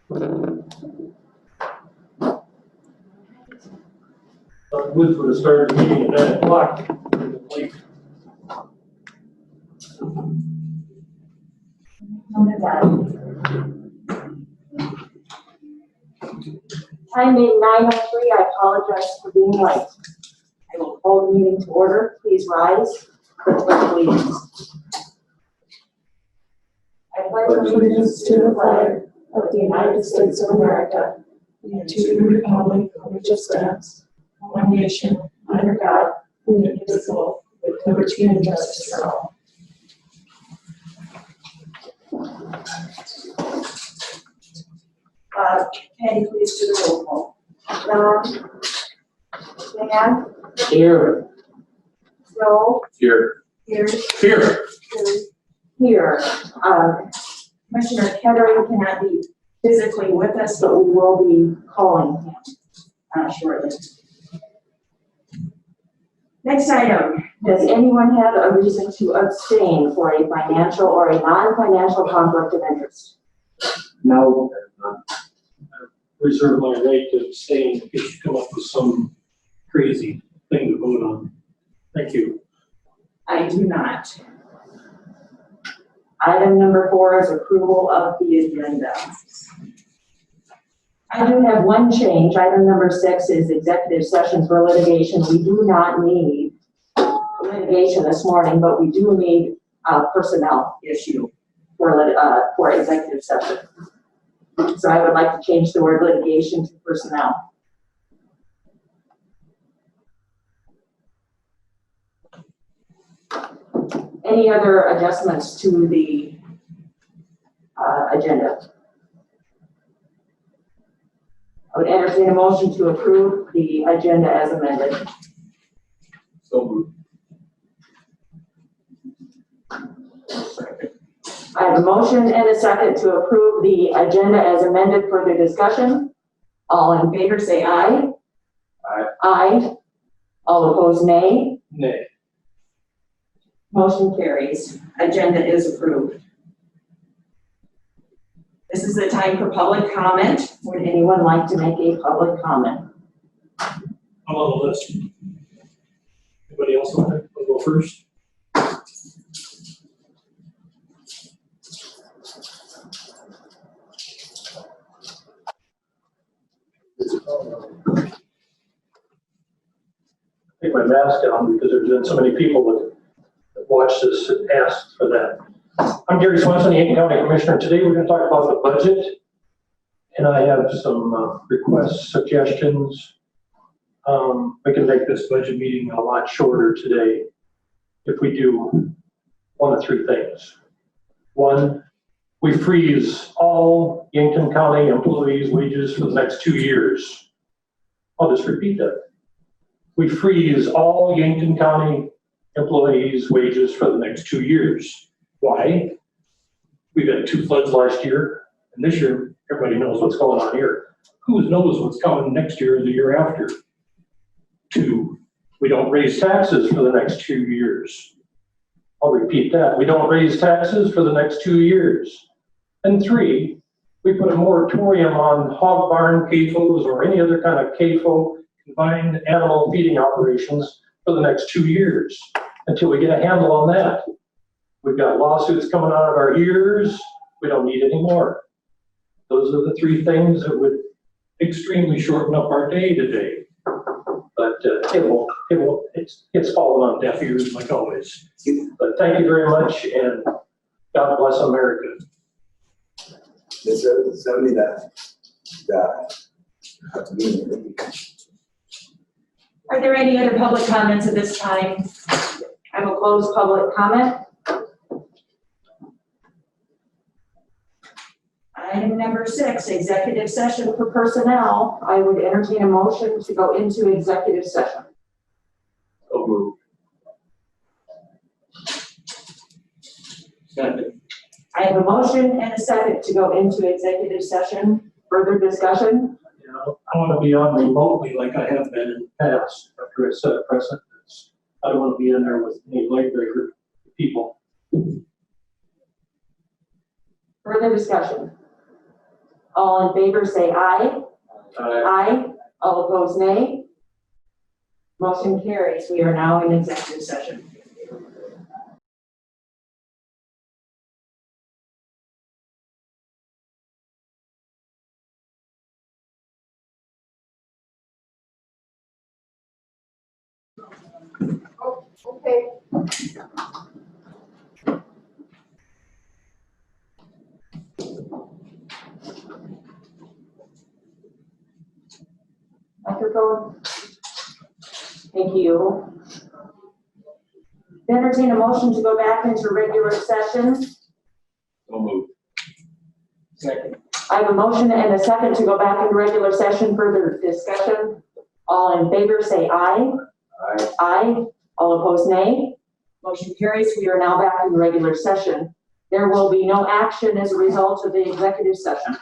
Good for the start of the meeting at 9 o'clock. Time being 9:03, I apologize for being late. I will call the meeting to order. Please rise for the pledge of allegiance. I pledge allegiance to the flag of the United States of America and to the republic for which it stands, one nation, under God, indivisible, with liberty and justice for all. Patty, please do the roll call. John? Dan? Here. Joe? Here. Here. Here. Here. Commissioner Kettering cannot be physically with us, but we will be calling him shortly. Next item. Does anyone have a reason to abstain for a financial or a non-financial conflict of interest? No. Reserve my right to abstain if you come up with some crazy thing to vote on. Thank you. I do not. Item number 4 is approval of the agenda. I do have one change. Item number 6 is executive session for litigation. We do not need litigation this morning, but we do need a personnel issue for executive session. So I would like to change the word litigation to personnel. Any other adjustments to the agenda? I would entertain a motion to approve the agenda as amended. So moved. I have a motion and a second to approve the agenda as amended. Further discussion? All in favor say aye. Aye. Aye. All opposed nay. Nay. Motion carries. Agenda is approved. This is the time for public comment. Would anyone like to make a public comment? I'm on the list. Anybody else want to go first? Take my mask down because there's been so many people that watch this and ask for that. I'm Gary Swenson, Yankton County Commissioner. Today we're going to talk about the budget, and I have some requests, suggestions. We can make this budget meeting a lot shorter today if we do one of 3 things. 1, we freeze all Yankton County employees' wages for the next 2 years. I'll just repeat that. We freeze all Yankton County employees' wages for the next 2 years. Why? We've had 2 floods last year, and this year, everybody knows what's going on here. Who knows what's coming next year or the year after? 2, we don't raise taxes for the next 2 years. I'll repeat that. We don't raise taxes for the next 2 years. And 3, we put a moratorium on hog barn CAFOs or any other kind of CAFO, combined animal feeding operations, for the next 2 years until we get a handle on that. We've got lawsuits coming out of our ears. We don't need any more. Those are the 3 things that would extremely shorten up our day today. But it's fallen on deaf ears like always. But thank you very much, and God bless America. Somebody that have to be in the Are there any other public comments at this time? I will close public comment. Item number 6, executive session for personnel. I would entertain a motion to go into executive session. So moved. Second. I have a motion and a second to go into executive session. Further discussion? You know, I want to be on remotely like I have been in the past after I set a precedent. I don't want to be in there with any leg breaker people. Further discussion? All in favor, say aye. Aye. All opposed, nay. Motion carries. We are now in executive session. Okay. Microphone. Thank you. Entertain a motion to go back into regular session. So moved. Second. I have a motion and a second to go back into regular session. Further discussion. All in favor, say aye. Aye. Aye. All opposed, nay. Motion carries. We are now back in regular session. There will be no action as a result of the executive session.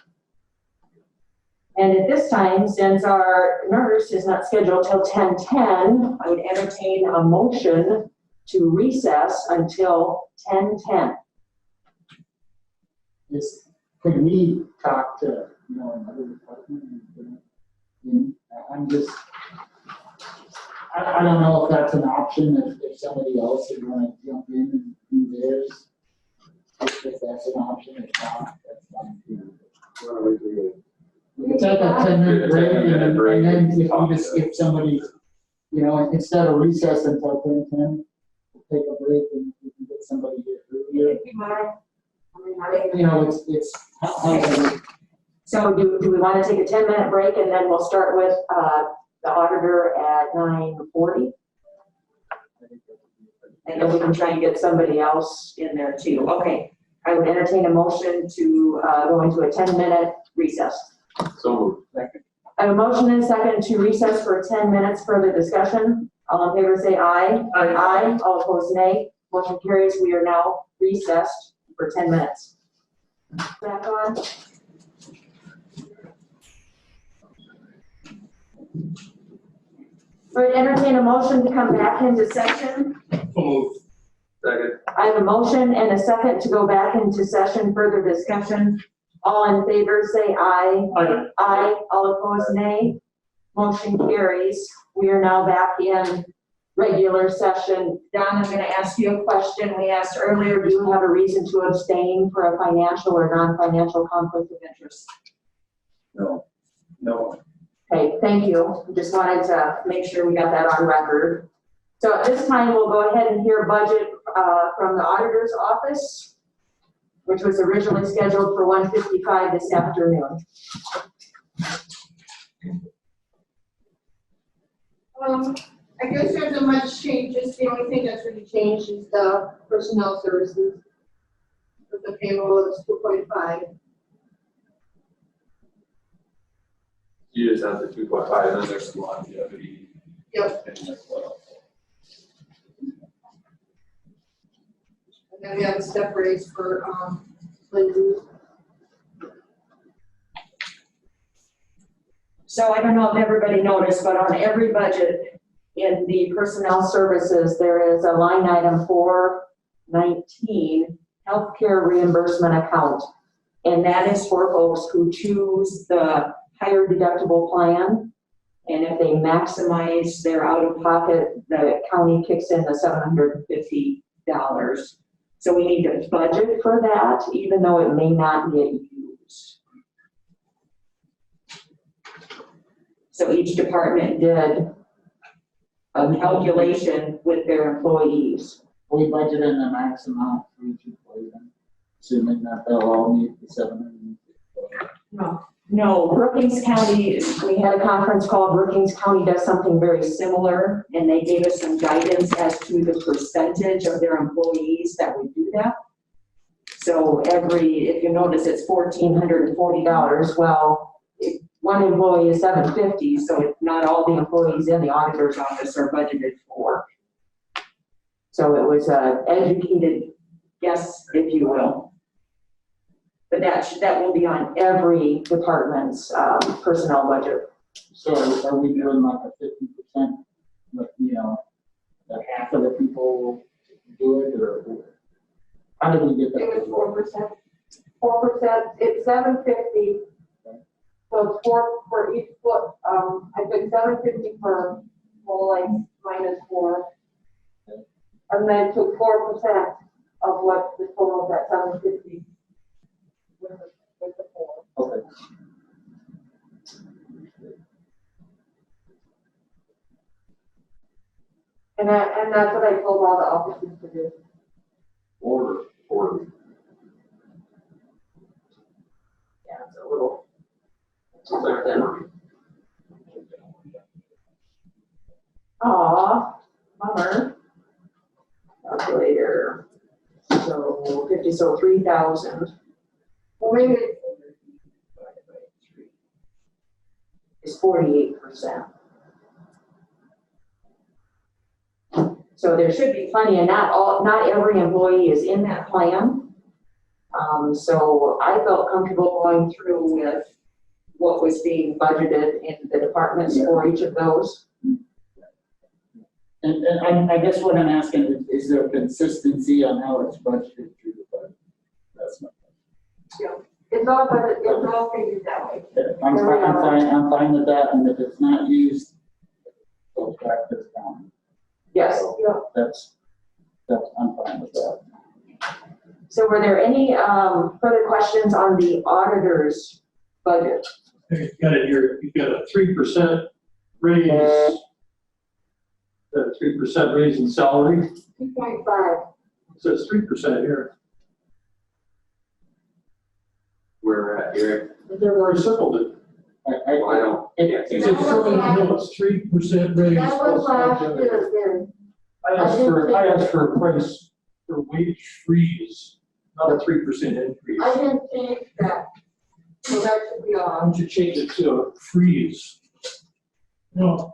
And at this time, since our nurse is not scheduled till 10:10, I would entertain a motion to recess until 10:10. Is, could we talk to, another department? I'm just, I don't know if that's an option, if somebody else would want to jump in and do theirs. If that's an option, if not, that's fine too. We can take a 10-minute break and then if we just skip somebody, instead of recess until 10:10, take a break and we can get somebody here earlier. It's. So do we want to take a 10-minute break and then we'll start with the auditor at 9:40? And then we can try and get somebody else in there too. Okay, I would entertain a motion to go into a 10-minute recess. So moved. Second. I have a motion and a second to recess for 10 minutes. Further discussion. All in favor say aye. Aye. All opposed, nay. Motion carries. We are now recessed for 10 minutes. Back on. We're to entertain a motion to come back into session. So moved. Second. I have a motion and a second to go back into session. Further discussion. All in favor say aye. Aye. Aye. All opposed, nay. Motion carries. We are now back in regular session. Don, I'm going to ask you a question. We asked earlier, do you have a reason to abstain for a financial or non-financial conflict of interest? No. Okay, thank you. Just wanted to make sure we got that on record. So at this time, we'll go ahead and hear budget from the auditor's office, which was originally scheduled for 1:55 this afternoon. I guess there isn't much changes. The only thing that's really changed is the personnel services. With the payroll is 2.5. You just have the 2.5, and then there's some longevity. Yep. And that's what else. And then we have a step raise for Lindsay. So I don't know if everybody noticed, but on every budget in the personnel services, there is a line item 419, healthcare reimbursement account. And that is for folks who choose the higher deductible plan. And if they maximize their out-of-pocket, the county kicks in the $750. So we need to budget for that, even though it may not get used. So each department did a calculation with their employees. We budgeted the max amount for each employee, assuming that they'll all meet the 750. No, Brookings County, we had a conference call. Brookings County does something very similar, and they gave us some guidance as to the percentage of their employees that would do that. So if you notice, it's $1,440. Well, if one employee is $750, so not all the employees in the auditor's office are budgeted for. So it was an educated guess, if you will. But that will be on every department's personnel budget. So are we doing like a 50%, that half of the people do it, or how did we get It that? was 4%. 4%, it's $750 So it's 4 for each foot, I took 750 for whole length minus 4. And then took 4% of what the total of that 750 with the 4. Okay. And that's what I told all the officers to do. Or. Yeah, it's a little. Aw, bummer. Calculator. So 50, so 3,000 Well, maybe is 48%. So there should be plenty, and not every employee is in that plan. So I felt comfortable going through with what was being budgeted in the departments for each of those. And I guess what I'm asking is there consistency on how it's budgeted through the budget? That's my it's all figured that way. question. I'm fine with that, and if it's not used, go back to the county. Yes. So Yeah. I'm fine with that. So were there any further questions on the auditor's budget? You got it here, you got a 3% raise, a 3% raise in salary, 2.5. it says 3% here. Where at here? They've already circled it. Well, I don't. It- It's showing, no, it's 3% raise. That was last year, Gary. I asked for a price for wage freeze, not a 3% increase. I didn't change that, so that should be Why on. don't you change it to a freeze? No,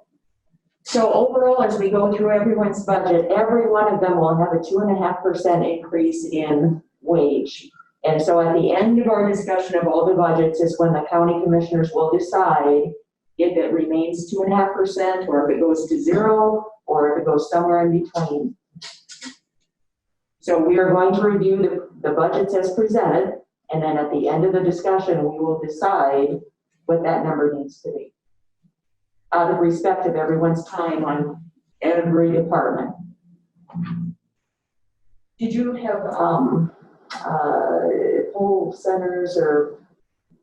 So overall, as we go through everyone's budget, every one of them will have a 2.5% increase in wage. And so at the end of our discussion of all the budgets is when the county commissioners will decide if it remains 2.5%, or if it goes to 0, or if it goes somewhere in between. So we are going to review the budgets as presented, and then at the end of the discussion, we will decide what that number needs to be, out of respect of everyone's time on every department. Did you have, poll centers or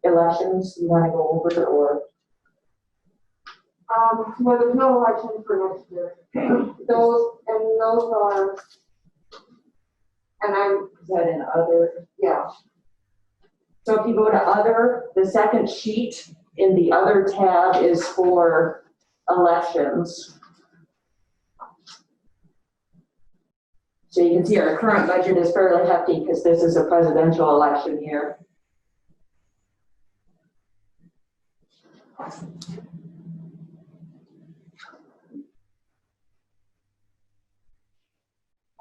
elections you want to go over, or? Well, there's no election for next year. Those are, and I'm, Is that in other? yeah, So if you go to other, the second sheet in the other tab is for elections. So you can see our current budget is fairly hefty because this is a presidential election year.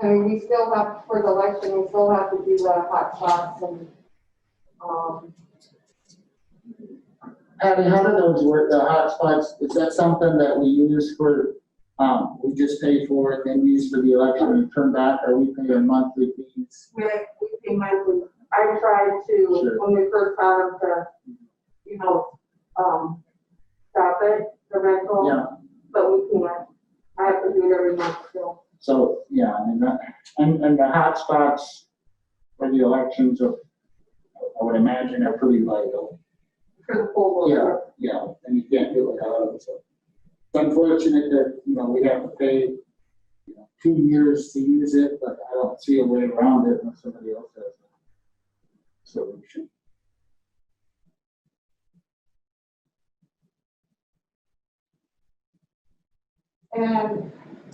I mean, we still have, for the election, we still have to do the hot shots and, Abby, how do those work, the hotspots, is that something that we use for, we just pay for it, then use for the election and turn back, or we pay a monthly fees? we pay monthly. I tried to, Sure. when we first found them to, stop it, the rental. Yeah, But we can't. I have to do it every month still. so, yeah, I mean, that, and the hotspots for the elections are, I would imagine are pretty vital. For the full Yeah, board. yeah, and you can't do it out of it, so. It's unfortunate that, we have to pay, 2 years to use it, but I don't see a way around it unless somebody else has a solution. And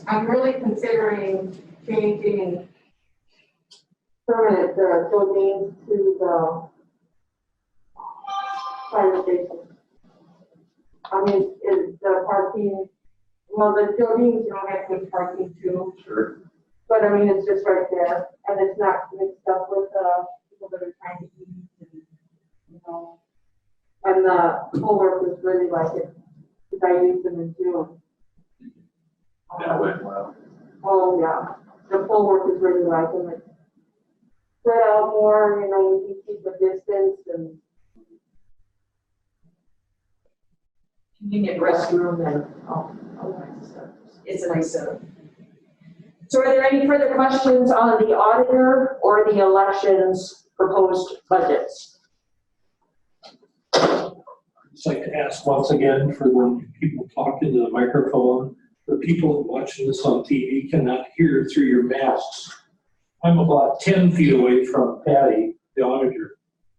I'm really considering changing permanent, the domain to the fire station. I mean, is the parking, well, the buildings, have good parking too. Sure. But I mean, it's just right there, and it's not mixed up with, people that are trying to eat and, and the co-workers really like it, because I used them in June. That went well. Oh, yeah, the poll workers really like them, it's spread out more, you can keep the distance and, convenient restroom and all kinds of stuff. It's a nice setup. So are there any further questions on the auditor or the elections proposed budgets? I'd just like to ask once again for when people talk into the microphone, the people watching this on TV cannot hear through your masks. I'm about 10 feet away from Patty, the auditor.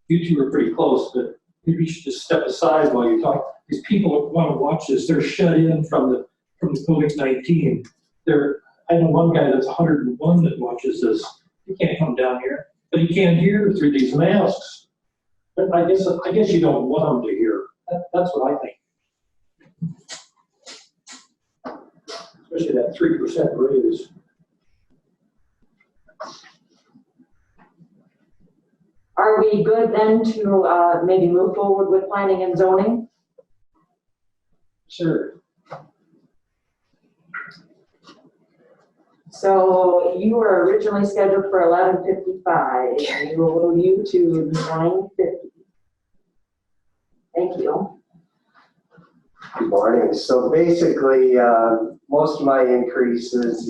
You two are pretty close, but maybe you should just step aside while you talk. These people that want to watch this, they're shut in from the COVID-19. I know one guy that's 101 that watches this. He can't come down here, but he can't hear through these masks. But I guess you don't want them to hear. That's what I think. Especially that 3% raise. Are we good then to maybe move forward with planning and zoning? Sure. So you were originally scheduled for 11:55. We will move you to 9:50. Thank you. Good morning. So basically, most of my increases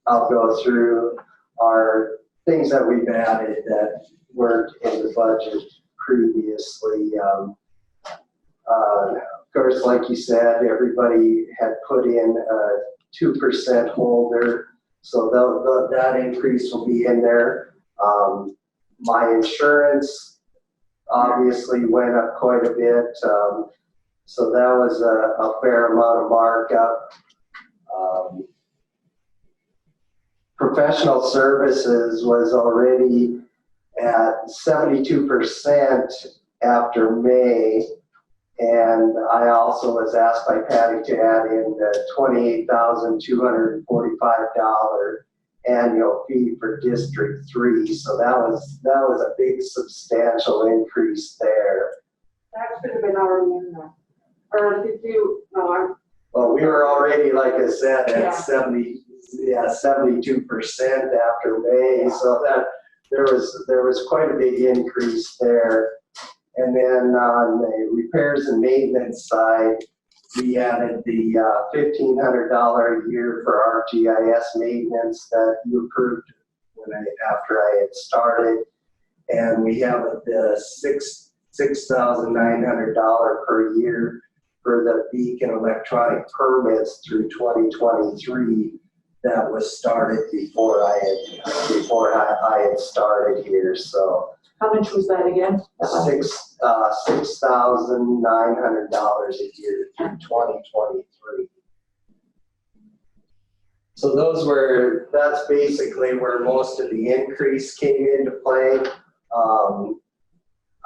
I'll go through are things that we've added that weren't in the budget previously. Of course, like you said, everybody had put in a 2% holder, so that increase will be in there. My insurance obviously went up quite a bit, so that was a fair amount of markup. Professional services was already at 72% after May, and I also was asked by Patty to add in the $28,245 annual fee for District 3, so that was a big substantial increase there. That should have been already in there. Or did you, no, Well, we were already, like I said, Yeah. at 72% after May, so that there was quite a big increase there. And then on the repairs and maintenance side, we added the $1,500 a year for ArcGIS maintenance that you approved after I had started. And we have the $6,900 per year for the beacon electronic permits through 2023 that was started before I had started here. So How much was that again? $6,900 a year through 2023. So that's basically where most of the increase came into play.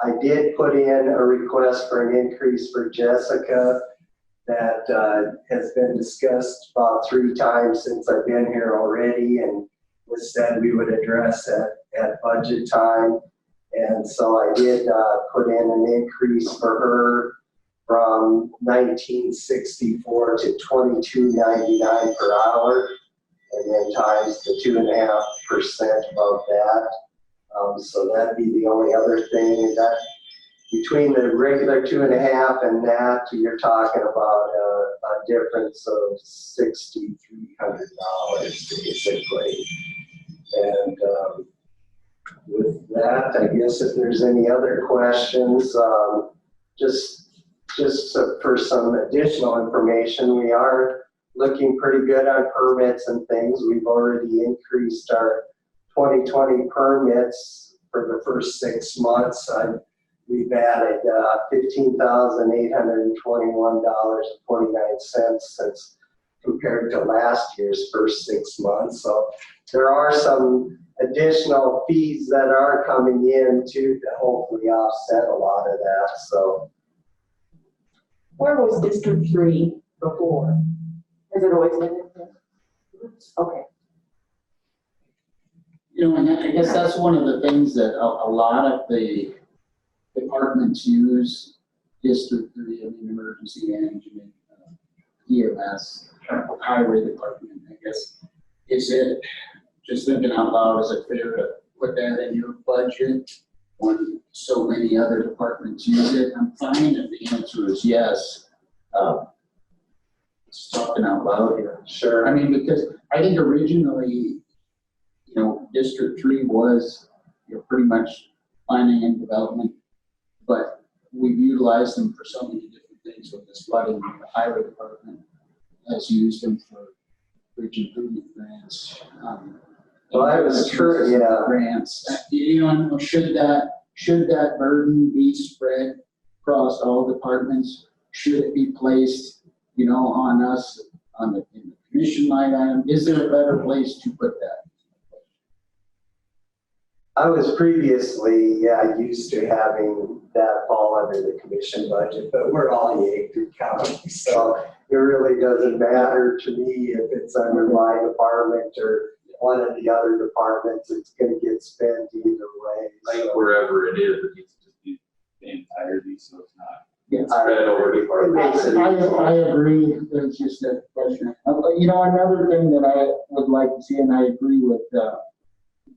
I did put in a request for an increase for Jessica that has been discussed about 3 times since I've been here already, and was said we would address at budget time. And so I did put in an increase for her from $19.64 to $22.99 per hour, and then times the 2.5% above that. So that'd be the only other thing. That between the regular 2.5 and that, you're talking about a difference of $6,300 basically. And with that, I guess if there's any other questions, just for some additional information, we are looking pretty good on permits and things. We've already increased our 2020 permits for the first 6 months. We've added $15,821.49 since compared to last year's first 6 months. So there are some additional fees that are coming in to hopefully offset a lot of that. So Where was District 3 before? Has it always been in there? Okay. You know, and I guess that's one of the things that a lot of the departments use, District 3, I mean, emergency management, EMS, highway department, I guess. Is it, just thinking out loud, is it fair to put that in your budget when so many other departments use it? I'm fine if the answer is yes. just talking out loud here. Sure. I mean, because I think originally, District 3 was, pretty much planning and development, but we've utilized them for so many different things with this flooding. The highway department has used them for bridge improvement grants. Well, I was true, yeah. Grants. Should that burden be spread across all departments? Should it be placed, on us, in the commission line item? Is there a better place to put that? I was previously, used to having that fall under the commission budget, but we're all Yankton County, so it really doesn't matter to me if it's under my department or one of the other departments. It's gonna get spent either way. I think so. wherever it is, it needs to be the entirety, so it's not Yes. spread over It departments. makes it I agree, it's just a question. Another thing that I would like to see, and I agree with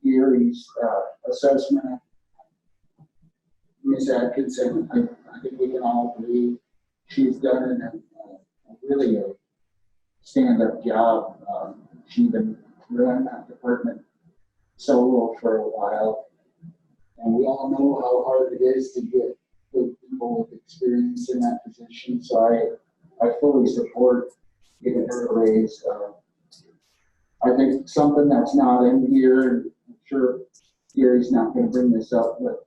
Gary's assessment, Ms. Atkinson, I think we can all agree she's done really a stand-up job. She's been running that department solo for a while, and we all know how hard it is to get good people with experience in that position, so I fully support giving her a raise. I think something that's not in here, and I'm sure Gary's not gonna bring this up, but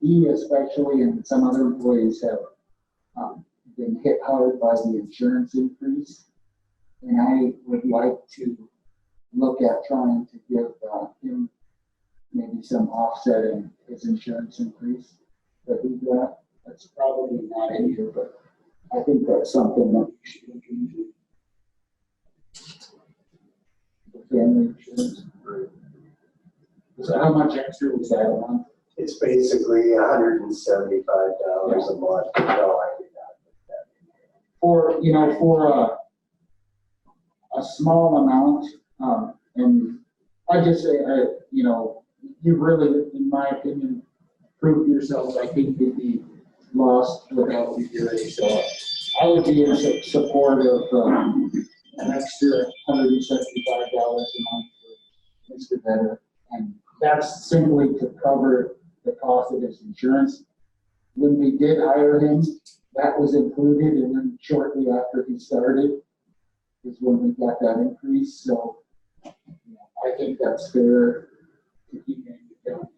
he especially and some other employees have been hit hard by the insurance increase. And I would like to look at trying to give him maybe some offset in his insurance increase that he got. That's probably not in here, but I think that's something that we should look into. The family insurance. So how much extra was that a month? It's basically $175 a month. No, I did not put that in here. For a small amount, and I just say, you really, in my opinion, proved yourself. I think you'd be lost without you, so I would be in support of an extra $175 a month for Mr. Vedder, and that's simply to cover the cost of his insurance. When we did hire him, that was included, and then shortly after he started is when we got that increase. So I think that's fair to keep in account.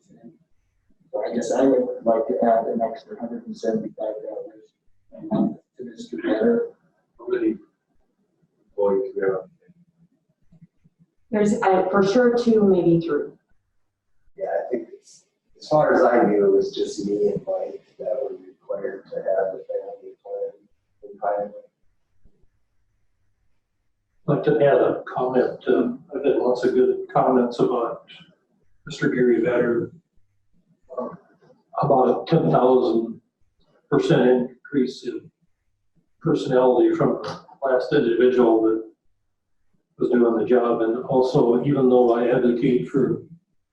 So I guess I would like to add an extra $175 a month to Mr. Vedder. How many employees we have? There's, for sure, 2, maybe 3. Yeah, I think it's, as far as I knew, it was just me and Mike that were required to have the family plan entirely. I'd like to add a comment. I've had lots of good comments about Mr. Gary Vedder. About a 10,000% increase in personality from the last individual that was doing the job. And also, even though I advocate for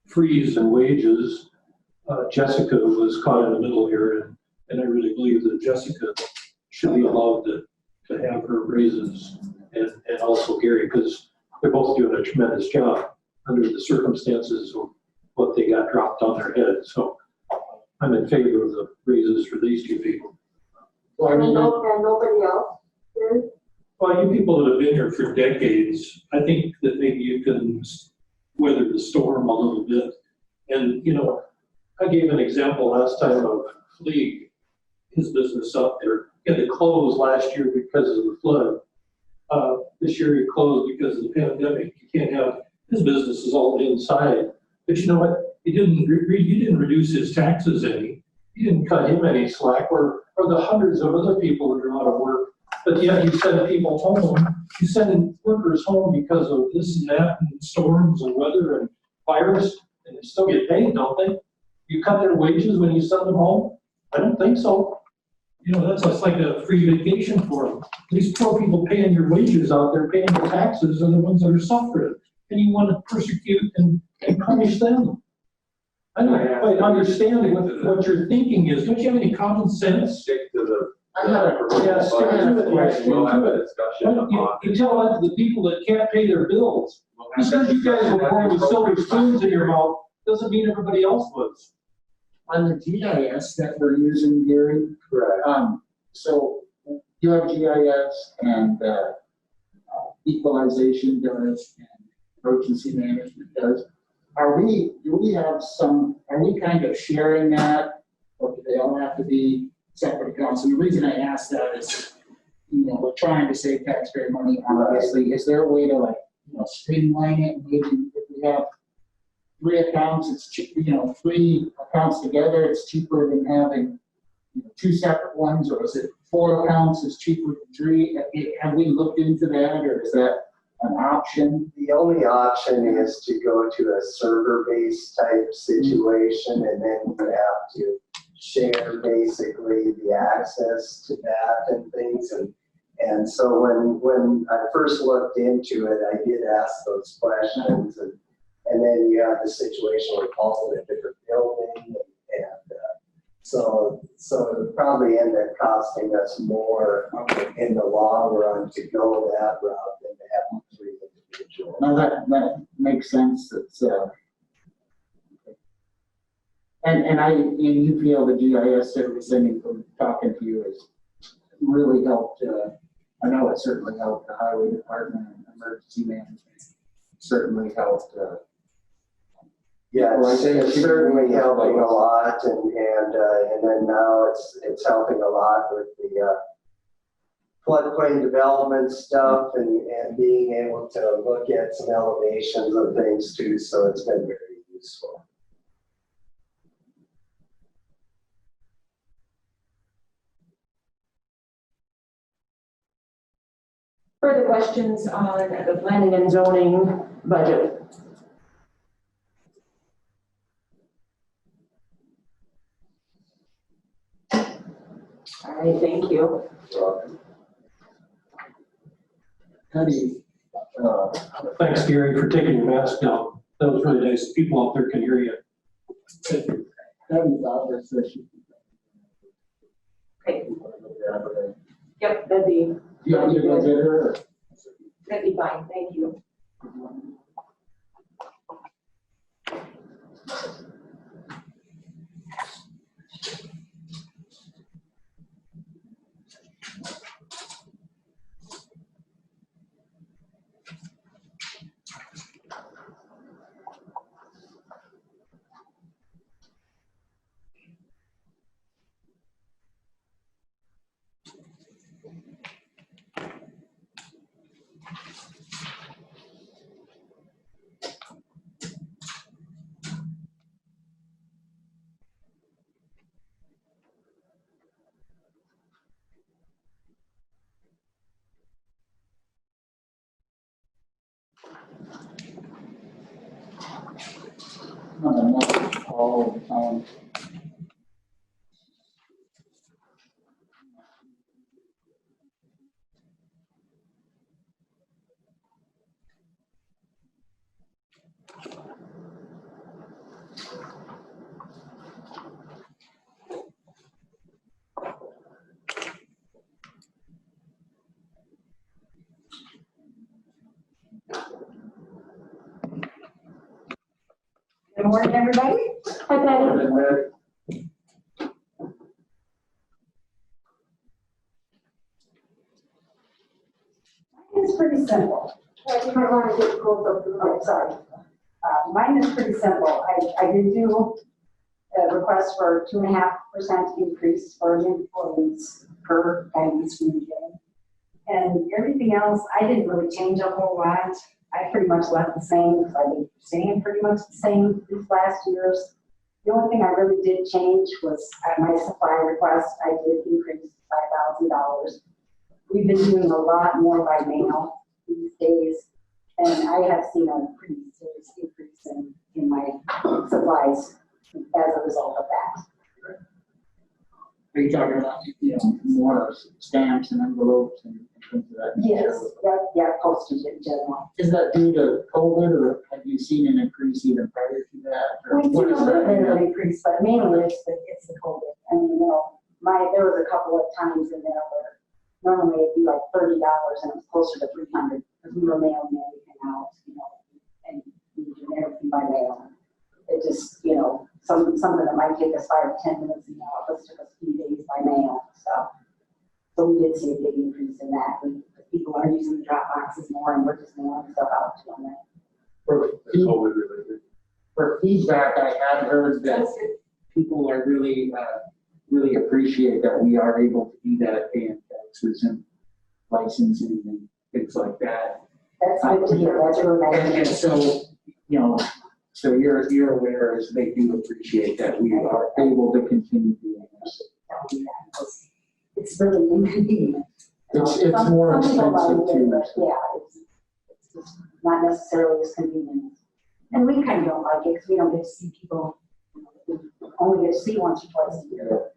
freeze and wages, Jessica was caught in the middle here, and I really believe that Jessica should be allowed to have her raises, and also Gary, because they're both doing a tremendous job under the circumstances of what they got dropped on their head. So I'm in favor of the raises for these 2 people. Well, I mean, And nobody else is? Well, you people that have been here for decades, I think that maybe you can weather the storm a little bit. And, I gave an example last time of Fleeg, his business up there. He had to close last year because of the flood. This year he closed because of the pandemic. You can't have, his business is all inside. But you know what? You didn't reduce his taxes any. You didn't cut him any slack, or the hundreds of other people that are out of work. But yet you send people home. You send workers home because of this and that, and storms and weather and fires, and they still get paid, don't they? You cut their wages when you send them home? I don't think so. That's just like a free vacation for them. These poor people paying your wages out there, paying your taxes, are the ones that are suffering. And you want to persecute and punish them. I don't quite understand what your thinking is. Don't you have any common sense? Stick to the I had a, Yes, But I have a question. We'll have a discussion on. You tell that to the people that can't pay their bills. Just because you guys were born with silver spoons in your mouth, doesn't mean everybody else was. on the GIS that we're using, Gary, Correct. so you have GIS and equalization does and emergency management does. Do we have are we kind of sharing that, or do they all have to be separate accounts? And the reason I ask that is, we're trying to save taxpayer money, obviously. Is there a way to streamline it? Maybe if we have 3 accounts, it's cheap, 3 accounts together, it's cheaper than having 2 separate ones, or is it 4 accounts is cheaper than 3? Have we looked into that, or is that an option? The only option is to go to a server-based type situation, and then you have to share basically the access to that and things. And so when I first looked into it, I did ask those questions, and then you have the situation where Paul's in a different building, and so it would probably end up costing us more in the long run to go that route than to have 3 individuals. No, that makes sense. It's and you feel the GIS servicing from talking to you has really helped. I know it certainly helped the highway department and emergency management. Certainly helped. Yeah, it's certainly helping a lot, and then now it's helping a lot with the floodplain development stuff and being able to look at some elevations of things too. So it's been very useful. Further questions on the planning and zoning budget? All right, thank you. How do you? Thanks, Gary, for taking your mask down. That was really nice. People out there can hear you. How do you thought this session? Okay. Yep, that'd be Do you want me to go get her? Or? fine, thank you. All the time. Good morning, everybody. Hi, Patty. It's pretty simple. You might want to get close up to the Oh, sorry. Mine is pretty simple. I did do a request for 2.5% increase for the employees per guidance region. And everything else, I didn't really change a whole lot. I pretty much left the same, because I've been staying pretty much the same these last years. The only thing I really did change was at my supply request, I did increase $5,000. We've been doing a lot more by mail these days, and I have seen a pretty serious increase in my supplies as a result of that. Are you talking about, more stamps and envelopes and things of that nature? Yes, yeah, postage in general. Is that due to COVID, or have you seen an increase even prior to that? Or We what see a is little bit of that? an increase, but mainly it's the COVID. I mean, there was a couple of times in there where normally it'd be like $30 and it was closer to 300 because we were mailing everything out, and we were doing everything by mail. It just, something that might take us 5 or 10 minutes in the office took us a few days by mail, so we did see a big increase in that. People are using the drop boxes more and we're just mailing stuff out to them. COVID related. For feedback, I had heard that people are really appreciate that we are able to do that, paying taxes and licensing and things like that. That's good to hear, that's really And nice. so, so you're aware as they do appreciate that we are able to continue doing this. It's really inconvenient. It's more Some people expensive like it, too. but yeah, it's just not necessarily as convenient. And we kind of don't like it because we don't get to see people, we only get to see once or twice a year.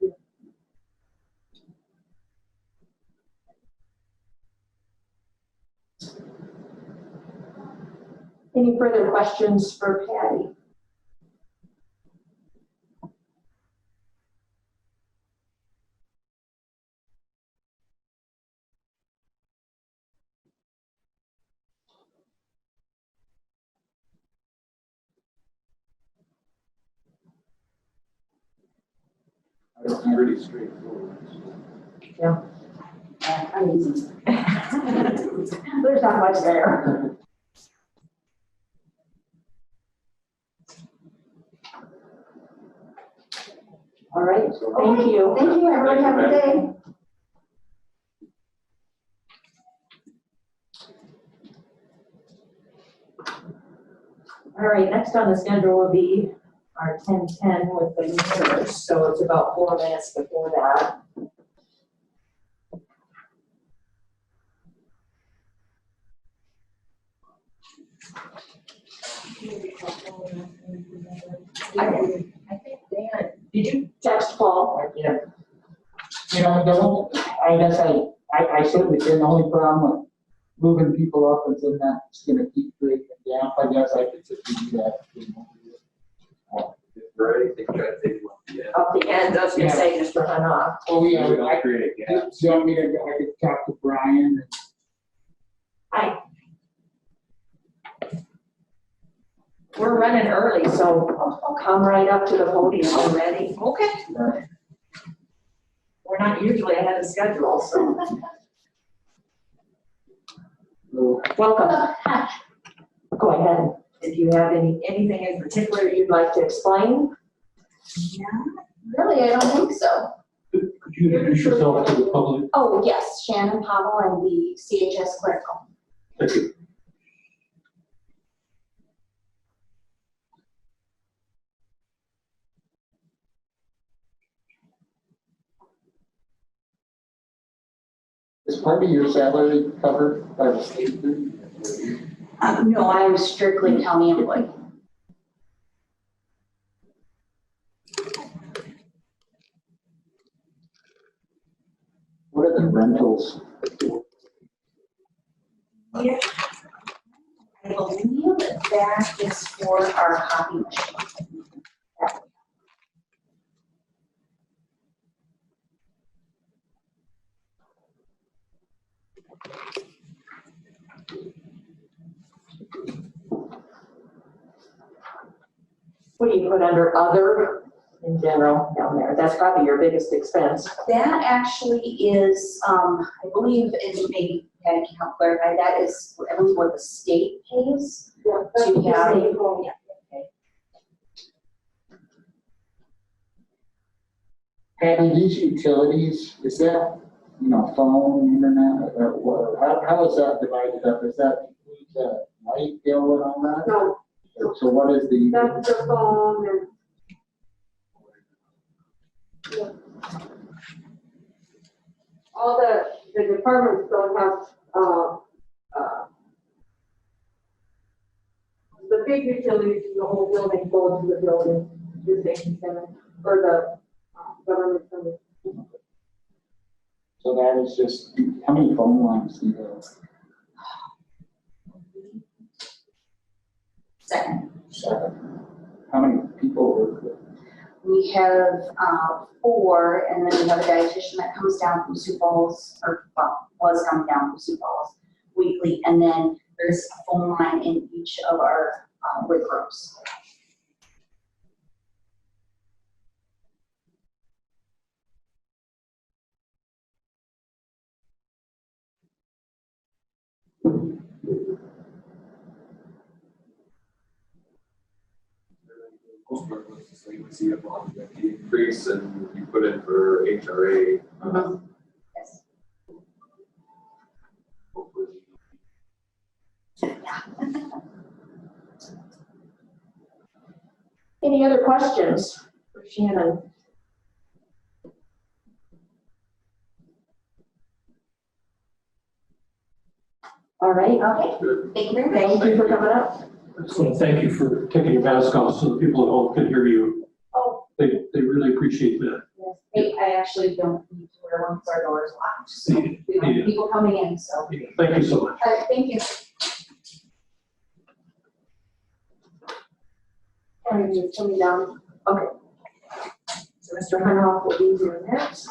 Any further questions for Patty? It's pretty straightforward. I'm easy. There's not much there. All right, thank you. Thank you, everybody, have a good day. All right, next on the schedule will be our 10:10 with the nurse, so it's about 4 minutes before that. I think Dan, did you text Paul? Yeah. I guess I said that the only problem with moving people up is then that's gonna keep breaking down. I guess I could just do that. For anything, try to take one, yeah. Up the end, I was gonna say just for runoff. Oh, yeah, We don't create a gap. do you want me to, I could talk to Brian? Hi. We're running early, so I'll come right up to the podium when ready. Okay. and, We're not usually ahead of schedule, so so, welcome. Go ahead. If you have anything in particular you'd like to explain? Really, I don't think so. Could you introduce yourself to the public? Oh, yes, Shannon Powell, I'm the CHS clerical. Thank you. is part of your salary covered by the state? No, I was strictly county employee. What are the rentals? Yeah. I believe that is for our copy machine. What do you put under other in general down there? That's probably your biggest expense. That actually is, I believe, and maybe Patty can help clarify, that is, I believe, what the state pays to have. Yeah, okay. Patty, these utilities, is that, phone, internet, or what, how is that divided up? Is that include the light bill and all that? No, So what is the? that's the phone and. Yeah. All the departments don't have, the big utilities, the whole building goes to the building, the station center, or the government center. So that is just, how many phone lines do you have? Second. 7. How many people work with? We have 4, and then we have a dietitian that comes down from Sioux Falls, or well, was coming down from Sioux Falls weekly, and then there's a phone line in each of our WIC rooms. Most of our list is like we see a lot of the increase and you put in for HRA. Yes. Hopefully. Any other questions for Shannon? All right, Okay, thank you very much. thank you for coming up. I just want to thank you for taking your mask off so the people at home can hear you. Oh. They really appreciate that. Yes, I actually don't need to wear one because our door is locked, so we don't have people coming in, so. Thank you so much. All right, thank you. And you're coming down, okay. So Mr. Hunoff will be here next.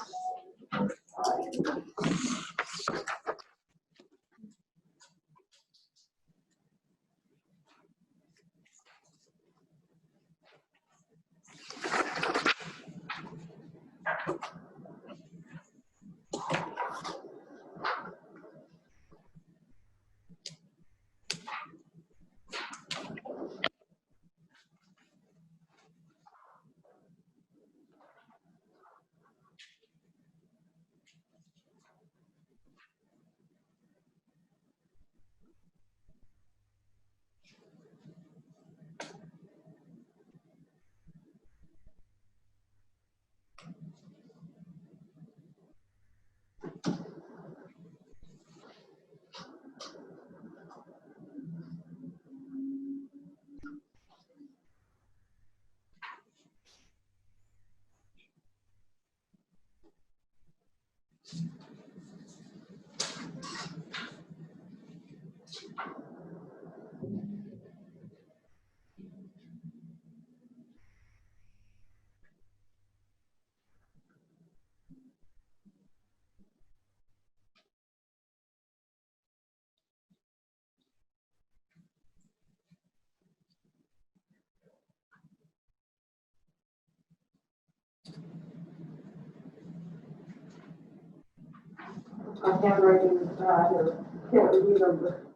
I have writing here, can't remember.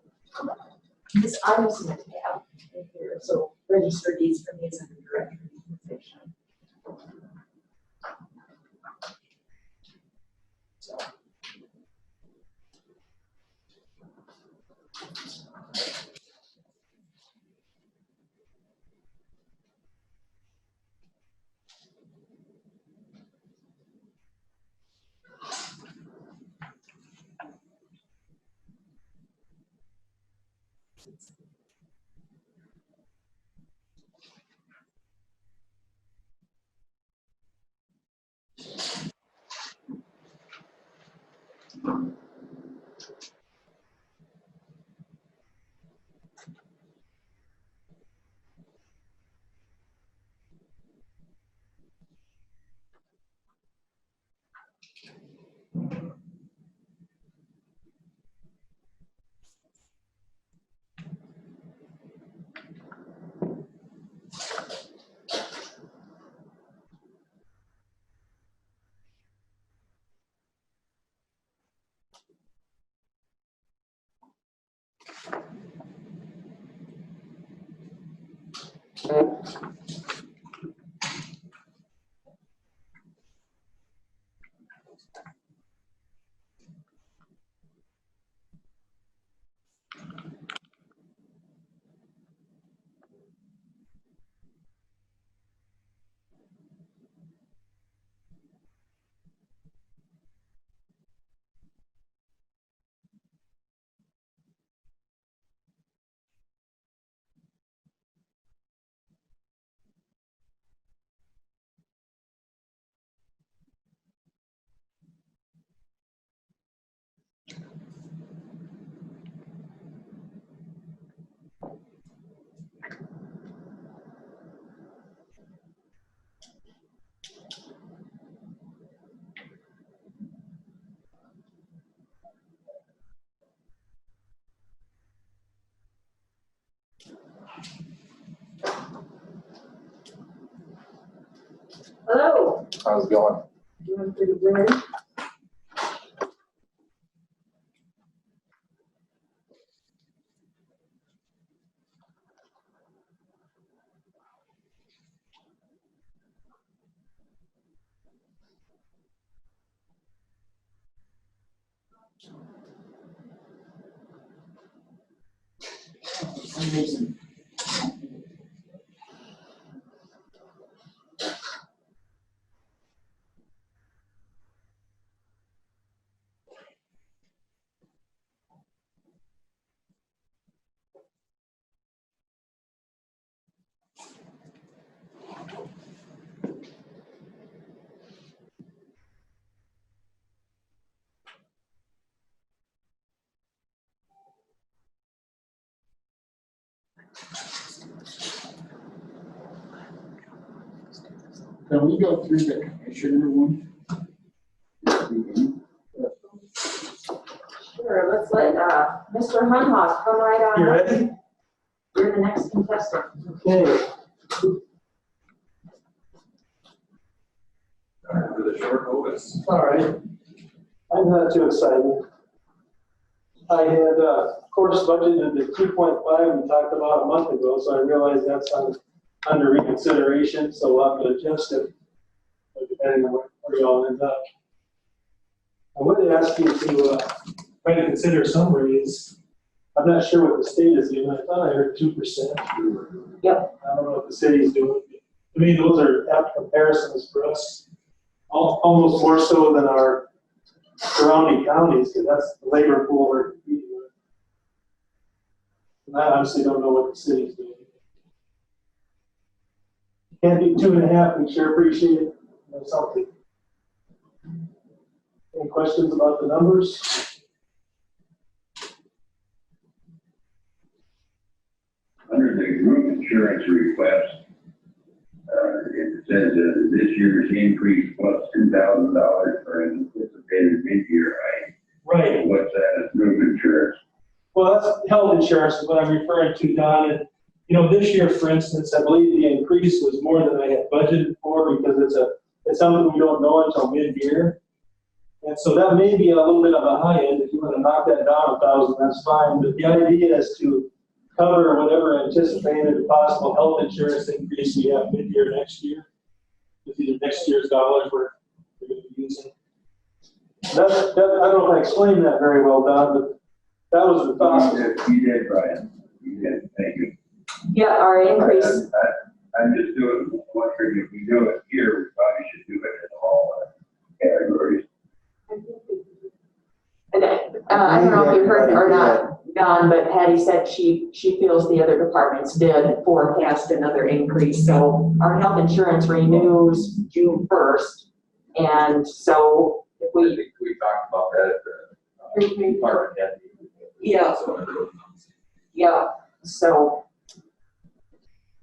This item's in the tab in here, so register these for me as a directory position. So. Hello. How's it going? Doing pretty good. For some reason. Can we go through the commissioner one? Sure, let's let, Mr. Hunhoff come right on. You up. ready? You're the next contestant. Okay. For the short notice. All right. I'm not too excited. I had, of course, budgeted the 2.5 we talked about a month ago, so I realized that's under reconsideration, so we'll have to adjust it depending on where you all end up. I would ask you to try to consider some raise. I'm not sure what the state is doing. I thought I heard 2%. Yep. I don't know what the city's doing. To me, those are apt comparisons for us, almost more so than our surrounding counties, because that's the labor pool we're competing with. And I honestly don't know what the city's doing. Can't do 2.5, we sure appreciate it. That's something. Any questions about the numbers? Under the group insurance request, it says that this year's increase plus $2,000 for an anticipated mid-year hike. Right. What's that as group insurance? Well, that's health insurance is what I'm referring to, Don. And, you know, this year, for instance, I believe the increase was more than I had budgeted for because it's something we don't know until mid-year. And so that may be a little bit of a high end. If you want to knock that down 1,000, that's fine. But the idea is to cover whatever anticipated possible health insurance increase we have mid-year next year. With either next year's dollars we're going to be using. I don't know if I explained that very well, Don, but that was the thought. You did, Brian. You did. Thank you. Yeah, our increase. I'm just wondering if we do it here, we probably should do it in all categories. I don't know if you heard or not, Don, but Patty said she feels the other departments did forecast another increase. So our health insurance renews June 1st. And so if I we, think we talked about that at the department head meeting. Yeah. Yeah, so.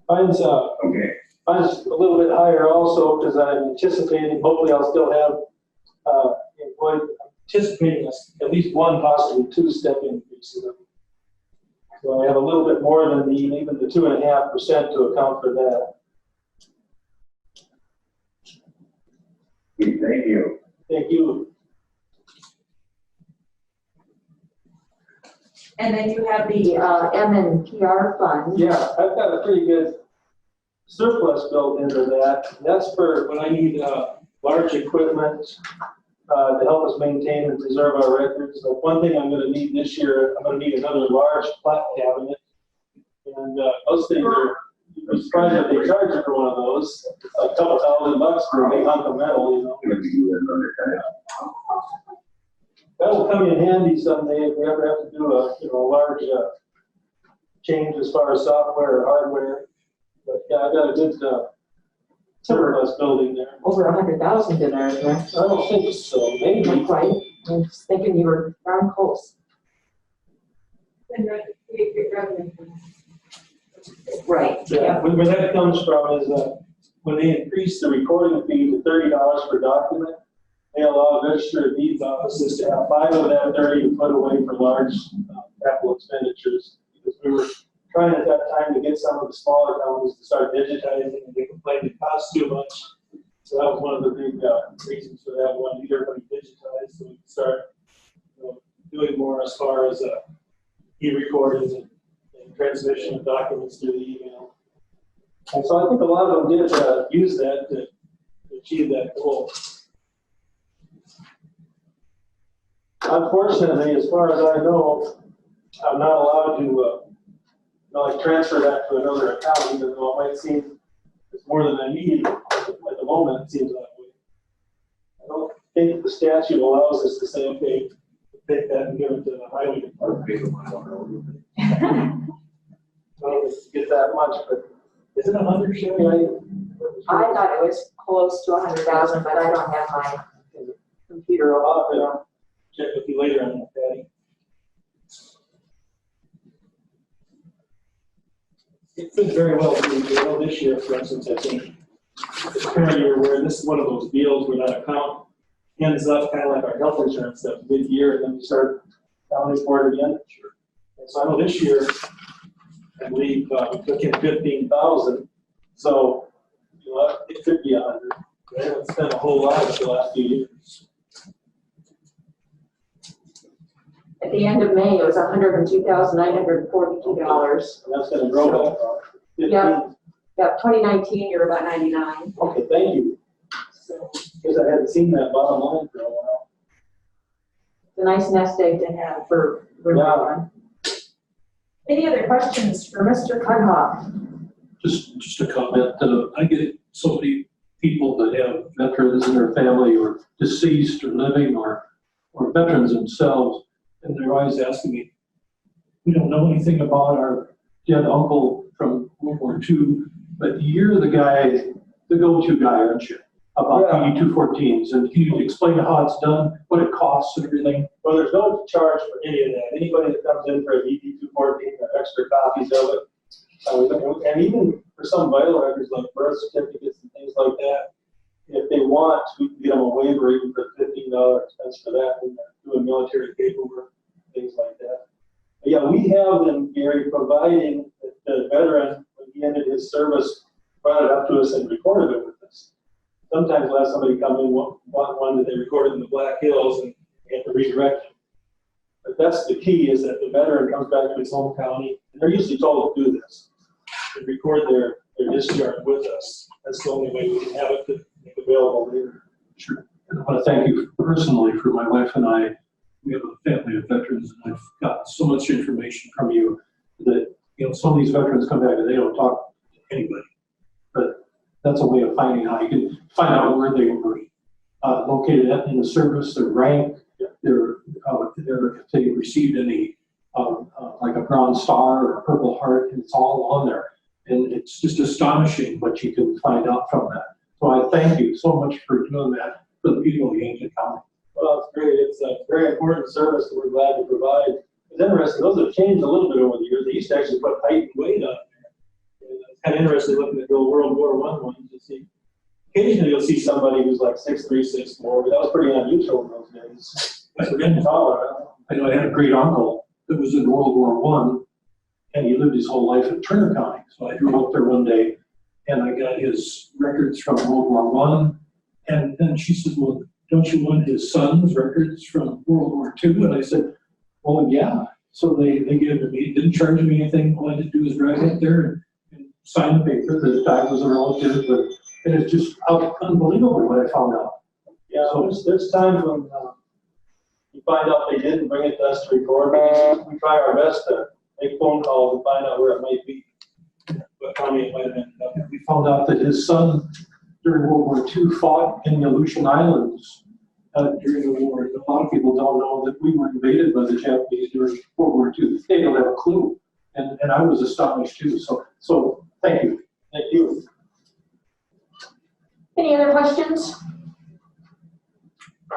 Mine's Okay. mine's a little bit higher also because I'm anticipating, hopefully I'll still have employed, anticipating at least one, possibly 2 step increases. So I have a little bit more than even the 2.5% to account for that. Thank you. Thank you. And then you have the MNPR fund. Yeah, I've got a pretty good surplus built into that. That's for when I need large equipment to help us maintain and preserve our records. Like one thing I'm going to need this year, I'm going to need another large plat cabinet. And those things are, you'd be surprised if they charge you for one of those. It's like a couple $1,000 for a big hunk of metal, you know. That'll come in handy someday if we ever have to do a large change as far as software or hardware. But yeah, I've got a good surplus building there. Over 100,000 in there, isn't there? I don't think so, maybe. Not quite. I was thinking you were darn close. And we get revenue. Right. Yeah, where that comes from is when they increase the recording fee to $30 per document, they allow register of deeds offices to have 5 of that 30 to put away for large capital expenditures. Because we were trying at that time to get some of the smaller counties to start digitizing, and they complained it costs too much. So that was one of the big reasons for that one, to get everybody digitized, so we can start, doing more as far as e-recordings and transmission of documents through the email. And so I think a lot of them did use that to achieve that goal. Unfortunately, as far as I know, I'm not allowed to transfer that to another account, even though it might seem it's more than I need. At the moment, it seems that way. I don't think the statute allows us to say, okay, take that and give it to the highway department. I don't know if it's get that much, but is it 100, Shelly? I thought it was close to 100,000, but I don't have my computer open. I'll check with you later on that, Patty. It could very well be, this year, for instance, I think, this current year, where this is one of those deals where that account ends up kind of like our health insurance stuff, mid-year, and then we start counting for it again. Sure. And so I know this year, I believe we took in 15,000, so it could be 100. We haven't spent a whole lot of the last few years. At the end of May, it was $102,942. And that's going to grow back up. Yeah. 2019, you're about 99. Okay, thank you. So Because I hadn't seen that bottom line for a while. it's a nice nest egg to have for everyone. Any other questions for Mr. Cudhoff? Just a comment. I get so many people that have veterans in their family or deceased or living or veterans themselves, and they're always asking me, we don't know anything about our dead uncle from World War II, but you're the guy, the go-to guy, aren't you? About PD-214s, and can you explain how it's done, what it costs and everything? Well, there's no charge for any of that. Anybody that comes in for a PD-214 or extra copies of it, and even for some vital records like birth certificates and things like that, if they want, we can get them a waiver even for $15 expense for that when they're doing military paperwork, things like that. But yeah, we have them, Gary, providing that the veteran, when he ended his service, brought it up to us and recorded it with us. Sometimes we'll have somebody come in, want one that they recorded in the Black Hills, and they have to redirect them. But that's the key, is that the veteran comes back to his home county, and they're usually told to do this, and record their discharge with us. That's the only way we can have it to make available later. Sure. And I want to thank you personally for my wife and I. We have a family of veterans, and I've got so much information from you that, some of these veterans come back and they don't talk to anybody. But that's a way of finding out. You can find out where they were located in the service, their rank, if they received any, like a Bronze Star or a Purple Heart, and it's all on there. And it's just astonishing what you can find out from that. So I thank you so much for doing that for the people of Yankton County. Well, it's great. It's a very important service that we're glad to provide. It's interesting. Those have changed a little bit over the years. They used to actually put height and weight on there. And it's kind of interesting looking at the old World War I ones to see. Occasionally you'll see somebody who's like 6'3", 6'4", but that was pretty unusual in those days. They're getting taller. I know I had a great uncle that was in World War I, and he lived his whole life in Turner County. So I drove up there one day, and I got his records from World War I, and then she said, well, don't you want his son's records from World War II? And I said, well, yeah. So they gave it to me, didn't charge me anything. All I had to do was drive up there and sign the paper that his dad was a relative, and it's just unbelievable what I found out. Yeah, so there's times when you find out they didn't bring it to us to record. We try our best to make phone calls and find out where it might be. But probably it might have been. We found out that his son during World War II fought in the Aleutian Islands during the war. A lot of people don't know that we were invaded by the Japanese during World War II. They don't have a clue. And I was astonished too. So thank you. Thank you. Any other questions?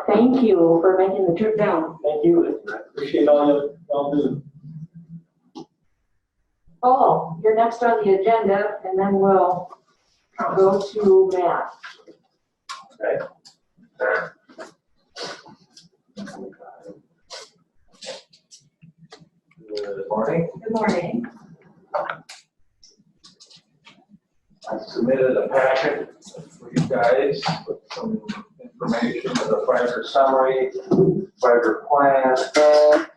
Thank you for making the trip down. Thank you. I appreciate all y'all do. Oh, you're next on the agenda, and then we'll go to Matt. Okay. Good morning. Good morning. I submitted a packet of for you guys with some information, the 5-year summary, 5-year plan, different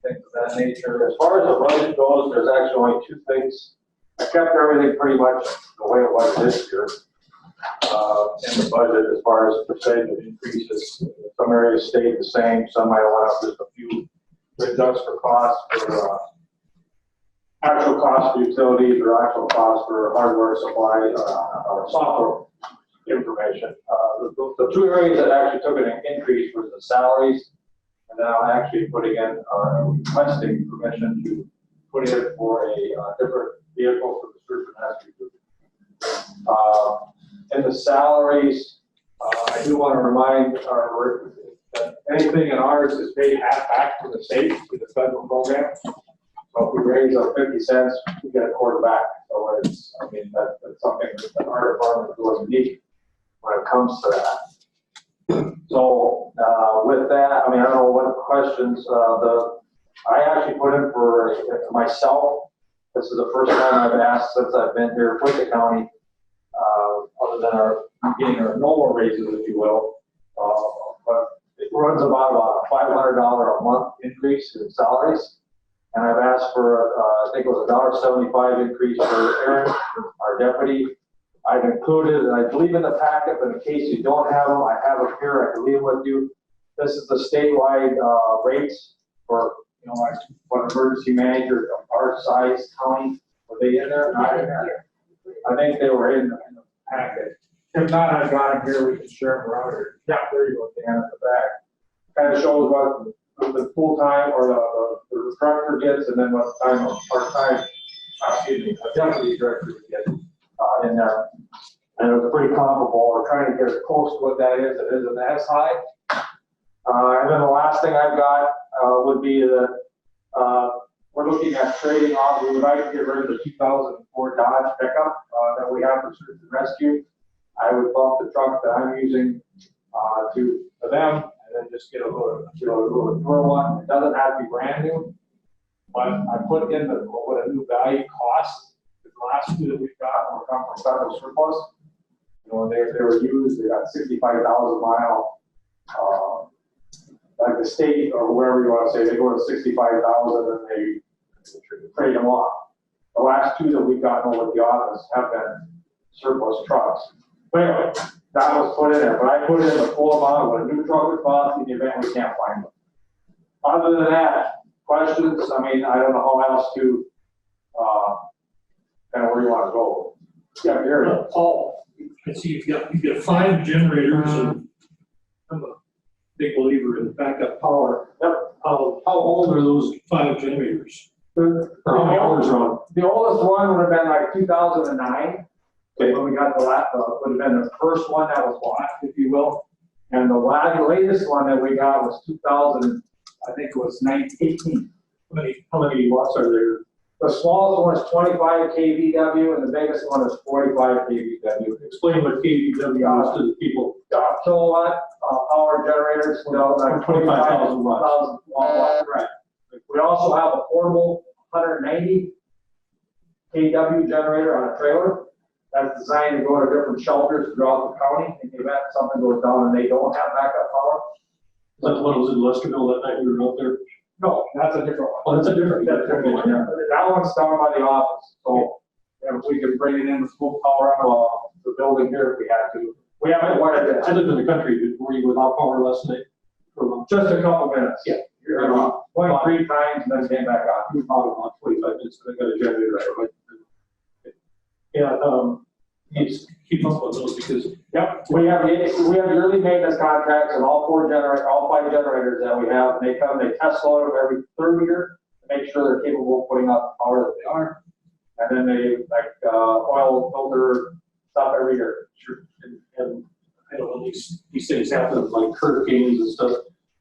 things of that nature. As far as the budget goes, there's actually only 2 things. I kept everything pretty much the way it was this year. In the budget, as far as percentage of increases, some areas stayed the same, some might have went up just a few. Adjust for costs for actual cost for utilities or actual cost for hardware supply or software information. The 2 areas that actually took an increase was the salaries, and then I'm actually putting in requesting permission to put in for a different vehicle for the search and rescue group. In the salaries, I do want to remind that anything in ours is paid half back from the state to the federal program. So if we raise our 50 cents, we get a quarter back. So it's, I mean, that's something that our department was unique when it comes to that. So with that, I mean, I don't know what questions, I actually put in for myself. This is the first time I've asked since I've been here with the county, other than getting our normal raises, if you will. But it runs about a $500 a month increase in salaries. And I've asked for, I think it was $1.75 increase for Aaron, our deputy. I've included, and I believe in the packet, but in case you don't have them, I have them here, I can leave them with you. This is the statewide rates for, you know, like what emergency manager of our size county, were they in there? Not in there. I think they were in the packet. If not, I've got them here, we can share them around here. Yeah, there you go, Dan, at the back. Kind of shows what the full-time or the director gets, and then what time of part-time, deputy director gets in there. And it was pretty comparable. We're trying to get as close to what that is. It isn't as high. And then the last thing I've got would be that we're looking at trading off. We would like to get rid of the 2004 Dodge pickup that we have for search and rescue. I would bump the truck that I'm using to them, and then just get a little newer one. It doesn't have to be brand new, but I put in what a new value costs. The last 2 that we've got were come from federal surplus. You know, they were used. They got 65,000 mile. Like the state or wherever you want to say, they go to 65,000 and they trade them off. The last 2 that we've gotten over at the office have been surplus trucks. But anyway, that was put in there, but I put in the full amount of what a new truck would cost in the event we can't find them. Other than that, questions? I mean, I don't know how else to, kind of where you want to go. Yeah, here. Paul, I see you've got 5 generators, and I'm a big believer in backup power. Yep. How old are those 5 generators? The oldest one would have been like 2009. Okay. When we got the last, would have been the first one that was bought, if you will. And the latest one that we got was 2000, I think it was 1918. How many watts are there? The smallest one is 25 kVW and the biggest one is 45 kVW. Explain what kVW is to the people. Kilowatt power generators, you know, like 25,000 watts. Right. We also have a portable 190 kW generator on a trailer. That's designed to go to different shelters throughout the county in the event something goes down and they don't have backup power. Is that the one that was in Westerville that night we were out there? No, that's a different one. Oh, that's a different one. Yeah. That one's down by the office. So if we can bring it in with full power up the building here if we had to. We haven't wanted to. I lived in the country. Were you without power last night? Just a couple minutes. Yeah. You're went 3 times and then came back on. Probably about 45 minutes. I got a generator right. Yeah, keep up with those because. Yep, we have yearly maintenance contracts and all 5 generators that we have. They come, they test load them every 3rd year to make sure they're capable of putting out the power that they are. And then they oil filter stuff every year. Sure. And I don't know, these things happen like hurricanes and stuff.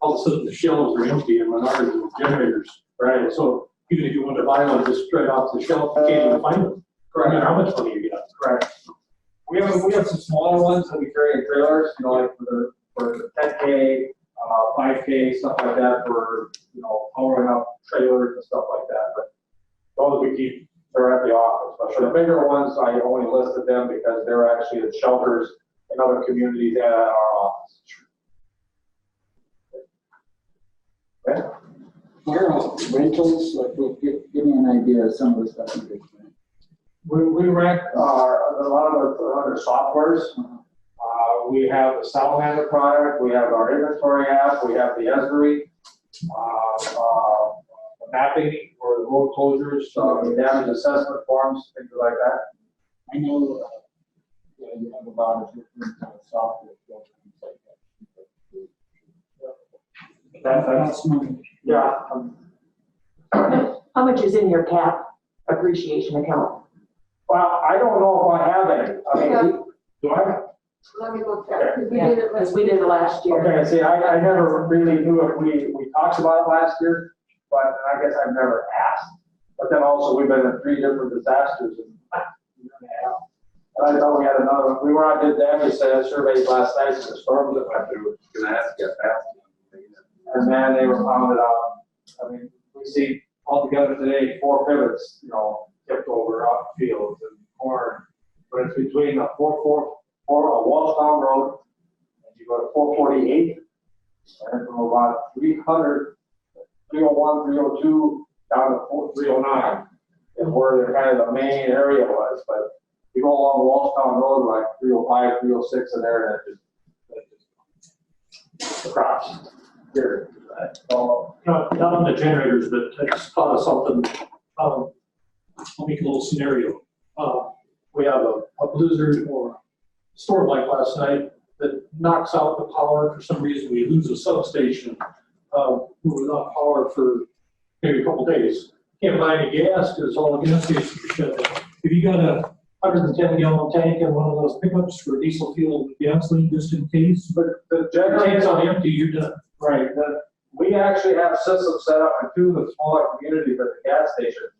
All of a sudden the shelves are empty and Menards and generators, right? So even if you want to buy one just straight off the shelf, you can't even find them. Correct. No matter how much money you got. Correct. We have some smaller ones that we carry in trailers, you know, like for the 10K, 5K, stuff like that for, you know, powering up trailers and stuff like that. But those we keep, they're at the office. But for the bigger ones, I only listed them because they're actually in shelters in other communities and at our office. Okay. Rentals, like, give me an idea of some of the stuff you did. We rent a lot of the other softwares. We have the Salamander product, we have our inventory app, we have the Esri, the mapping or the road closures, the damage assessment forms, things like that. I know, yeah, you have a lot of different software programs like that. That's money. yeah. How much is in your cap appreciation account? Well, I don't know if I have any. I mean, do I? Let me go check, because we Yeah, did it because last we did it last year. Okay, see, I never really knew if we talked about it last year, but I guess I've never asked. But then also, we've been in 3 different disasters in a year and a half. And I thought we had another one. We were out, did damage surveys last night, and the storms that went through. Gonna have to get past it. And man, they were pounded out. I mean, we see altogether today, 4 pivots, tipped over off fields and corn. But it's between a 444, Wallstown Road, and you go to 448, and from about 300, 301, 302, down to 309, is where the kind of the main area was. But you go along Wallstown Road, like 305, 306 in there, and it just the crops. Here. Not on the generators, but I just thought of something. I'll make a little scenario. We have a blizzard or storm like last night that knocks out the power. For some reason, we lose a substation. We're without power for maybe a couple days. Can't buy any gas because all the gas stations are shut down. If you got a 110-gallon tank in one of those pickups for diesel fuel gasoline, just in case, But the the tank's generators on empty, you're done. right. We actually have systems set up in 2 of the smaller communities at the gas station.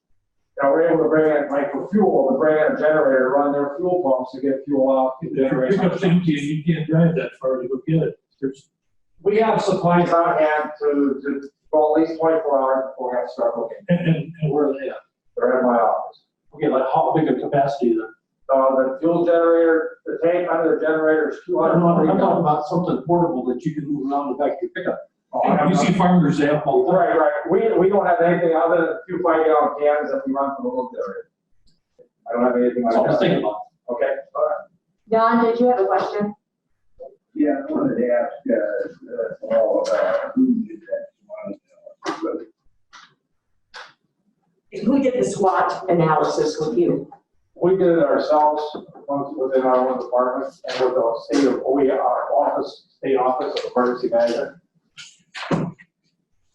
Now, we're able to bring in, like for fuel, to bring in a generator, run their fuel pumps to get fuel out. If your pickup's empty and you can't drive that far to go get it, there's We have supplies on hand to go at least 24 hours before we have to start looking. and where are they at? They're in my office. Okay, like how big a capacity then? The fuel generator, the tank under the generator is 200. I'm talking about something portable that you can move around the back of your pickup. Oh, You see farmers, they have all that. Right. We don't have anything other than 2 5-gallon cans that we run from the little generator. I don't have anything like That's what I was that. thinking about. Okay, all right. Don, did you have a question? Yeah, I wanted to ask, all about who did that one. Who did the SWOT analysis with you? We did it ourselves, once within our own department, and with the state of, our state office of emergency management.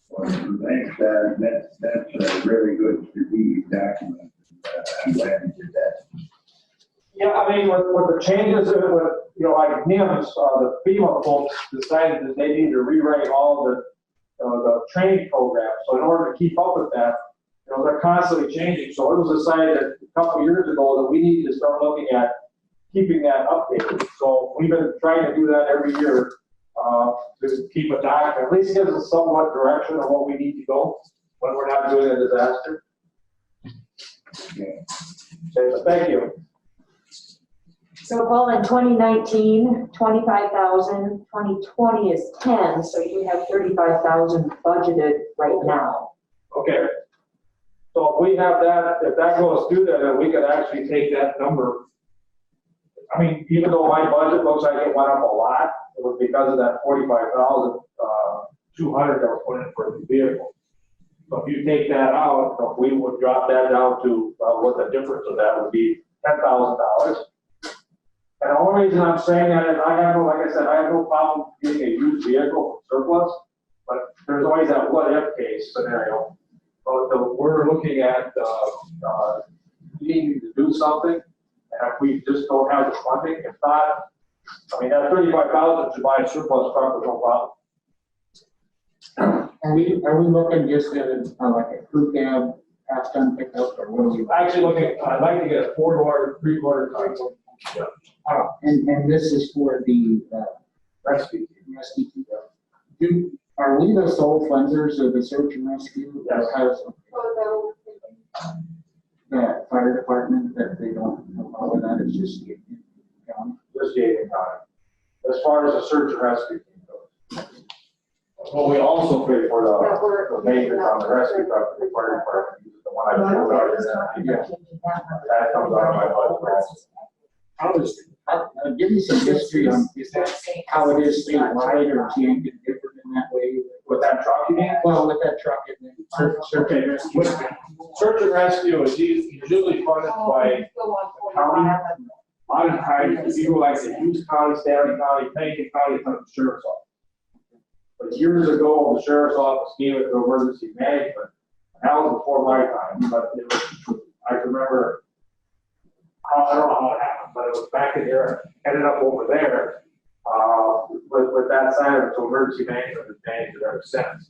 Well, thanks, that's a really good strategic document. I'm glad you did that. Yeah, I mean, with the changes, like NIMS, the FEMA folks decided that they need to rewrite all the training programs. So in order to keep up with that, they're constantly changing. So it was decided a couple of years ago that we need to start looking at keeping that updated. So we've been trying to do that every year to keep a document, at least gives us somewhat direction of what we need to go when we're not doing a disaster. Yeah. Okay, so thank you. So Paul, in 2019, 25,000, 2020 is 10, so you have 35,000 budgeted right now. Okay. So if we have that, if that goes through that, then we could actually take that number. I mean, even though my budget looks like it went up a lot, it was because of that 45,200 that was put in for the vehicle. So if you take that out, we would drop that down to what the difference of that would be, $10,000. And the only reason I'm saying that is like I said, I have no problem getting a used vehicle from surplus, but there's always that what if case scenario. But we're looking at needing to do something, and if we just don't have the funding, if not, I mean, that 35,000 to buy a surplus truck is no problem. Are we looking just at like a crew cab, half-ton pickup, or what are we? Actually looking, I'd like to get a 4-door, 3-quarter type. Yeah. And this is for the Rescue. rescue. Are we the sole funders of the search and rescue? Yes. Or has the fire department that it's just Yankton County? Just Yankton County. As far as the search and rescue team goes. Well, we also pay for the maintenance on the rescue truck, the fire department, uses the one I showed out there. That comes out of my budget. How is, give me some history on, is that how it is statewide, or is Yankton different in that way? With that truck, you mean? Well, with that truck and then search and rescue. Search and rescue is usually funded by county. A lot of times, people like the Yankton County, Stanley County, Yankton County, from the sheriff's office. But years ago, the sheriff's office gave it to emergency management. That was before my time, but it was, I can remember, I don't know how it happened, but it was back in there, ended up over there. With that side of it, so emergency management has managed it ever since.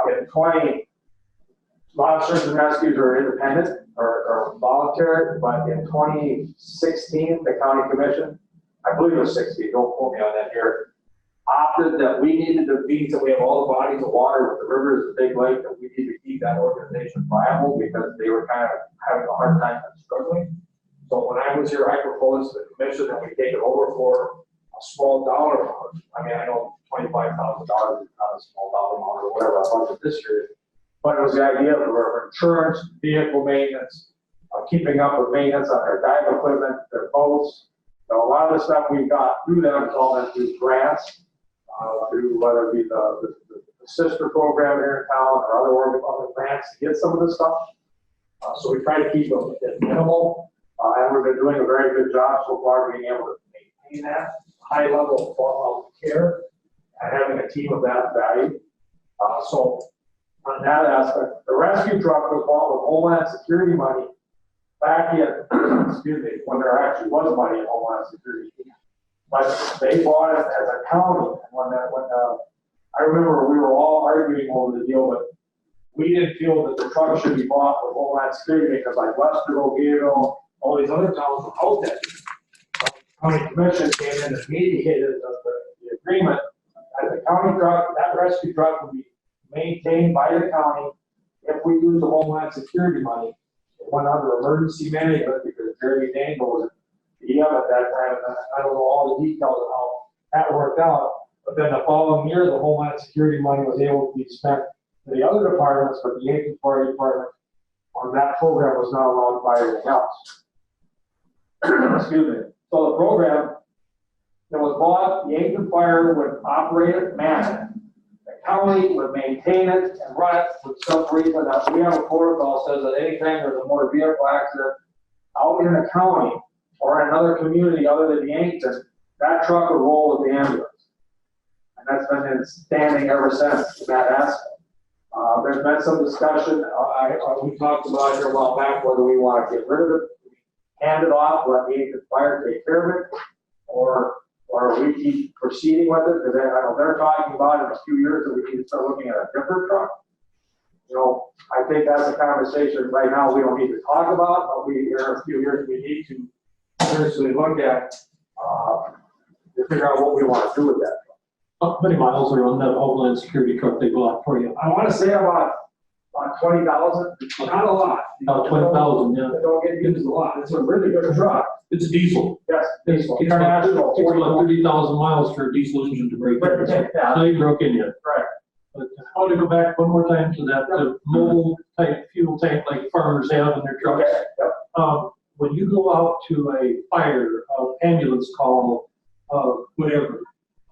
In 20, a lot of search and rescues are independent or voluntary, but in 2016, the county commission, I believe it was 16, don't quote me on that here, opted that we needed to means that we have all the bodies of water with the rivers, the big lake, that we need to keep that organization viable because they were kind of having a hard time and struggling. So when I was here, I proposed to the commission that we take it over for a small dollar amount. I mean, I know $25,000 is not a small dollar amount or whatever our budget this year is, but it was the idea for insurance, vehicle maintenance, keeping up with maintenance on their dive equipment, their boats. So a lot of the stuff we got through them is all done through grants, through whether it be the sister program here in town or other grants to get some of this stuff. So we try to keep them at minimal, and we've been doing a very good job so far being able to maintain that high level of care and having a team of that value. So on that aspect, the rescue truck was bought with Homeland Security money back in, excuse me, when there actually was money in Homeland Security. But they bought it as a county. And I remember we were all arguing over the deal, but we didn't feel that the truck should be bought with Homeland Security because like Westerville, Gayville, all these other towns without that. The county commission came in and mediated the agreement that the county truck, that rescue truck would be maintained by the county if we use the Homeland Security money. It went under emergency management because Jeremy Dangle was the EM at that time. And I don't know all the details of how that worked out. But then the following year, the Homeland Security money was able to be spent to the other departments, but the Yankton County Department on that program was not allowed to buy anything else. Excuse me. So the program that was bought, Yankton Fire would operate it, man it. The county would maintain it and run it with some reason that we have a protocol says that anytime there's a motor vehicle accident out in a county or in another community other than Yankton, that truck would roll with the ambulance. And that's been standing ever since that aspect. There's been some discussion, we talked about here a while back, whether we want to get rid of it, hand it off, let the Yankton Fire take care of it, or we keep proceeding with it, because I know they're talking about in a few years that we need to start looking at a different truck. You know, I think that's a conversation right now we don't need to talk about, but in a few years we need to seriously look at to figure out what we want to do with that truck. How many miles are on that Homeland Security truck they bought for you? I want to say about 20,000, not a lot. About 20,000, yeah. They don't get used a lot. It's a really good truck. It's diesel. Yes, diesel. It's about 30,000 miles for a diesel engine to break in. Yeah. No, you broke in yet. Right. But I want to go back one more time to that the mobile type fuel tank like farmers have in their trucks. Okay. Yep. When you go out to a fire, ambulance call, whatever,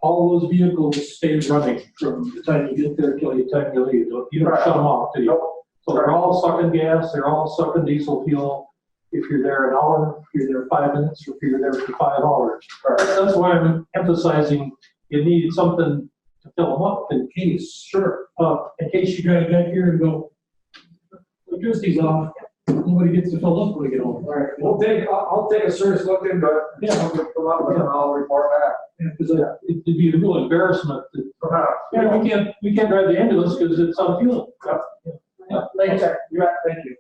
all those vehicles stay running from the time you get there till the time you leave. You don't shut them off, do you? Nope. So they're all sucking gas, they're all sucking diesel fuel. If you're there an hour, if you're there 5 minutes, or if you're there for 5 hours. That's why I'm emphasizing you need something to fill them up in case. Sure. In case you drive back here and go, electricity's off, nobody gets to fill up when we get home. All right. I'll take a serious look into it. Yeah. I'll come up with it and I'll report back. Because it'd be a real embarrassment that, we can't drive the ambulance because it's on fuel. Thank you.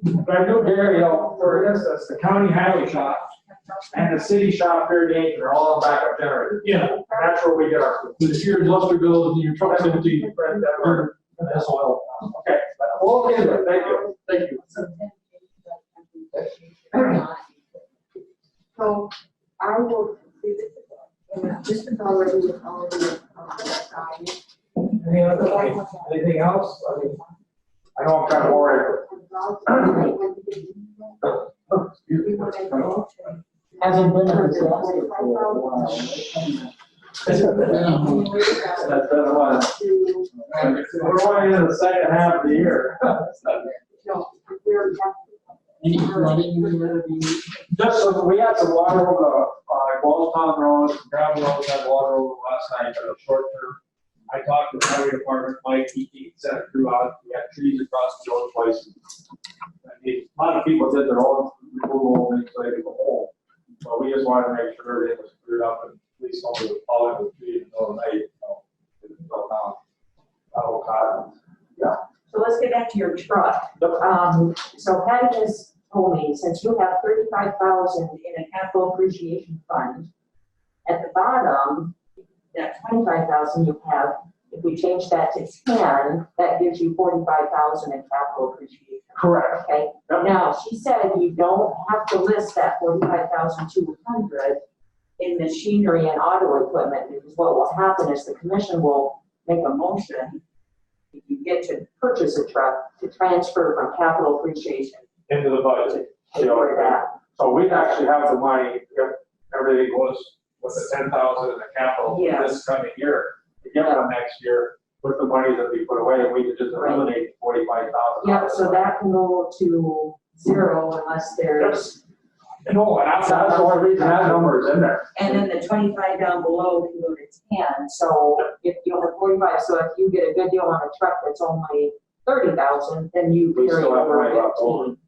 But I know, Gary, for instance, the county highway shop and the city shop here in Yankton are all on backup generators. Yeah. And that's where we get our. But if you're in Westerville and your truck's empty, you're an SOL. Okay, well, okay, thank you. Thank you. possibility of that side. Anything else? I mean, I know I'm kind of worried. Hasn't been a disaster for a while. That's been a while. We're going into the second half of the year. Any flooding we would be? Just so, we had some water over the, Walltown Road, some gravel roads had water over last night, but a short term. I talked to the highway department, Mike, he sent a crew out, we had trees across the road twice. I mean, a lot of people did their own removal, and so they could go home. But we just wanted to make sure everything was cleared up, and at least somebody was falling with tree in the middle of the night, it fell down. Oh, God. Yeah. So let's get back to your truck. So Patty has told me, since you have 35,000 in a capital appreciation fund, at the bottom, that 25,000 you have, if we change that to 10, that gives you 45,000 in capital appreciation. Correct. Okay. Yep. Now, she said you don't have to list that 45,200 in machinery and auto equipment, because what will happen is the commission will make a motion, if you get to purchase a truck, to transfer from capital appreciation Into the budget. to for that. So we actually have the money, if everything goes with the 10,000 in the capital for this coming year, to get one next year with the money that we put away, we could just eliminate 45,000. Yeah, so that can go to zero unless there's. No, and that's the only reason that number is in there. And then the 25 down below can go to 10, so if you have 45, so if you get a good deal on a truck that's only 30,000, then you We carry still have over money left 15. over. Does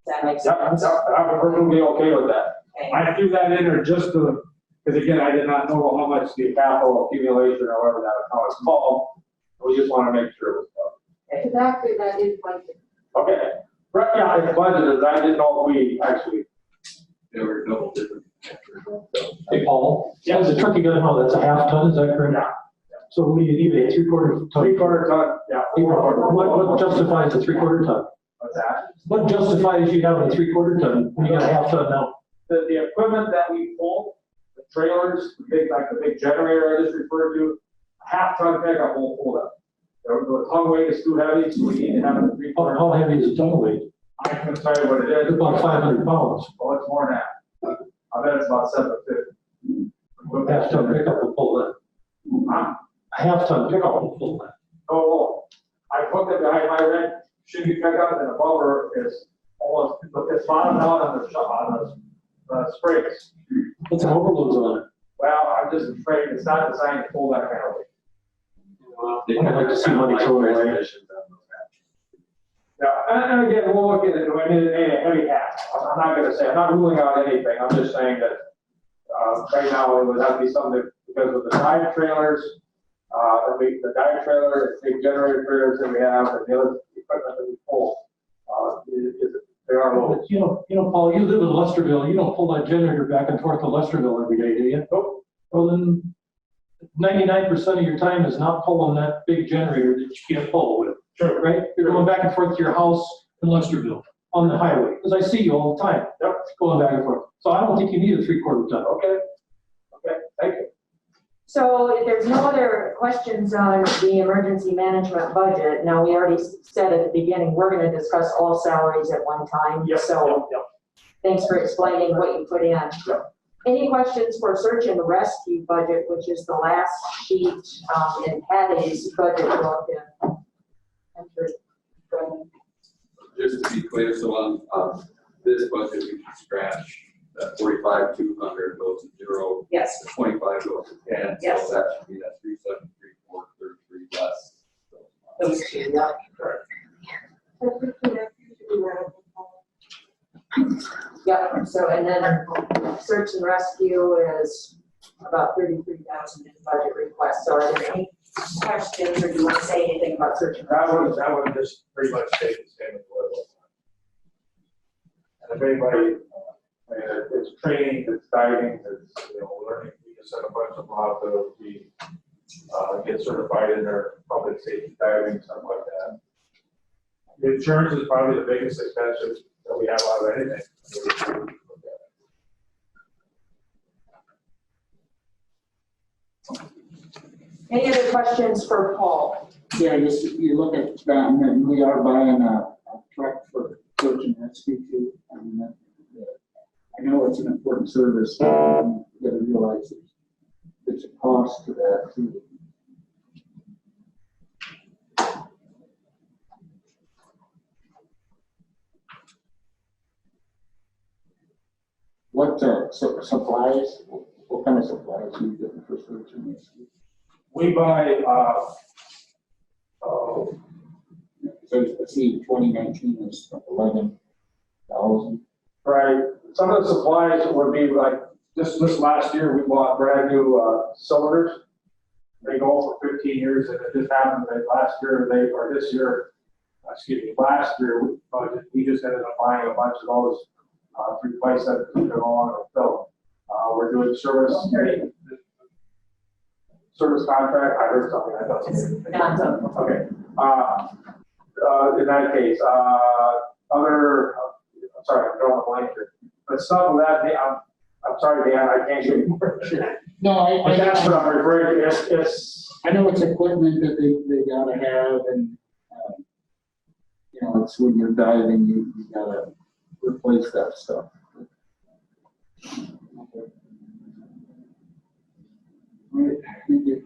that make Yep, sense? I'm perfectly okay with that. Okay. I threw that in there just to, because again, I did not know how much the capital accumulation or whatever that account is called. We just want to make sure it was done. Exactly, that is budget. Okay. Right, yeah, it's budgeted. I didn't know if we actually. They were double different. Hey, Paul, yeah, the truck you got now, that's a half ton, is that correct? Yeah. So what do you need, a 3/4 ton? 3/4 ton, yeah. What justifies a 3/4 ton? What's that? What justifies you having a 3/4 ton when you got a half ton now? The equipment that we pull, the trailers, the big, like the big generator I just referred to, a half ton pickup won't pull that. The ton weight is too heavy, so we need to have a 3/4. How heavy is a ton weight? I can tell you what it It's is. about 500 pounds. Oh, it's more than that. I bet it's about 750. A half ton pickup will pull that. Huh? A half ton pickup will pull that. Oh, I put it behind my red Chevy pickup and the bumper is almost, it's bottomed out on the springs. What's an overloads on it? Well, I'm just afraid it's not designed to pull that kind of weight. I'd like to see money thrown away. Yeah, and again, we'll look into it. I mean, it ain't a heavy hat. I'm not gonna say, I'm not ruling out anything. I'm just saying that, right now, it would have to be something that, because of the dive trailers, the dive trailer, the big generator trailers that we have, and the other equipment that we pull, they are low. You know, Paul, you live in Lesterville, you don't pull that generator back and forth to Lesterville every day, do you? Nope. Well, then 99% of your time is not pulling that big generator that you can't pull with. Sure. Right? You're going back and forth to your house in Lesterville on the highway, because I see you all the time. Yep. Going back and forth. So I don't think you need a 3/4 ton. Okay, thank you. So if there's no other questions on the emergency management budget, now we already said at the beginning, we're gonna discuss all salaries at one time. Yep, So yep. thanks for explaining what you put in. Yep. Any questions for search and rescue budget, which is the last sheet in Patty's budget book? Just to be clear, so on this budget, we can scratch that 45,200 goes to 0. Yes. The 25 goes to 10. Yes. So that should be that 3,734.33 less. Those two, yeah. Yeah, so, and then search and rescue is about 33,000 in budget request. So are there any questions, or do you want to say anything about search and rescue? That would just pretty much stay the same as what it was. And if anybody, it's training, it's diving, it's, learning, we just sent a bunch of them out to be, get certified in their public safety diving, stuff like that. The insurance is probably the biggest expense that we have out of anything. Any other questions for Paul? Yeah, just, you look at that, and then we are buying a truck for search and rescue too. I mean, I know it's an important service, but you gotta realize there's a cost to that too. What, supplies, what kind of supplies are you getting for search and rescue? We buy, So let's see, 2019 is 11,000. right, some of the supplies would be like, this last year, we bought brand new cylinders. They go for 15 years, and it just happened that last year, last year, we just ended up buying a bunch of those to replace that, to go on our film. We're doing service contract, I heard something, I thought. Okay, in that case, I'm sorry, I'm drawing a blank here. But some of that, I'm sorry, Dan, I can't give you more. No, But that's what I'm referring to, it's, I know it's equipment that they gotta have, and, you know, it's when you're diving, you gotta replace that stuff. Okay. All right, thank you.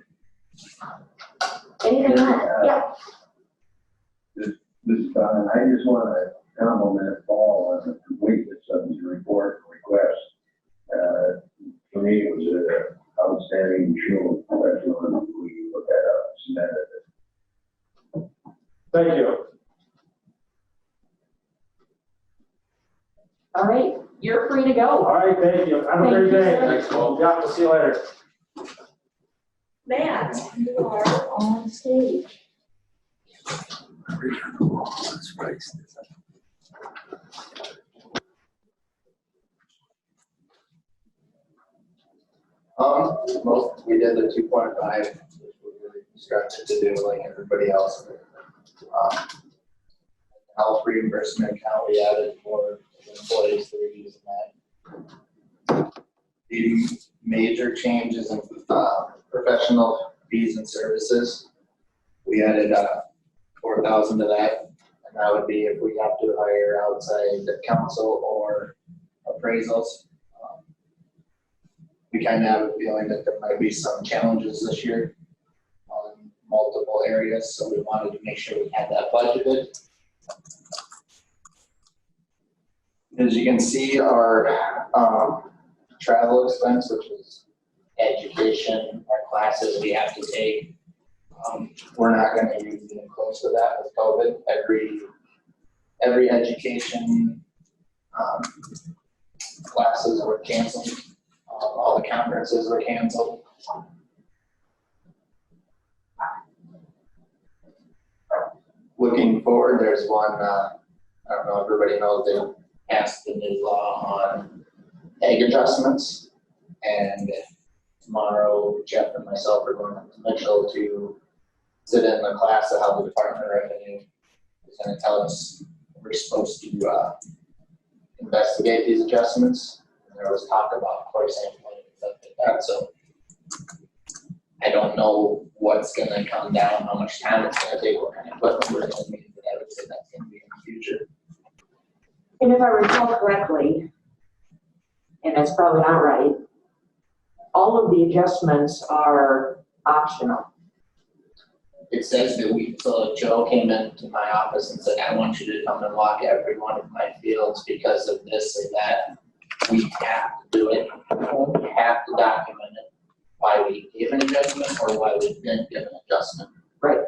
Anything else? Yeah. This is Don, I just want to compliment Paul on the completeness of his report and request. For me, it was an outstanding show of professionalism. We looked that up, submitted it. thank you. All right, you're free to go. All right, thank you. Have a Thank great you, day. sir. Thanks, Paul. Yeah, we'll see you later. Matt, you are on stage. We did the 2.5, which we really stretched to do like everybody else. Health reimbursement account we added for employees that are using that. The major changes in professional fees and services, we added 4,000 to that, and that would be if we have to hire outside counsel or appraisals. We kind of have a feeling that there might be some challenges this year on multiple areas, so we wanted to make sure we had that budgeted. As you can see, our travel expense, which is education, our classes we have to take, we're not going to use even close to that with COVID. Every education classes were canceled. All the conferences were canceled. Looking forward, there's one, I don't know if everybody knows, they passed the new law on egg adjustments. And tomorrow, Jeff and myself are going to Mitchell to sit in the class of how the Department of Revenue is going to tell us we're supposed to investigate these adjustments. There was talk about core sampling and stuff like that, so I don't know what's going to come down, how much time it's going to take, what kind of equipment we're going to need, but I would say that's going to be in the future. And if I recall correctly, and that's probably not right, all of the adjustments are optional. It says that so Joe came into my office and said, I want you to come and walk every one of my fields because of this or that. We have to do it. We have to document it, why we gave an adjustment or why we didn't give an adjustment. Right.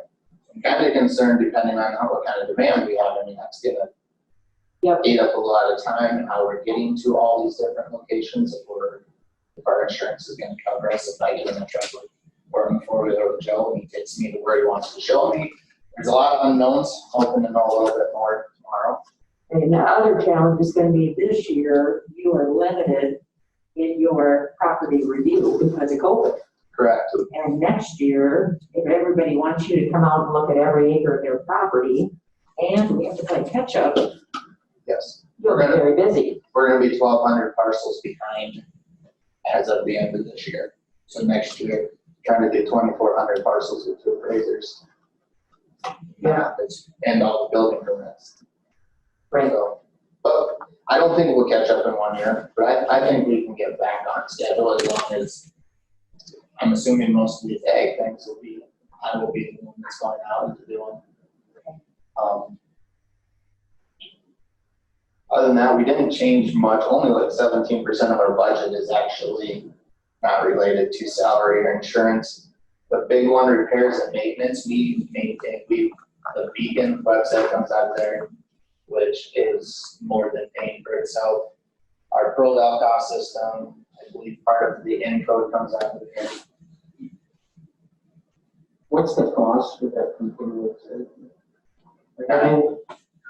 I'm kind of concerned depending on what kind of demand we have. I mean, that's gonna eat up a lot of time and how we're getting to all these different locations. If our insurance is gonna cover us, if I get in a truck or I'm forward over to Joe and he takes me to where he wants to show me. There's a lot of unknowns. Hoping to know a little bit more tomorrow. And the other challenge is going to be this year, you are limited in your property review because of COVID. Correct. And next year, if everybody wants you to come out and look at every acre of their property, and we have to play catch up, Yes. you'll be very busy. We're gonna be 1,200 parcels behind as of the end of this year. So next year, trying to do 2,400 parcels with 2 appraisers. Yeah, and all the building permits. Right. So, but I don't think we'll catch up in 1 year, but I think we can get back on schedule as long as, I'm assuming most of these ag things will be, I will be the one that's going out and doing. Other than that, we didn't change much, only like 17% of our budget is actually not related to salary or insurance. The big one, repairs and maintenance, we maintain, the Beacon website comes out there, which is more than paying for itself. Our Pro cost system, I believe part of the Encode comes out of there. What's the cost for that computer website?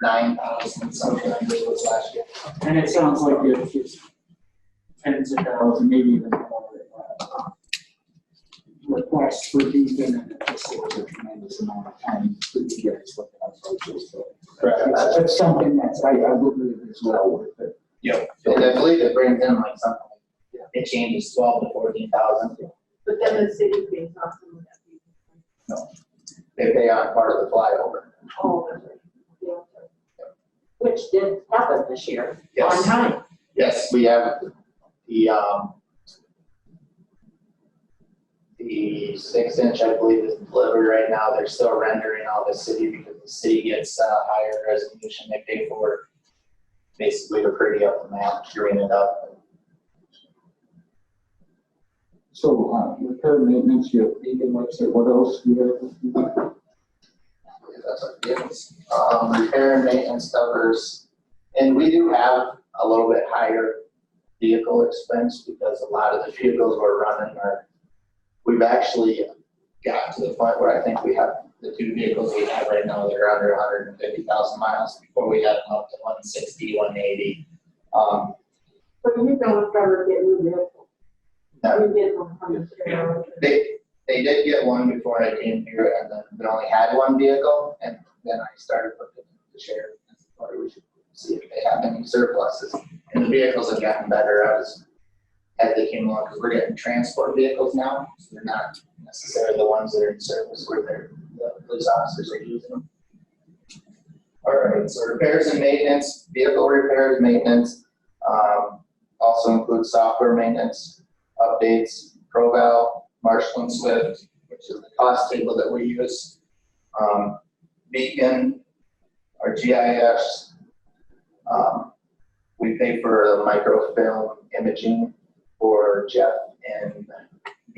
9,000 something like this was last year. And it sounds like it's tens of thousands, maybe even more. Requests for Beacon, and it just saves a tremendous amount of time for you guys looking at budgets. So that's something that's, I believe is well worth it. Yep. And I believe it brings in like something, it changes 12 to 14,000. But then the city pays off some of that. No, they pay on part of the flyover. Oh, that's right. Yeah. Which did happen this year, on Yes. time. Yes, we have the 6-inch, I believe, is delivered right now. They're still rendering all the city because the city gets higher resolution. They pay for basically to pretty up the map, curing it up. So, repair and maintenance, you have Beacon website, what else do you have? That's what it is. Repair and maintenance covers, and we do have a little bit higher vehicle expense because a lot of the vehicles we're running are, we've actually got to the point where I think we have the 2 vehicles we have right now that are under 150,000 miles. Before we had them up to 160, 180. But you don't ever get new vehicles. No. You get them from the sheriff. They did get one before I came here, and then we only had 1 vehicle, and then I started looking at the sheriff. I thought we should see if they have any surpluses. And the vehicles have gotten better as they came along, because we're getting transport vehicles now, so they're not necessarily the ones that are in service where the police officers are using them. All right, so repairs and maintenance, vehicle repairs, maintenance, also includes software maintenance, updates, ProVal, Marshall and Swift, which is the cost table that we use. Beacon, our GIS. We pay for the microfilm imaging for Jeff and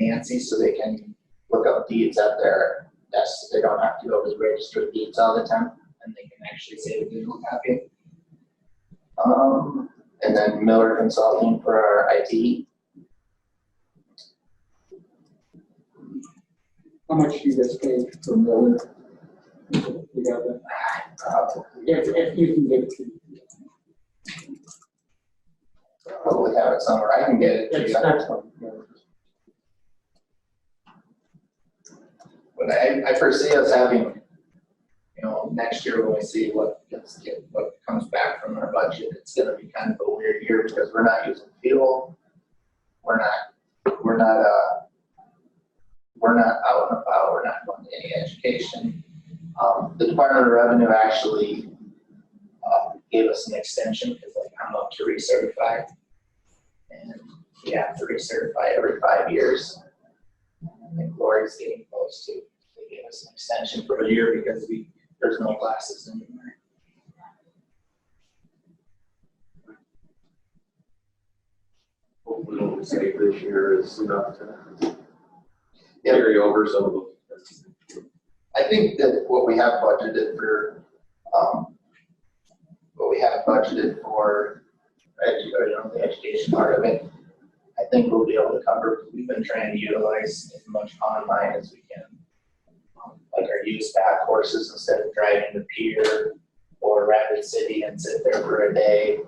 Nancy so they can look up deeds at their desks. They don't have to go to the register of deeds all the time, and they can actually save a digital copy. And then Miller Consulting for our IT. How much do you guys pay for Miller? Together? If you can get it to. Probably have it somewhere. I can get it to you. But I foresee us having, next year when we see what comes back from our budget, it's gonna be kind of a weird year because we're not using fuel. We're not out and about. We're not going to any education. The Department of Revenue actually gave us an extension because I'm up to recertify, and you have to recertify every 5 years. I think Lori's getting close to. They gave us an extension for a year because there's no classes anymore. Hopefully what we save this year is enough to carry over some of those. I think that what we have budgeted for, the education part of it, I think we'll be able to cover. We've been trying to utilize as much online as we can. Like our use back courses, instead of driving to Pier or Rapid City and sit there for a day,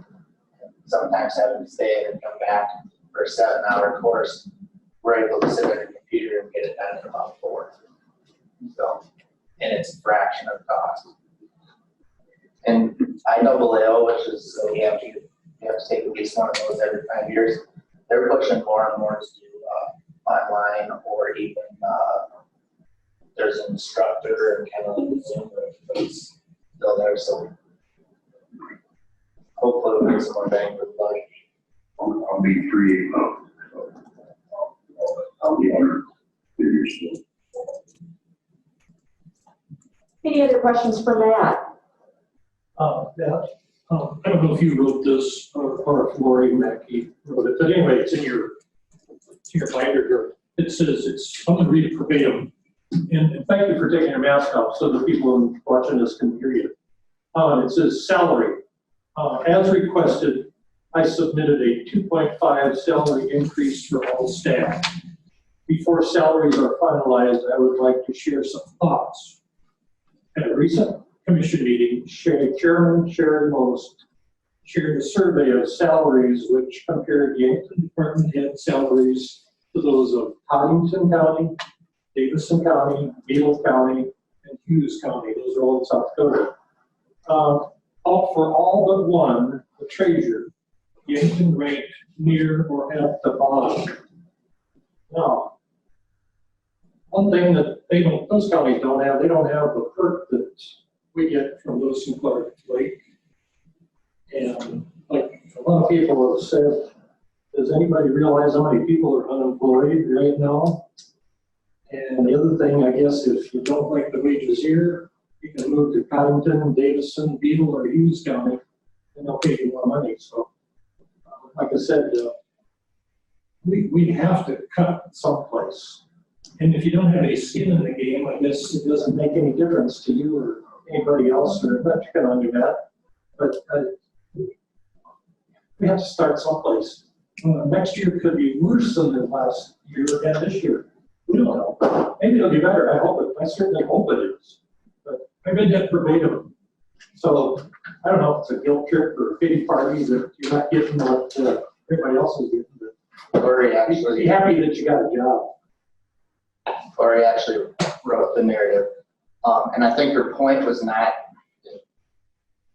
sometimes having to stay and come back for a 7-hour course, we're able to sit at a computer and get it done in about 4. So, and it's a fraction of the cost. And IAAO, which is, so you have to take at least one of those every 5 years. They're pushing more and more to do online or even, there's an instructor and kind of like a Zoom, but it's still there, so hopefully we'll get some more bang for the buck. I'll be free. I'll be on figures. Any other questions for Matt? Matt, I don't know if you wrote this or if Lori Mackey wrote it, but anyway, it's in your binder here. It says, I'm gonna read it verbatim. And thank you for taking your mask off so the people watching this can hear you. It says salary. As requested, I submitted a 2.5 salary increase for all staff. Before salaries are finalized, I would like to share some thoughts. At a recent commission meeting, Chairman Sharon Most shared a survey of salaries which compared Yankton Department Head salaries to those of Yankton County, Davidson County, Beale County, and Hughes County. Those are all in South Dakota. For all but one, the treasurer, Yankton ranked near or at the bottom. Now, one thing that those counties don't have, they don't have the perk that we get from Lewis and Clark Lake. And like a lot of people have said, does anybody realize how many people are unemployed right now? And the other thing, I guess, if you don't like the wages here, you can move to Cottington, Davison, Beale, or Hughes County, and they'll pay you more money. So, like I said, we have to cut someplace. And if you don't have any skin in the game, I guess it doesn't make any difference to you or anybody else, or not to on you that. But we have to start someplace. Next year could be worse than the last year and this year. We don't know. Maybe it'll be better. I hope it. I certainly hope it is. But I read that verbatim. So I don't know if it's a guilt trip or a pity party that you're not getting what everybody else is getting. But Lori actually, be happy that you got a job. Lori actually wrote the narrative. And I think her point was not that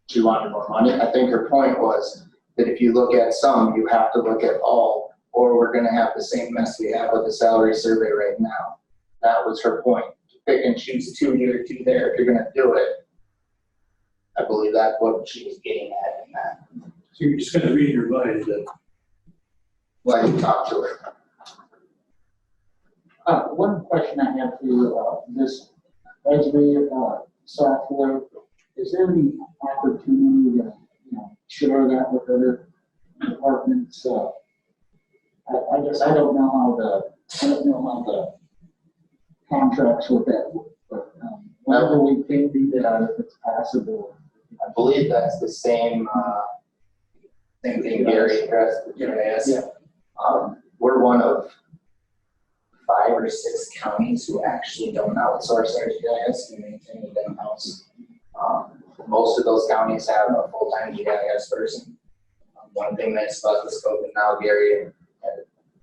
she wanted more money. I think her point was that if you look at some, you have to look at all, or we're going to have the same mess we have with the salary survey right now. That was her point. To pick and choose 2 here, 2 there, if you're going to do it. I believe that's what she was getting at in that. So you're just going to read your mind that. While you talk to her. One question I have for you about this Esri software, is there any opportunity to share that with other departments? I guess I don't know how the contracts with that work, but whether we can do that if it's possible. I believe that's the same thing Gary addressed with GIS. Yeah. We're one of 5 or 6 counties who actually don't outsource our GIS and maintain it in-house. Most of those counties have a full-time GIS person. One thing that's about the scope, and now Gary and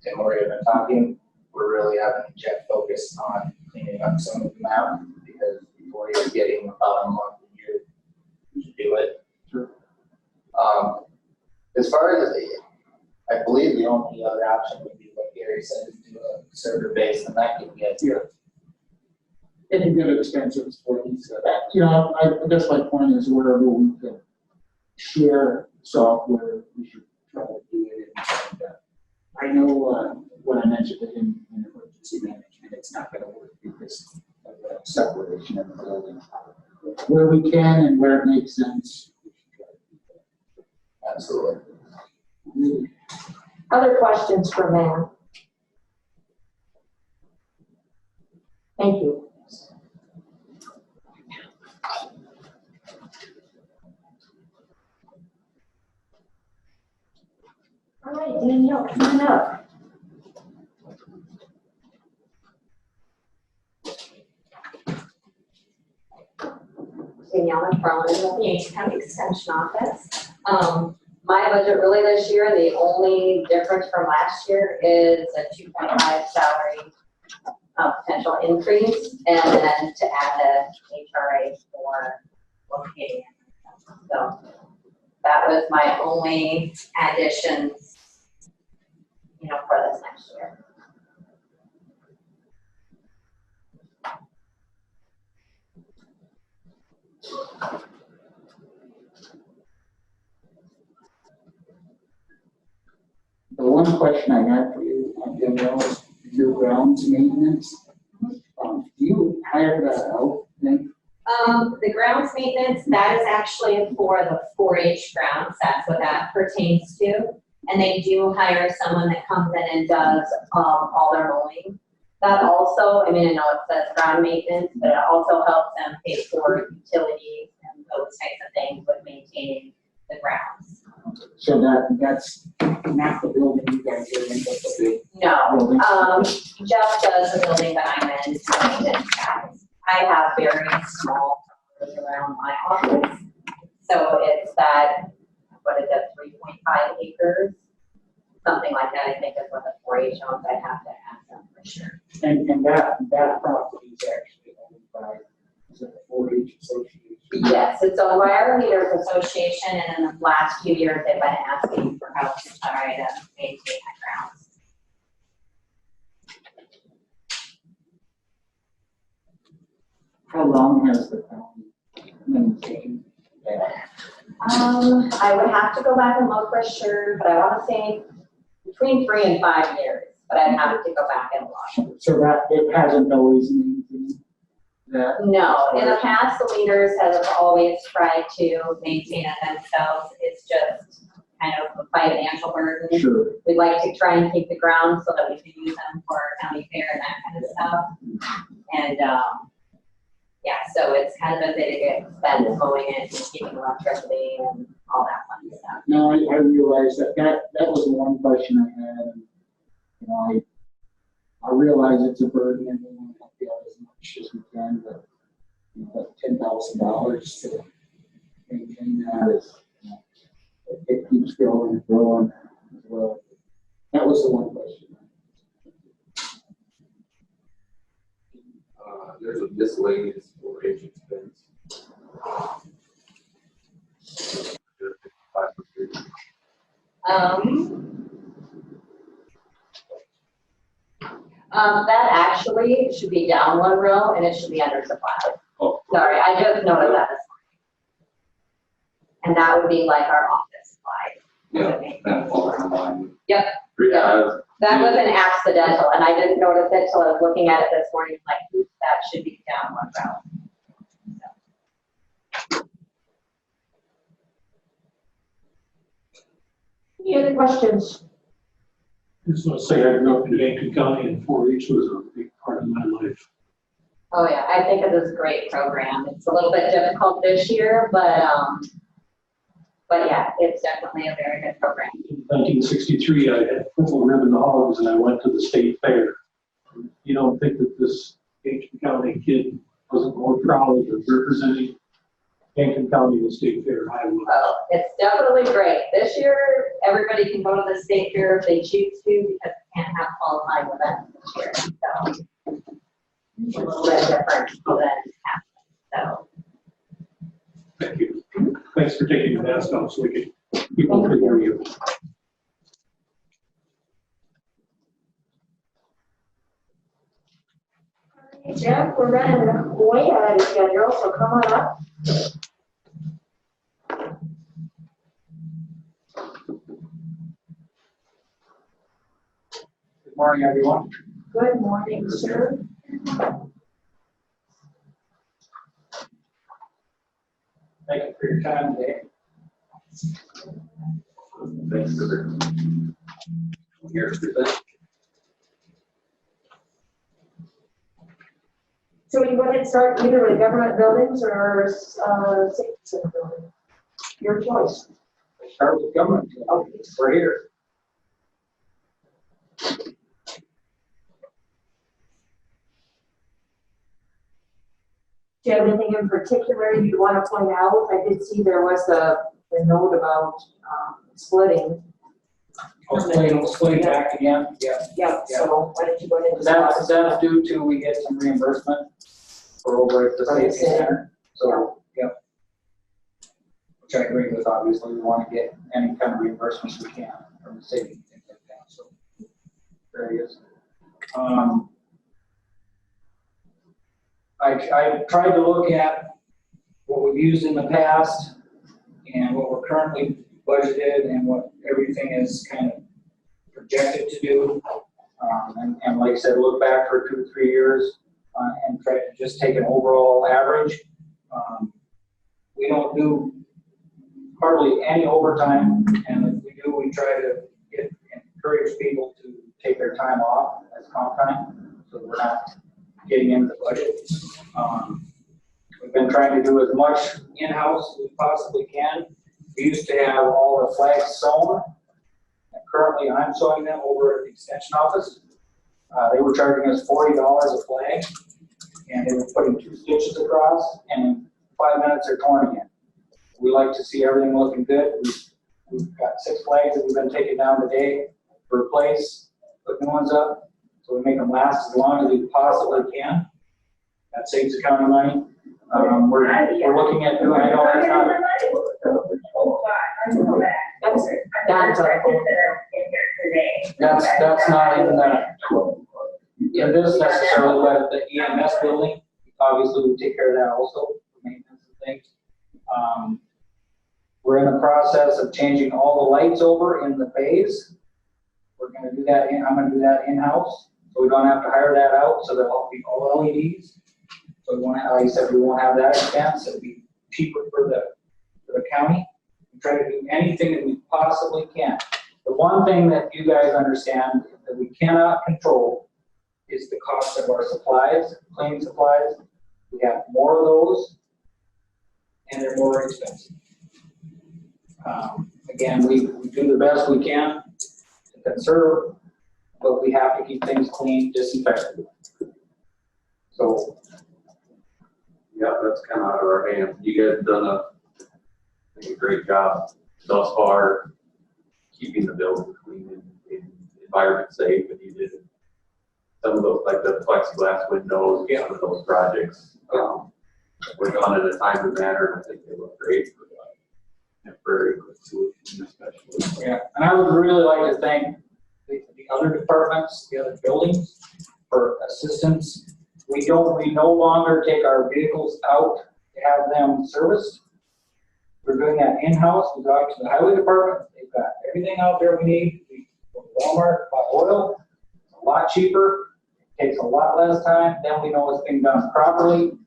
Tim Murray have been talking, we're really having Jeff focus on cleaning up some of the map, because before you're getting about a month a year to do it. Sure. As far as I believe the only other option would be what Gary said, is do a server base, and that can get. Yeah. It can get expensive for these. I guess my point is wherever we can share software, we should try to do it. And, I know when I mentioned it in emergency management, it's not going to work because of the separation of the building. Where we can and where it makes sense, we should try to do that. Absolutely. Other questions for Matt? Thank you. All right, Danielle, come on up. Danielle McFarland with the Yankton County Extension Office. My budget really this year, the only difference from last year is a 2.5 salary potential increase, and then to add the HRA for locating. So that was my only additions, for this next year. The one question I had for you, Danielle, is your grounds maintenance. Do you hire that out, Nick? The grounds maintenance, that is actually for the 4-H grounds, that's what that pertains to. And they do hire someone that comes in and does, all their mowing. That also, I mean, I know it says ground maintenance, but it also helps them pay for utilities and those types of things with maintaining the grounds. So that's not the building you guys are in, but the big No, building? Jeff does the building that I'm in, maintenance guys. I have very small properties around my office. So it's that, what is it, 3.5 acres? Something like that, I think is what the 4-H owns. I have to ask them for sure. And that property is actually owned by, is it the 4-H association? Yes, it's owned by our leaders association, and in the last few years, they've been asking for help to try to maintain that grounds. How long has the county maintained that? I would have to go back and look for sure, but I want to say between 3 and 5 years, but I'd have to go back and look. So that, it hasn't always maintained that? No, in the past, the leaders have always tried to maintain it themselves. It's just kind of a financial burden. Sure. We like to try and keep the grounds so that we can use them for county fair and that kind of stuff. And, yeah, so it's kind of a big expense mowing it and keeping electricity and all that fun stuff. No, I realize that was the one question I had. And, you know, I realize it's a burden and we want to help you out as much as we can, but you know, $10,000 to maintain that is, you know, it keeps growing and growing as well. That was the one question. There's a miscellaneous 4-H expense. That actually should be down one row and it should be under supplies. Oh. Sorry, I just noticed that this morning. And that would be like our office supplies. Yeah, that falls in line. Yep. That was an accidental, and I didn't notice it till I was looking at it this morning, like, oops, that should be down one row. Any other questions? I just want to say I grew up in Yankton County and 4-H was a big part of my life. Oh yeah, I think it is a great program. It's a little bit difficult this year, but yeah, it's definitely a very good program. In 1963, I had purple ribbon hogs and I went to the state fair. You don't think that this Yankton County kid wasn't more proud of representing Yankton County in the state fair? I would. Well, it's definitely great. This year, everybody can go to the state fair if they choose to because we can't have qualifying events this year. So it's a little bit different than past. So. Thank you. Thanks for taking the mask off so we can people can hear you. Jeff, we're running way ahead of schedule, so come on up. Good morning, everyone. Good morning, sir. Thank you for your time today. Thanks for the years for that. So you go ahead and start either with government buildings or safety center building. Your choice. Start with government. Okay. We're here. Do you have anything in particular you'd want to point out? I did see there was a note about splitting. I'll explain back again. Yeah. Yeah, so why don't you go ahead and That's due to we get some reimbursement for over at the safety center. So, yep. Which I agree with, obviously, we want to get any kind of reimbursements we can from the city and things like that, so there it is. I tried to look at what we've used in the past and what we're currently budgeted and what everything is kind of projected to do. And like I said, look back for 2 or 3 years and try to just take an overall average. We don't do hardly any overtime, and if we do, we try to encourage people to take their time off as comp time, so we're not getting into the budget. We've been trying to do as much in-house as we possibly can. We used to have all the flags sewn, and currently I'm sewing them over at the extension office. They were charging us $40 a flag, and they were putting 2 stitches across, and in 5 minutes they're torn again. We like to see everything looking good. We've got 6 flags that we've been taking down today to replace, put new ones up, so we make them last as long as we possibly can. That saves the county money. We're looking at doing, I know that's not. That's not in this necessarily, but the EMS building, obviously we take care of that also, maintenance and things. We're in the process of changing all the lights over in the bays. We're gonna do that, I'm gonna do that in-house, so we don't have to hire that out, so they'll all be all LEDs. So we won't, like I said, we won't have that expense, it'll be cheaper for the county. We try to do anything that we possibly can. The one thing that you guys understand that we cannot control is the cost of our supplies, cleaning supplies. We have more of those, and they're more expensive. Again, we do the best we can to conserve, but we have to keep things clean, disinfected. So. Yeah, that's kind of out of our hands. You guys have done a great job thus far, keeping the building clean and environment safe, and you did some of those, like the plexiglass windows, some of those projects were done in a timely manner, and I think they look great for temporary solution, especially. Yeah, and I would really like to thank the other departments, the other buildings for assistance. We no longer take our vehicles out to have them serviced. We're doing that in-house. We go out to the highway department. They've got everything out there we need. We go to Walmart, buy oil. It's a lot cheaper. It takes a lot less time. Then we know it's being done properly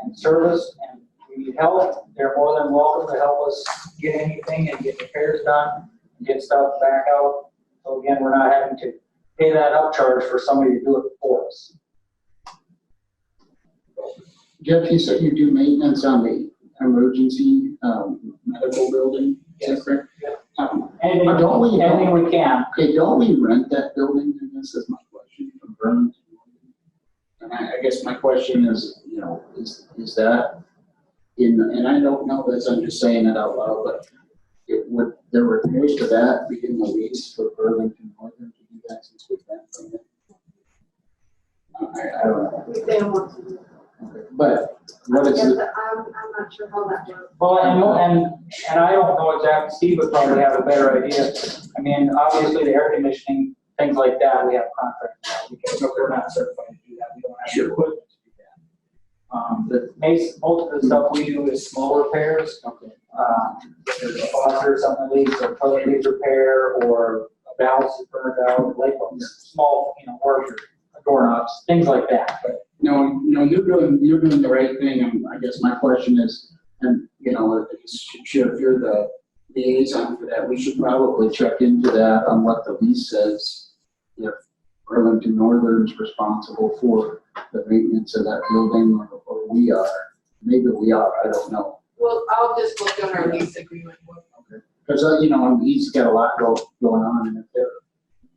and serviced. And if we need help, they're more than welcome to help us get anything and get repairs done and get stuff back out. So again, we're not having to pay that upcharge for somebody to do it for us. Jeff, you said you do maintenance on the emergency medical building, is that correct? Yeah. Anything we can. Okay, don't we rent that building? And this is my question from Vernon. And I guess my question is, you know, is that in, and I don't know this, I'm just saying it out loud, but there were repairs to that be in the lease for Burlington Northern to do that since we've been from it? I don't know. They don't want to do it. Okay. But what is it? I'm not sure how that works. Well, and I don't know exactly, Steve would probably have a better idea. I mean, obviously the air conditioning, things like that, we have contracts now, because we're not certified to do that. We don't have the equipment to do that. Most of the stuff we do is small repairs. Okay. If there's a faucet or something that leaks, or toilet needs repair, or a valve is burned out, light bulbs, small, work, doorknobs, things like that. But No, you're doing the right thing, and I guess my question is, and if you're the liaison for that, we should probably check into that on what the lease says. If Burlington Northern's responsible for the maintenance of that building, or we are, maybe we are, I don't know. Well, I'll just look on our lease agreement. Okay. Because he's got a lot going on, and if they're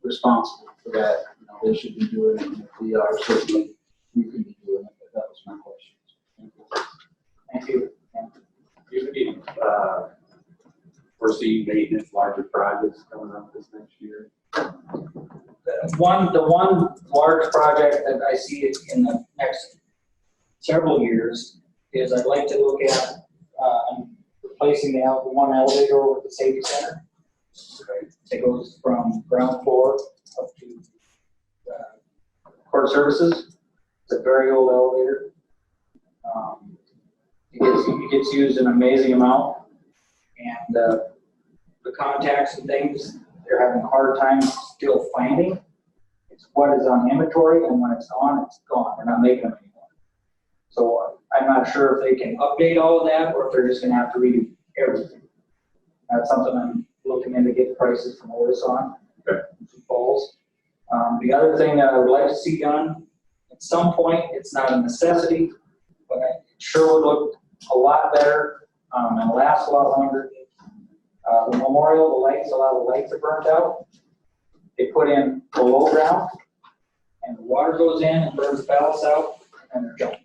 responsible for that, they should be doing it. And if we are, certainly we can be doing it. But that was my question. Thank you. You need foresee maintenance, larger projects coming up this next year? The one large project that I see in the next several years is I'd like to look at replacing the one elevator over at the safety center. It goes from ground floor up to court services. It's a very old elevator. It gets used an amazing amount. And the contacts and things, they're having a hard time still finding. It's what is on inventory, and when it's gone, it's gone. We're not making them anymore. So I'm not sure if they can update all of that, or if they're just gonna have to redo everything. That's something I'm looking into, get prices from Otis on. Okay. Falls. The other thing that I would like to see done, at some point, it's not a necessity, but it sure would look a lot better, and last a lot longer. The memorial, the lights, a lot of the lights are burnt out. They put in below ground, and the water goes in and burns the ballast out, and they're junk.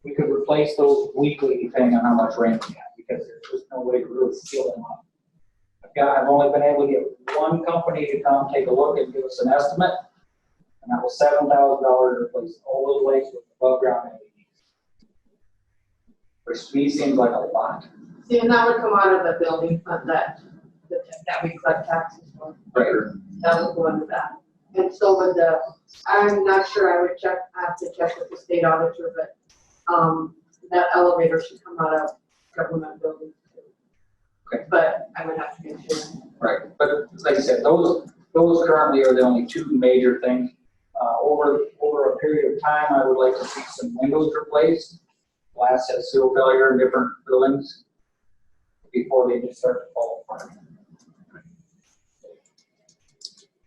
We could replace those weekly depending on how much rain we have, because there's just no way to really seal them up. I've only been able to get one company to come take a look and give us an estimate, and that was $7,000 to replace all those lights with above ground LEDs. Which to me seems like a lot. See, and that would come out of the building fund that we collect taxes for. Right. That would go into that. And so would I'm not sure, I have to check with the state auditor, but, that elevator should come out of government buildings too. Okay. But I would have to make sure. Right, but like I said, those currently are the only two major things. Over a period of time, I would like to see some windows replaced. Glass has seal failure in different buildings before they just start to fall apart.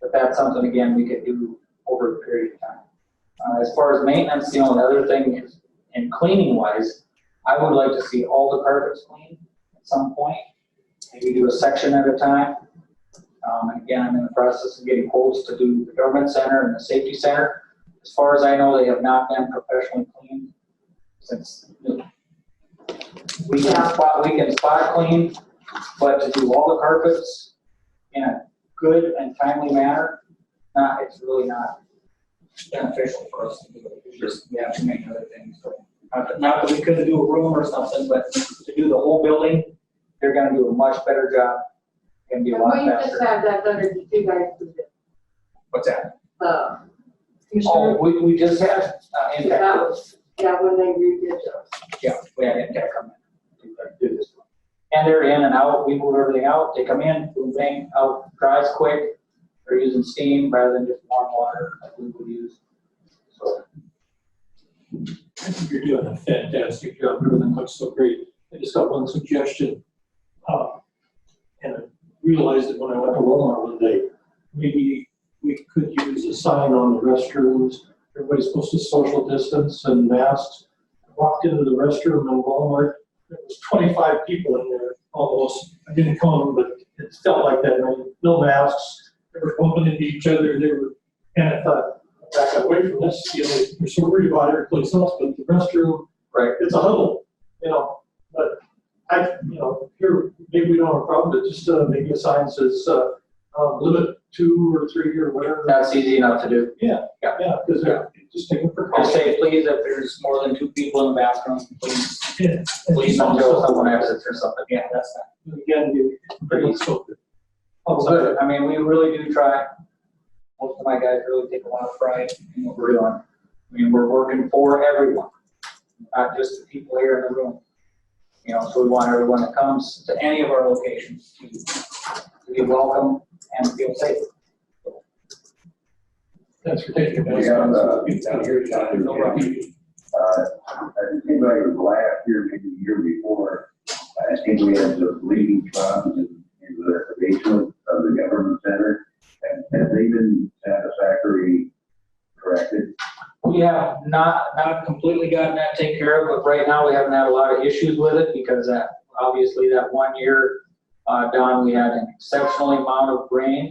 But that's something, again, we could do over a period of time. As far as maintenance, the only other thing is, and cleaning wise, I would like to see all the carpets cleaned at some point. Maybe do a section at a time. And again, I'm in the process of getting quotes to do the government center and the safety center. As far as I know, they have not been professionally cleaned since we can spot clean, but to do all the carpets in a good and timely manner, it's really not beneficial for us to do it. It's just, we have to make other things. So, not that we couldn't do a room or something, but to do the whole building, they're gonna do a much better job. Gonna be a lot We just faster. had that done, did you guys do it? What's that? Commissioner? We just had, That Impact. was, yeah, when they redid those. Yeah, we had Impact come in, do this one. And they're in and out, we move everything out, they come in, boom, bang, out, dries quick. They're using steam rather than just warm water like we would use. So, I think you're doing a fantastic job. Everything looks so great. I just got one suggestion. And I realized it when I went to Walmart one day. Maybe we could use a sign on the restrooms. Everybody's supposed to social distance and masks. I walked into the restroom in Walmart. There was 25 people in there almost. I didn't come, but it felt like that. No masks. They were bumping into each other. And I thought, back away from this. You're so worried about every place else, but the restroom, right? It's a huddle, But here maybe we don't have a problem, but just maybe a sign says limit 2 or 3 or whatever. That's easy enough to do. Yeah, because they're just taking Just precautions. say, please, if there's more than 2 people in the bathroom, please, Yeah. please don't until someone exits or something. Yeah, that's not. Again, pretty so good. Good. I mean, we really do try. Most of my guys really take a lot of pride in what we're doing. I mean, we're working for everyone, not just the people here in the room. So we want everyone that comes to any of our locations to be welcome and feel safe. Thanks for taking it. We have, No problem. it seemed like it was last year, maybe the year before, I think we had the bleeding funds in the basement of the government center. And have they been satisfactorily corrected? We have not completely gotten that taken care of, but right now we haven't had a lot of issues with it because obviously that 1 year, Don, we had an exceptional amount of rain.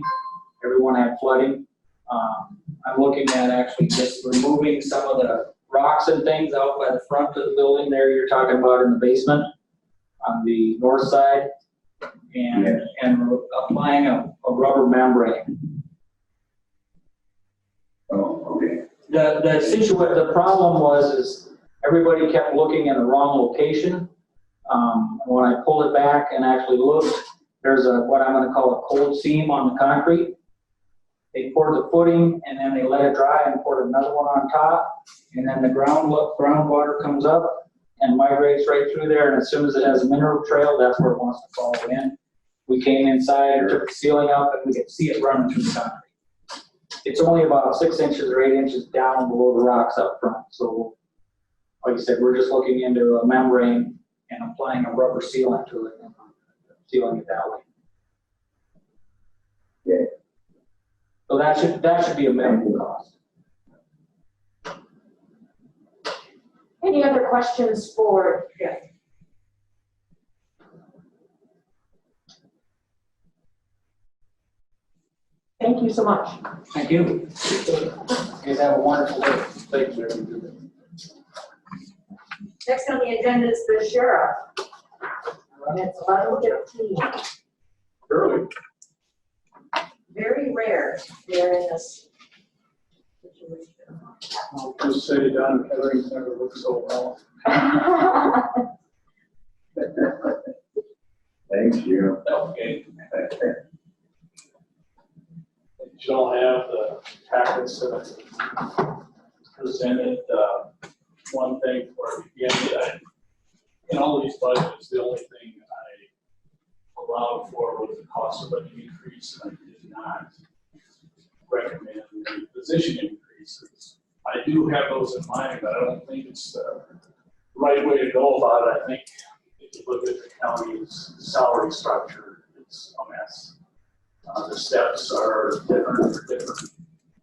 Everyone had flooding. I'm looking at actually just removing some of the rocks and things out by the front of the building there you're talking about in the basement on the north side and applying a rubber membrane. Oh, okay. The problem is everybody kept looking in the wrong location. When I pulled it back and actually looked, there's what I'm going to call a cold seam on the concrete. They poured the footing and then they let it dry and poured another one on top. And then the groundwater comes up and migrates right through there, and as soon as it has a mineral trail, that's where it wants to follow in. We came inside, took the ceiling up, and we could see it running through the concrete. It's only about 6 inches or 8 inches down below the rocks up front, so like I said, we're just looking into a membrane and applying a rubber sealant to it, and sealing it that way. Okay. So that should be a minimal cost. Any other questions for Jeff? Thank you so much. Thank you. You guys have a wonderful day. Thank you. Next on the agenda is the sheriff. And it's 11:15. Early. Very rare they're in this situation. I'll just say Don Kettering never looked so well. Thanks, you. Okay. You don't have the packets that I presented. One thing for beginning, in all these budgets, the only thing I allowed for was the cost of an increase, and I did not recommend any position increases. I do have those in mind, but I don't think it's the right way to go about it. I think if you look at the county's salary structure, it's a mess. The steps are different for different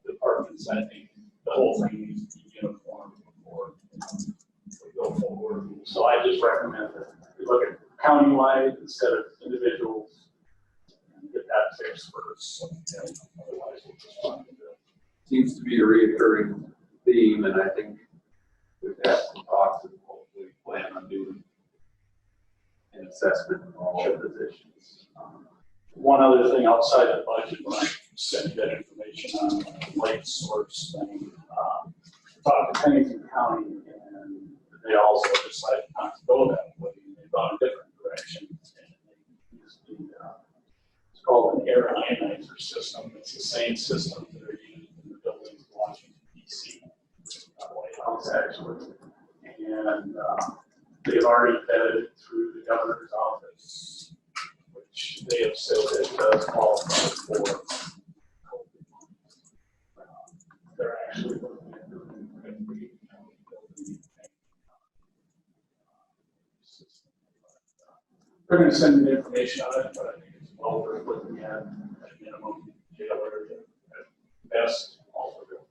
departments. I think the whole thing needs to be uniform before we go forward. So I just recommend that we look at county-wide instead of individuals and get that fixed first. So, otherwise, we'll just run into it. Seems to be a reoccurring theme, and I think we've had some talks and hopefully plan on doing an assessment of all the positions. One other thing outside the budget, when I sent you that information on the light source thing, talked to Yankton County, and they also decided not to go that way. They've gone a different direction, and they used it's called an air ionizer system. It's the same system that are used in the buildings in Washington, D.C., White House actually. And they've already vetted it through the governor's office, which they have said that it does qualify for COVID. They're actually looking at doing every building. They're going to send me the information on it, but I think it's well worth looking at minimum jailer, at best, also good.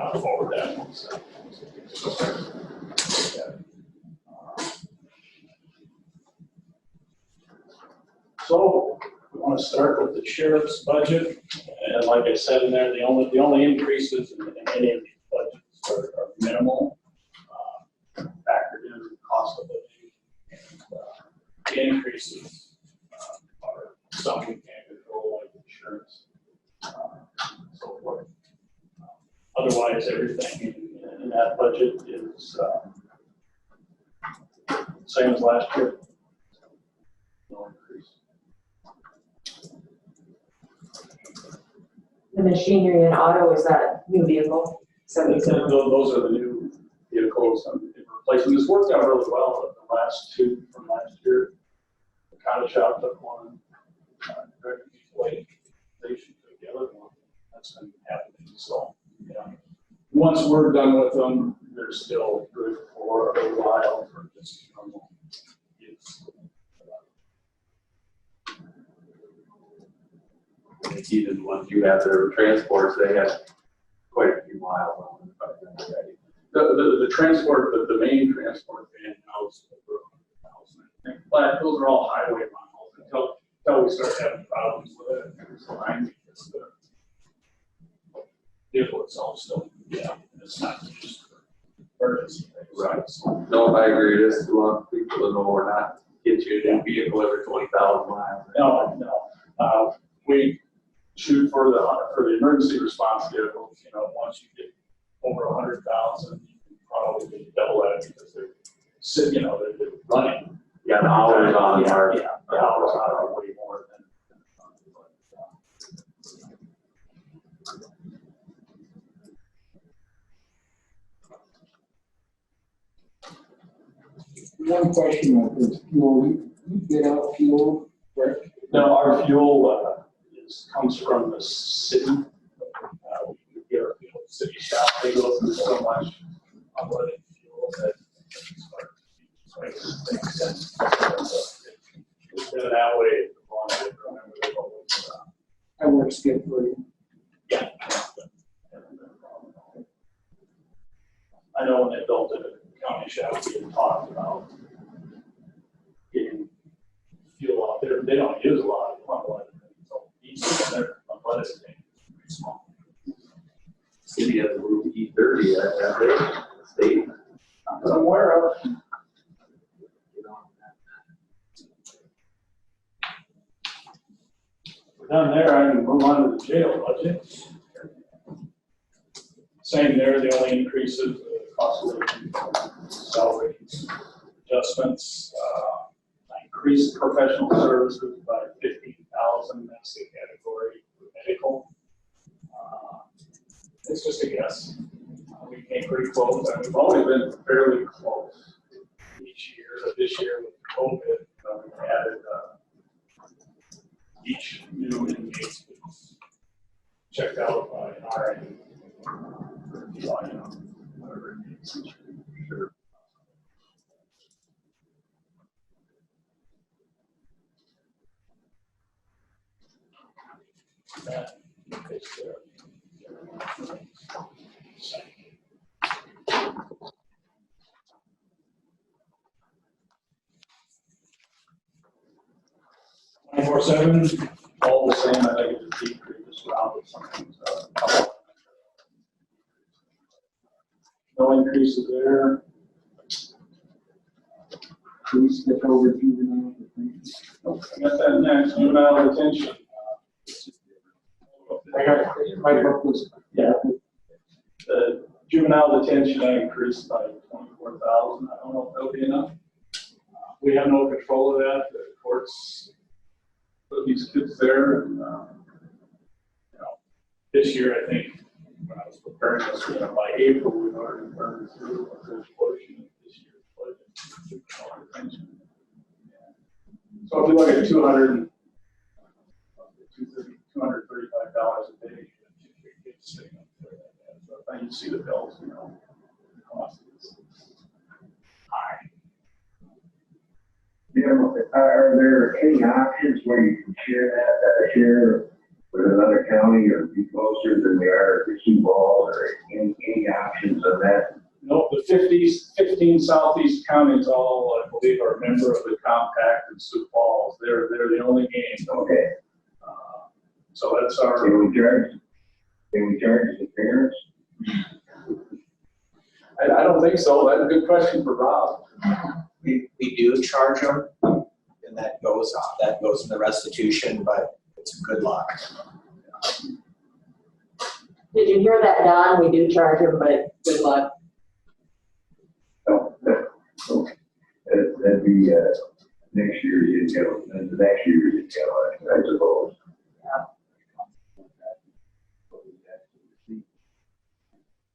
I'll forward that one. So we want to start with the sheriff's budget, and like I said in there, the only increases in any of these budgets are minimal, factored in the cost of living, and the increases are some we can't control, like insurance, so forth. Otherwise, everything in that budget is same as last year. No increase. The machinery and auto, is that new vehicle? 77. Those are the new vehicles and replacement. This worked out really well. The last two from last year, the county shop took one, Director Lake Station took the other one. That's been happening. So, yeah. Once we're done with them, they're still good for a while for just normal use. Even the ones you have that are transports, they have quite a few miles on them. The transport, the main transport van house, but those are all highway miles until we start having problems with it. It's fine because the vehicle itself still, yeah, it's not just for emergency. Right. No, I agree. This is a lot of people that know we're not get you a new vehicle every 20,000 miles. No. We shoot for the emergency response vehicles. You know, once you get over 100,000, you can probably double that because they're sitting, you know, they're running. Yeah, the hours on are. Yeah, the hours on are way more than. question of fuel, you get out fuel, right? Now, our fuel comes from the city. We get our fuel at the city shop. They go through so much unleaded fuel that it's makes sense. It's been that way for a long time. Remember, they've always, That works good for you. yeah. I know when they built it at the county shop, we had talked about getting fuel out there. They don't use a lot of unleaded. So each of their unleaded tank is pretty small. City has a rule E30, that they, state. Somewhere else. We're done there, I can move on to the jail budget. Same there, the only increases, cost of living, salaries, adjustments, increased professional services by 15,000, that's the category for medical. It's just a guess. We came pretty close, and we've always been fairly close each year. So this year with COVID, we added each new inmate was checked out by an RN. Whatever it is, sure. That is there. $24,700, all the same. I think it's a decrease around with something. No increases there. Please get over juvenile. I got that next, juvenile detention. I got, my book was, Yeah. The juvenile detention I increased by 24,000. I don't know if that'll be enough. We have no control of that. The courts put these kids there, and this year I think when I was preparing this, by April we've already burned through a good portion of this year's budget. Juvenile detention. So if you look at $235 a day, it's sitting up there. So if you see the bills, the cost is high. Are there any options where you can share that share with another county or be closer than they are to Sioux Falls, or any options on that? No, the 15 southeast counties all, I believe, are a member of the compact in Sioux Falls. They're the only game. Okay. So that's our. Can we charge the parents? I don't think so. That's a good question for Rob. We do charge them, and that goes in the restitution, but it's a good luck. Did you hear that, Don? We do charge them, but good luck. Oh, okay. That'd be next year's income, and the next year's income, I suppose.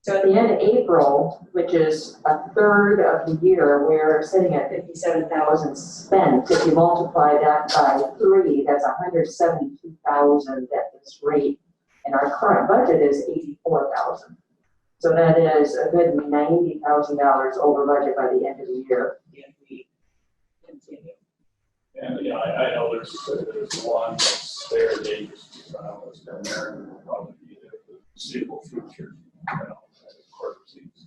So at the end of April, which is a third of the year, we're sitting at 57,000 spent. If you multiply that by 3, that's 172,000 at this rate. And our current budget is 84,000. So that is a good $90,000 over budget by the end of the year if we continue. And I know there's one that's there, they just, it's been there and will probably be there for the foreseeable future. Court receipts.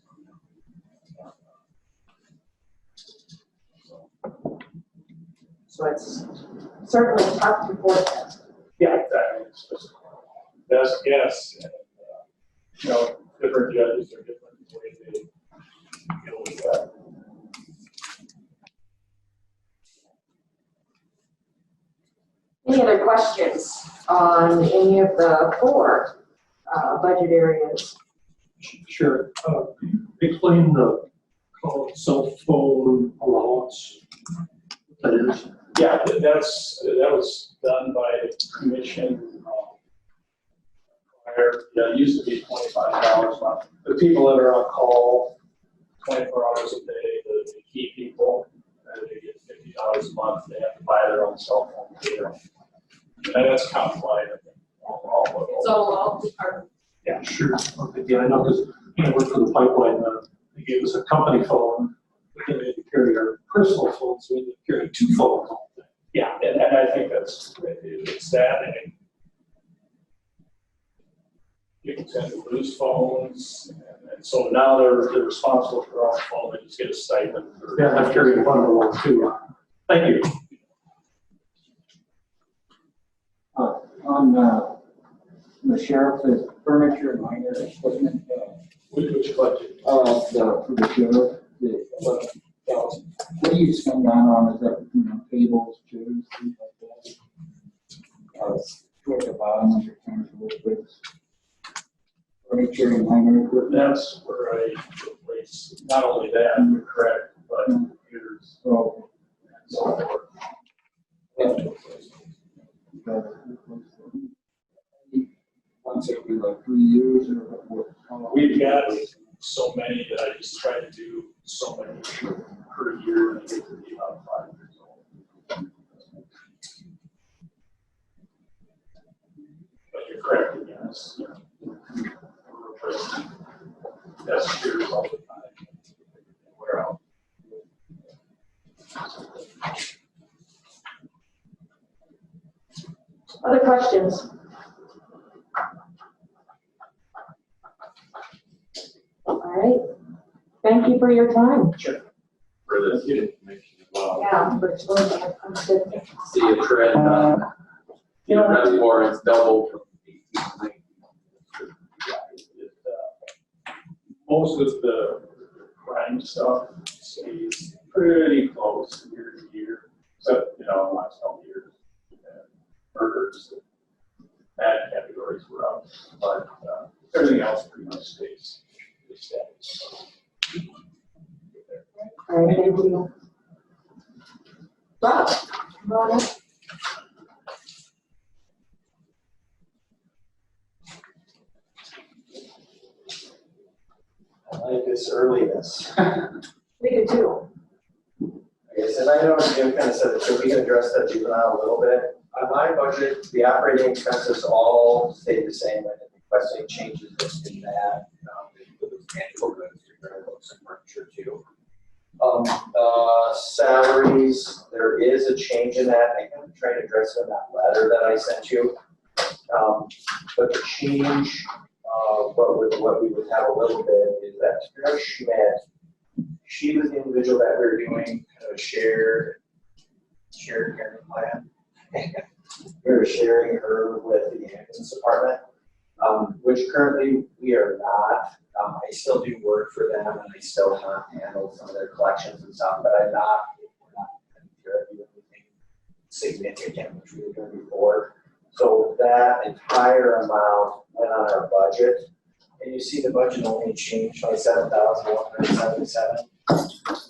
So it's certainly tough to forecast. Yeah, exactly. It's just best guess. And, different judges are different ways they deal with that. Any other questions on any of the 4 budget areas? Sure. Explain the cell phone allowance. That is. Yeah, that was done by the commission. It used to be $25 a month. The people that are on call 24 hours a day, the key people, They get $50 a month, they have to buy their own cell phone, pay their own. And that's countywide, I think. So all departments. Yeah. Sure. Okay, yeah, I know, because, I work for the pipeline, they gave us a company phone, but then we had to carry our personal phones, so we had to carry 2 phones. Yeah, and I think it's that, and people tend to lose phones, and so now they're responsible for their own phone, they just get a stipend. Yeah, I've carried one of them too. Thank you. On, the sheriff says furniture and minor equipment, Which budget? for the sheriff, the 11,000. What do you spend that on? Is that, tables, chairs, things like that? Toward the bottom of your tangible goods. Furniture and minor equipment. That's where I replace, not only that, you're correct, but computers So, and so forth. once every like 3 years or what? We've got so many that I just try to do so many per year, and I get to be about 5 years old. But you're correct, yes. We're replacing desk chairs all the time. Wear out. Other questions? All right. Thank you for your time. Sure. For this information as well. Yeah, Rich, I'm good. See a trend, reservoir is doubled from 18 to 19. Most of the crime stuff stays pretty close year to year, except, the last couple of years. Murders, bad categories were up, but everything else pretty much stays static. All right, thank you. Rob, come on up. I like this earliness. We do too. Okay, so I know Jim kind of said that, so we can address that juvenile a little bit. On my budget, the operating expenses all stayed the same. I didn't request any changes in that. Tangible goods, books and furniture too. Salaries, there is a change in that. I can try to address it in that letter that I sent you. But the change, what we would have a little bit is that Sarah Schmidt, she was the individual that we were doing kind of a shared caring plan. We were sharing her with the ambulance department, which currently we are not. I still do work for them, and I still handle some of their collections and stuff, but we're not doing anything significant, which we were doing before. So that entire amount went on our budget, and you see the budget only changed by $7,177.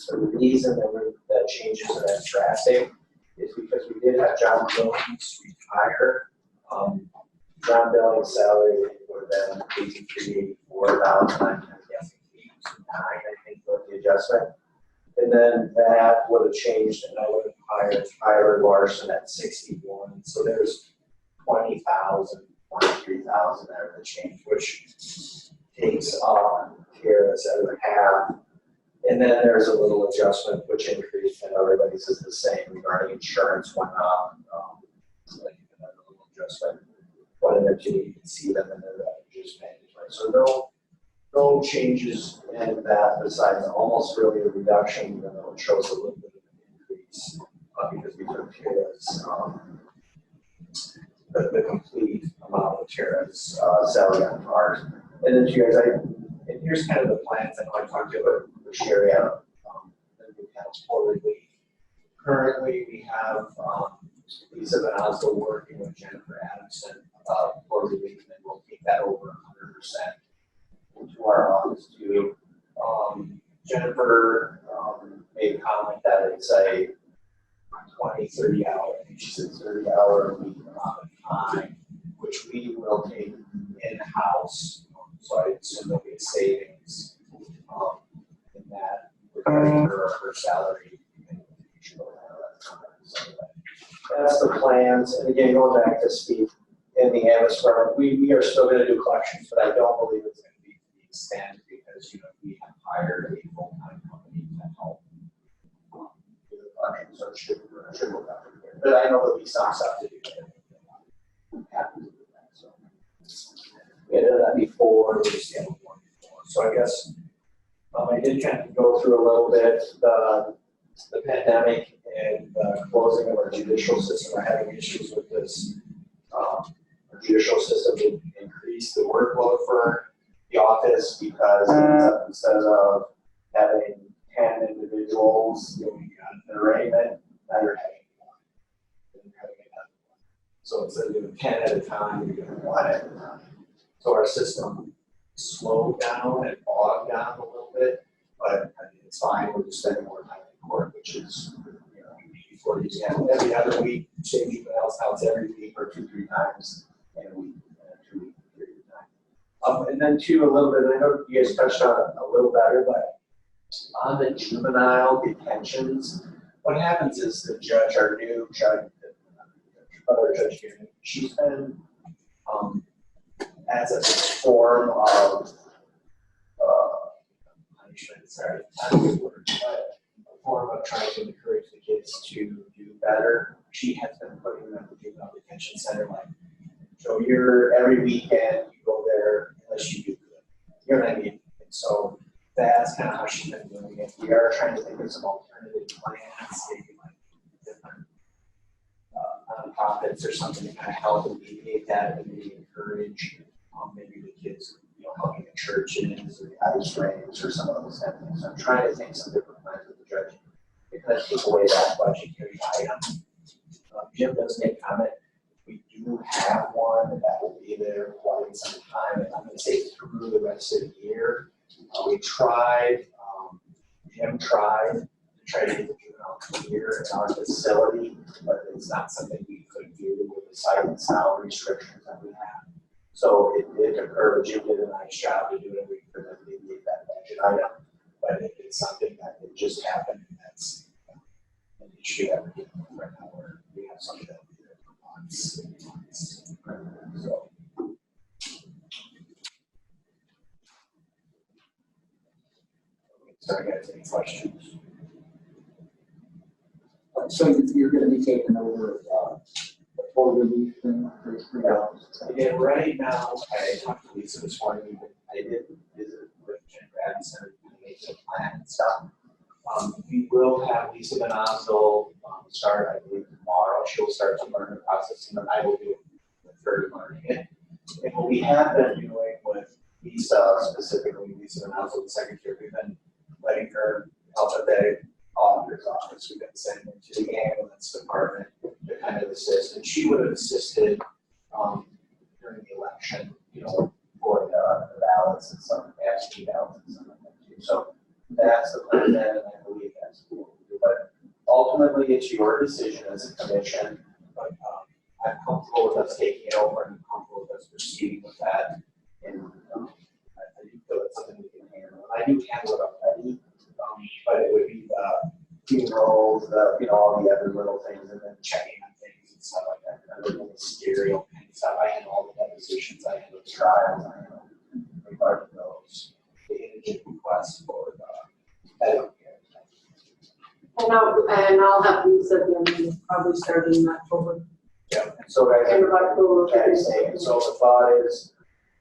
The reason that changes are that drastic is because we did have John Billings retire. John Billings' salary would have been $83,000, I'm guessing $89,000, I think, for the adjustment. And then that would have changed, and I would have hired Tyler Larson at 61. So there's 20,000, 23,000 there to change, which takes Kara's at half. And then there's a little adjustment which increased, and everybody's is the same regarding insurance went up. Like another little adjustment. One of them you can see them in the just management. So no changes in that besides almost really a reduction, even though it shows a little bit of an increase because we took Kara's the complete amount of Tara's salary on ours. And then you guys, and here's kind of the plans. I know I talked about with Sherry out the quarterly. Currently, we have Lisa Van Oslo working with Jennifer Adamson quarterly, and then we'll take that over 100% into our office too. Jennifer made a comment that it's a 20, 30 hour, I think she said 30-hour a week amount of time, which we will take in-house. So I assume there'll be savings in that regarding her salary. that's the plans, and again, going back to Steve in the Avis firm, we are still gonna do collections, but I don't believe it's gonna be to the extent, because, we have hired a full-time company to help do the collections, so it should work out pretty good. But I know there'll be some stuff to do there. I'm happy to do that, so. We had done that before, we just haven't one before, so I guess, I did kind of go through a little bit, the pandemic and closing of our judicial system. We're having issues with this. Our judicial system did increase the workload for the office because instead of having 10 individuals doing an arraignment, now you're having one. So instead of doing 10 at a time, you're doing one at a time. So our system slowed down and bogged down a little bit, but it's fine. We're just spending more time in court, which is, before you have every other week, changing the else out every week or 2-3 times in a week, 2 week period of time. And then too, a little bit, I know you guys touched on it a little better, but on the juvenile detentions, what happens is the judge, our new judge, other judge here, she's been, as a form of punishment, sorry, not a good word, but a form of trying to encourage the kids to do better. She has been putting them in the juvenile detention center, like, so you're every weekend you go there unless you do good. You know what I mean? And so that's kind of how she's been doing it. We are trying to think of some alternative plans, maybe like different nonprofits or something to kind of help alleviate that and maybe encourage maybe the kids, helping in churches or the ice rinks or some of those kind of things. So I'm trying to think some different plans with the judge to kind of take away that budgetary item. Jim does make comment. We do have one that will be there quite some time, and I'm going to say through the rest of the year. We tried, Jim tried to try to get the juvenile clear in our facility, but it's not something we could do with the site and salary restrictions that we have. So it did occur, but Jim did a nice job to do it. We could alleviate that budget item, but it's something that it just happened, and that's an issue that we're dealing with right now, where we have something that will be there for months. So. Sorry, guys, any questions? So you're gonna be taking over, the full relief thing for Again, right now, I talked to Lisa this morning. I did visit with Jim Radisson and make some plan and stuff. We will have Lisa Benazzo start, I believe, tomorrow. She'll start to learn the process, and then I will do the third learning it. And what we have been doing with Lisa, specifically Lisa Benazzo, the secretary, we've been letting her help at the auditor's office. We've been sending her to the ambulance department to kind of assist, and she would have assisted during the election, for the ballots and some absentee ballots and something like that too. So that's the plan, and I believe that's what we'll do. But ultimately, it's your decision as a commission. But I'm comfortable with us taking it over, and I'm comfortable with us proceeding with that. And I do feel it's something we can handle. I do handle it already, but it would be the funerals, all the other little things, and then checking on things and stuff like that. Other ministerial kind of stuff. I handle all the depositions, I handle the trials, I handle regarding those, the indigent requests for the medical care. And I'll have these at the end, probably starting in October. Yeah, and so guys, End of October. so the thought is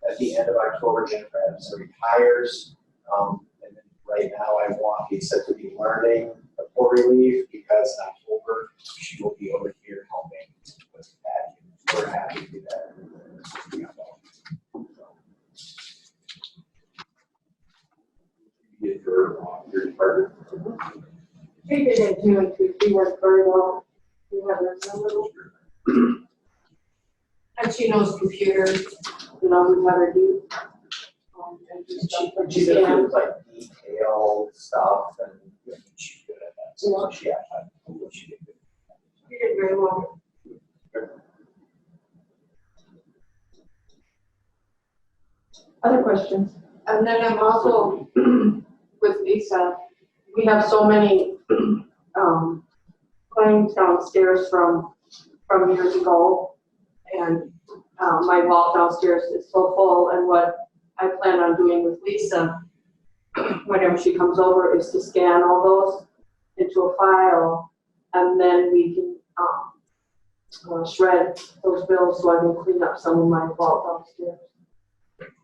at the end of October, Jennifer Edison retires. And then right now I want Lisa to be learning the full relief, because in October she will be over here helping with that. We're happy to do that. Your department. She did it too, and she worked very well. You have her number. And she knows computers, we have her do. She does like detailed stuff, and she's good at that. So she did good. She did very well. Other questions? And then I'm also, with Lisa, we have so many claims downstairs from from years ago. And my vault downstairs is so full, and what I plan on doing with Lisa, whenever she comes over, is to scan all those into a file, and then we can shred those bills so I can clean up some of my vault downstairs.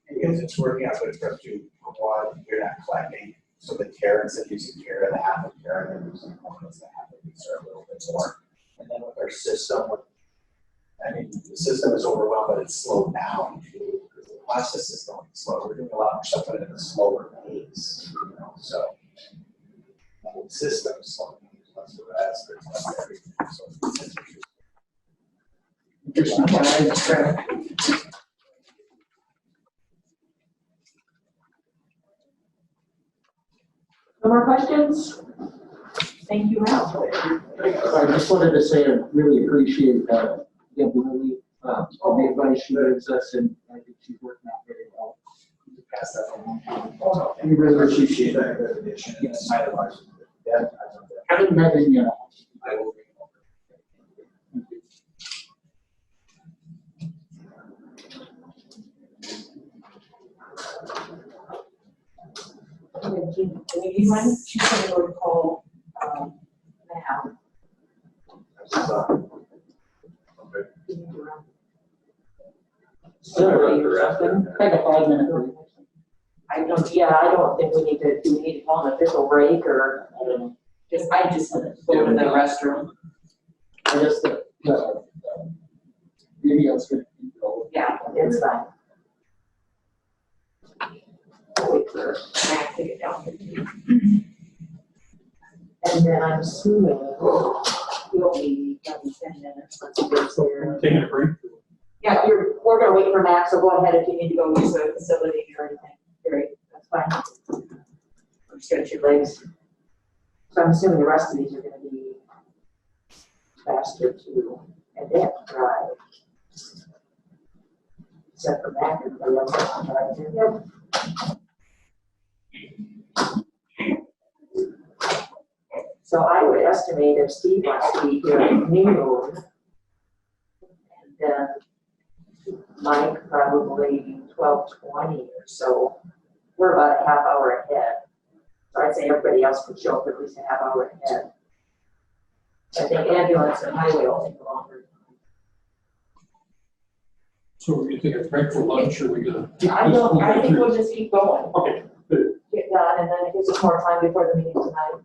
Because it's working out good for us to, one, you're not collecting, so the Karens that using care of the half of Karen, and using components that have to be served a little bit more. And then with our system, I mean, the system is overwhelmed, but it's slowed down too, because the process is going slow. We're doing a lot more stuff at a slower pace, you know, so. The system is slowing, there's less arrests, there's less everything, so. No more questions? Thank you, Ralph. I just wanted to say I really appreciate Deb Lilly, all the advice she gives us, and I think she's working out very well. Pass that along. We really appreciate that good addition. Yes. My advice. Yeah, I didn't have any, I will bring it over. Do you mind? She's gonna go to call, now. Okay. Take a 5-minute break. I don't think we need to, do we need to call an official break, or, I don't know. I just go to the restroom. I guess maybe I was gonna go. Yeah, it's fine. Wait for Max to get down here. And then I'm assuming we'll be done in 10 minutes once he gets there. Taking a break. Yeah, we're gonna wait for Max, so go ahead if you need to go use the facility or anything. Great, that's fine. Stretch your legs. So I'm assuming the rest of these are gonna be faster too, and they have to drive. Except for Mac, everybody else has to drive too. Yep. So I would estimate if Steve wants to be here at noon, and then Mike probably 12:20 or so. We're about a half hour ahead. So I'd say everybody else could show up at least a half hour ahead. I think ambulance and highway will take longer. So we're gonna take a break for lunch, or we gonna? I think we'll just keep going. Okay, good. Get done, and then it gives us more time before the meeting tonight.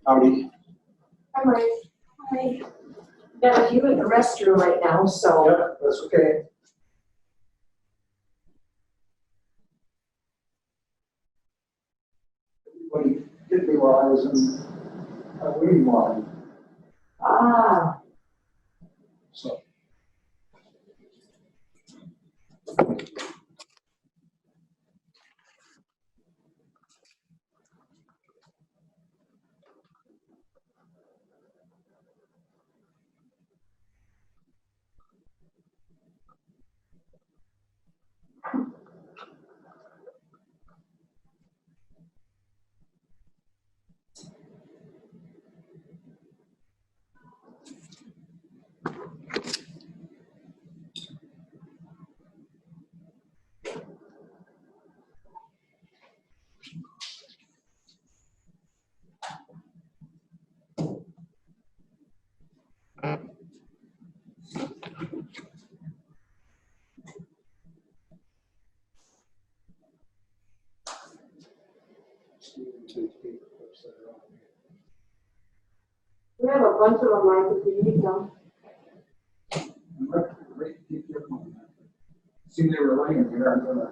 Howdy. Hi, Mike. Hi. Got a few in the restroom right now, so. Yep, that's okay. Everybody did realize in a waiting line, Ah, so. take paper clips that are on We have a bunch of them, like, if you need them. See, they were laying here, I'm gonna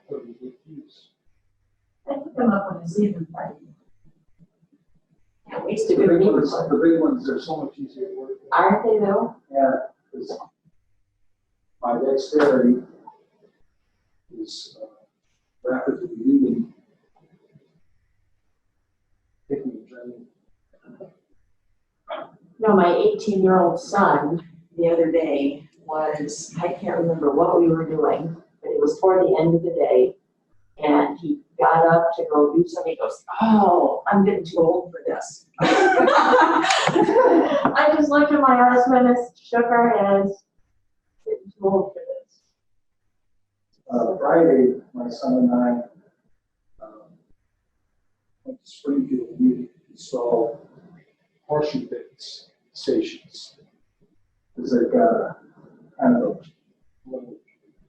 put them to use. I pick them up when I see them, right? Can't waste a good meeting. The big ones, they're so much easier to work with. Aren't they though? Yeah, because my dexterity is rapidly leaving. Picking and turning. No, my 18-year-old son, the other day, I can't remember what we were doing, but it was toward the end of the day. And he got up to go do something. He goes, "Oh, I'm getting too old for this." I just looked at my husband and shook our heads. Getting too old for this. Friday, my son and I went to Springfield. We installed horseshoe pits stations. Because they've got a kind of a little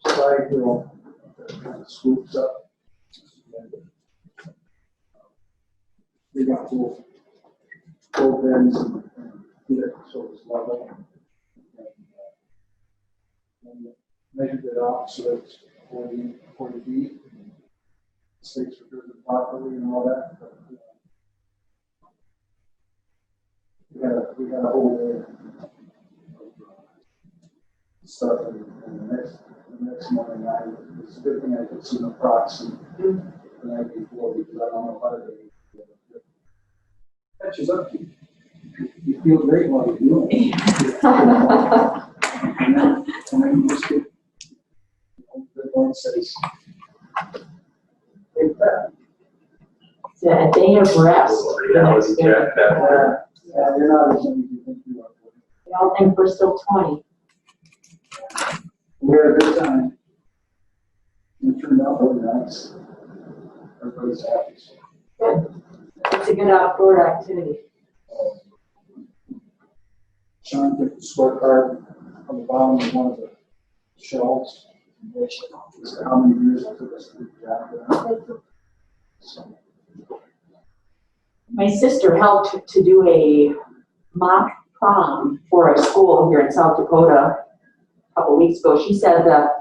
side hill that kind of swoops up. They got full bends and get it so it's level. And measured it out so it's 40 feet. Stakes were driven properly and all that. But, we had a whole day of stuff, and the next morning, it's a good thing I took some naproxen the night before, because I don't know how to catches up to you. You feel great while you're doing it. and then you just get, the Lord says, take that. It's a day of rest. Reality check that. Yeah, you're not as young as you think you are. We all think we're still 20. We had a good time. It turned out really nice. Everybody's happy. Good. It's a good outdoor activity. Sean took the scorecard on the bottom of one of the shelves. How many years it took us to do that. So, My sister helped to do a mock prom for a school here in South Dakota a couple weeks ago. She said that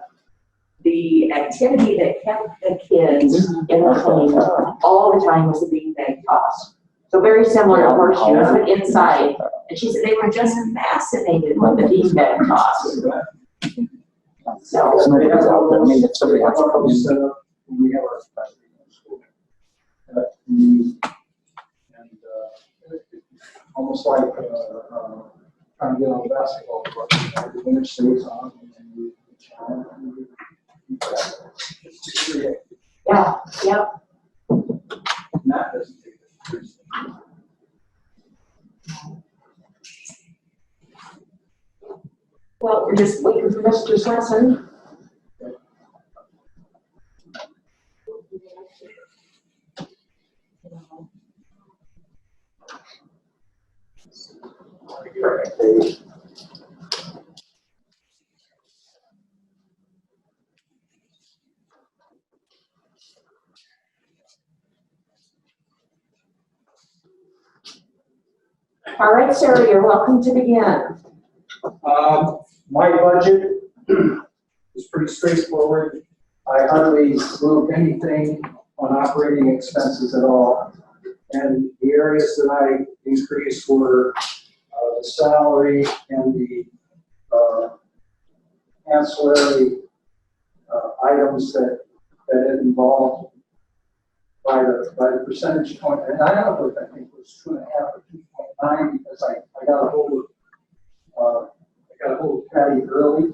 the activity that kept the kids entertained all the time was the beanbag toss. So very similar to horseshoes, but inside. And she said they were just fascinated with the beanbag toss. So. we have all those, we have all those set up. We have our school. Almost like trying to get on the basketball court. The winner stays on, and then you challenge. Yeah, yep. And that doesn't take the first. Well, we're just waiting for Mr. Swenson. All right, sir, you're welcome to begin. My budget is pretty straightforward. I hardly moved anything on operating expenses at all. And the areas that I increased were the salary and the ancillary items that it involved by the percentage point. And I don't know if I think it was 2.5 or 2.9 because I got a hold of Patty early,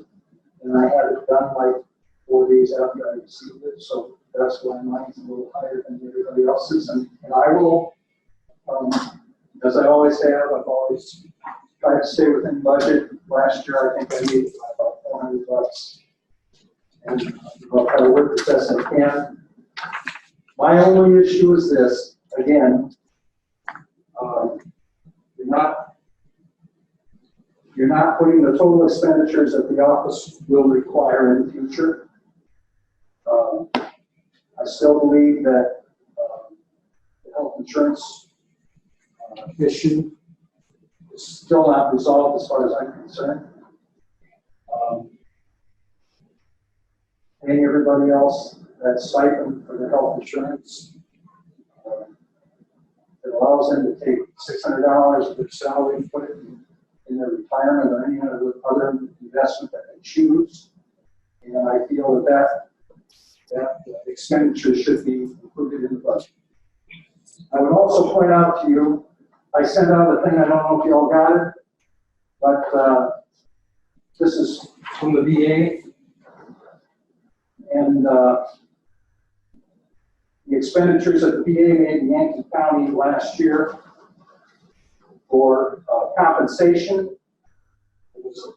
and I had it done like 4 days after I received it, so that's why mine's a little higher than everybody else's. And I will, as I always have, I've always tried to stay within budget. Last year, I think I made about $400, and I'll try to work as best I can. My only issue is this, again, you're not putting the total expenditures that the office will require in the future. I still believe that the health insurance issue is still not resolved as far as I'm concerned. Paying everybody else that stipend for their health insurance. It allows them to take $600 of their salary and put it in their retirement or any other investment that they choose. And I feel that expenditure should be included in the budget. I would also point out to you, I sent out a thing, I don't know if you all got it, but this is from the VA. And the expenditures that the VA made in Yankton County last year for compensation, it was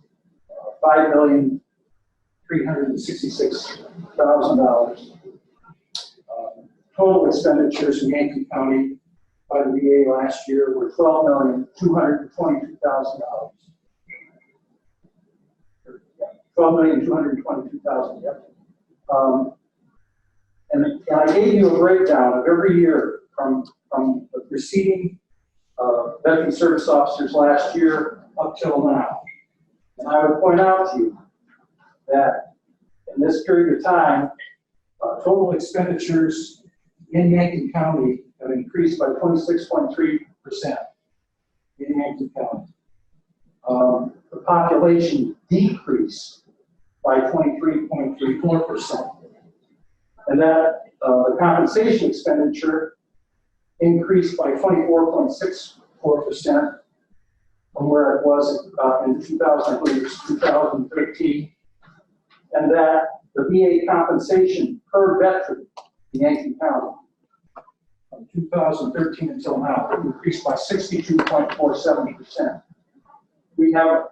$5,366,000. Total expenditures in Yankton County by the VA last year were $12,222,000. $12,222,000, yep. And I gave you a breakdown of every year from the preceding veteran service officers last year up till now. And I would point out to you that in this period of time, total expenditures in Yankton County have increased by 26.3% in Yankton County. The population decreased by 23.34%. And that the compensation expenditure increased by 24.64% from where it was in 2013. And that the VA compensation per veteran in Yankton County from 2013 until now increased by 62.47%. We have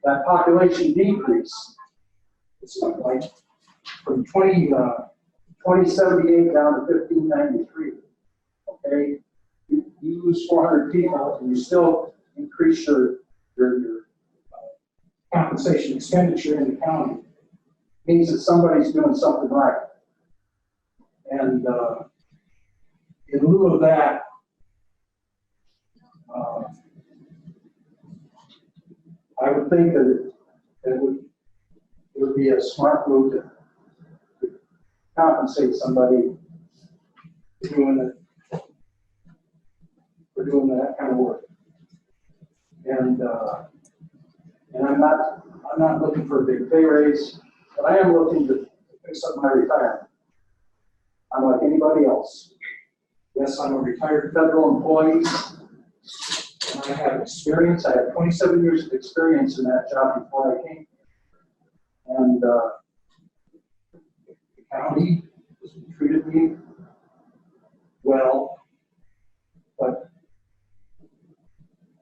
that population decrease. It's like from 2078 down to 1593. Okay, you lose 400 people, and you still increase your compensation expenditure in the county. It means that somebody's doing something right. And in lieu of that, I would think that it would be a smart move to compensate somebody for doing that kind of work. And I'm not looking for a big pay raise, but I am looking to fix up my retirement. I'm like anybody else. Yes, I'm a retired federal employee. And I have experience. I have 27 years of experience in that job before I came. And the county treated me well, but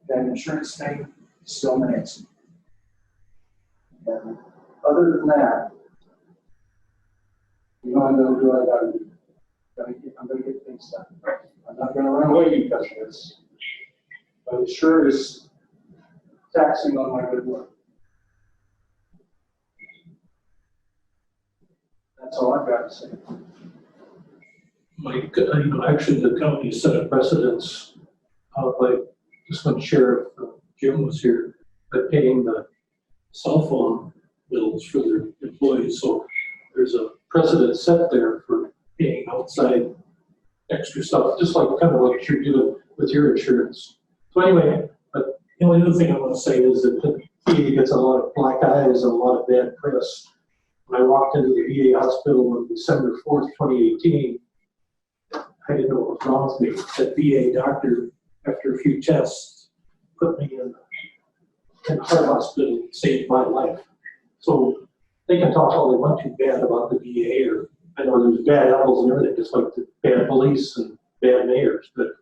that insurance thing still nags me. And other than that, I'm going to do what I got to do. I'm going to get things done. I'm not going to run away because of this, but it sure is taxing on my good work. That's all I've got to say. Mike, actually the county set a precedence, like just when Sheriff Jim was here, by paying the cell phone bills for their employees. So there's a precedent set there for paying outside extra stuff, just like kind of what you're doing with your insurance. So anyway, but the only other thing I want to say is that the VA gets a lot of black eyes and a lot of bad press. When I walked into the VA hospital on December 4th, 2018, I didn't know what was wrong with me. That VA doctor, after a few tests, put me in the heart hospital and saved my life. So they can talk all they want to bad about the VA, or I know there's bad apples and everything, just like the bad police and bad mayors, but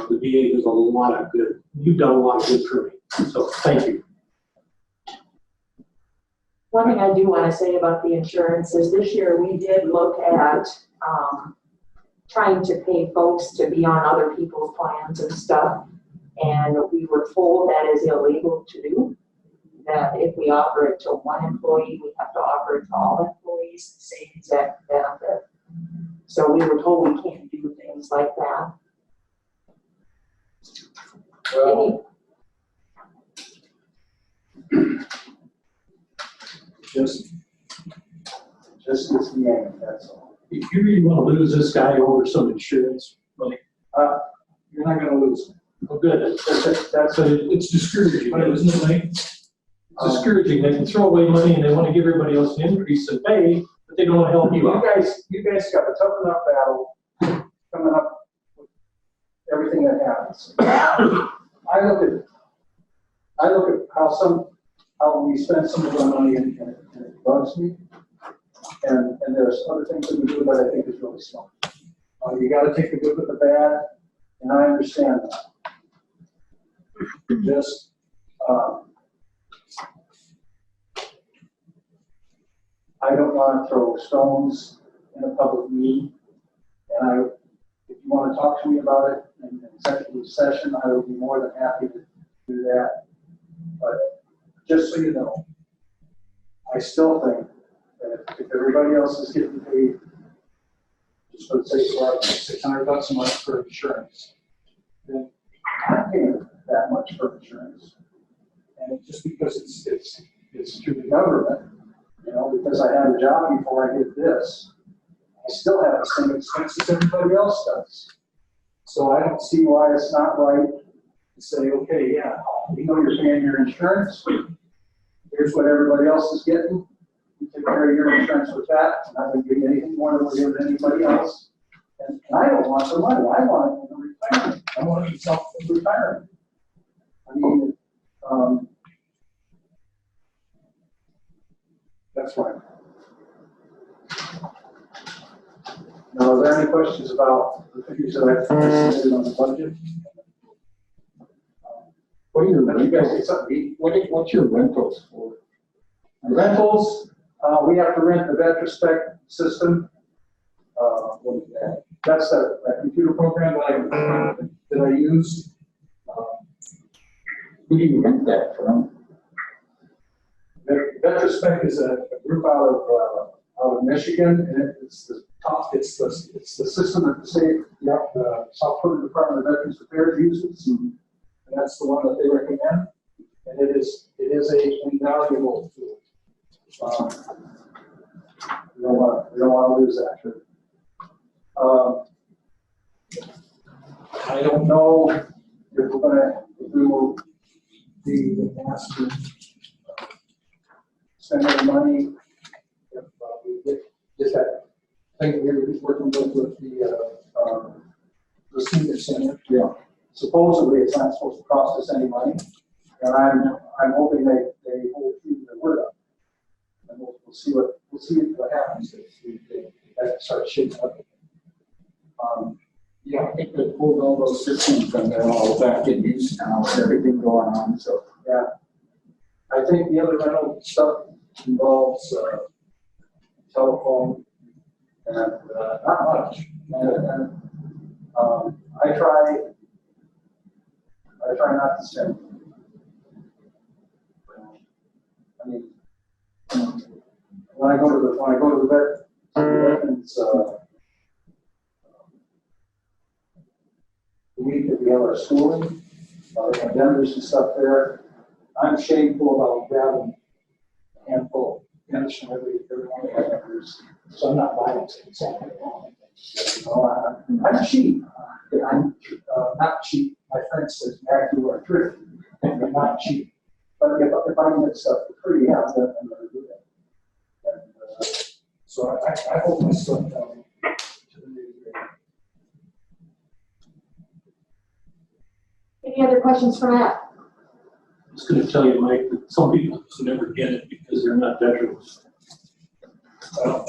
the VA does a lot of good. You've done a lot of good for me, so thank you. One thing I do want to say about the insurance is this year we did look at trying to pay folks to be on other people's plans and stuff. And we were told that is illegal to do. That if we offer it to one employee, we have to offer it to all employees, the same exact benefit. So we were told we can't do things like that. Well, just is the end, that's all. If you really want to lose this guy over some insurance money, You're not gonna lose. well, good. It's discouraging, isn't it, Mike? It's discouraging. They can throw away money and they want to give everybody else an increase in pay, but they don't want to help you out. You guys got a tough enough battle coming up with everything that happens. I look at how we spend some of our money and it bugs me. And there's other things that we do that I think is really smart. You gotta take the good with the bad, and I understand that. Just, I don't want to throw stones in a public meeting. And if you want to talk to me about it in executive session, I will be more than happy to do that. But just so you know, I still think that if everybody else is getting paid, just for the sake of argument, $600 a month for insurance, then I'm paying that much for insurance. And it's just because it's through the government, you know, because I had a job before I did this, I still have the same expenses everybody else does. So I don't see why it's not right to say, okay, yeah, we know you're paying your insurance. Here's what everybody else is getting. You take care of your insurance with that. I'm not going to give you anything more than we're giving anybody else. And I don't want the money. I want it in retirement. I want it in retirement. I mean, that's right. Now, are there any questions about the figures that I've submitted on the budget? What are your You guys say rentals? something. What's your rentals for? Rentals, we have to rent the Vetrospect system. What is that? That's that computer program that I use. Who do you rent that from? Vetrospect is a group out of Michigan, and it's the system that the state, the South Dakota Department of Veterans Affairs uses. And that's the one that they recommend. And it is a invaluable tool. We don't want to lose that. I don't know if we will be asked to spend any money if we get that. I think we were working with the senior center. Yeah. Supposedly it's not supposed to cost us any money, and I'm hoping they hold true to their word up. And we'll see what happens if that starts shaking up. Yeah, I think they pulled all those systems and they're all back in use now with everything going on, so. Yeah. I think the other rental stuff involves telephone and not much. And I try not to spend. I mean, when I go to the veterans the week that we have our schooling, they have vendors and stuff there. I'm shameful about grabbing a handful of vendors from every one of my vendors, so I'm not buying things. I'm cheap. I'm not cheap. My friend says, "Mac, you are thrifty." I'm not cheap. But if I get stuff for free, I'm going to do that. And, so I hope my son comes to the new year. Any other questions for Matt? I'm just going to tell you, Mike, that some people just never get it because they're not veterans. Well,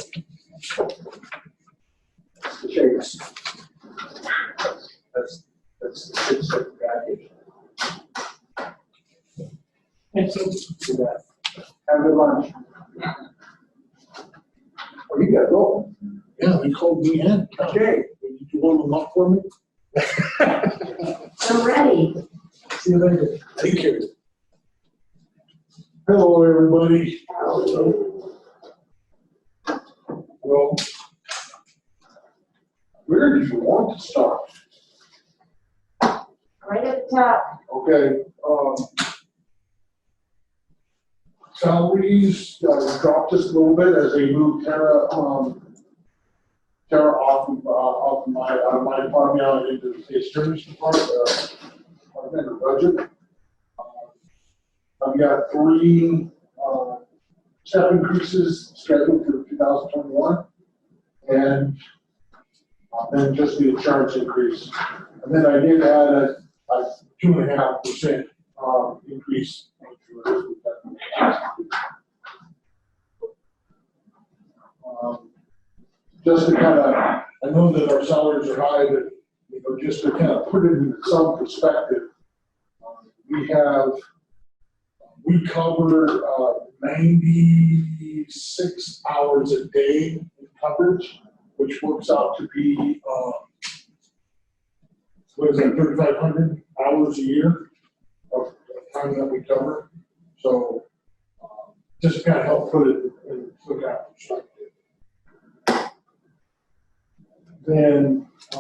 the shakers. That's the six that God gives you. And so, do that. Have a good lunch. Oh, you gotta go. Yeah, they called me in. Okay. Did you warm them up for me? I'm ready. See you later. Take care. Hello, everybody. Well, where did you want to start? right at the top. Okay, salaries dropped just a little bit as they moved Tara off of my department out into the attorney's department, department budget. I've got 3 step increases scheduled for 2021, and then just the insurance increase. And then I did add a 2.5% increase. Just to kind of, I know that our salaries are high, but just to kind of put it in some perspective, we cover 96 hours a day in coverage, which works out to be, what is that, 3,500 hours a year of time that we cover. So just to kind of help put it in look at perspective. Then I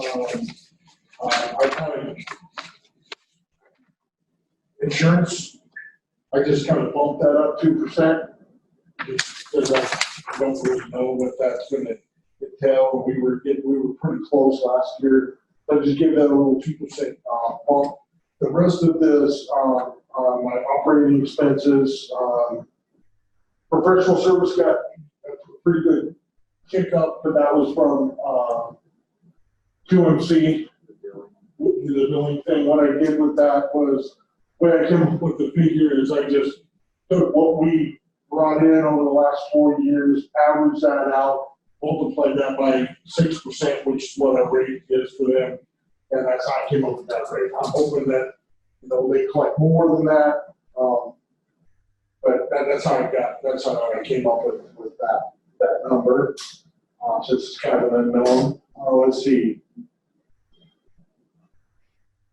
kind of insurance, I just kind of bumped that up 2%, because I don't really know what that's going to entail. We were pretty close last year. So just give that a little 2% bump. The rest of this, my operating expenses, professional service got a pretty good kick up, but that was from QMC, the billing thing. What I did with that was, the way I came up with the figure is I just took what we brought in over the last 4 years, averaged that out, multiplied that by 6%, which is what our rate is for them, and that's how I came up with that rate. I'm hoping that they collect more than that, but that's how I came up with that number. So it's kind of an unknown. Let's see.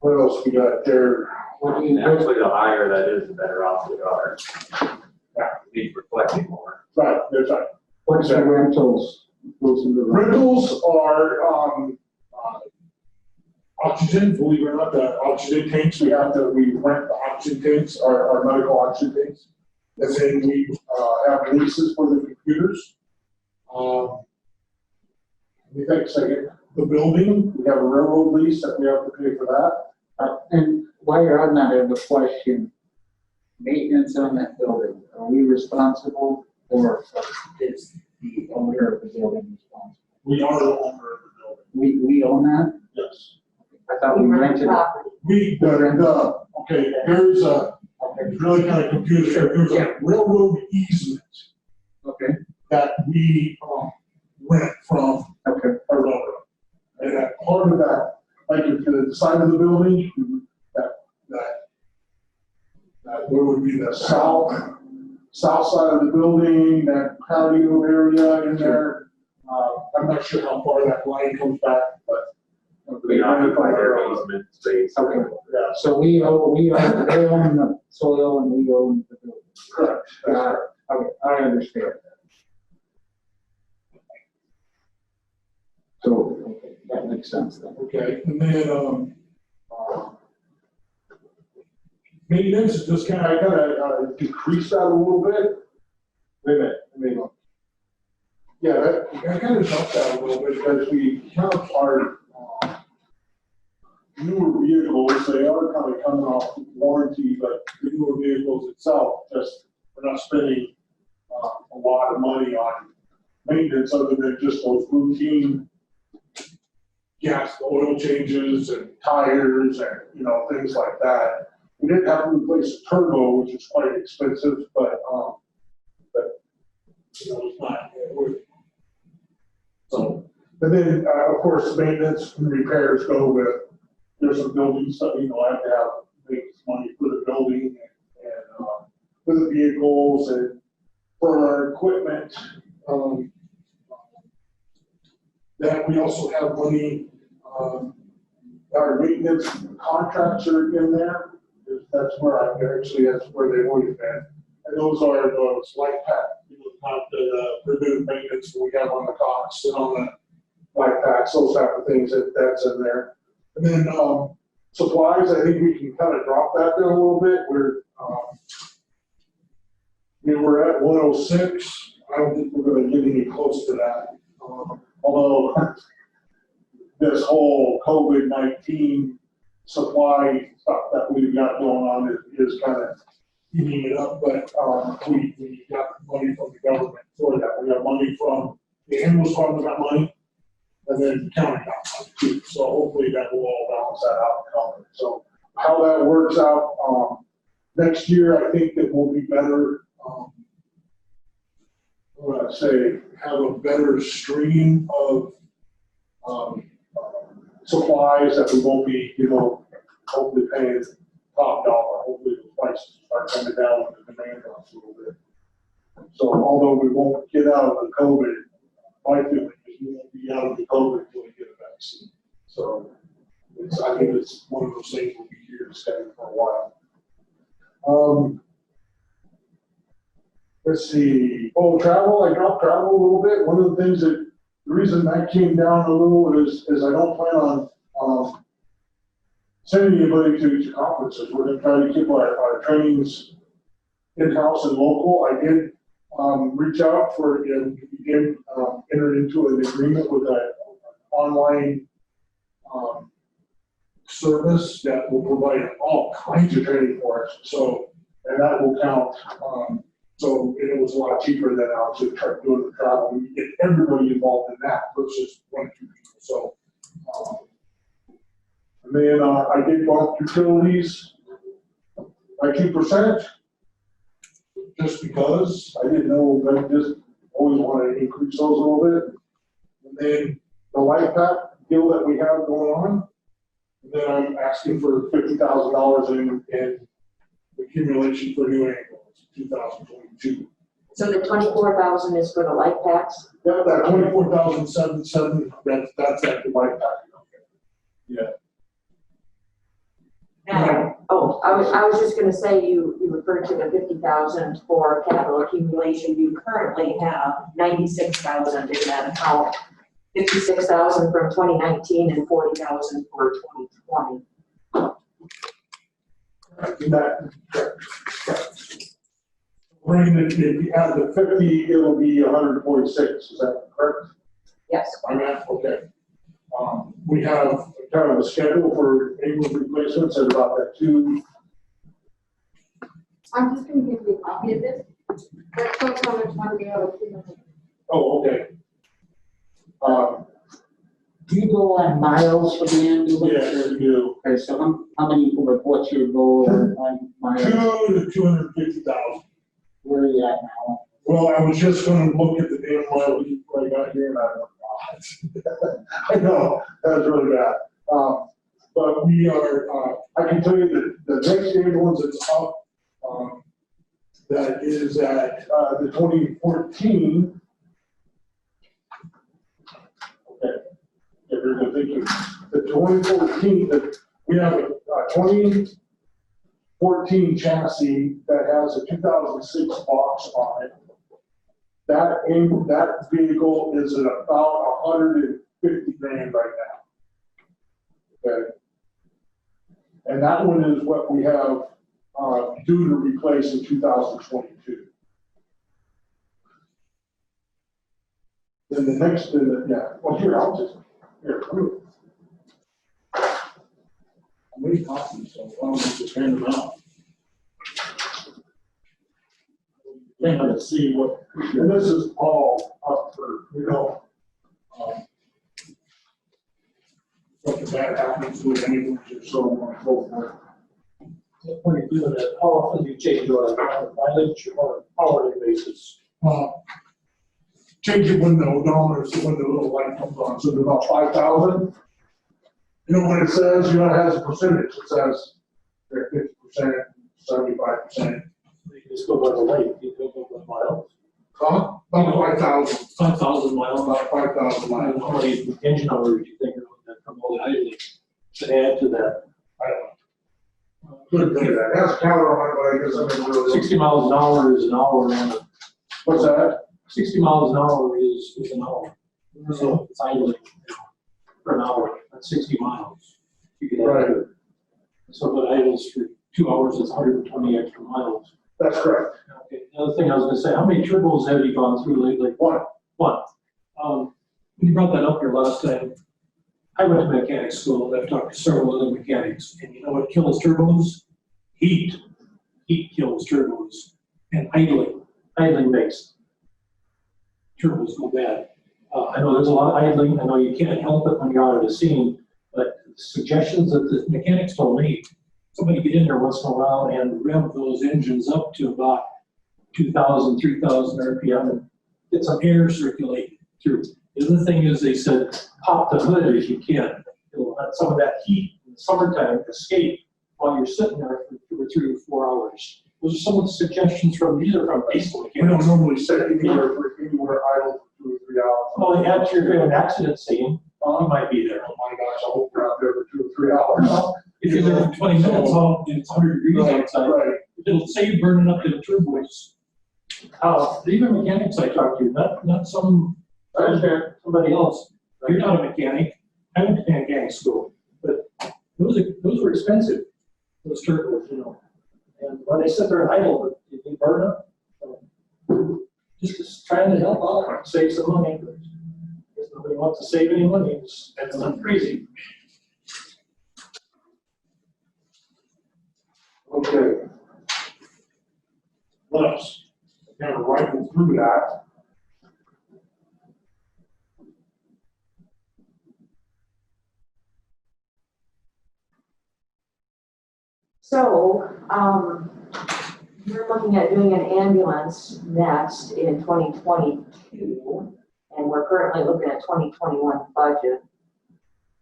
What else we got there? Actually, the higher that is, the better off we are. Yeah. Be reflecting more. Right, that's right. What's the rentals? Rentals are oxygen, believe it or not, the oxygen tanks, we rent the oxygen tanks, our medical oxygen tanks. And then we have leases for the computers. We think second, the building, we have a railroad lease that we have to pay for that. And while you're on that, I have a question. Maintenance on that building, are we responsible, or is the owner of the building responsible? We are the owner of the building. We own that? Yes. I thought we rented it. Okay, there's it's really kind of confusing. There's a railroad easement. Okay. That we rent from a railroad. And that part of that, like if the side of the building, that where would be the south side of the building, that patio area in there. I'm not sure how far that line comes back, but We occupy their basement space. Okay. Yeah. So they own the soil and we own the building. Correct. Okay, I understand that. So, okay, that makes sense then. Okay, and then, maintenance is just I gotta decrease that a little bit. Wait a minute, yeah, I kind of jumped that a little bit because we count our newer vehicles, they are kind of coming off warranty, but the newer vehicles itself, just, we're not spending a lot of money on maintenance other than just those routine gas, oil changes and tires and, things like that. We didn't have to replace a turbo, which is quite expensive, but it's not. So, and then, of course, maintenance and repairs go with, there's some buildings that, I have to have maintenance money for the building and for the vehicles and for our equipment. That we also have money, our maintenance contracts are in there. That's where that's where they've always been. And those are those light pack, the preventive maintenance we have on the cots and on the light packs, those type of things that's in there. And then Supplies, I think we can kind of drop that down a little bit. We were at 106. I don't think we're gonna get any close to that. Although this whole COVID-19 supply stuff that we've got going on is kind of eating it up, but we got money from the government for that. We got money from the ambulance fund, got money, and then the county got money too. So hopefully that will all balance that out. So how that works out next year, I think that we'll be better. What I say, have a better stream of supplies that we won't be, hopefully paying top dollar. Hopefully the prices start coming down when the demand drops a little bit. So although we won't get out of the COVID, my feeling is we won't be out of the COVID until we get a vaccine. So I think it's one of those things we'll be here to stay for a while. Let's see. Oh, travel. I dropped travel a little bit. One of the things the reason that came down a little is I don't plan on sending anybody to conferences. We're going to try to keep our trainings in-house and local. I did reach out to begin enter into an agreement with an online service that will provide all kinds of training for us. So, and that will count. So it was a lot cheaper than I was just trying doing the travel. We get everybody involved in that versus 1 or 2 people. So, and then I did bump utilities by 2%, just because I didn't know that just always wanted to increase those a little bit. And then the life pack deal that we have going on, and then I'm asking for $50,000 in accumulation for new ambulance. 2022. So the 24,000 is for the light packs? Yeah, that 24,777, that's at the light pack. Yeah. Now, I was just gonna say, you referred to the 50,000 for capital accumulation. You currently have 96,000 in that account, 56,000 from 2019 and 40,000 for 2020. Bring it, if you add the 50, it'll be 146, is that correct? Yes. I'm at, okay. We have kind of a schedule for ambulance replacements at about that 2. I'm just gonna give you a copy of this. That's so much money out of it. Oh, okay. Do you go on miles for the ambulance? Yes, we do. Okay, so how many, what's your goal on miles? 2 to 250,000. Where are you at now? Well, I was just gonna look at the damn mileage before I got here and I went, I know, that was really bad. But we are, I can tell you that the next ambulance that's up, that is at, the 2014. Okay. If you're thinking, the 2014, we have a 2014 chassis that has a 2006 box on it. That vehicle is at about 150 grand right now. Okay. And that one is what we have due to replace in 2022. Then the next, well, here, I'll just, here, I made copies, so I'll just hand them out. Then to see what, and this is all up for, something bad happens with anyone, or so on and so forth. When you're doing that, how often do you change your mileage or hourly basis? Change it when the odometer, so when the little light comes on, so it's about 5,000. You know, when it says, it has a percentage, it says 50%, 75%. You just go by the light, you don't go by miles. Huh? About 5,000. 5,000 miles. About 5,000 miles. How many engine hours do you think that from all the idling to add to that? I don't know. Couldn't think of that. That's counter on it, but I guess I never really. 60 miles an hour is an hour on a. What's that? 60 miles an hour is an hour. So it's idling for an hour, that's 60 miles. You could add Right. to it. So if it idles for 2 hours, it's 120 extra miles. That's correct. Okay, the other thing I was gonna say, how many turbos have you gone through lately? One. When you brought that up here last time, I went to mechanic school, and I've talked to several other mechanics, and you know what kills turbos? Heat. Heat kills turbos, and idling makes turbos go bad. I know there's a lot of idling, I know you can't help it when you're out of the scene, but suggestions that the mechanics told me, somebody get in there once in a while and rev those engines up to about 2,000, 3,000 RPM and get some air circulating through. The other thing is they said, pop the hood if you can. It'll let some of that heat in the summertime escape while you're sitting there for 2 or 3 or 4 hours. Those are some of the suggestions from either from diesel We don't mechanics. normally set anywhere idle for 2 or 3 hours. Well, they had to an accident scene, you might be there. Oh my gosh, I hope we're out there for 2 or 3 hours. Well, if you're there for 20 minutes, and it's 100 degrees outside, Right. it'll save burning up the turbos. Even mechanics I talked to, not somebody else. You're not a mechanic. I went to mechanic school, but those were expensive, those turbos, you know. And when they sit there and idle, they burn up. So, just trying to help out, save some money. Because nobody wants to save any money, it's spending like crazy. Okay. Let's kind of rifle through that. So, we're looking at doing an ambulance next in 2022, and we're currently looking at 2021 budget.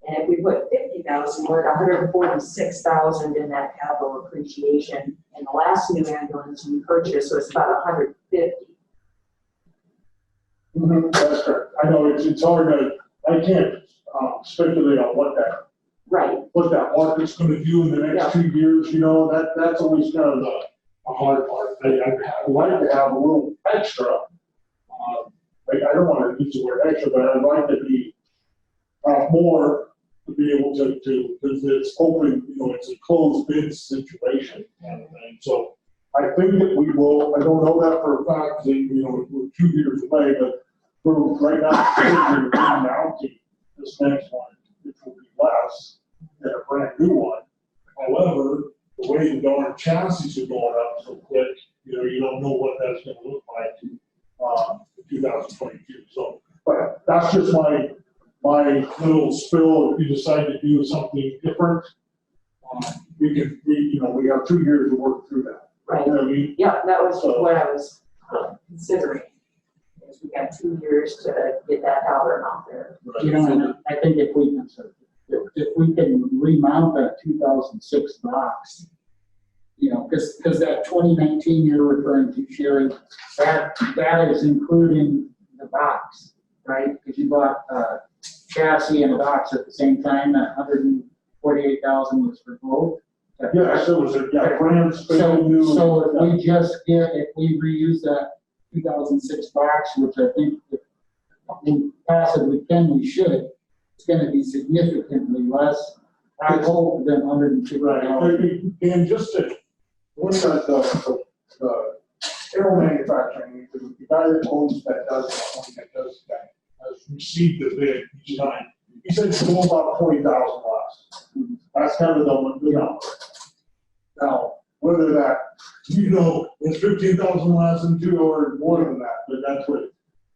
And if we put 50,000, we're at 146,000 in that capital appreciation. And the last new ambulance we purchased was about 150. That's correct. I know it's hard to, I can't speculate on what that market's gonna do in the next 2 years, you know, that's always kind of the hard part. I'd like to have a little extra. I don't want to use the word extra, but I'd like to be more to be able to, because it's open, you know, it's a closed bid situation kind of thing. So I think that we will, I don't know that for a fact, because, you know, we're 2 years away, but we're right now, we're mounting this next one, which will be less than a brand new one. However, the way the darn chassis are going up so quick, you know, you don't know what that's gonna look like in 2022. So, but that's just my little spill. If you decide to do something different, we have 2 years to work through that. Right. You know what I mean? Yeah, that was what I was considering. Is we got 2 years to get that dollar amount there. Right. You know, and I think if we can remount that 2006 box, you know, because that 2019 you're referring to, Sherry, that is including the box, right? Because you bought chassis and a box at the same time, that 148,000 was for both. Yes, it was a brand spanking new. So if we reuse that 2006 box, which I think if we possibly can, we should, it's gonna be significantly less, I hope, than 150. Right, and just to, look at the aero manufacturing, the guy that owns that has received the bid each time. He said it's going about 20,000 less. That's kind of the number. Now, whether that, you know, it's 15,000 less than 2 or more than that, but that's what.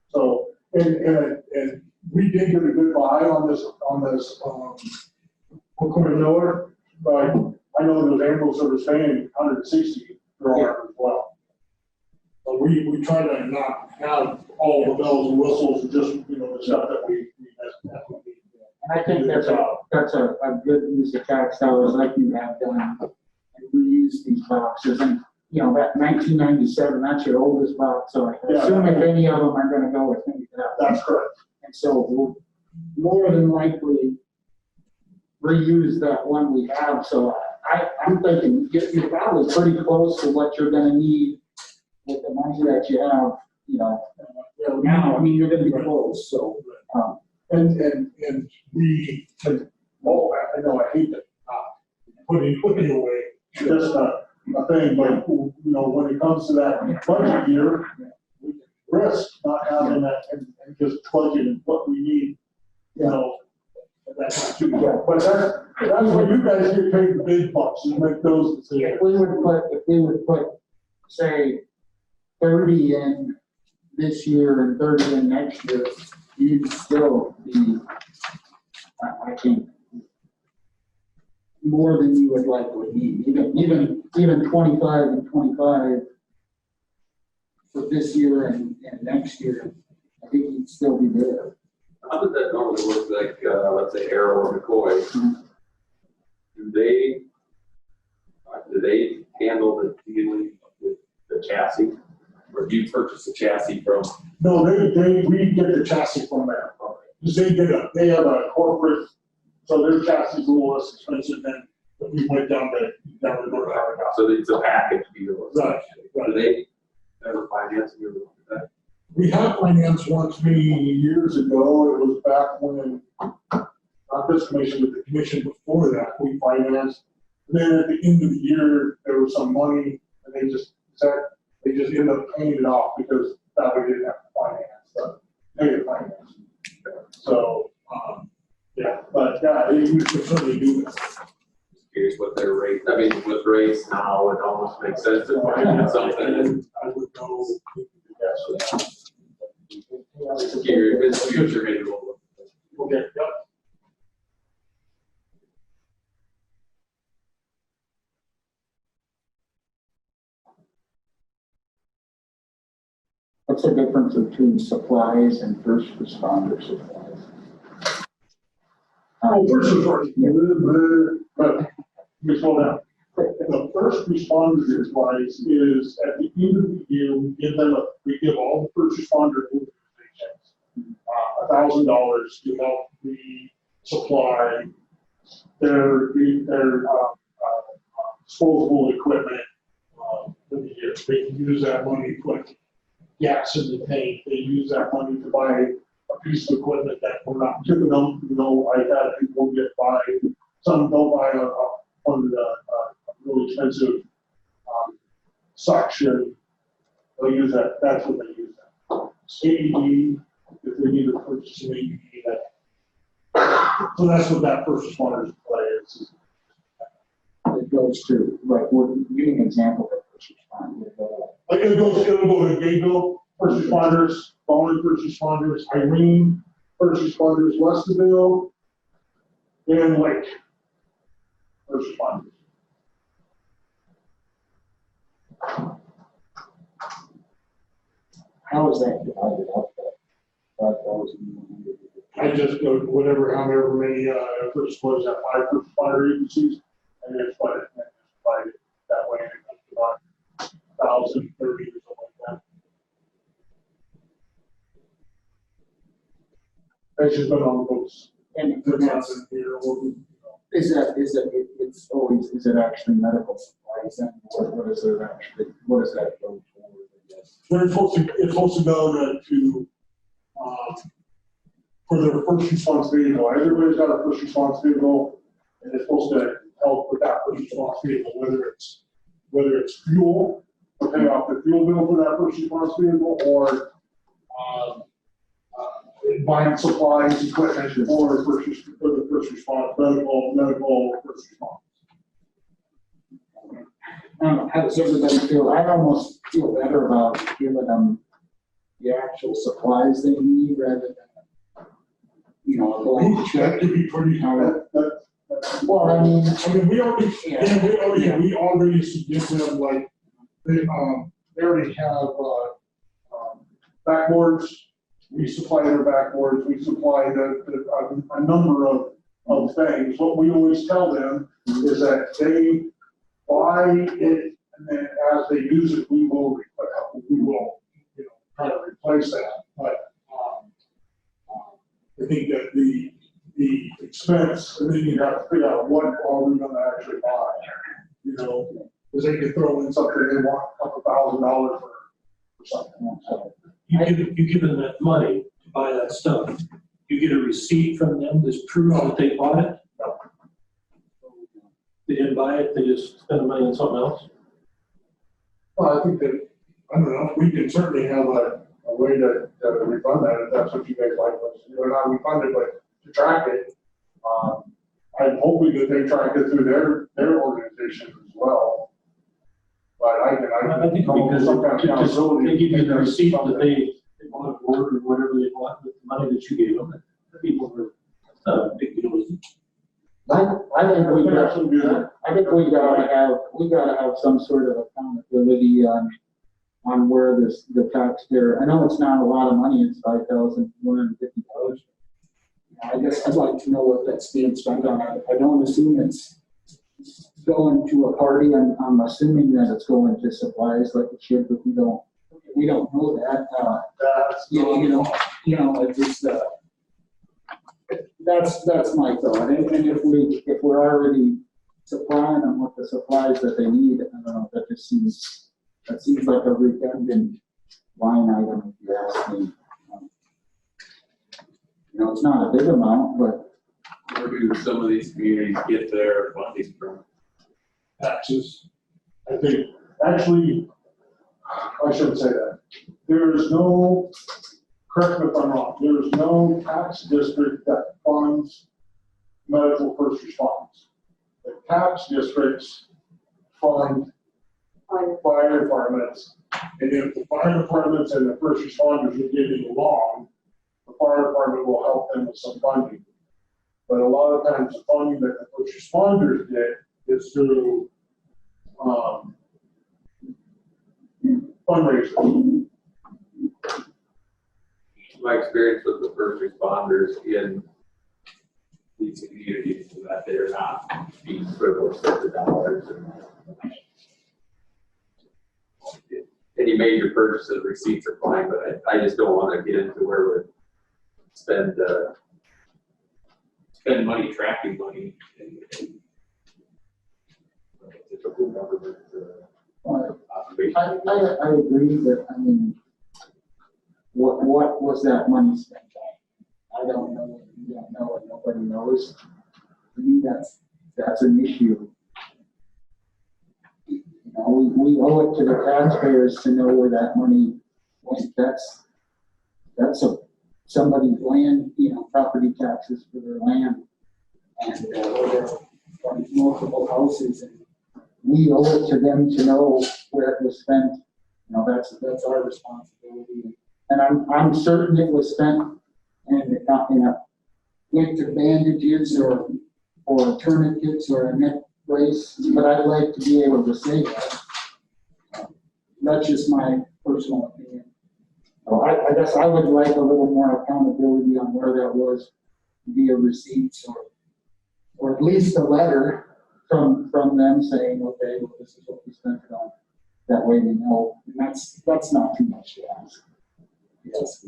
So, and we did get a good buy on this equipment knower, but I know those ambulance are saying 160 for ours as well. So we try to not have all the bells and whistles and just, you know, the stuff that we need. And I think that's a good use of tax dollars like you have done, and reuse these boxes. And, you know, that 1997, that's your oldest box, so I assume if any of them are gonna go with me. That's correct. And so we'll more than likely reuse that one we have, so I'm thinking you're probably pretty close to what you're gonna need with the money that you have, you know, now. I mean, you're gonna be close, so. And we can, I know I hate to putting away, just a thing, but, you know, when it comes to that budget year, we can risk not having that and just budgeting what we need, you know. That's too bad, but that's what you guys get paid the big bucks, you make those decisions. If we would put, say, 30 in this year and 30 in next year, you'd still be, I think, more than you would likely need, even 25 and 25 for this year and next year, I think you'd still be there. How does that normally work, like, let's say Arrow or McCoy? Do they handle the dealing with the chassis? Or do you purchase the chassis from? No, we get the chassis from them. Because they have a corporate, so their chassis is a little less expensive than if we went down to North Carolina. So it's a package deal. Right. Do they ever finance your that? We had financed once many years ago. It was back when, not this commission, but the commission before that, we financed. And then at the end of the year, there was some money and they just ended up paying it off because that way they didn't have to finance, so pay the finance. So, yeah, but yeah, you could certainly do that. Just curious what their rate, I mean, with rates now, it almost makes sense to finance something. I would go, yes. It's future maybe we'll look. Okay, yep. What's the difference between supplies and first responder supplies? First responders, but let me slow down. The first responder advice is at the end of the year, we give all the first responder organizations $1,000 to help the supply their disposable equipment for the year. They can use that money to put gas in the tank. They use that money to buy a piece of equipment that we're not giving them. You know, I've had people some don't buy one of the really expensive suction. They'll use that. That's what they use that. AED, if they need to purchase an AED, so that's what that first responders play is. It goes to, like, give me an example of first responder. Like it'll go to Gayville, first responders, Baldwin first responders, Irene, first responders, Westerville, and Lake, first responders. How is that divided up? 5,100. I just go to however many first responders have 5 first responder agencies, and then split it that way, and it comes to about 1,030 or something like that. That's just been on the books. And that's here, is it actually medical supplies then? What is it actually, what is that go for? It's supposed to go to for their first response vehicle. Everybody's got a first response vehicle, and it's supposed to help with that first response vehicle, whether it's fuel, to pay off the fuel bill for that first response vehicle, or buying supplies, equipment for the first response, medical first response. How does everybody feel? I almost feel better about giving them the actual supplies they need rather than, you know, going to check. That could be pretty hard. Well, I mean, we already give them, like, they already have backboards. We supply their backboards. We supply a number of things. What we always tell them is that they buy it, and then as they use it, we will try to replace that. But I think that the expense, and then you have to figure out what are we going to actually buy, because they could throw in something they want $2,000 for something. So you give them that money to buy that stuff. You get a receipt from them that's proof that they bought it. No. And buy it, they just spend the money on something else? Well, I think that, I don't know, we can certainly have a way to refund that if that's what you guys like us to do. Not refund it, but to track it. I'm hoping that they track it through their organization as well. But I think because some kind of just, accountability. they give you the receipt that they want to order or whatever they want with the money that you gave them. The people were, big deal. I think we got, I think we gotta have some sort of accountability on where the taxpayer, I know it's not a lot of money, it's $5,150. I guess I'd like to know what that's being spent on. I don't assume it's going to a party, I'm assuming that it's going to supplies like it should, but we don't know that. It's just, that's my thought. And if we're already supplying them with the supplies that they need, I don't know, that seems like a redundant line item, if you ask me. It's not a big amount, but. Where do some of these communities get their funding from? Taxes. I think, actually, I shouldn't say that. There is no, correct me if I'm wrong, there is no tax district that funds medical first response. The tax districts fund fire departments, and if the fire departments and the first responders are getting along, the fire department will help them with some funding. But a lot of times the funding that the first responders get is through fundraising. My experience with the first responders in these communities is that they're not being privileged with the dollars. Any major purchases, receipts are fine, but I just don't want to get into where we spend money tracking money in typical government operation. I agree that, what was that money spent on? I don't know, you don't know, and nobody knows. To me, that's an issue. We owe it to the taxpayers to know where that money went. That's somebody's land, property taxes for their land. And they're from multiple houses, and we owe it to them to know where it was spent. That's our responsibility. And I'm certain it was spent and went to bandages or tourniquets or a neck brace, but I'd like to be able to say that. That's just my personal opinion. So I guess I would like a little more accountability on where that was via receipts or at least a letter from them saying, okay, well, this is what we spent it on. That way we know. And that's not too much to ask. Yes.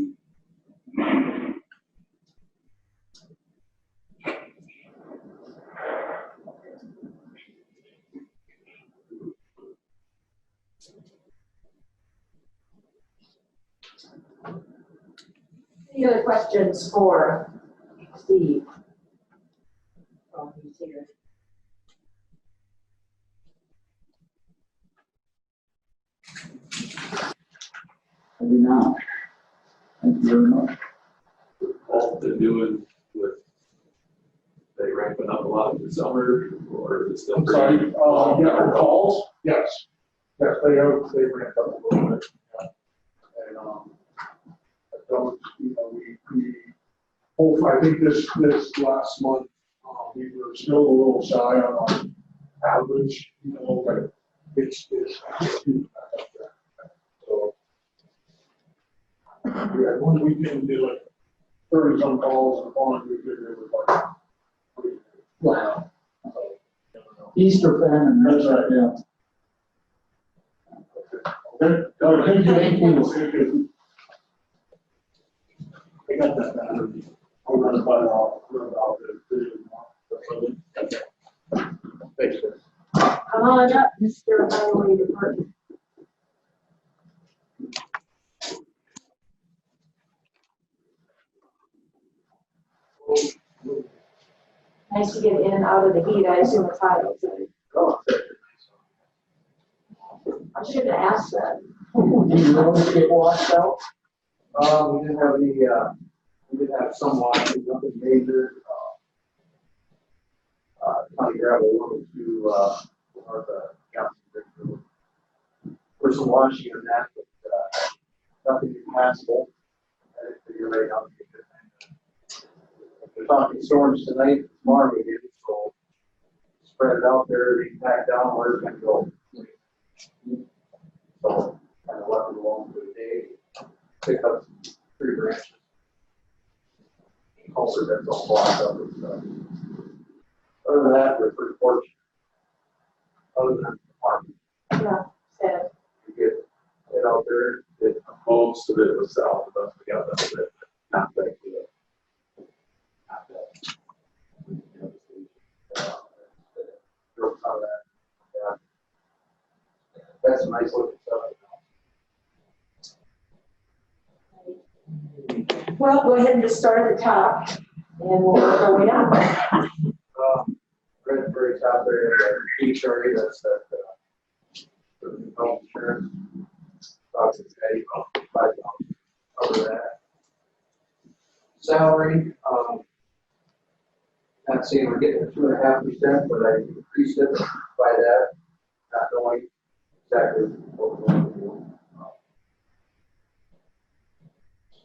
Any other questions for Steve? Oh, he's here. I do not. Thank you very much. All they're doing with, they ramping up a lot in the summer, or is it still? I'm sorry, for calls, yes. Yes, they ramped up a little bit. Yeah. And, I don't, I think this last month, we were still a little shy on our average, but it's so, yeah, one weekend we did like 30 some calls, and the following weekend it was like, Wow. Easter famine. That's right. Yeah. Okay. Thank you. I got that battery. I'll run it by off. Thanks, sir. Come on up, Mr. Highway Department. Nice to get in and out of the heat. I assume it's hot outside. Oh, I should have asked that. Did the roads get washed out? we didn't have any, we did have some washing, nothing major. County gravel one to, north of Yankton. For some washing on that, but, nothing impassable. I think figure right now. We're talking storms tonight, tomorrow we did, so spread it out there, they pack down where it's gonna go. So, kind of left it alone for the day, pick up 3 branches. Also, that's all blocked up and stuff. Other than that, we're pretty fortunate. Other than the department, Yeah, sad. we get out there, Most of it was south of us, we got that bit, not that good. Not that. drove out of that. Yeah. That's some nice looking stuff. Well, go ahead and just start at the top, and we'll work our way down. Right at the very top there, the beach area, that's that, health insurance. Talks it's $5 over that. Salary, not saying we're getting 2.5%, but I increased it by that, not knowing exactly what we're going to do.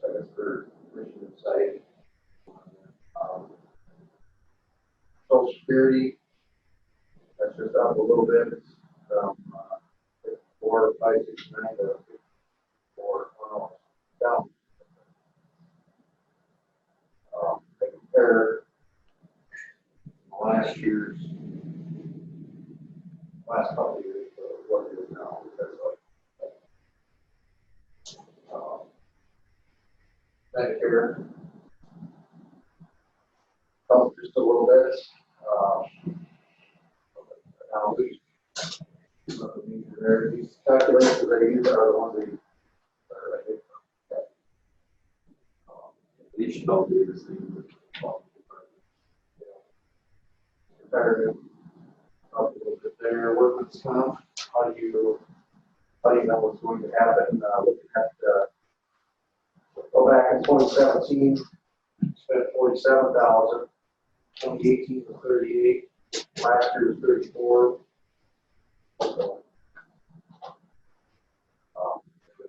So that's for mission and site. Social Security, that's just up a little bit, from 4,569 to 4, down. I compare last couple of years to what it is now, because Medicare helped just a little bit. Now nothing major there. These calculations I use are the ones I think. You should all do the same. Comparative up a little bit there. Workman's comp. How do you know what's going to happen? Looking at go back in 2017, spent 47,000. 2018 was 38. Last year was 34. So,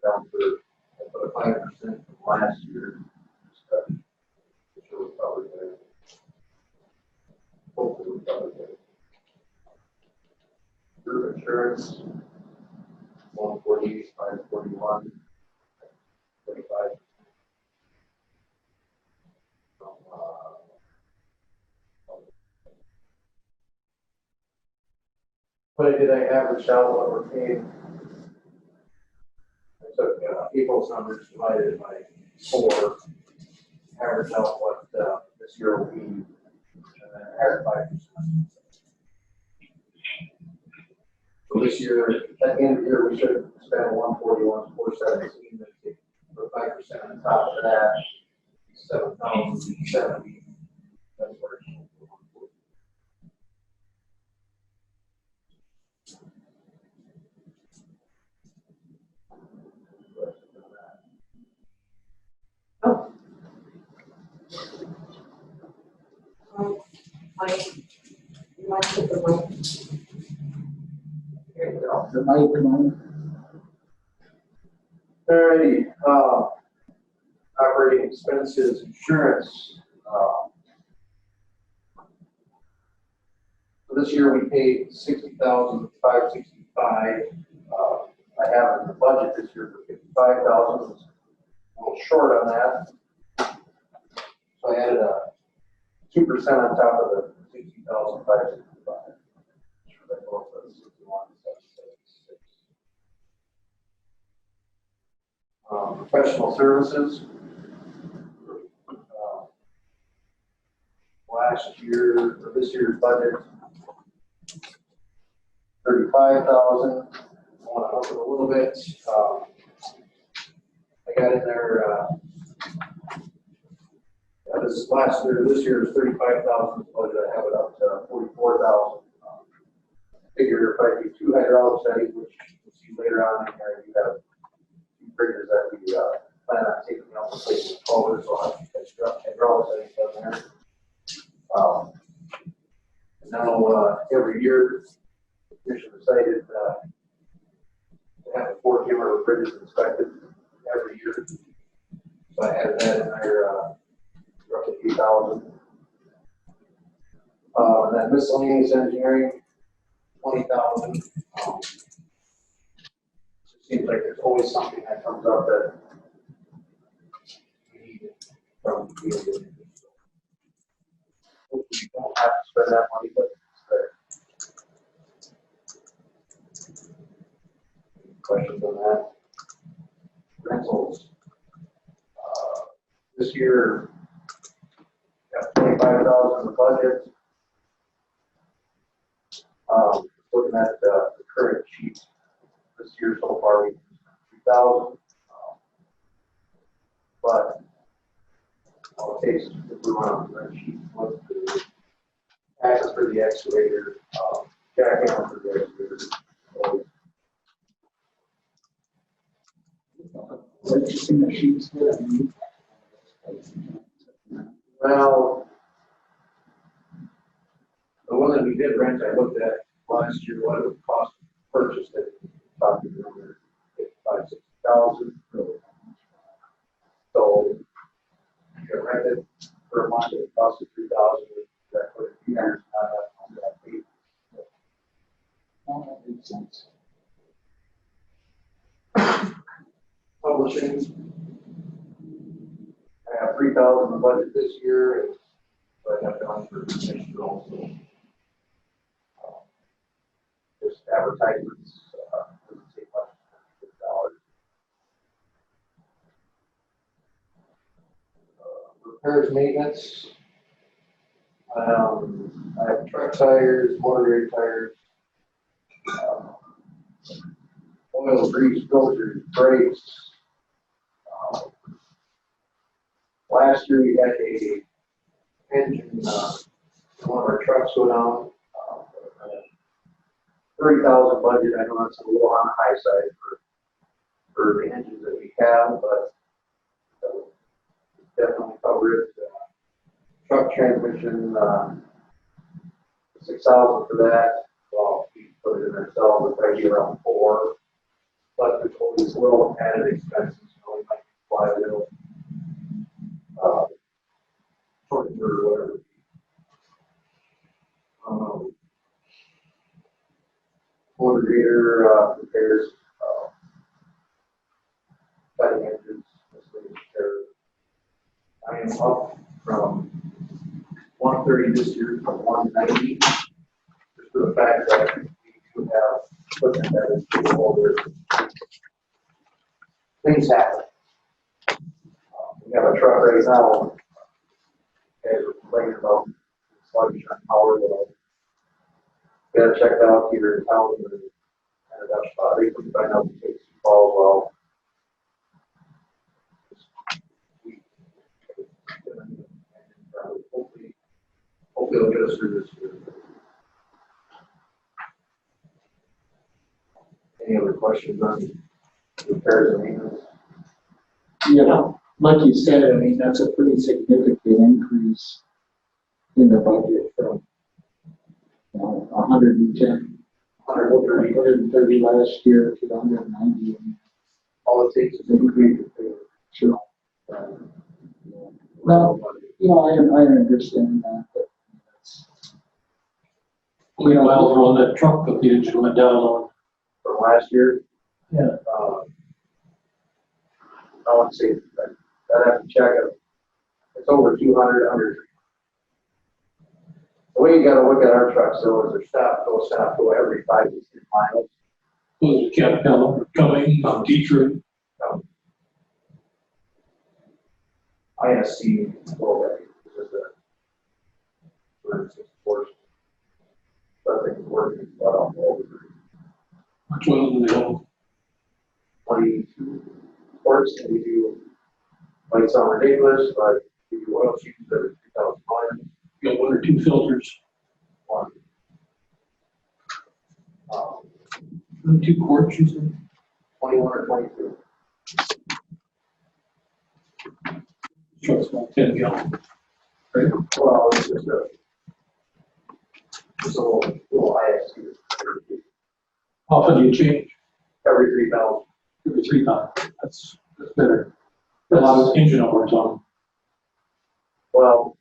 down for 5% from last year. Sure, probably there. Hopefully, probably there. Group insurance, 148, 541, 25. What did I average out what we're paying? I took April's numbers divided by 4, averaged out what this year will be, and then added 5%. So this year, at the end of the year, we should spend 141, 417, then take 5% on top of that, 7,070. That's where it should go. Mike, you might take the mic. There you go. The mic. Alrighty, operating expenses, insurance. So this year we paid $60,565. I have in the budget this year for $55,000. A little short on that. So I added a 2% on top of the $60,565. Sure that goes to 61,776. Professional services. Last year, or this year's budget, 35,000. I want to up it a little bit. I got in there. This last year, this year is 35,000 budget. I have it up to 44,000. figure if I do 2 hydraulic studies, which you'll see later on in here, you have 2 bridges that we plan on taking out and placing culverts on, hydraulic studies down there. And now, every year, the commission decided to have a 4 camera bridges inspected every year. So I added that in there, roughly 8,000. And then miscellaneous engineering, 20,000. It seems like there's always something that comes up that we need from the field. Hopefully you don't have to spend that money, but it's there. Questions on that? Rentals. This year, got 25,000 in the budget. Looking at the current sheet, this year so far, we 3,000. But all it takes, if we want on the current sheet, what's the access for the excavator, jackhammer for the excavator. Purchasing machines there. Well, the one that we did rent, I looked at last year, what it would cost to purchase it, talking around 55,000, 60,000. So, you can rent it for a month, it costs you 3,000, that put it here, not on that fee. Oh, that makes sense. Publishing. I have 3,000 in the budget this year, and so I have done for next year also. Just advertisements, doesn't take much, $50. Repairs, maintenance. I have truck tires, motor grade tires, oil, grease, filters, brakes. Last year we had a engine, one of our trucks go down. 30,000 budget. I know that's a little on the high side for the engines that we have, but definitely cover it. Truck transmission, 6,000 for that. Well, we put it in ourselves, it's probably around 4. But there's always little added expenses, we might fly a little. Shortened or whatever. Motor grader repairs, cutting edges, repairs. I am up from 130 this year from 190. Just for the fact that we do have equipment that is getting older. Things happen. We have a truck right now. We're complaining about sluggish on power, but got it checked out here in town and ended up they couldn't find out the case falls well. Hopefully it'll get us through this year. Any other questions on repairs and maintenance? Yeah, like you said, I mean, that's a pretty significant increase in the budget from 110, 130 last year to 190. All it takes is an increase in pay. Sure. Well, I understand that, but How many miles were on that truck that the engine went down on? From last year? Yeah. I want to say, I'd have to check it. It's over 200, 100. The way you gotta look at our trucks though is they're stop, go every 5 to 6 miles. Was it kept coming on Detroit? ISC, already, this is a 206 horse. That thing's working well over Which one do they hold? 22 horse, and we do, might sound ridiculous, but we do oil changes every 2,000 miles. You got 1 or 2 filters? 1. 2 quarts, you said? 21 or 22. Truck's about 10 gallon. Right? Well, it's just a little ISU. How often do you change? Every 3,000. Every 3 times. That's better. A lot of engine hours on. Well,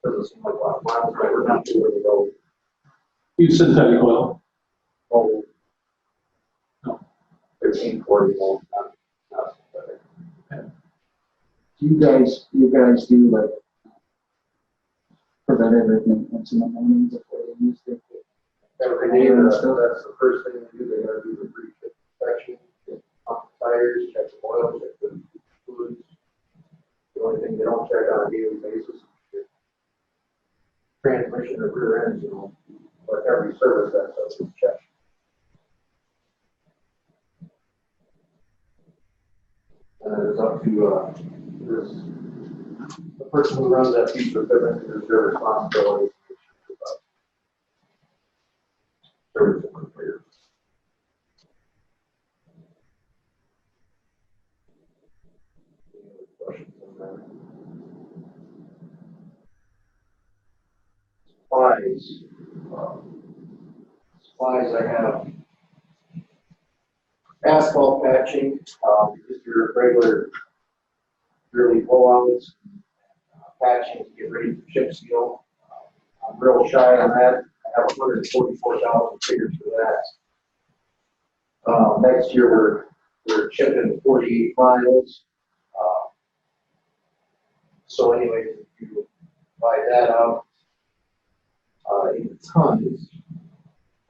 doesn't seem like a lot of miles, right? We're not sure where to go. Use synthetic oil. Oh. No. 1340 volts, not better. Do you guys do like preventative maintenance in the morning before you use it? Every day, that's the first thing they do. They gotta do the pre-trip inspection, pump the tires, check the oil, check the fluids. The only thing they don't check on a daily basis is transmission or rear ends, but every service that stuff is checked. And it's up to, the person who runs that piece of equipment, is their responsibility. Service and repair. Any other questions on that? Supplies. Supplies, I have asphalt patching, just your regular yearly blowouts, patching to get ready for chip seal. I'm real shy on that. I have 144,000 figures for that. Next year we're chipping 48 miles. So anyway, if you buy that out in tons,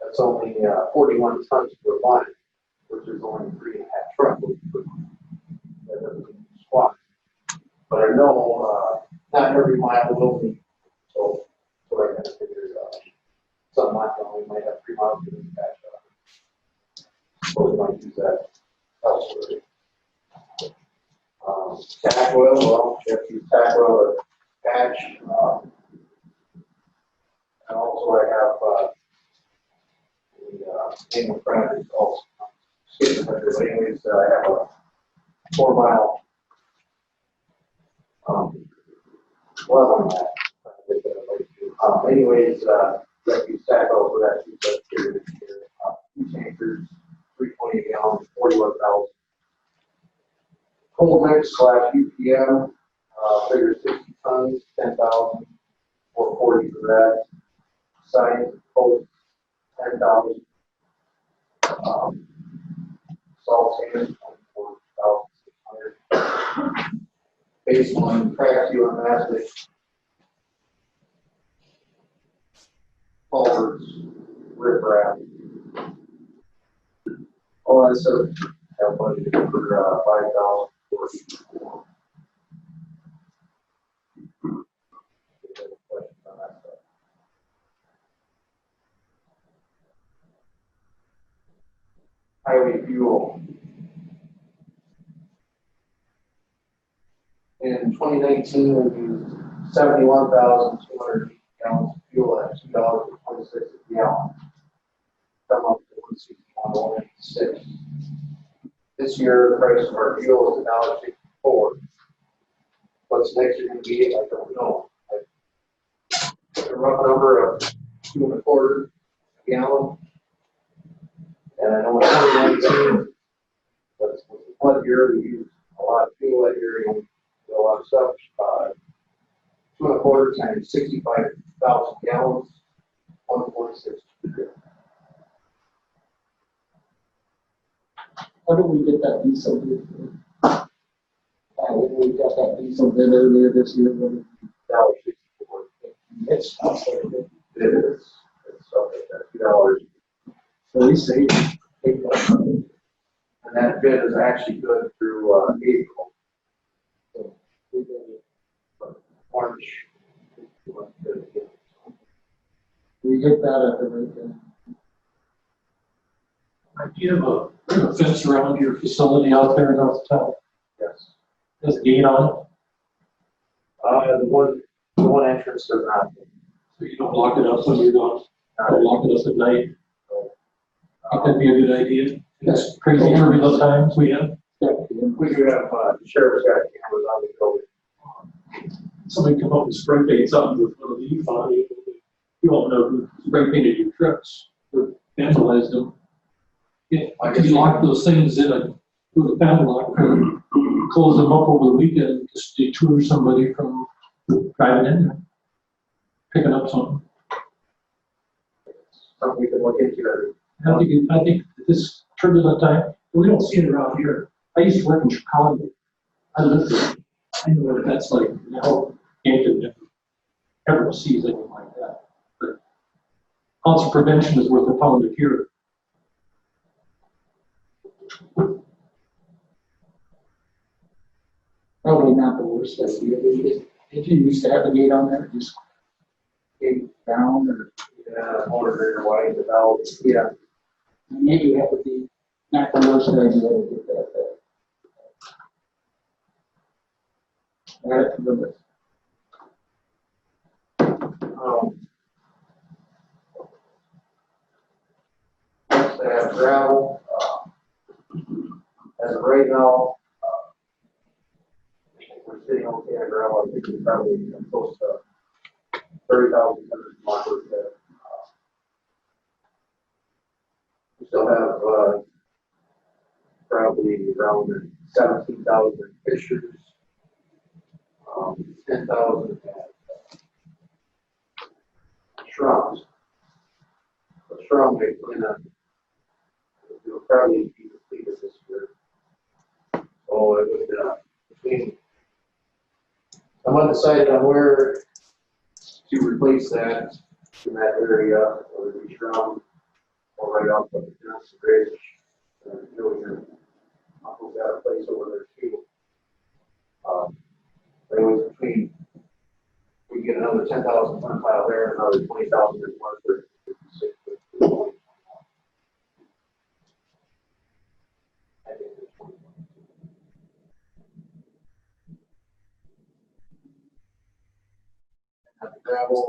that's only 41 tons per line, which is only 3.5 truckloads per line. That doesn't mean squat. But I know not every mile will be. So I kind of figured some miles we might have 3 miles to patch up. So we might use that elsewhere. Tack oil, well, you have to use tack oil to patch. And also I have the annual practice also. Skipping that, but anyways, I have a 4 mile well on that. Anyways, let you stack over that 2 tankers, 320 gallons, 41,000. Cold mix / UPM, figure 60 tons, 10,000, 440 for that. Science cold, 10,000. Salt sand, 24,600. Baseline crack seal and mastic. Culverts, riprap. All that stuff have budgeted for 5,044. Highway fuel. In 2019, we used 71,200 gallons of fuel at $2.26 a gallon. Come up to 161.186. This year, the price of our fuel is $1.64. What's next year going to be? I don't know. A rough number of 2.25 a gallon. And I know in 2019, was the flood year, we used a lot of fuel that year, and a lot of stuff. 2.25 times 65,000 gallons, 146. How did we get that diesel bid? We got that diesel bid earlier this year. $1.64. It's not so good. It is. It's something like $2. So we saved And that bid is actually good through April. So, March. We hit that at the right time. Do you have a fence around your facility out there in North Town? Yes. There's a gate on it? The one entrance does not. So you don't lock it up when you're gone? Don't lock it up at night? think that'd be a good idea. It's crazy turbulent times we have. We do have, the sheriff's got cameras on the building. Somebody come up and spray paint something with one of these on it. You won't know who spray painted your trucks or vandalized them. Yeah, I could lock those things in with a padlock and close them up over the weekend, just deter somebody from driving in there, picking up something. Something we can look into. I think this turbulent time, we don't see it around here. I used to work in Chicago. I lived there. I know what that's like. Now, Yankton never sees anything like that. But ounce of prevention is worth a pound of cure. Probably not the worst idea. Did you used to have a gate on there, just gate down or? Yeah, motor grader wide develop. Yeah. Maybe that would be not the worst idea to get that. Add it to the list. Next, I have gravel. As of right now, I think we're sitting okay on gravel. I think we're probably close to 30,000 tons of there. We still have probably around 17,000 fishers, 10,000 shrubs. The shrub may will probably be completed this year. So it would between. I'm undecided on where to replace that in that area, or the shrub, or right off of the Johnson Bridge. Uncle's got a place over there too. But it was between, we get another 10,000 ton pile there, and another 20,000 in Martford. The gravel,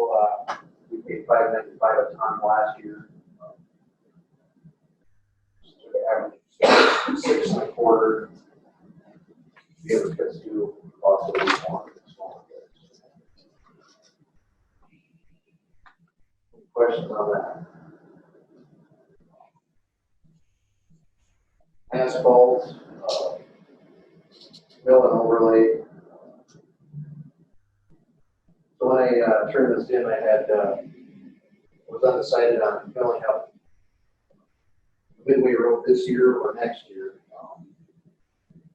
we paid $5.95 a ton last year. Average 6.25. The other pits do also be smaller. Any questions on that? Asphalt, mill and overlay. So when I turned this in, I had was undecided on filling up Midway Road this year or next year.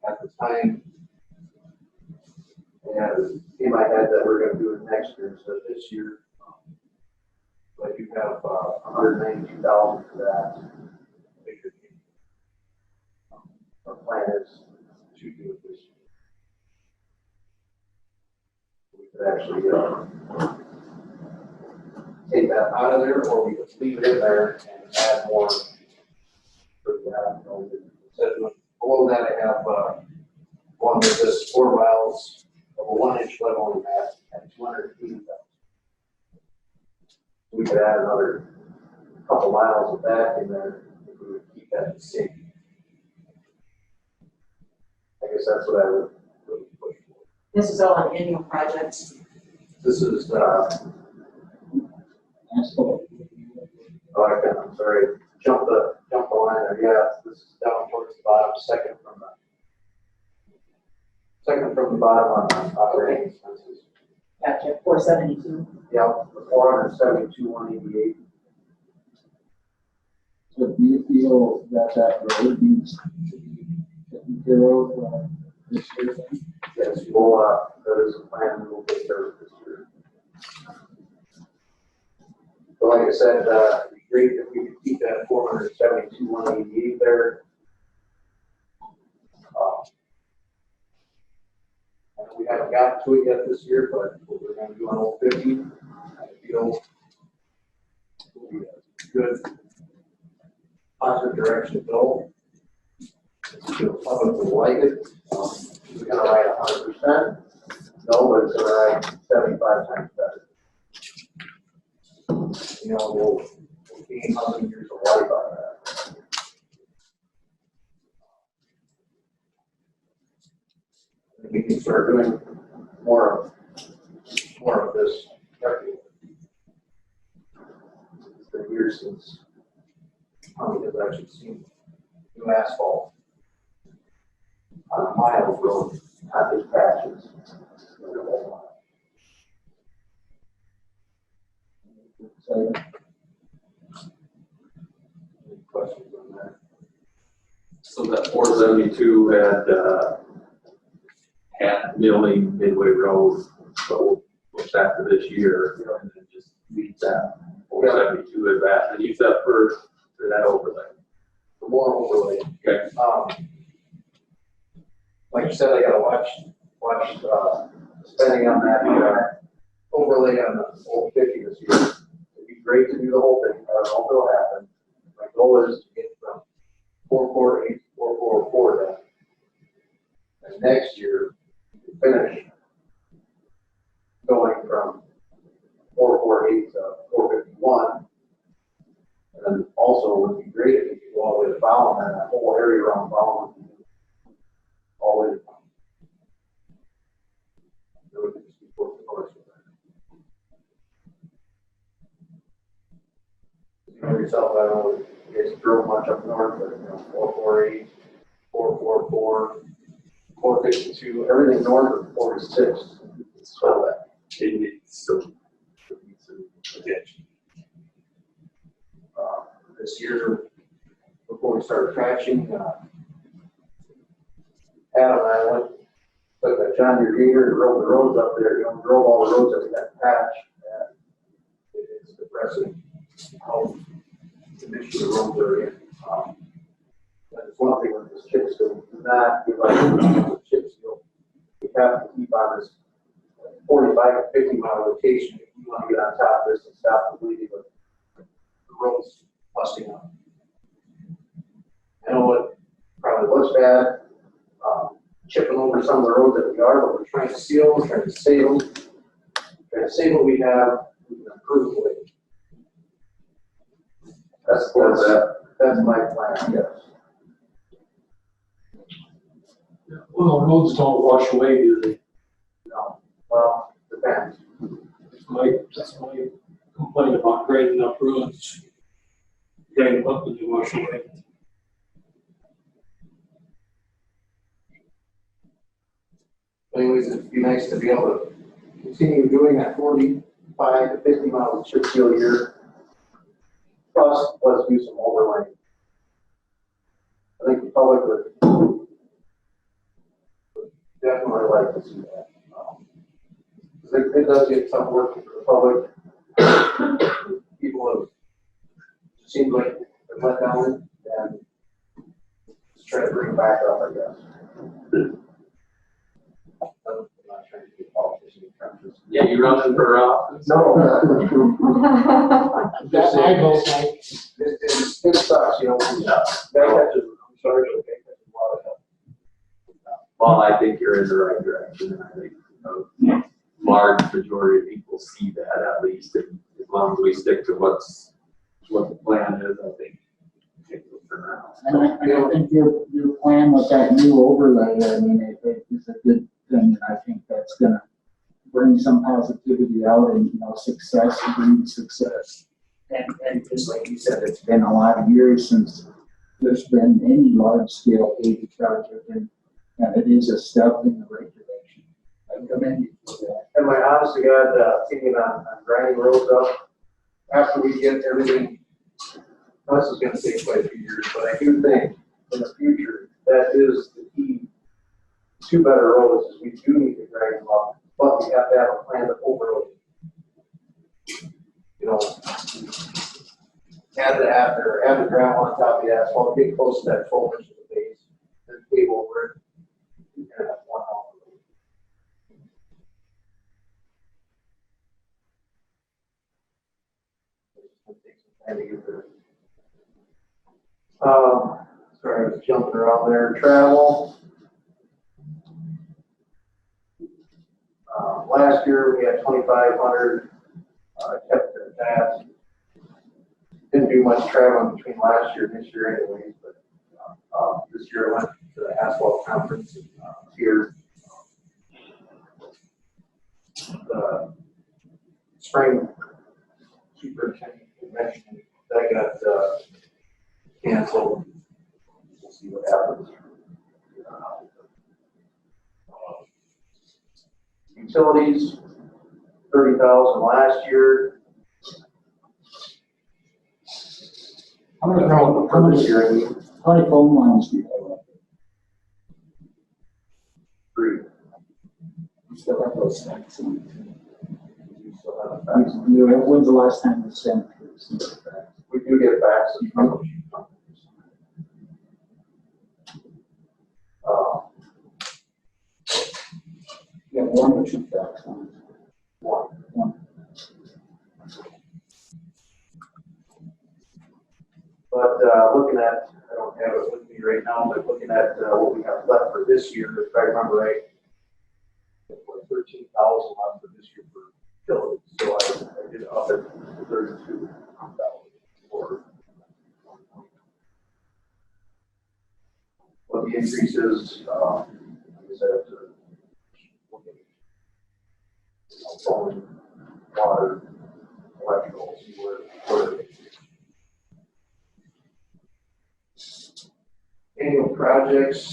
At the time, and in my head that we're going to do it next year instead of this year. So I do have $192,000 for that. Our plan is to do it this year. We could actually take that out of there, or we could leave it in there and add more. Below that, I have one with this 4 miles of a 1-inch leveling mat at 280,000. We could add another couple miles of that in there if we would keep that the same. I guess that's what I would really push for. This is all an annual project. This is Asphalt. I'm sorry, jump the line there. Yeah, this is down towards the bottom, second from the bottom on the operating expenses. Gotcha, 472. Yep, 472, 188. So do you feel that that road needs to be taken care of this year then? Yes, we'll, there is a plan, we'll take care of it this year. So like I said, it'd be great if we could keep that 472, 188 there. We haven't gotten to it yet this year, but we're going to do an 050. I feel will be a good, positive direction to go. I feel public will like it. We're going to ride 100%. No, but it's going to ride 75 times better. You know, we'll gain 100 years of life out of that. we can start doing more of this. It's been years since Tommy has actually seen new asphalt on a mile of road, not just patches. Any questions on that? So that 472 had milling Midway Road, so pushed after this year, and then just leaves that 472 as that, and use that for that overlay. For more overlay. Okay. Like you said, I gotta watch spending on that overlay on the old 50 this year. It'd be great to do the whole thing. I don't know if it'll happen. My goal is to get from 448 to 444 then. And next year, to finish going from 448 to 451. And then also it would be great if we could go all the way to Bowman, and that whole area around Bowman. All the way to Bowman. It would just be working north with that. You know yourself, I don't know if you guys drove much up north, but 448, 444, 452, everything north of 46. So that it needs some attention. This year, before we started trashing, Adam and I went, took a John Deere digger and drove the roads up there, drove all the roads up that patch. And it's depressing how condition the roads are in. And it's one thing with this chip seal, do not give up on the chip seal. We have to keep on this 45 to 50 mile rotation if you want to get on top of this and stop the bleeding of the roads busting up. I know it probably looks bad, chipping over some of the roads that we are, but we're trying to seal, we're trying to save them, trying to save what we have, we can improve it. That's my plan, yes. Well, roads don't wash away, do they? No, well, depends. That's my complaint about grading up roads. Grade them up and they wash away. Anyways, it'd be nice to be able to continue doing that 45 to 50 miles of chip seal a year. Plus, let's do some overlaying. I think the public would definitely like to see that. It does get some work for the public. People have seemed like they're let down and just try to bring it back up, I guess. I'm not trying to be a politician. Yeah, you running for office? No. That's my goal, Mike. It sucks, you know. That catches, I'm sorry, but that catches a lot of help. Well, I think you're in the right direction, and I think a large majority of people see that at least, and as long as we stick to what the plan is, I think it will turn around. And I think your plan with that new overlay, I mean, it is a good thing, and I think that's gonna bring some positivity out and, success, breed success. And just like you said, it's been a lot of years since there's been any large scale paving project, and it is a step in the right direction. I commend you for that. And my honest to God opinion on grinding roads up, after we get everything, this is gonna take quite a few years, but I do think in the future, that is the key to better roads, is we do need to grind them up, but we have to have a plan to overlay. Add the gravel on top of the asphalt, get close to that 12 inches of base, then pave over it. You can have one overlay. Sorry, I was jumping around there. Travel. Last year we had 2,500. Kept it at that. Didn't do much traveling between last year and this year, anyways. But this year I went to the asphalt conference here. the spring superintendent convention, that got canceled. We'll see what happens. Utilities, 30,000 last year. How many, For this year, I mean, how many phone lines do you have up 3. there? You still have those stacks on? We still have facts. When's the last time you sent? We do get facts from them. You have 1 or 2 stacks on? One. But looking at, I don't have it with me right now, but looking at what we have left for this year, if I remember right, 13,000 left for this year for utilities. So I did up it to 32,000 for what the increase is. I guess I have to look at phone, water, electrical, see where it is. Annual projects.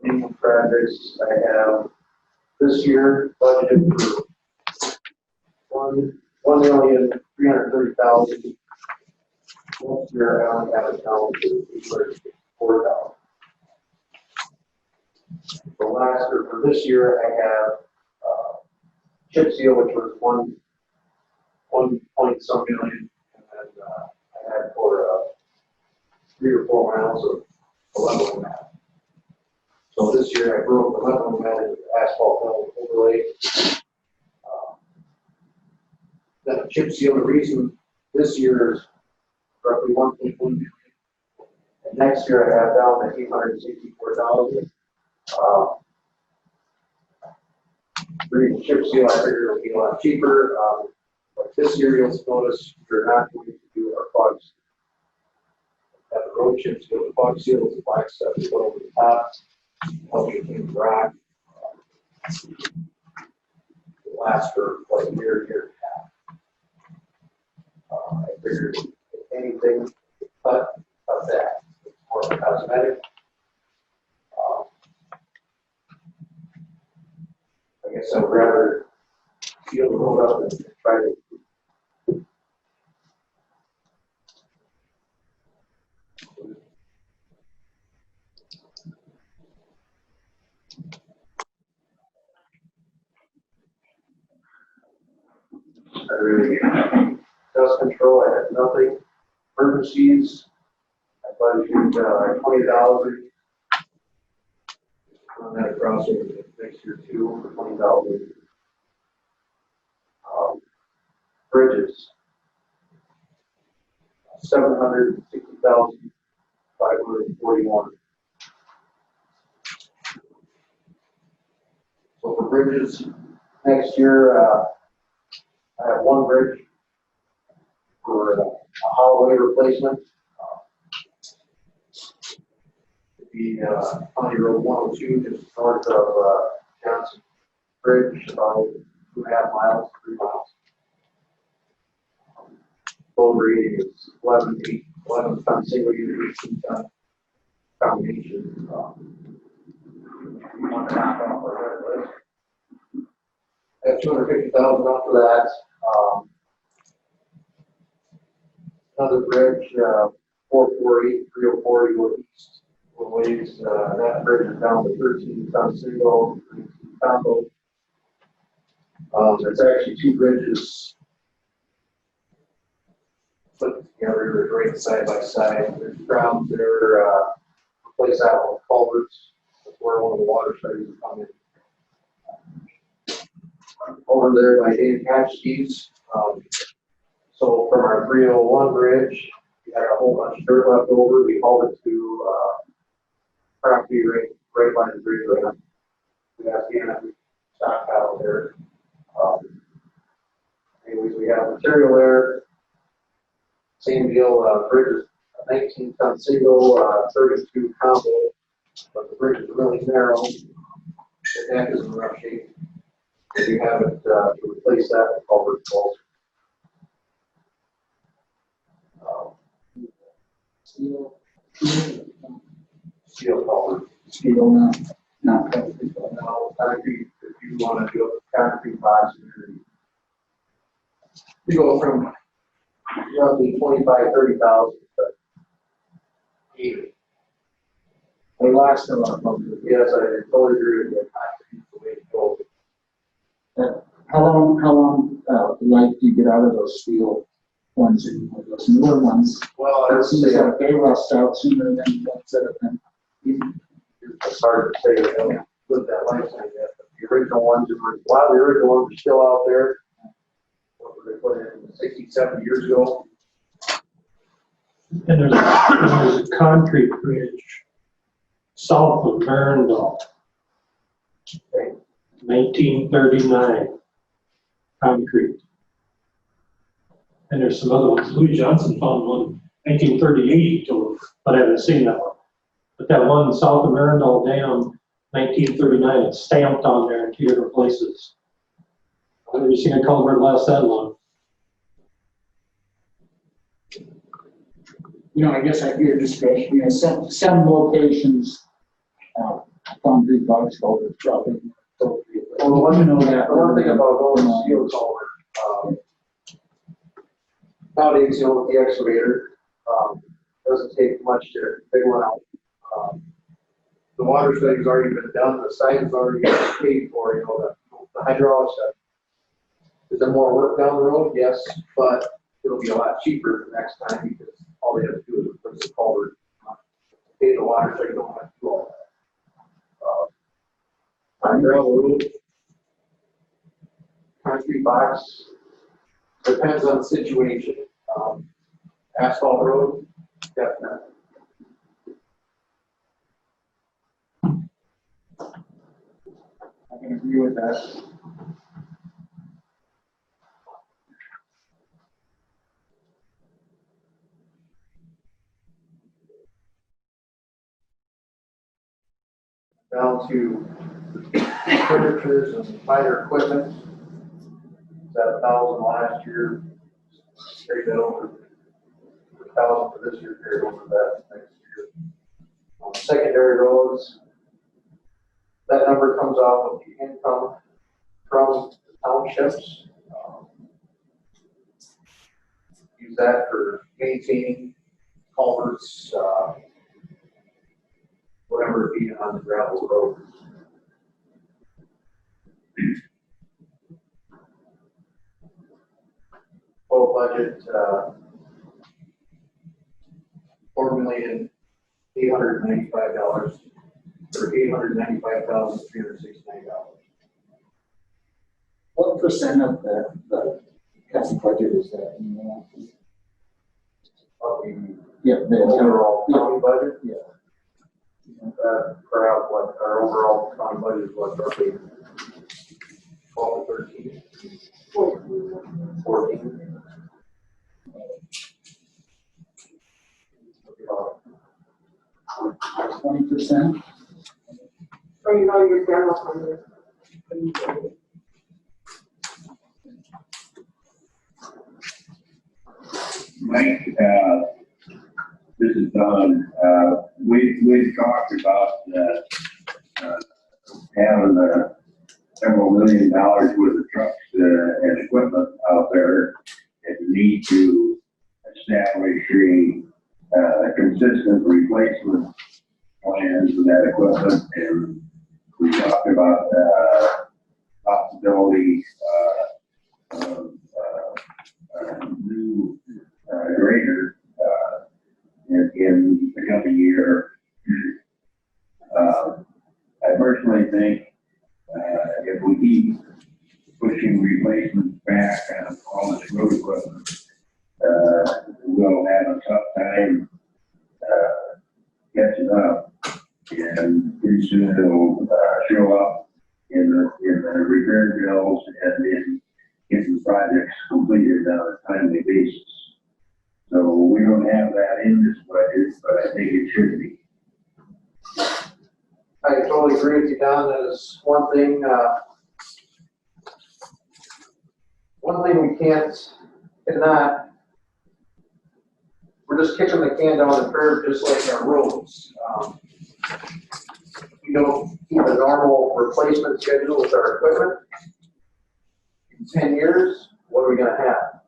Annual projects I have this year budgeted for $1,330,000. Next year I only have it down to $804,000. For this year I have chip seal, which was one point some million, and then I had for 3 or 4 miles of level mat. So this year I broke the level mat into asphalt overlay. Then a chip seal, the reason this year is roughly 1.1 million. And next year I have down to 864,000. Chip seal, I figured it would be a lot cheaper. But this year you'll notice we're not going to do our fog seal. Have the road chip seal, the fog seal is the black stuff you put over the top, help you clean the rock. It lasts for like a year and a half. I figured if anything, cut that. It's more of a cosmetic. I guess I'd rather seal the road up and try to. Dust control, I had nothing. Emergencies, I budgeted $20,000. On that across over the next year too for $20,000. Bridges, 760,541. So for bridges, next year, I have 1 bridge for a hallway replacement. It'd be County Road 102, just north of Johnson Bridge, about 2.5 miles, 3 miles. Load rating is 11 ton single unit, 18 ton combination. 1.5 off our list. I have 250,000 off for that. Another bridge, 448, 304, go east. Ways, that bridge is down to 13 ton single, 19 combo. It's actually 2 bridges put together right side by side. There's ground there, replace that with culverts. That's where one of the water studies are coming. Over there by Dave Hatchke's. So from our 301 bridge, we had a whole bunch of dirt left over. We hauled it to property right by the bridge right. We have the stockpile there. Anyways, we have material there. Same deal, bridge is 19 ton single, 32 combo. but the bridge is really narrow. The deck is in rough shape. If you have it, to replace that, the culvert falls. Steel. Steel culvert. Steel, not concrete. No, concrete, if you want to do a concrete box, you go from roughly 25,000-30,000 to 80. They last a lot longer. Yes, I totally agree with you. Concrete is the way to go. How long, life do you get out of those steel ones and those newer ones? Well, It I would seems say, like they rust out sooner than ones that have been. it's hard to say, you know, live that lifetime yet. But the original ones, a lot of the original ones are still out there. What were they put in 60, 70 years ago? And there's a concrete bridge south of Marindal. 1939, concrete. And there's some other ones. Louis Johnson found one 1938 too, but I haven't seen that one. But that one south of Marindal Dam, 1939, it's stamped on there in 2 different places. I've never seen a culvert last that long. You know, I guess at your discretion, you know, some locations, concrete box culverts probably. Well, the one thing about those steel culvert, nowadays, you know, with the excavator, doesn't take much to dig one out. The water study's already been done, the site is already paid for, you know, the hydraulic stuff. Is there more work down the road? Yes, but it'll be a lot cheaper the next time because all they have to do is replace the culvert. Pay the water so you don't have to do all that. On gravel road, concrete box, depends on the situation. Asphalt road, definitely. I can agree with that. Down to furnitures and minor equipment. It's at 1,000 last year. Carried that over. 1,000 for this year, carried over that next year. Secondary roads. That number comes off of the income from the townships. Use that for maintaining culverts, whatever it be on the gravel road. Total budget, $4,895,000 for $895,369. What percent of the county budget is that? You know? Of the Yeah, the overall county budget? Yeah. Perhaps what our overall county budget is, what, roughly 12 to 13? 14. 20%. So you know your general fund is. Mike, this is Don. We talked about having several $1 million worth of trucks and equipment out there, and need to establish a consistent replacement plans for that equipment. And we talked about possibility of new grader in the coming year. I personally think if we keep pushing replacements back on all this road equipment, we'll have a tough time catching up, and pretty soon it'll show up in the repair bills and in getting projects completed on a timely basis. So we don't have that in this budget, but I think it should be. I totally agree with you, Don. That is one thing we cannot, we're just kicking the can down the curb just like our roads. We don't keep a normal replacement schedule with our equipment. In 10 years, what are we gonna have?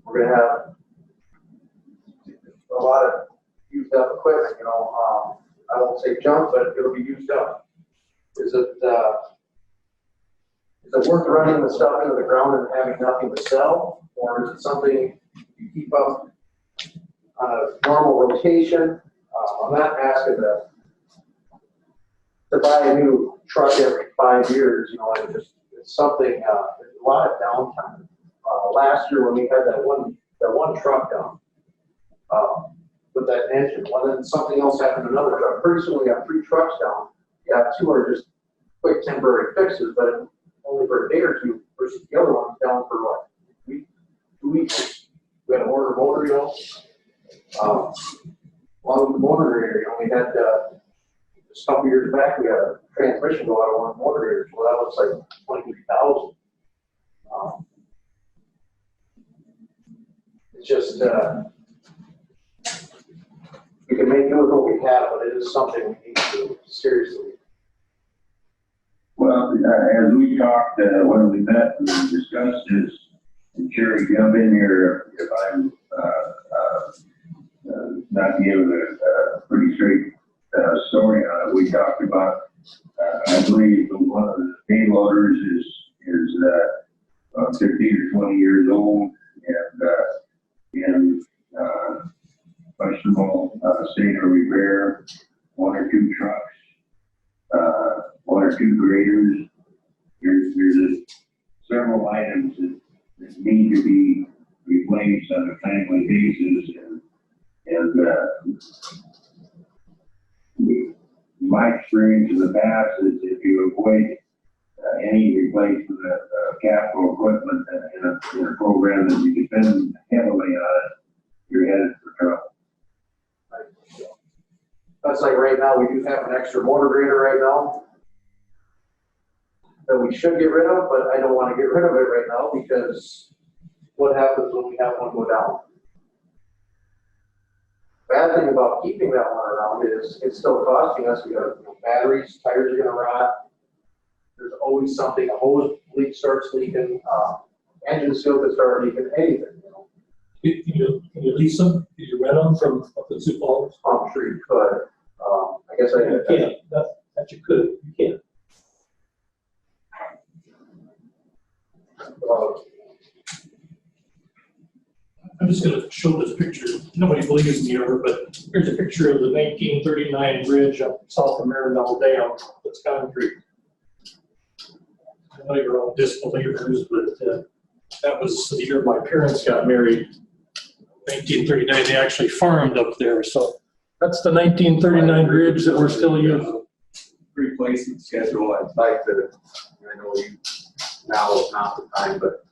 We're gonna have a lot of used up equipment, I won't say junk, but it'll be used up. Is it worth running the stuff into the ground and having nothing to sell? Or is it something you keep up on a normal rotation? I'm not asking to buy a new truck every 5 years, it's something, there's a lot of downtime. Last year when we had that one truck down, with that engine, well then something else happened to another truck. Pretty soon we got 3 trucks down. Yeah, 2 are just quick temporary fixes, but only for a day or 2, versus the other one's down for what? 2 weeks. We had to order a motor, along with the motor grader, we had just a couple years back, we had a transmission go out of one motor grader, so that was like $23,000. It's just, we can make do with what we have, but it is something we need to do seriously. Well, as we talked, when we met, we discussed this, and Sherry, jump in here if I'm not giving a pretty straight story on it. We talked about, I believe one of the payloaders is 15 or 20 years old, and questionable state of repair, 1 or 2 trucks, 1 or 2 graders. There's several items that need to be replaced on a timely basis, and my experience in the past is if you avoid any replacement of capital equipment in a program that you depend heavily on it, you're headed for trouble. That's like right now, we do have an extra motor grader right now that we should get rid of, but I don't want to get rid of it right now because what happens when we have one go down? Bad thing about keeping that one around is it's still costing us. We got batteries, tires are going to rot. There's always something. A hose leak starts leaking. Engine seal could start leaking. Anything. Can you lease them? Can you rent them from up in Sioux Falls? I'm sure you could. I guess You can't. That you could. You can't. I'm just going to show this picture. Nobody believes me ever, but here's a picture of the 1939 bridge up south of Marindell Dam. It's concrete. I know you're all disbelievers, but that was the year my parents got married. 1939, they actually farmed up there. So that's the 1939 bridge that we're still using. Replacement schedule, I'd like to, I know now is not the time, but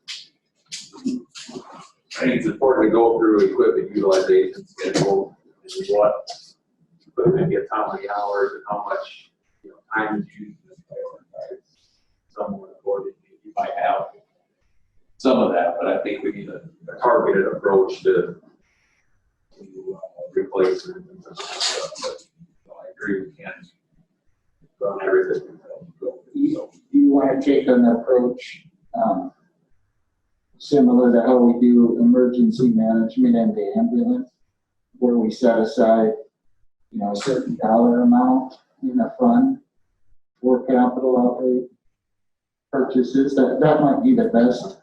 I think it's important to go through equipment utilization schedule and what equipment gets how many hours and how much time is used to prioritize somewhat accordingly. You might have some of that, but I think we need a targeted approach to replacement and stuff. But I agree, we can't run everything. You want to take an approach similar to how we do emergency management and the ambulance, where we set aside, a certain dollar amount in a fund for capital outlay purchases. That might be the best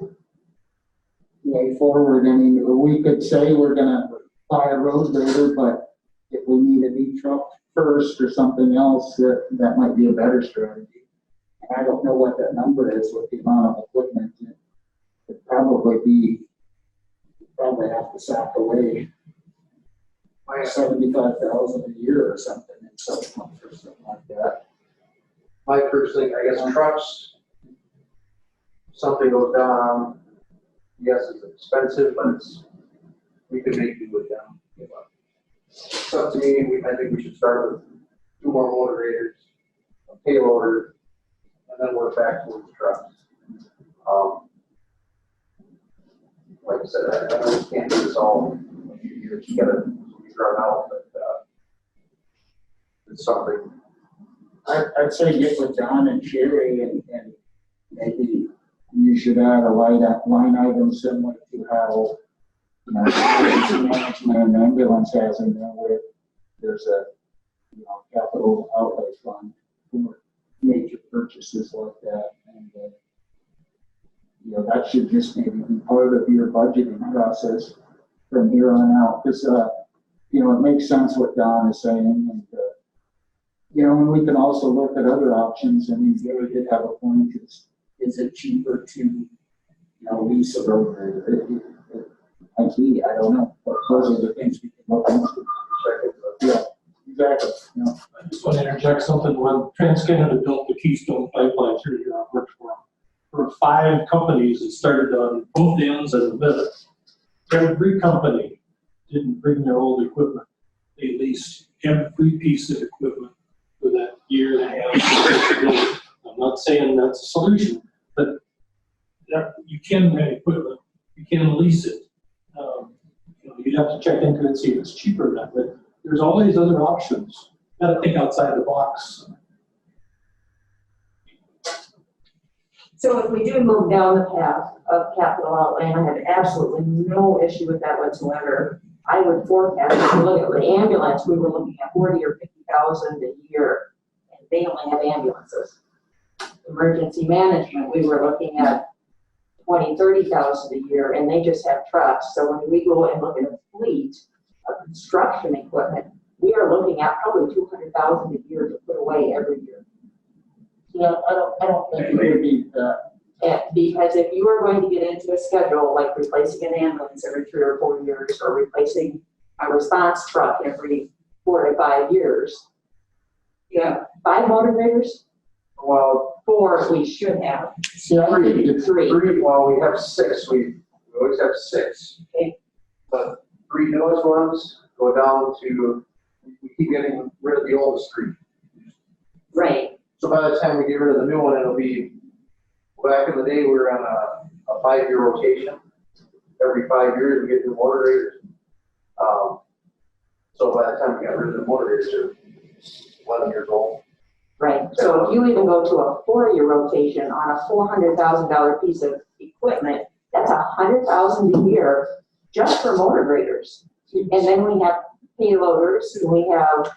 way forward. I mean, we could say we're gonna buy a road grader, but if we need a new truck first or something else, that might be a better strategy. And I don't know what that number is with the amount of equipment. It'd probably have to sack away $75,000 a year or something in supplements or something like that. My first thing, I guess, trucks, something goes down, yes, it's expensive, but we could make do with them. It's up to me, I think we should start with 2 more motor graders, a payloader, and then work back towards the trucks. Like I said, I really can't do this all in a few years. You gotta figure it out, but it's something. I'd say get with Don and Sherry and maybe you should add a line item similar to how, you know, emergency management and ambulance has in there where there's a, you know, capital outlay fund for major purchases like that. And, you know, that should just maybe be part of your budgeting process from here on out. Because, you know, it makes sense what Don is saying. And, you know, and we can also look at other options. I mean, Gary did have a point. Is it cheaper to, you know, lease a road grader? I don't know. But those are the things we can look into. Yeah, exactly. Yeah. I just want to interject something. When TransCanada built the Keystone pipeline through here, I worked for them. There were 5 companies that started on both ends and the middle. Every company didn't bring their old equipment. They leased every piece of equipment for that year and a half. I'm not saying that's a solution, but you can rent equipment. You can lease it. You know, you'd have to check into it and see if it's cheaper or not, but there's always other options. You got to think outside the box. So if we do move down the path of capital outlay, and I have absolutely no issue with that whatsoever, I would forecast, if you look at the ambulance, we were looking at 40 or 50,000 a year, and they only have ambulances. Emergency management, we were looking at 20, 30,000 a year, and they just have trucks. So when we go and look at a fleet of construction equipment, we are looking at probably 200,000 a year to put away every year. Yeah, I don't think it would be that. And because if you are going to get into a schedule like replacing an ambulance every 3 or 4 years, or replacing a response truck every 4 to 5 years, you have 5 motor graders? Well, 4 we should have. See, I think Three. Well, we have 6. We always have 6. Okay. But 3 newest ones go down to, we keep getting rid of the oldest 3. Right. So by the time we get rid of the new one, it'll be, back in the day, we were on a 5-year rotation. Every 5 years, we get new motor graders. So by the time we got rid of the motor graders, they're 11 years old. Right. So if you even go to a 4-year rotation on a $400,000 piece of equipment, that's $100,000 a year just for motor graders. And then we have payloaders, and we have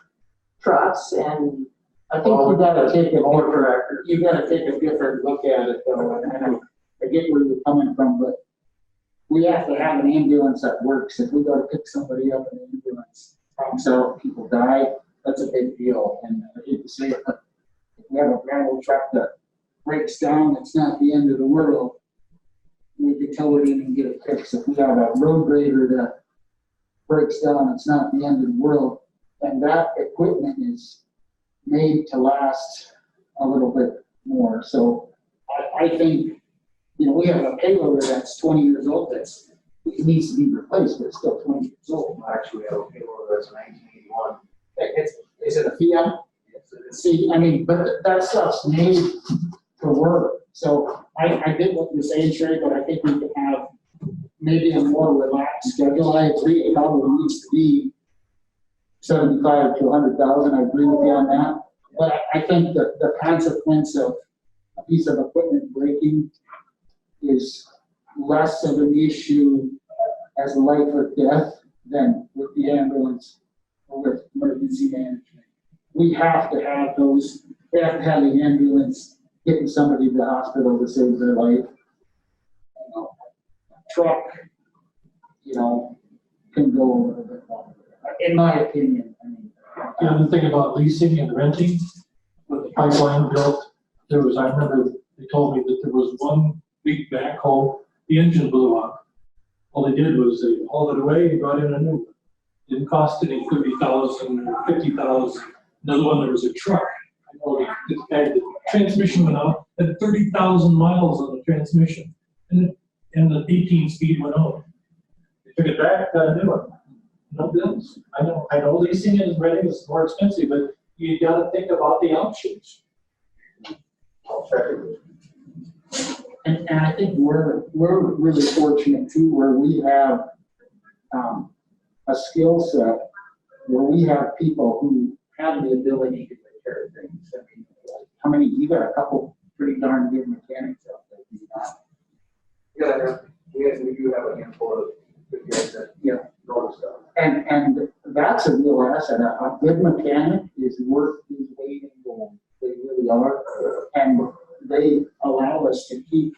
trucks, and I think you gotta take a different look at it though, and I get where you're coming from, but we have to have an ambulance that works. If we gotta pick somebody up in an ambulance, so people die, that's a big deal. And I hate to say it, but if we have a gravel truck that breaks down, it's not the end of the world. We could tow it in and get it fixed. If we have a road grader that breaks down, it's not the end of the world. And that equipment is made to last a little bit more. So I think, you know, we have a payloader that's 20 years old it needs to be replaced, but it's still 20 years old. Actually, we have a payloader that's 1981. Is it a Fiat? See, I mean, but that stuff's made to work. So I get what you're saying, Sherry, but I think we could have maybe a more relaxed schedule. I agree, it probably needs to be 75 to 100,000. I agree with you on that. But I think that the consequence of a piece of equipment breaking is less of an issue as life or death than with the ambulance or with emergency management. We have to have those, we have to have the ambulance getting somebody to the hospital to save their life. You know, a truck, you know, can go a little bit longer, in my opinion. I mean, You know, the thing about leasing and renting, when the pipeline built, I remember they told me that there was one big backhoe, the engine blew up. All they did was they hauled it away and got in a new one. Didn't cost any $30,000 or $50,000. Another one, there was a truck. I know the transmission went out, had 30,000 miles on the transmission, and the 18 speed went out. They took it back, got a new one. No bills. I know leasing and renting is more expensive, but you gotta think about the options. I'll check it. And I think we're really fortunate too, where we have, a skill set where we have people who have the ability to take care of things. I mean, like, how many, you got a couple pretty darn good mechanics out there, do you not? We do have a handful of good guys that, know stuff. And that's a real asset. A good mechanic is worth his weight in gold. They really are. And they allow us to keep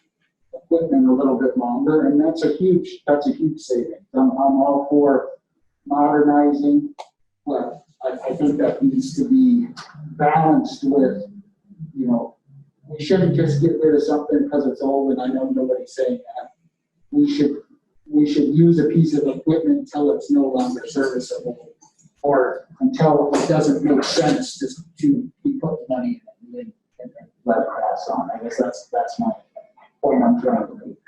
equipment a little bit longer, and that's a huge savings. I'm all for modernizing, but I think that needs to be balanced with, we shouldn't just get rid of something because it's old, and I know nobody's saying that. We should use a piece of equipment until it's no longer serviceable, or until it doesn't make sense to be putting money in it and let it pass on. I guess that's my point I'm trying to make.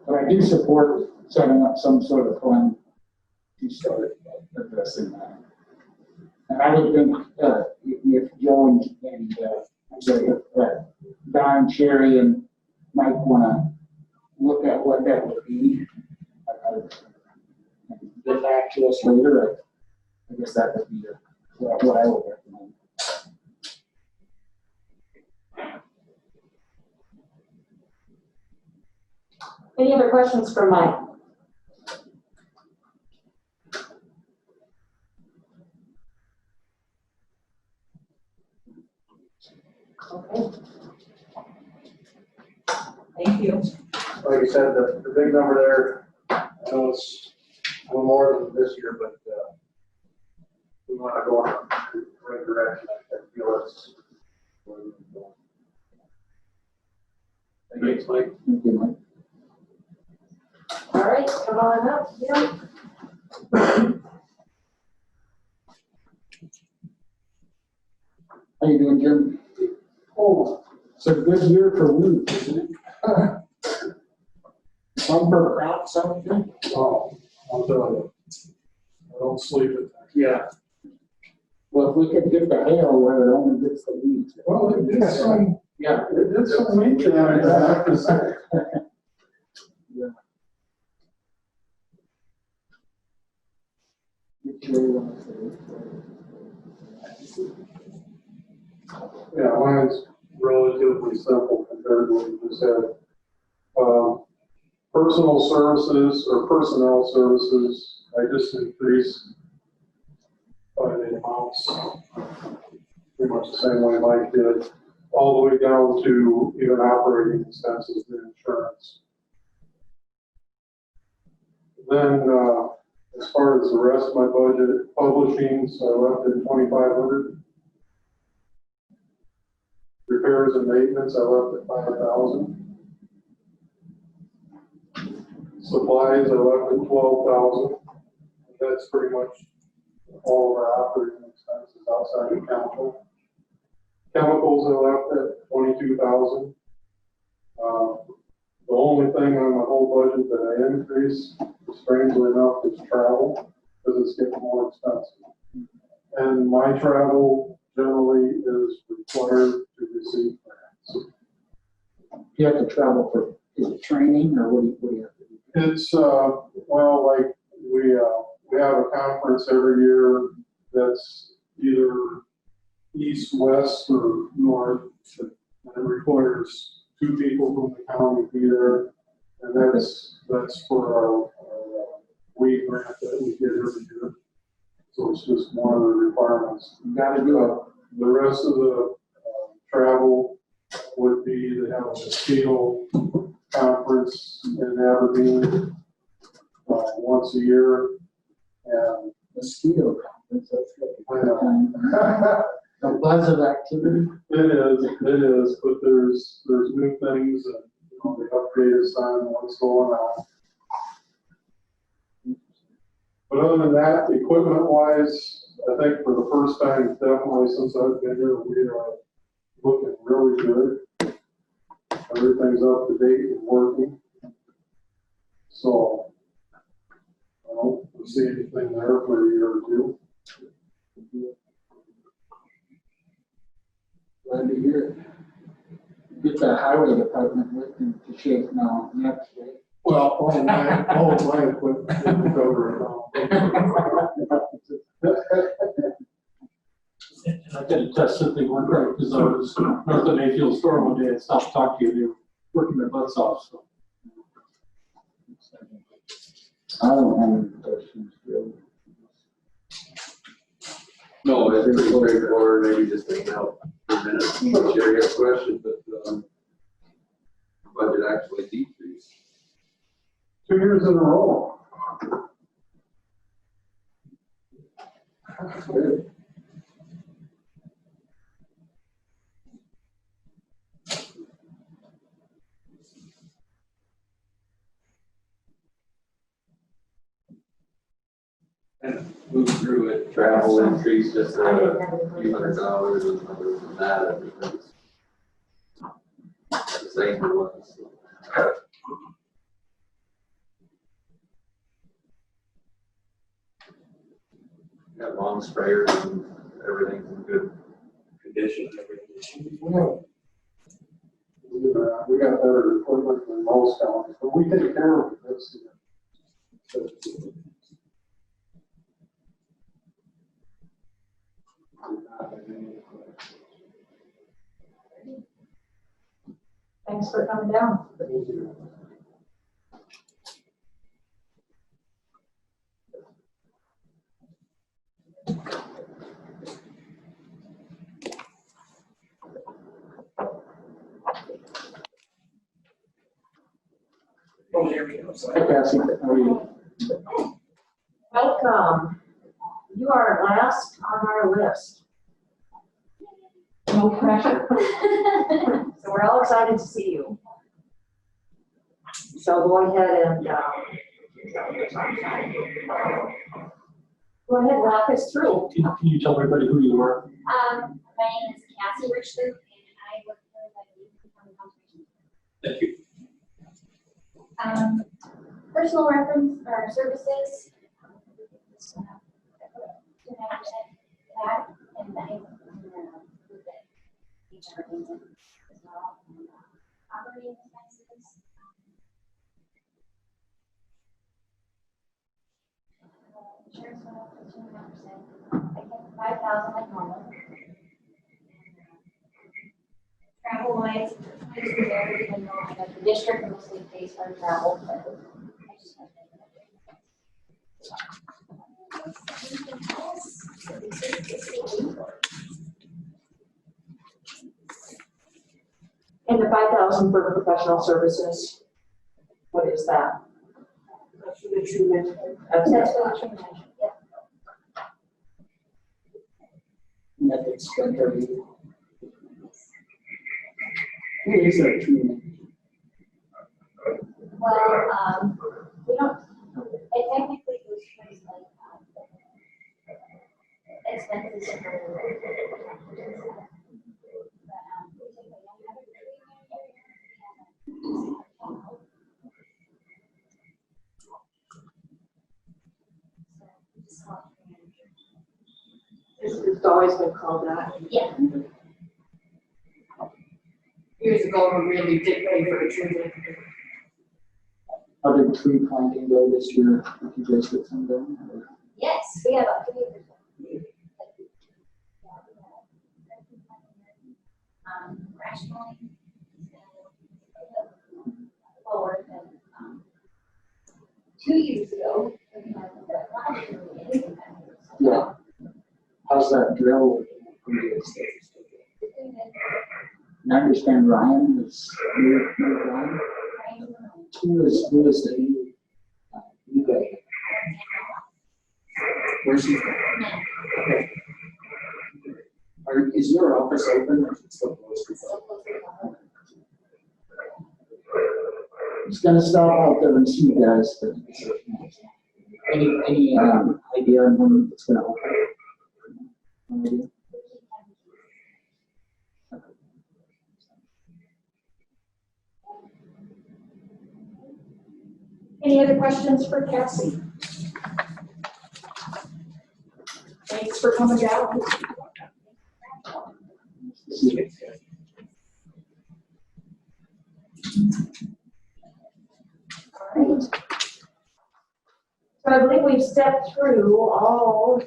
But I do support setting up some sort of fund to start addressing that. And I would think if Joe and Don, Sherry, and Mike want to look at what that would be, and get back to us later, I guess that would be what I would recommend. Any other questions for Mike? Okay. Thank you. Like I said, the big number there, I know it's a little more than this year, but we want to go in the right direction. I feel it's. Thanks, Mike. Thank you, Mike. All right, come on up. Yeah. How you doing, Jim? Oh, it's a good year for wheat, isn't it? Bumper crop, something? Oh, I'll tell you. I don't sleep at night. Yeah. Well, if we could get the hail where it only gets the wheat. Well, it did some, Yeah. it did some nature damage, I have to say. Yeah. Which way you want to say it? Yeah, mine's relatively simple compared to what you just said. Personal services or personnel services, I just increased by the amounts, pretty much the same way Mike did, all the way down to even operating expenses and insurance. Then, as far as the rest of my budget, publishing, so I left at 2,500. Repairs and maintenance, I left at 5,000. Supplies, I left at 12,000. That's pretty much all of our operating expenses outside of chemical. Chemicals, I left at 22,000. The only thing on the whole budget that I increased, strangely enough, is travel, because it's getting more expensive. And my travel generally is required to receive grants. You have to travel for, is it training, or what do you have to do? It's, well, like, we have a conference every year that's either east, west, or north, and it requires 2 people from the county to be there, and that's for our weed grant that we get every year. So it's just one of the requirements. You gotta do it. The rest of the travel would be to have a mosquito conference in Aberdeen once a year. And Mosquito conference, that's good. I know. A buzz of activity. It is, but there's new things and, they update us on what's going on. But other than that, equipment wise, I think for the first time, definitely since I've been here, we are looking really good. Everything's up to date and working. So I don't see anything there for a year or two. Glad to hear it. Get the highway department with them to shape now next week. Well, all of my equipment will cover it all. And I did test that they weren't right, because I was north of Mayfield store one day and stopped to talk to you, they were working their butts off, so. I don't have any questions, really. No, it's pretty straightforward, maybe just hang out for a minute, share your question, but, budget actually decreased. 2 years in a row. Good. And move through it, travel increased just a few $100, and other than that, everything's the same as it was. Got long sprayers and everything's in good condition. We got better equipment than most counties, but we take care of it. That's the- Thanks for coming down. Oh, there we go. Hi, Cassie, how are you? Welcome. You are last on our list. No pressure. So we're all excited to see you. So go ahead and, go ahead, walk us through. Can you tell everybody who you are? My name is Cassie Richler, and I work for the Yankton County Commission. Thank you. Personal reference for our services. 2.5% back, and then as well. Operating expenses. Insurance went up to 2.5%. I kept 5,000 like normal. Travel wise, it's there, even though I know the district mostly pays for travel, but I just want And the 5,000 for professional services, what is that? That's for the true management. That's for the true management, yeah. Methods spent every year. Who is that true? Well, we don't, it technically goes towards like, expenses for. It's always been called that. Yeah. Years ago, we really did pay for the true management. How did tree planting go this year? Did you guys get some done? Yes, we have a 3%. Rationally, forward and 2 years ago. Yeah. How's that drill? And I understand Ryan is new Ryan. Who is the new guy? Where's he from? Okay. Is your office open or is it still closed? Just gonna stop out there and see you guys, but any idea on when it's gonna open? No idea? Any other questions for Cassie? Thanks for coming down. we've stepped through all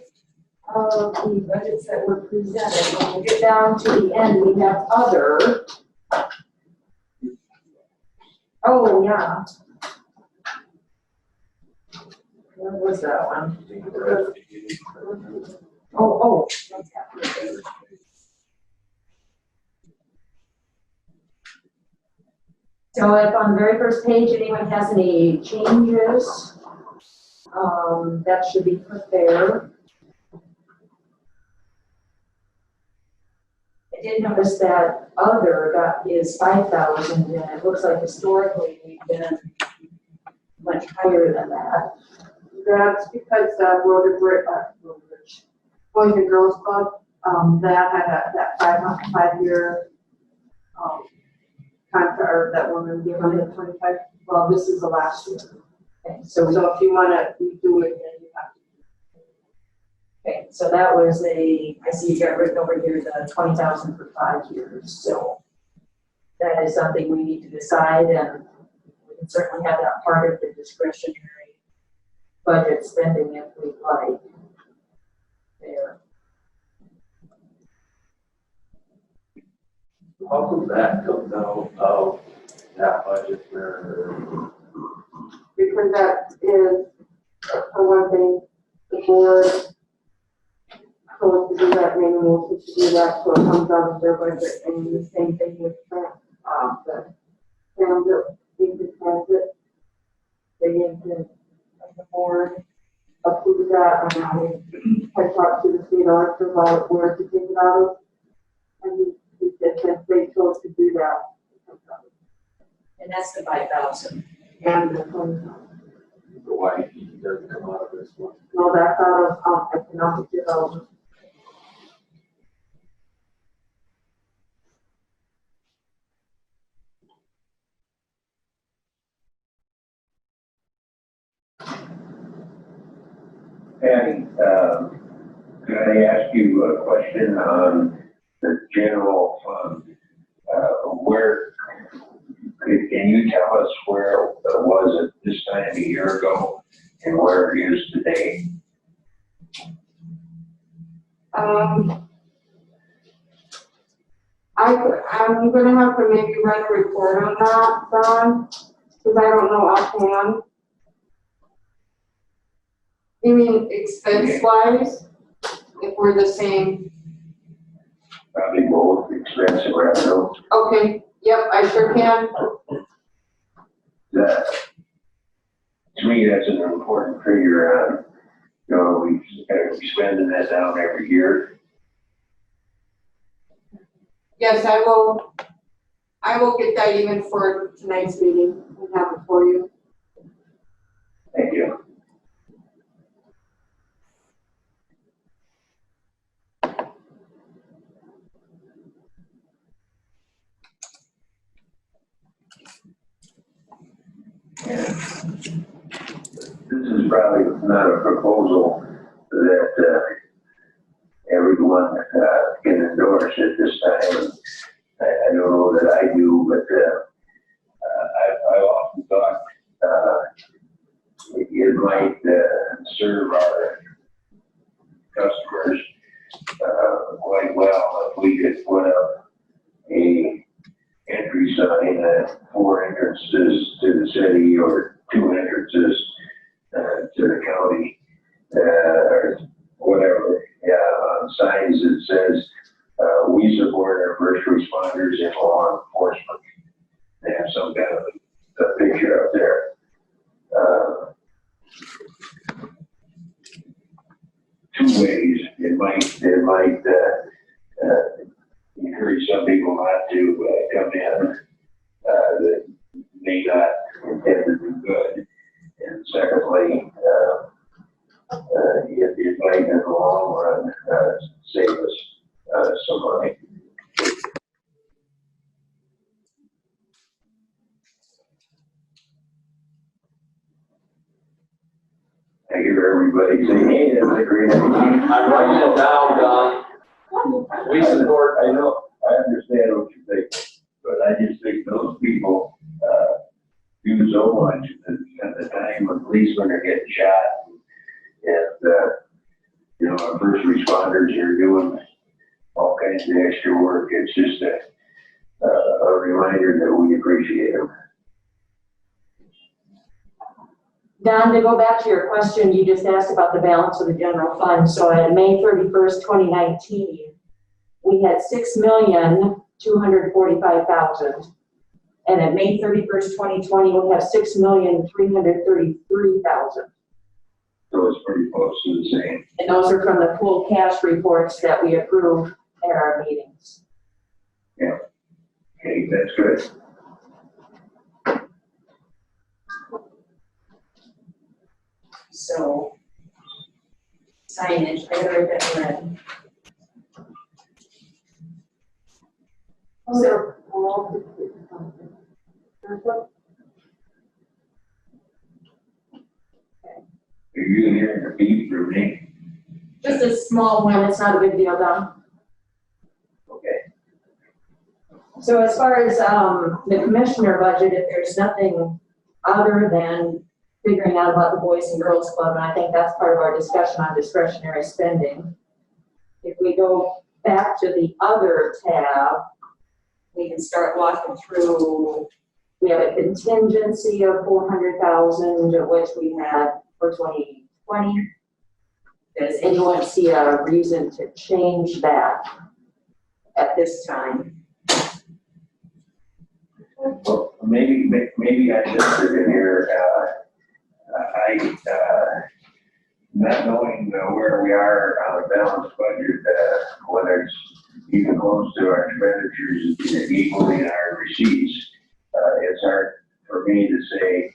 of the budgets that were presented. When we get down to the end, we have other. Oh, yeah. What was that one? Oh. So if on the very first page, anyone has any changes, that should be put there. I did notice that other, that is 5,000, and it looks like historically we've been much higher than that. That's because Boys and Girls Club, that had that 5-year, contract, or that we're gonna give 125. Well, this is the last year. Okay, So if you wanna redo it, then you have to. okay, so that was I see you got written over here, the 20,000 for 5 years, so that is something we need to decide, and we can certainly have that part of the discretionary budget spending if we'd like. There. How come that comes out of that budget where? Because that is, for one thing, the board told us to do that, maybe we'll to do that, so it comes out of their budget, and the same thing with the transit, they need to, the board approve that, and I talked to the state auditor about where to take it out of, and he said that they chose to do that. And that's the 5,000. And the 20,000. So why doesn't come out of this one? No, that's out of economic development. And could I ask you a question on the general fund? Where, can you tell us where it was at this time a year ago and where it is today? I'm gonna have to maybe write a report on that, Don, because I don't know offhand. You mean expense wise, if we're the same? Probably both expense and revenue. Okay, yep, I sure can. That, to me, that's an important figure on, you know, we gotta be spending that down every year. Yes, I will get that even for tonight's meeting and have it for you. Thank you. This is probably not a proposal that everyone can endorse at this time. I don't know that I do, but I often thought it might serve our customers quite well if we could put up a entry sign at 4 entrances to the city or 2 entrances to the county, or whatever. Yeah, on signs that says, we support our first responders and law enforcement. They have some kind of a picture up there. Two ways. It might encourage some people not to come in that may not intend to do good. And secondly, it might in the long run save us some money. I hear everybody saying, hey, that's a great idea. I'm writing it down, Don. We support. I know, I understand what you think, but I just think those people do so much at the time when policemen are getting shot, first responders are doing all kinds of extra work. It's just a reminder that we appreciate them. Don, to go back to your question, you just asked about the balance of the general fund. So at May 31st, 2019, we had $6,245,000. And at May 31st, 2020, we have $6,333,000. So it's pretty close to the same. And those are from the pool cash reports that we approved at our meetings. Yeah. Okay, that's good. So signage, I gotta write that in. So, Are you hearing a beep from me? just a small one, it's not a big deal, Don. Okay. So as far as the commissioner budget, if there's nothing other than figuring out about the Boys and Girls Club, and I think that's part of our discussion on discretionary spending. If we go back to the other tab, we can start walking through. We have a contingency of 400,000, which we had for 2020. Does anyone see a reason to change that at this time? Well, maybe I just sit in here, not knowing where we are on a balanced budget, whether it's even close to our expenditures equaling our receipts, it's hard for me to say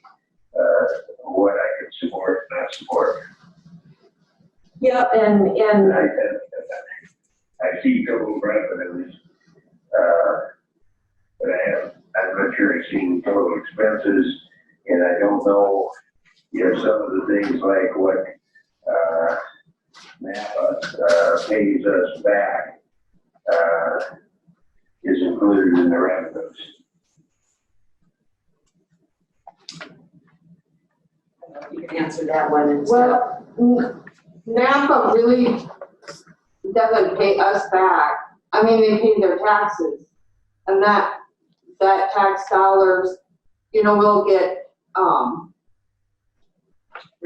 what I can support, not support. Yeah, and I see total revenues, but I'm not sure I've seen total expenses, and I don't know, some of the things like what NAPA pays us back is included in the revenues. you can answer that one instead. Well, NAPA really doesn't pay us back. I mean, they pay their taxes. And that tax dollars, we'll get,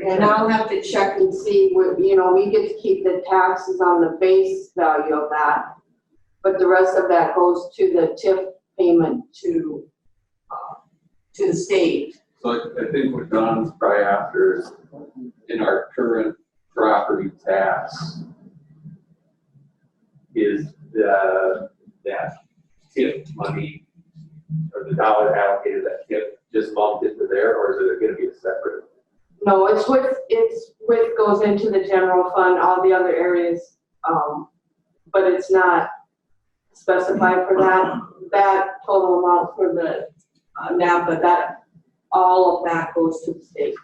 and I'll have to check and see what, we get to keep the taxes on the base value of that. But the rest of that goes to the TIF payment to the state. So I think what Don's probably after is in our current property tax is that TIF money or the dollar allocated that TIF just lumped into there, or is it going to be a separate? No, it's what goes into the general fund, all the other areas, but it's not specified for that total amount for the NAPA, that all of that goes to the state.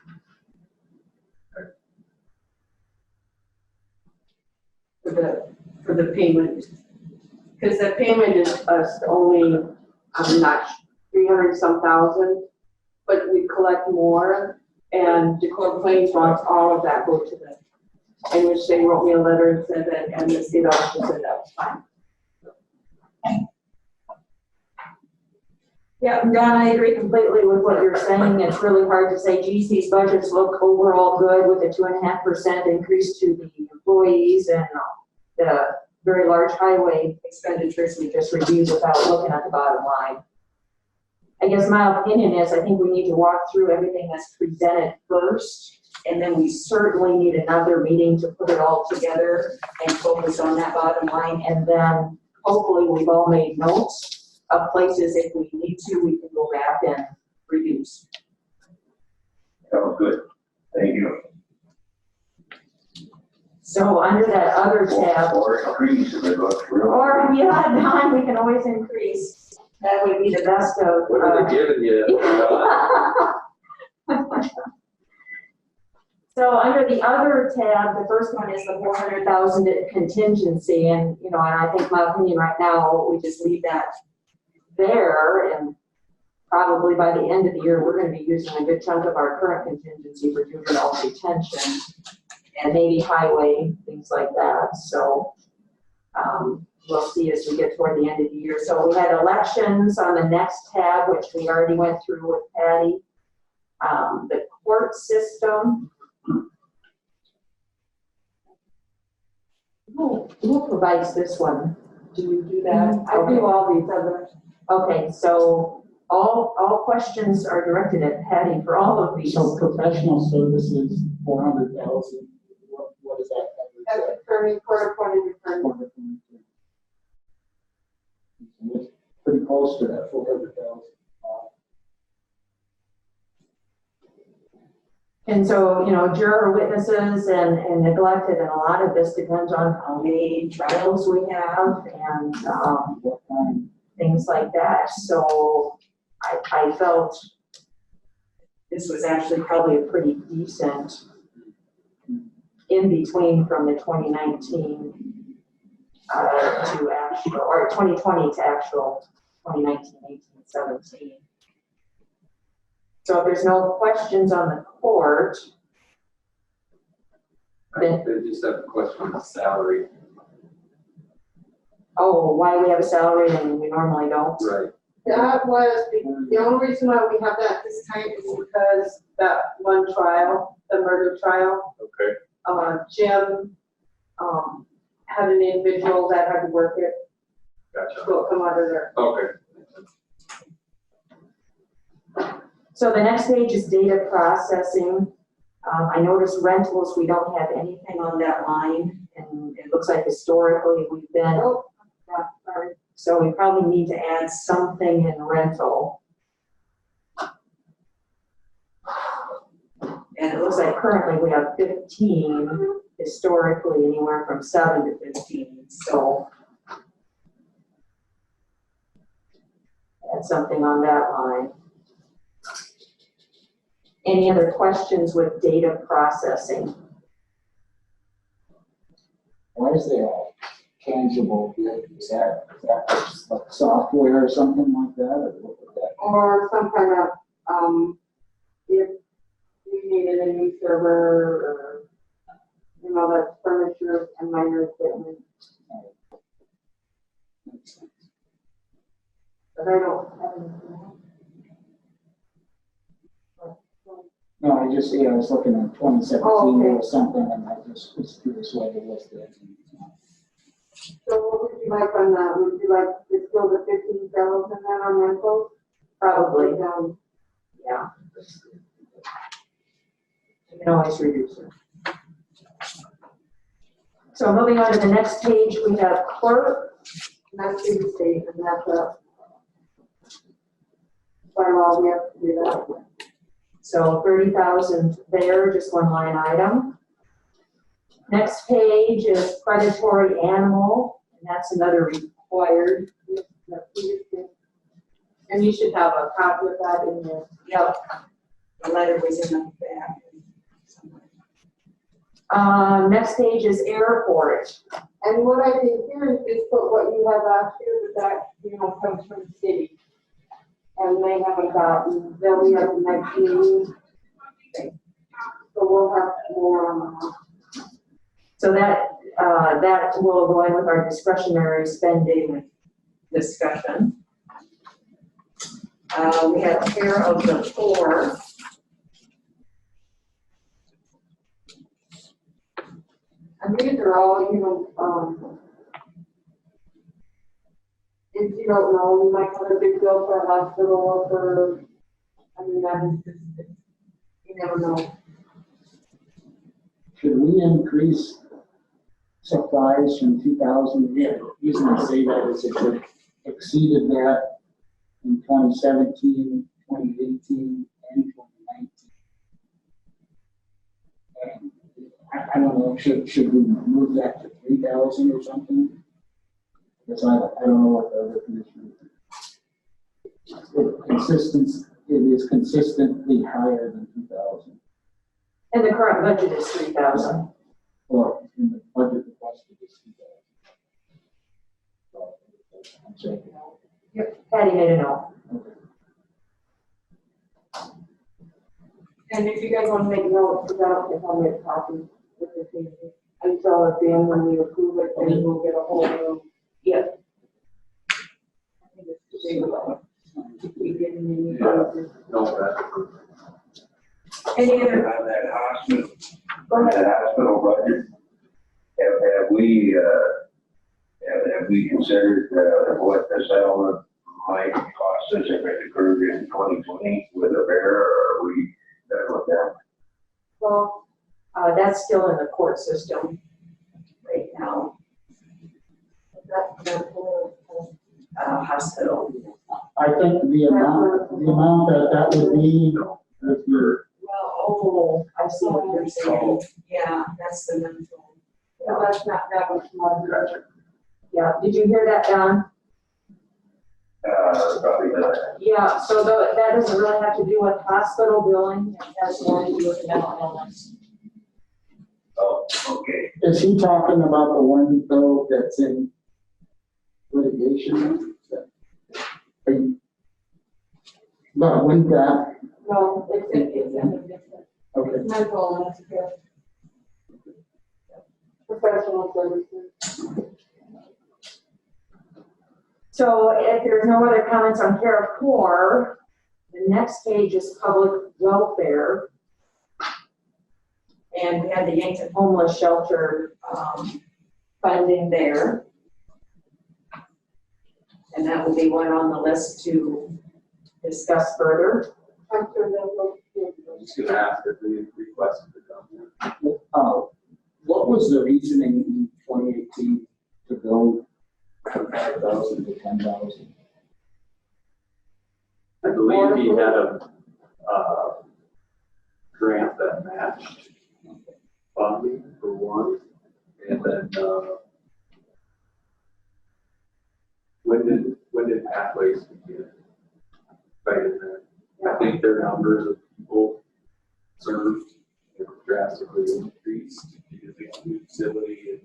For the payment, because the payment is only, I'm not 300-some thousand, but we collect more, and Dakota Plains wants all of that go to them. In which they wrote me a letter and said that, and the state officer said that was fine. Yeah, Don, I agree completely with what you're saying. It's really hard to say, geez, these budgets look overall good with a 2.5% increase to the employees and the very large highway expenditures we just reviewed without looking at the bottom line. I guess my opinion is I think we need to walk through everything that's presented first, and then we certainly need another meeting to put it all together and focus on that bottom line. And then hopefully we've all made notes of places if we need to, we can go back and reduce. Sounds good. Thank you. So under that other tab. Or increase if it looks real. Or, yeah, Don, we can always increase. That would be the best of. What are they giving you? So under the other tab, the first one is the 400,000 contingency, and and I think my opinion right now, we just leave that there, and probably by the end of the year, we're going to be using a good chunk of our current contingency for juvenile detention. and maybe highway, things like that. So we'll see as we get toward the end of the year. So we had elections on the next tab, which we already went through with Patty. The court system. Who provides this one? Do you do that? I do all these other. Okay, so all questions are directed at Patty for all of these. So professional services, 400,000, what is that? That's attorney, court appointed attorney. It's pretty close to that 400,000. And so, you know, juror witnesses and neglected, and a lot of this depends on how many trials we have and things like that. So I felt this was actually probably a pretty decent in between from the 2019 to actual, or 2020 to actual 2019, 18, 17. So if there's no questions on the court, then. I just have a question on the salary. Oh, why we have a salary and we normally don't? Right. That was, the only reason why we have that this time is because that one trial, the murder trial. Okay. Jim, had an individual that had to work it. Gotcha. So it'll come out of there. Okay. So the next page is data processing. I noticed rentals, we don't have anything on that line, and it looks like historically we've been. Oh, yeah, sorry. So we probably need to add something in rental. And it looks like currently we have 15, historically anywhere from 7 to 15, so add something on that line. Any other questions with data processing? Why is there a tangible bid? Is that just like software or something like that? Or what would that? Or some kind of, if we needed a new server or, you know, that's furniture and minor equipment. But I don't have anything. No, I just, I was looking at 2017 Oh, okay. or something, and I just was curious why it was there. So what would you like on that? Would you like to still the 15,000 then on rentals? Probably. Yeah. You can always reduce it. So moving on to the next page, we have clerk. And that's the state, and that's by law, we have to do that. So 30,000 there, just one line item. Next page is predatory animal, and that's another required. And you should have a copy of that in your. Yep. The letter was in the back. Next page is airport. And what I did here is just put what you had last year, but that, you know, comes from the city. And they haven't gotten, they'll be at the next meeting. So we'll have more on that. So that will go in with our discretionary spending discussion. We have care of the poor. And these are all, you know, if you don't know, you might have a big bill for a hospital or for, I mean, that is just, you never know. Should we increase supplies from 2000? Yeah, usually say that as if it exceeded that in 2017, 2018, and 2019. And I don't know, should we move that to 3,000 or something? Because I don't know what the other commissioners. It is consistently higher than 2,000. And the current budget is 3,000. Well, in the budget requested is 2,000. Yep, Patty made a note. And if you guys want to make notes about if I'm going to copy. Until at the end when we approve it, then we'll get a whole new. Yep. I think it's the same way. If we get any. Any other? On that hospital budget, have we considered what the settlement might cost us if it occurred in 2020 with a bear, or are we done with that? Well, that's still in the court system right now. That's hospital. I think the amount that would be, if you're, Well, oh, I see what you're saying. Yeah, that's the mental. So that's not that much more. Yeah, did you hear that, Don? Probably not. Yeah, so that doesn't really have to do with hospital billing, it has more to do with mental illness. Oh, okay. is he talking about the one though that's in litigation? But when that, No, it's in okay. mental illness care. Professional services. So if there's no other comments on care of poor, the next page is public welfare. And we had the Yankton Homeless Shelter funding there. And that will be one on the list to discuss further. I'm sure they'll go. I'm just gonna ask if we requested to come. What was the reasoning in 2018 to go from 5,000 to 10,000? I believe he had a grant that matched funding for one, and then when did Pathways begin? Right in there. I think their numbers of people served drastically increased because of the new facility and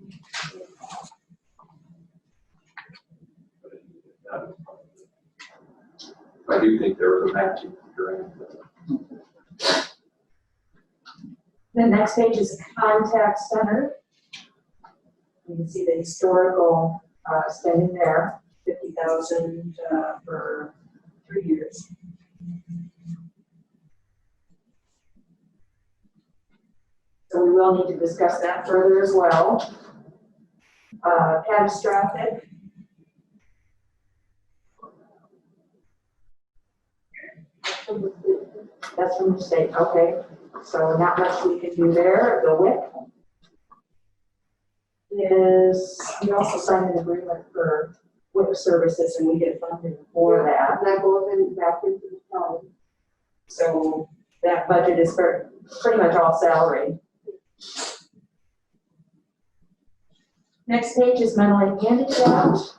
I do think there was a matching grant. The next page is contact center. You can see the historical spending there, 50,000 for 3 years. So we will need to discuss that further as well. Catastrophic. That's from the state, okay. So not much we can do there. The WIC is, we also signed an agreement for WIC services and we get funding for that. That goes in back into the county. So that budget is for pretty much all salary. Next page is mentally handicapped.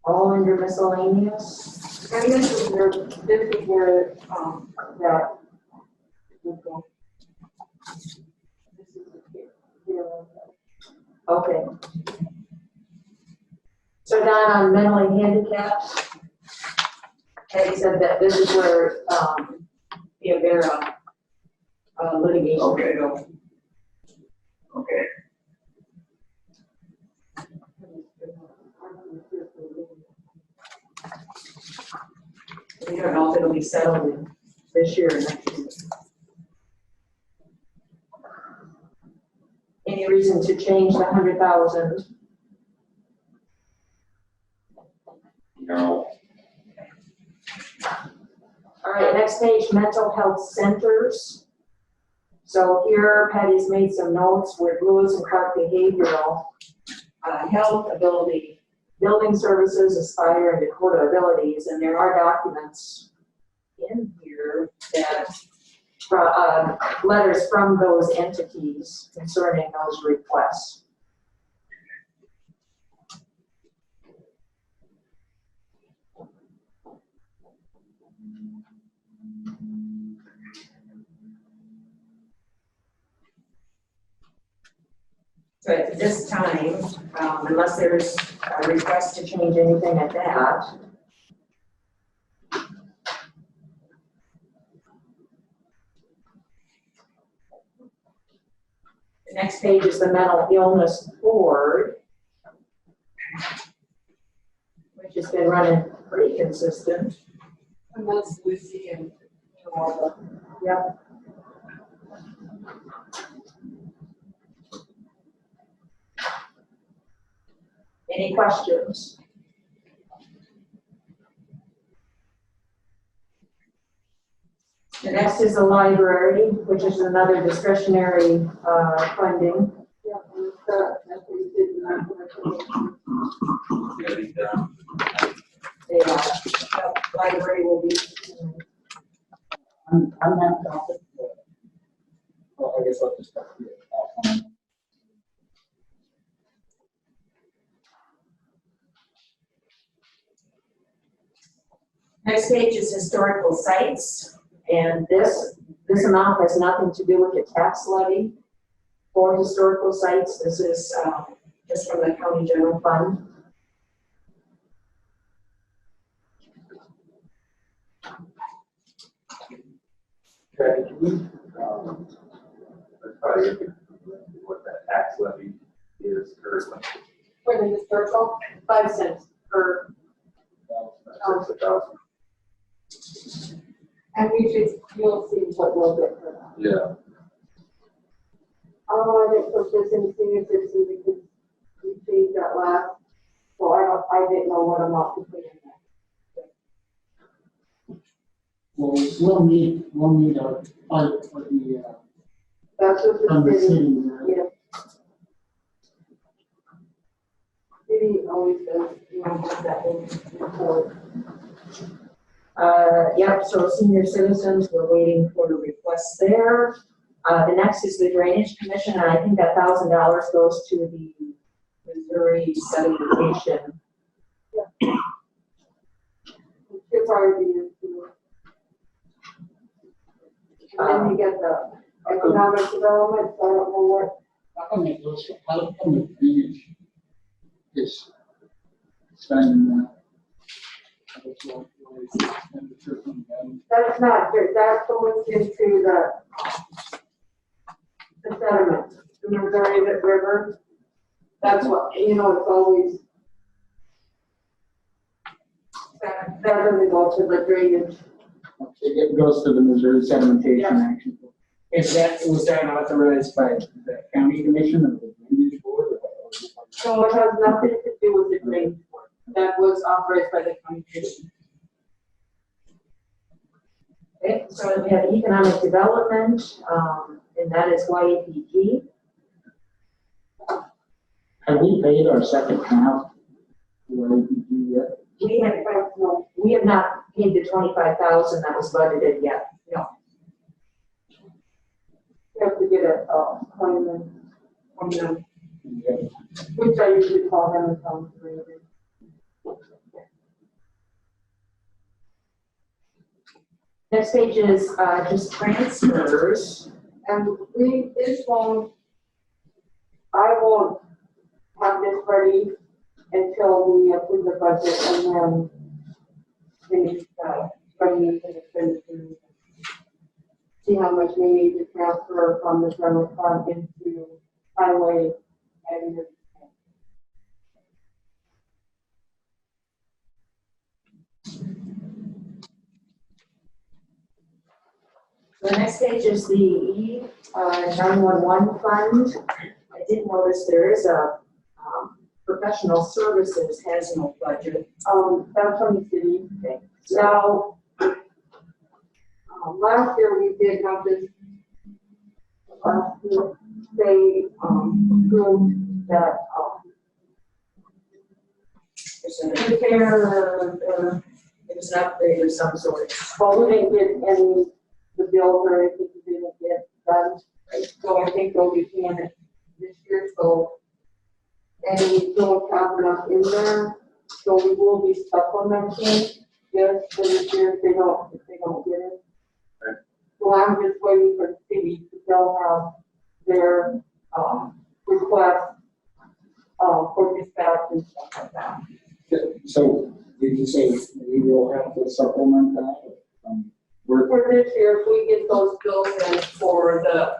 All under miscellaneous. And this is where that will go. This is here. Okay. So Don, on mentally handicapped, Patty said that this is where the Avera litigation will go. Okay. We don't know if it'll be settled in this year or next year. Any reason to change the 100,000? No. All right, next page, mental health centers. So here Patty's made some notes with Lewis and Clark Behavioral Health Ability, Building Services, Aspire, and Dakota Abilities, and there are documents in here that letters from those entities concerning those requests. So at this time, unless there's a request to change anything at that, The next page is the mental illness board, which has been running pretty consistent. And that's Lucy and Tawanda. Yep. Any questions? The next is the library, which is another discretionary funding. Yeah, and that's what you did in that one. The library will be. On that topic, well, I guess I'll just start here. Next page is historical sites, and this amount has nothing to do with the tax levy for historical sites. This is just from the county general fund. Okay, can we, let's probably look at what that tax levy is currently. For the historical, 5 cents per. That's $1,000. And you'll see what we'll get for that. Yeah. I didn't put this in senior citizen because we changed that last, so I didn't know what amount to put in there. Well, we'll need a fight for the, That's what from the the city, city. yeah. City always does, you know, have that in report. Yep, so senior citizens, we're waiting for the request there. The next is the Drainage Commission, and I think that $1,000 goes to the Missouri sedimentation. Yeah. It's already in. And then you get the economic development, so I don't know what. How come the drainage is spending That's not good, that goes into the sediment, the Missouri River. That's what, you know, it's always. That doesn't go to the drainage. It goes to the Missouri Sedimentation Action. Was that authorized by the county commission or the drainage board? So it has nothing to do with the drainage board. That was authorized by the county commission. Okay, so we have economic development, and that is YAPG. Have we paid our second half? yet? We have not paid the $25,000 that was budgeted yet, no. You have to get a appointment from them, which I usually call them and tell them. Next page is just transfers. And this one, I won't have this ready until we approve the budget and then finish, bringing it to the expenditure. See how much we need to transfer from the general fund into highway and. The next page is the 911 fund. I did notice there is a professional services has no budget. That's from the city. Okay. Now, last year we did have this, they approved that, it was an upgrade of some sort. but we didn't get any, the bills or anything, we didn't get done. So I think they'll be paying it this year, so. And we don't have enough in there, so we will be supplementing this for this year if they don't get it. Okay. So I'm just waiting for the city to fill out their, request, for dispatch and stuff like that. So did you say we will have to supplement that? For this year, if we get those bills in for the,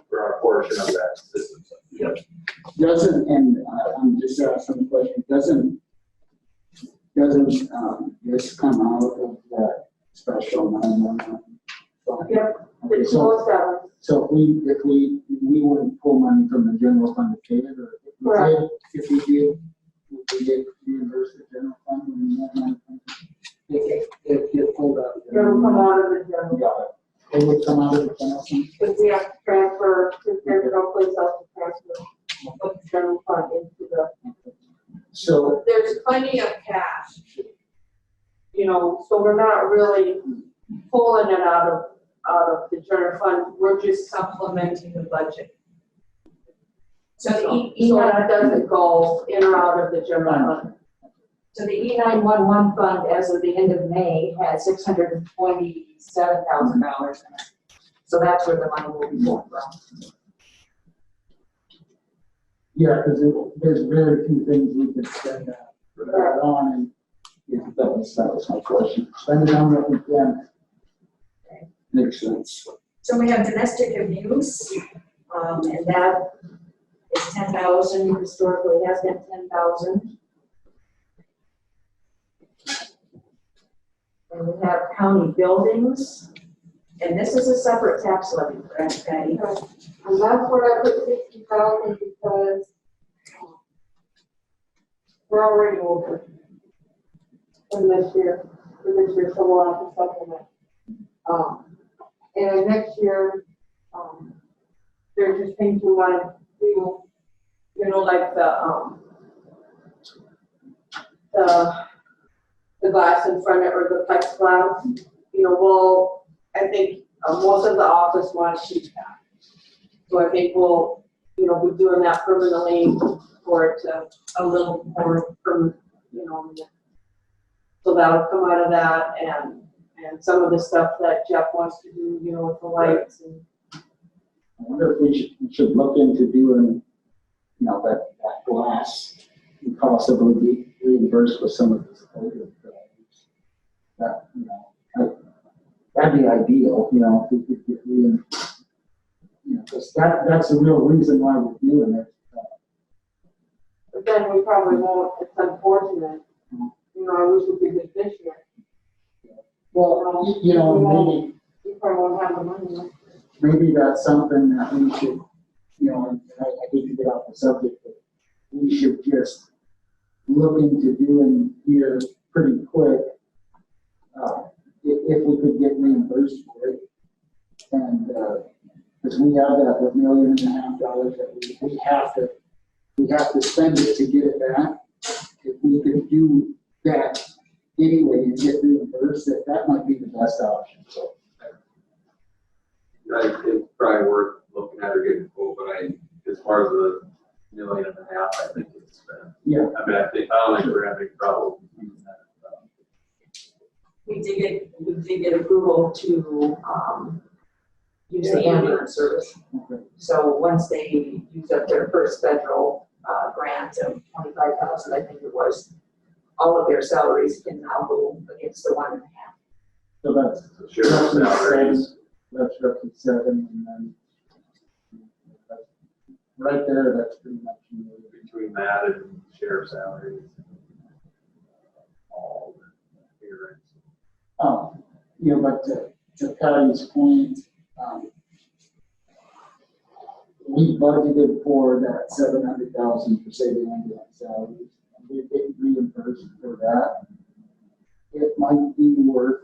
For our portion of that system. Yep. Doesn't, and I'm just asking the question, doesn't this come out of that special 911? Yep, Okay, it's so, most of them. so if we wouldn't pull money from the general fund to pay it, or if we did, would we get reimbursed the general fund when we have money from it? If it pulled out. It will come out of the general. Got it. It would come out of the general fund? Because we have to transfer, because there's no place else to transfer the general fund into the. So. There's plenty of cash. You know, so we're not really pulling it out of the general fund, we're just supplementing the budget. So the So that doesn't go in or out of the general fund. So the E911 fund, as of the end of May, had $627,000 in it. So that's where the money will be going from. Yeah, because there's very few things we can spend that on, and yeah, that was my question. Spend it on what we can. Makes sense. So we have domestic abuse, and that is 10,000, historically has been 10,000. And we have county buildings, and this is a separate tax levy, correct, Patty? And that's what I put 60,000 because we're already over in this year, so we'll have to supplement. And next year, there's just things we want to do, you know, like the glass in front of, or the plexiglass, you know, I think most of the office wants to do that. So I think we'll, you know, be doing that permanently for it to a little more from, you know, so that'll come out of that, and some of the stuff that Jeff wants to do, you know, with the lights and. I wonder if we should look into doing, you know, that glass and possibly be reimbursed with some of this COVID. That, you know, that'd be ideal, you know, if we could get you know, because that's the real reason why we're doing it. But then we probably won't, it's unfortunate, you know, I wish we could do this year. Well, you know, maybe. We probably won't have the money. Maybe that's something that we should, you know, and I hate to get off the subject, but we should just look into doing here pretty quick. If we could get reimbursed for it. And, because we have that $1.5 million that we have to spend it to get it back. If we could do that anyway and get reimbursed, that might be the best option, so. It's probably worth looking at or getting a quote, but as far as the $1.5 million, I think it's spent. Yeah. I mean, I don't think we're having trouble using that. We did get approval to use the ambulance service. Okay. So once they use up their first federal grant of $25,000, I think it was, all of their salaries can now go against the 1.5. So that's roughly 7, and then right there, that's pretty much between that and sheriff's salaries. All the hearings. You know, but to Patty's point, we budgeted for that $700,000 for saving ambulance salaries, and we're getting reimbursed for that. It might be worth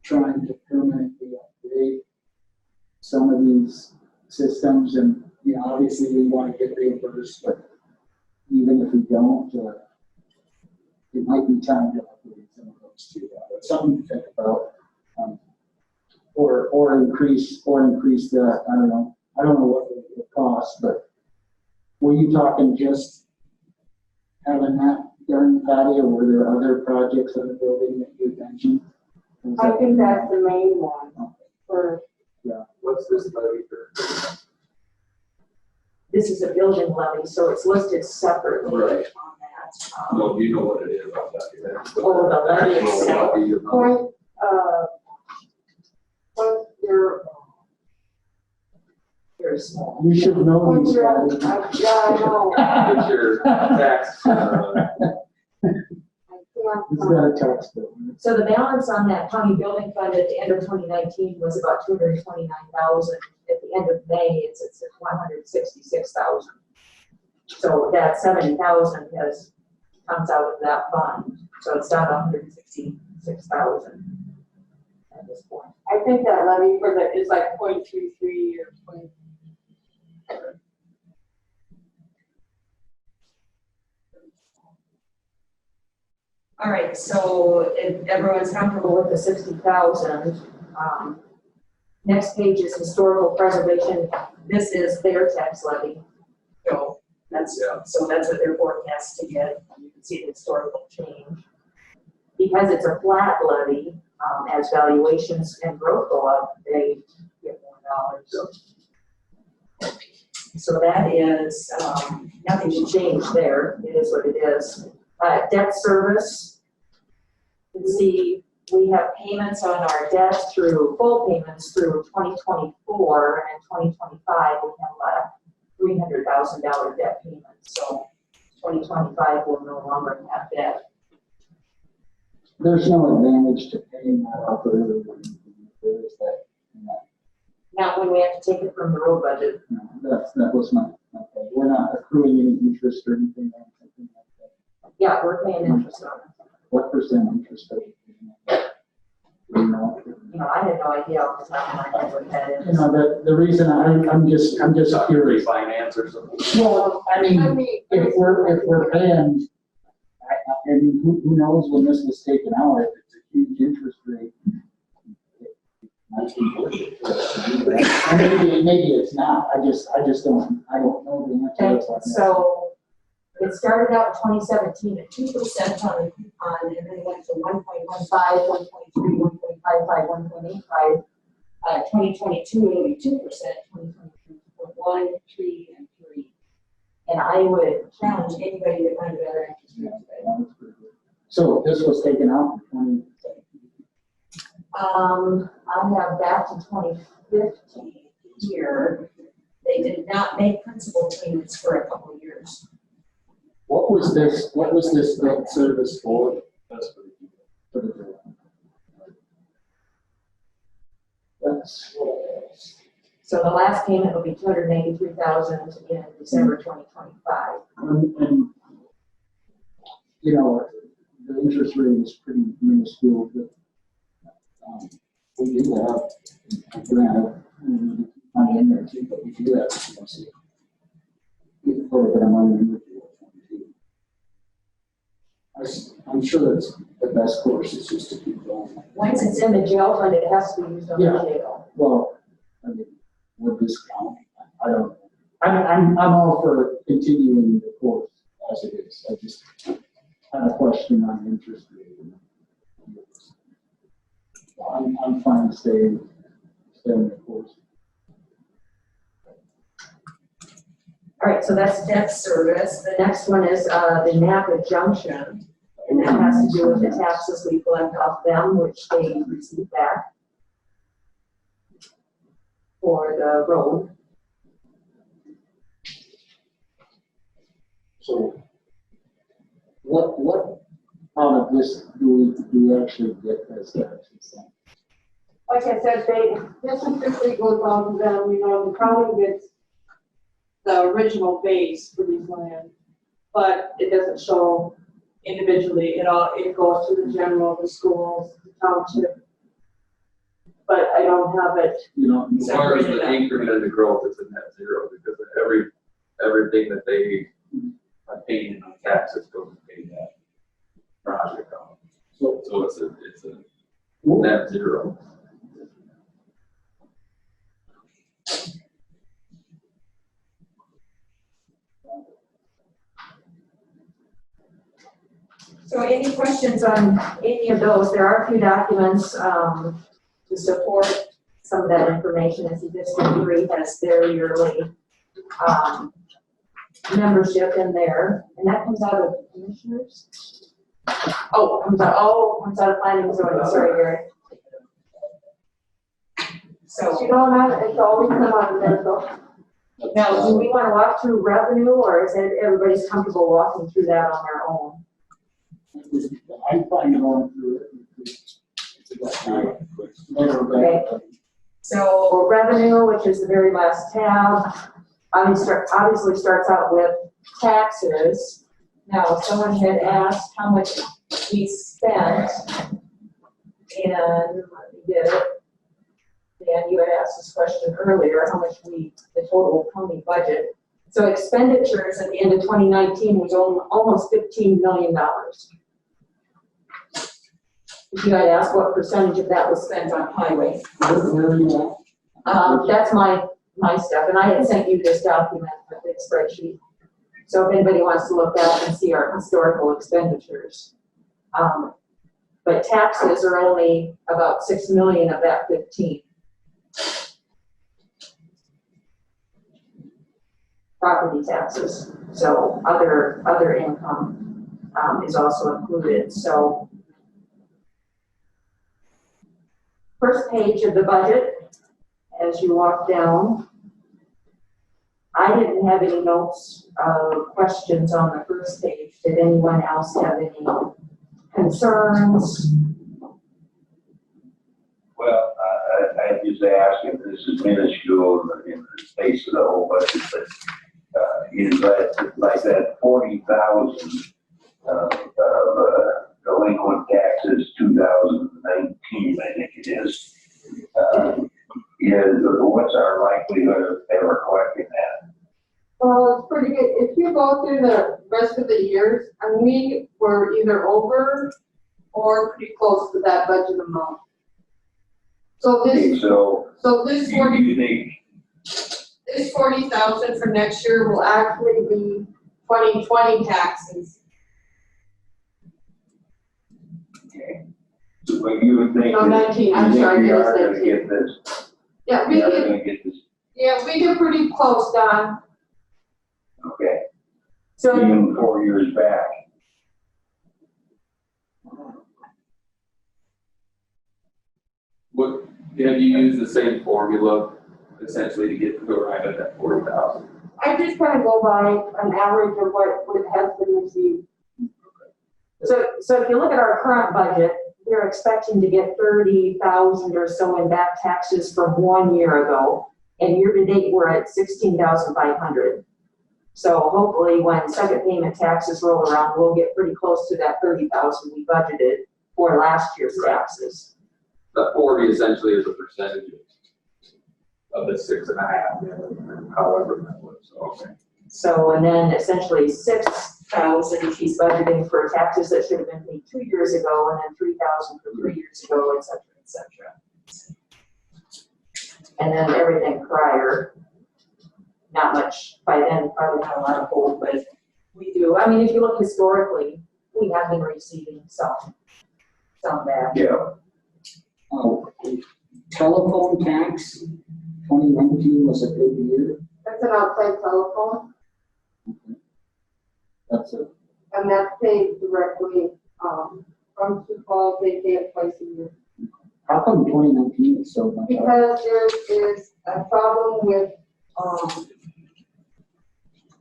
trying to permanently upgrade some of these systems, and you know, obviously we want to get reimbursed, but even if we don't, it might be time to upgrade some of those too. Something to think about, or increase the, I don't know what it would cost, but were you talking just having that done, Patty, or were there other projects in the building that you mentioned? I think that's the main one. For yeah. What's this levy for? This is a building levy, so it's listed separately Right. on that. No, do you know what it is about that? Oh, the levy itself. what's your very small. You should know these guys. Yeah, I know. Get your tax, It's got a tax bill. So the balance on that county building fund at the end of 2019 was about 229,000. At the end of May, it's at 166,000. So that 70,000 comes out of that fund. So it's down to 166,000 at this point. I think that levy for the, is like 0.33 or 0. All right, so if everyone's comfortable with the 60,000, next page is historical preservation. This is their tax levy. So that's what they're forecast to get. You can see the historical change. Because it's a flat levy, as valuations and growth go up, they get more dollars. So that is, nothing should change there. It is what it is. Debt service, you can see we have payments on our debt through, full payments through 2024, and in 2025 we have a $300,000 debt payment. So 2025 will no longer have debt. There's no advantage to paying that off early. There is that. Not when we have to take it from the road budget. No, that was my point. We're not accruing any interest or anything like that. Yeah, we're paying interest on it. What percent interest are you paying? You know? I had no idea off the top of my head what that is. You know, the reason I'm just curious. Refinance or something. Well, I mean, if we're paying, I mean, who knows when this was taken out, if it's a huge interest rate. Maybe it's not. I don't know the answer. Okay, so it started out in 2017 at 2% on the coupon, and then it went to 1.15, 1.3, 1.55, 1.85. 2022 it'll be 2%, 2023 1, 3, and 3. And I would challenge anybody to find a better interest rate. So this was taken out in 2017. I have back to 2015 here. They did not make principal payments for a couple of years. What was this debt service for? That's So the last payment will be $283,000 in December 2025. And you know, the interest rate is pretty minuscule, but we do have money in there too, but we do have a little bit of money in there. I'm sure it's the best course is just to keep going. Once it's in the jail fund, it has to be used on the jail. Well, I mean, would this count? I don't know. I'm all for continuing the course as it is. I just had a question on interest rate. I'm fine to stay in the course. All right, so that's debt service. The next one is the Napa Junction, and that has to do with the taxes we collect off them, which they receive back for the road. So, what out of this do we actually get as taxes? Like I said, this officially goes on to them, the county gets the original base for these lands, but it doesn't show individually. It goes to the general, the schools, the township. But I don't have it. As far as the increment of the growth, it's a net zero because everything that they are paying on taxes goes to pay that project on. So it's a net zero. So any questions on any of those? There are a few documents to support some of that information. As you just agree, has their yearly membership in there, and that comes out of commissioners. Comes out of planning and zoning. Sorry, Gary. So it's always come out of there, though. Now, do we want to walk through revenue, or is it everybody's comfortable walking through that on their own? I'm fine going through it. Okay. So revenue, which is the very last tab, obviously starts out with taxes. Now, someone had asked how much we spent, and let me get it. Dan, you had asked this question earlier, how much the total county budget. So expenditures at the end of 2019 was almost $15 million. If you had asked what percentage of that was spent on highway. Where are you at? That's my stuff, and I had sent you this document, a big spreadsheet. So if anybody wants to look back and see our historical expenditures. But taxes are only about 6 million of that 15. Property taxes, so other income is also included. So first page of the budget, as you walk down, I didn't have any notes of questions on the first page. Did anyone else have any concerns? Well, I just ask if this is minuscule in the space of the whole budget, but is that like that 40,000 delinquent taxes 2019, I think it is what's our likelihood of ever collecting that? Well, it's pretty good. If you go through the rest of the years, and we were either over or pretty close to that budget amount. So Okay, this, so this do you think? This 40,000 for next year will actually be 2020 taxes. Okay. So, but you would think. No, 19, I'm sorry, We it is are gonna 19. get this. Yeah, We are gonna get this. Yeah, we get pretty close, Don. Okay. So even 4 years back. What, have you used the same formula essentially to get to arrive at that 40,000? I just kind of go by an average of what has been received. So if you look at our current budget, we're expecting to get 30,000 or so in back taxes from 1 year ago. And year to date, we're at 16,500. So hopefully when second payment taxes roll around, we'll get pretty close to that 30,000 we budgeted for last year's taxes. The 40 essentially is a percentage of the 6.5, however that was, okay. So, and then essentially 6,000 she's budgeting for taxes that should have been paid 2 years ago, and then 3,000 for 3 years ago, et cetera, et cetera. And then everything prior, not much, by then probably not a lot of hold, but we do. I mean, if you look historically, we have been receiving some back. Yeah. Telephone tax, 2019 was a good year. That's an outside telephone, That's it. and that's paid directly, from Sioux Falls, they pay it twice a year. How come 2019 is so much? Because there is a problem with,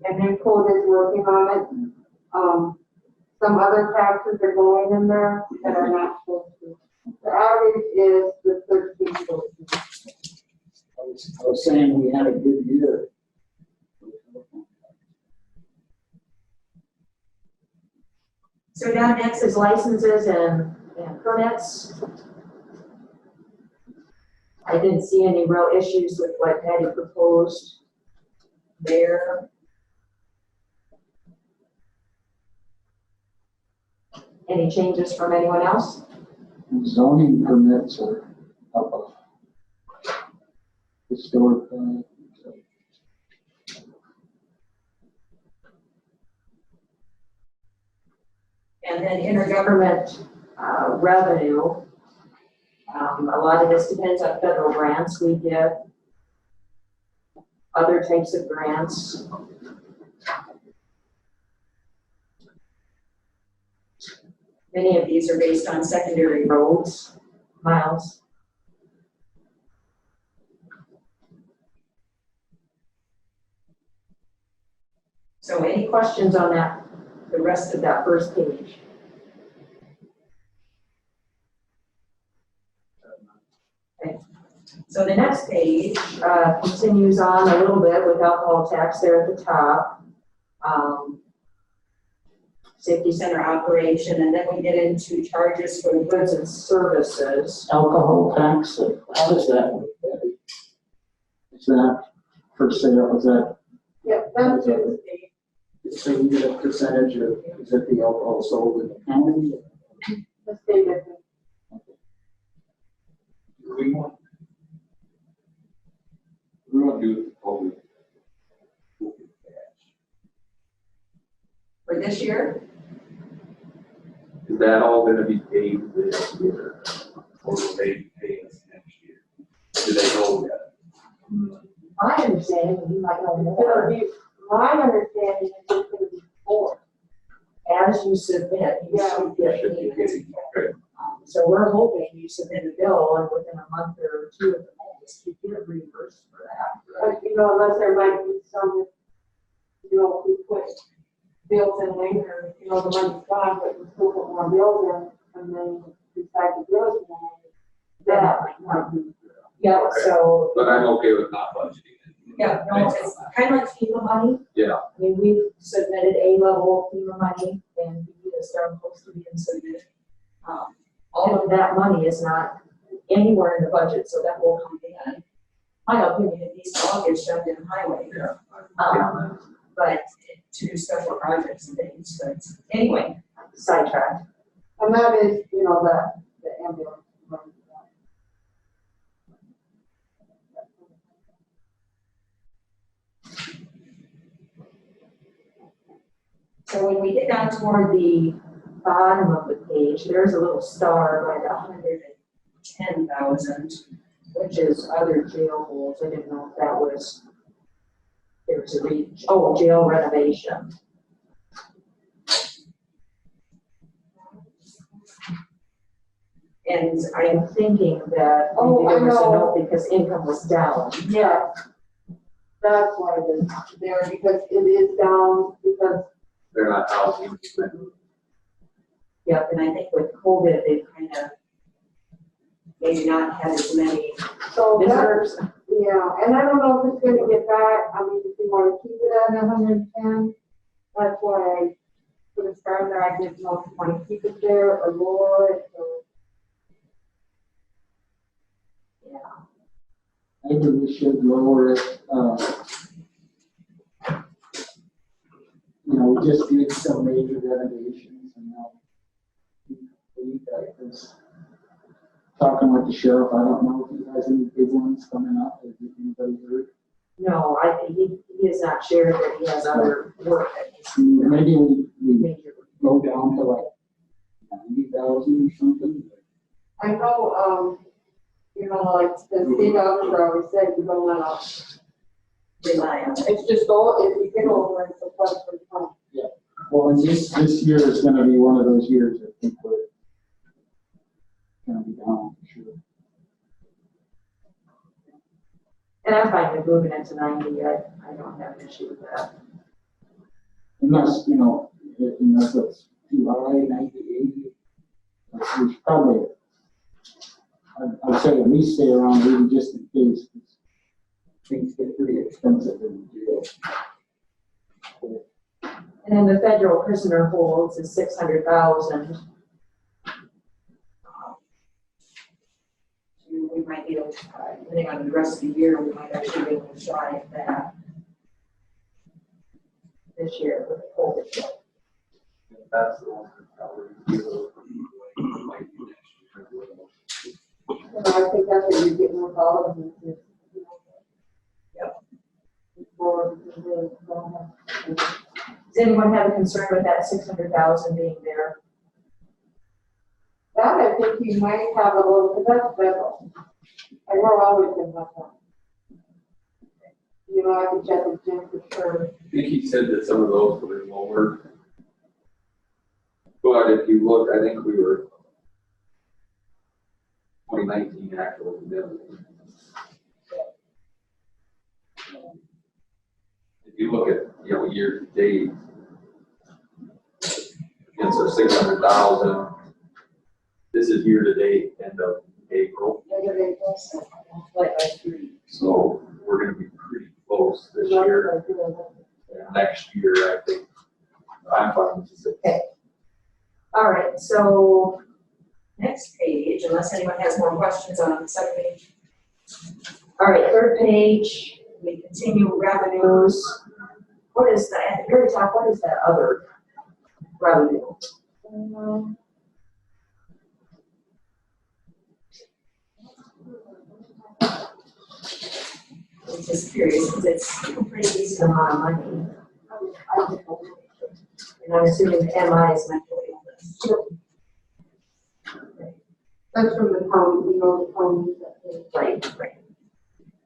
and their code is working on it. Some other taxes are going in there that are not supposed to. The average is the 13. I was saying we had a good year. So down next is licenses and permits. I didn't see any real issues with what Patty proposed there. Any changes from anyone else? Zoning permits are up a historic. And then intergovernment revenue. A lot of this depends on federal grants we get, other types of grants. Many of these are based on secondary roads, miles. So any questions on that, the rest of that first page? Okay. So the next page continues on a little bit with alcohol tax there at the top. Safety center operation, and then we get into charges for goods and services. Alcohol tax, how does that work? Is that for sale, is that? Yep, that's it. So you get a percentage of, is it the alcohol sold in the county? The state of it. We want to do it totally. For this year? Is that all gonna be paid this year? Or will they pay us next year? Do they know yet? My understanding, you might know It's more, gonna be, my understanding is it's gonna be 4. as you submit, you should get Should be paid. getting, okay. So we're hoping you submit a bill and within a month or two at the most, you get reimbursed for that. But, unless there might be some, if we put bills in later, the money's gone, but we still put more bills in, and then decide to bill it more. That might not be. Yeah, Okay. so, But I'm okay with not budgeting it. yeah, no, it's kind of like FEMA money. Yeah. I mean, we've submitted A-level FEMA money and B is darn close to being submitted. All of that money is not anywhere in the budget, so that will come in. My opinion, it needs to all get shoved in highway. Yeah. But to do special projects and things, but anyway, sidetracked. And that is, the ambulance money. So when we get down toward the bottom of the page, there's a little star by the 110,000, which is other jail holds. I didn't know if that was, there's a jail renovation. And I'm thinking that Oh, maybe there was I a know. note because income was down. Yeah, that's why it is there, because it is down, because They're not housing. Yep, and I think with COVID, they've kind of maybe not had as many so visitors. yeah, and I don't know if it's gonna get back, if you wanna keep it at 110, that's why I put a star there, I didn't know if you wanna keep it there or lower it, or. Yeah. Maybe we should lower it, we just did some major renovations and now I was talking with the sheriff, I don't know if he has any big ones coming up, has anybody heard? No, he has not shared that he has other work that he's Maybe we major. go down to like 90,000 or something. I know, like the state auditor always said, you don't wanna rely on it. It's just if you get over it, it's a plus for fun. Yeah. Well, and this year is gonna be one of those years I think we're gonna be down for sure. And I'm fine with moving it to 90, I don't have an issue with that. Unless, unless it's too high, 90, 80. We should probably, I'd say at least stay around 80 just in case. 'Cause things get pretty expensive in the jail. And then the federal prisoner holds is 600,000. We might be able to, depending on the rest of the year, we might actually be able to try that this year with the COVID. That's the one that probably might be next year. I think that's what you're getting with all of them. Yep. Before, Does anyone have a concern with that 600,000 being there? that I think you might have a little, because that's federal. And we're always in that one. I can check with Jim for sure. I think he said that some of those were lower. But if you look, I think we were 2019 actual. If you look at, you know, year to date, against our 600,000, this is year to date, end of April. So we're gonna be pretty close this year. Next year, I think, I'm fine with it. Okay. All right, so next page, unless anyone has more questions on the second page. All right, third page, we continue revenues. What is that, at the very top, what is that other revenue? I'm just curious, because it's a pretty decent amount of money. And I'm assuming the MI is mentally illness. That's from the town, we know the counties that pay. Right, right.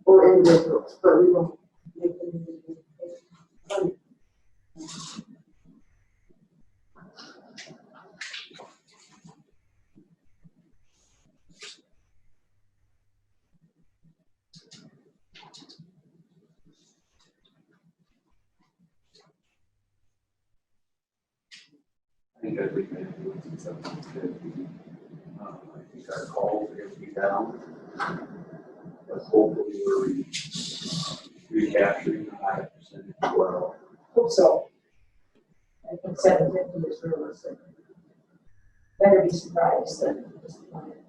Or individuals, but we don't make them individuals. I think I'd leave it at 750. I think our calls are gonna be down. But hopefully we're recapturing a high percentage as well. Hope so. I think 750 is realistic. Better be surprised than disappointed.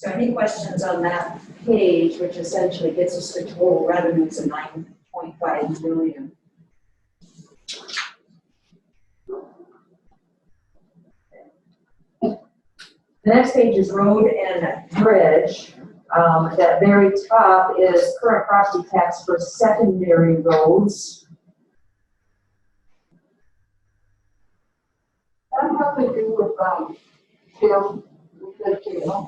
So any questions on that page, which essentially gets us to total revenues of 9.5 million? The next page is road and bridge. That very top is current property tax for secondary roads. That has to do with, Tim, we said Tim.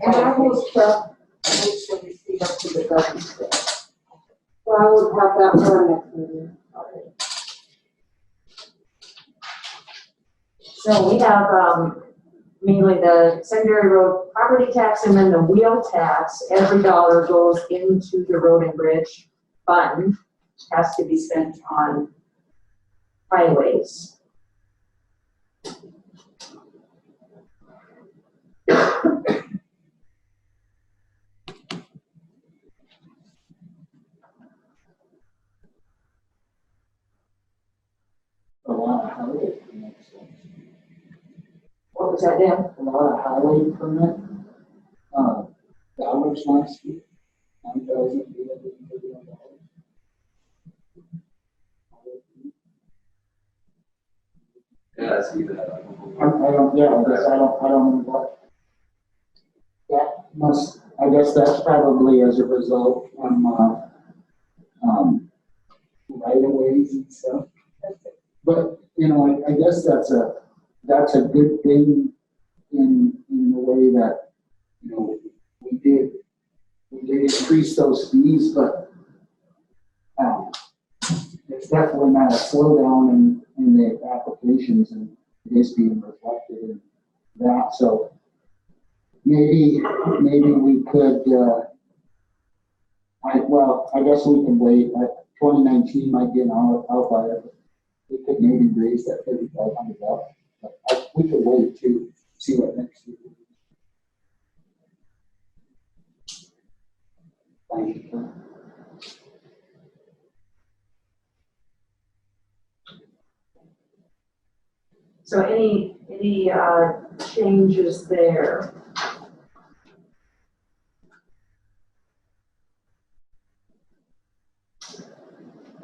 And I was kept, make sure we see up to the government. So I would have that for our next meeting. So we have mainly the secondary road property tax and then the wheel tax. Every dollar goes into the road and bridge fund, has to be spent on highways. A lot of highway permits. What was that, Dan? A lot of highway permit, dollars last year, $9,831. Yeah, I see that. I don't know what. That must, I guess that's probably as a result from, right of ways and stuff. But, you know, I guess that's a good thing in the way that, you know, we did increase those fees, but, it's definitely not a slowdown in the applications, and it is being reflected in that. So maybe we could, I guess we can wait. 2019 might be an outlier. We could maybe raise that $3,500 up, but we could wait to see what next year. Thank you. So any changes there?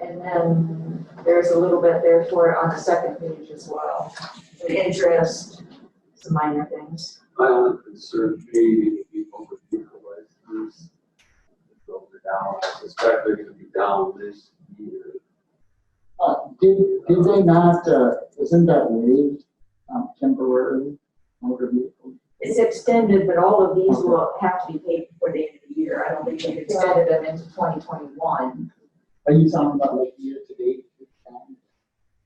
And then there's a little bit there for it on the second page as well. The interest, some minor things. My only concern maybe would be over vehicle licenses. Those are down. I suspect they're gonna be down this year. Did they not, isn't that waived, temporarily, motor vehicle? It's extended, but all of these will have to be paid before the end of the year. I don't think they've extended them into 2021. Are you talking about like year to date?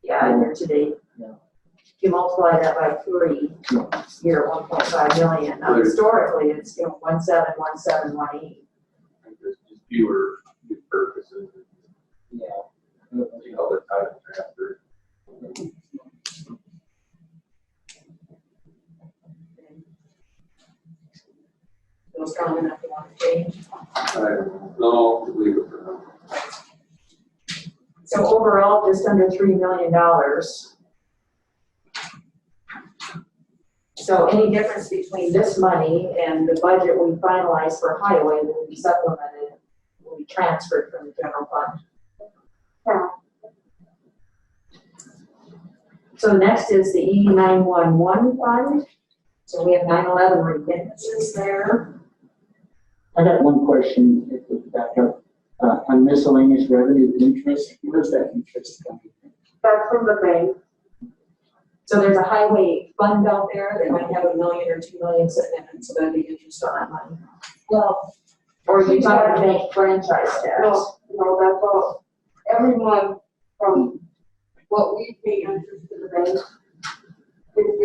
Yeah, year to date. Yeah. If you multiply that by 3, you're at 1.5 million. Now historically, it's, 171718. Just fewer purposes. Yeah. You know, the title transfer. Feel strong enough to want to change. I don't know, leave it for now. So overall, just under $3 million. So any difference between this money and the budget we finalized for highway will be supplemented, will be transferred from the general fund. Yeah. So next is the E911 fund. So we have 911 remittances there. I got one question, if we back up, on miscellaneous revenue interest, where's that interest coming from? That's from the bank. So there's a highway fund out there that might have $1 million or $2 million sitting in it, so that'd be interest on that money. Well. Or you talk about bank franchise tax. No, that's all. Every month from what we pay interest to the bank is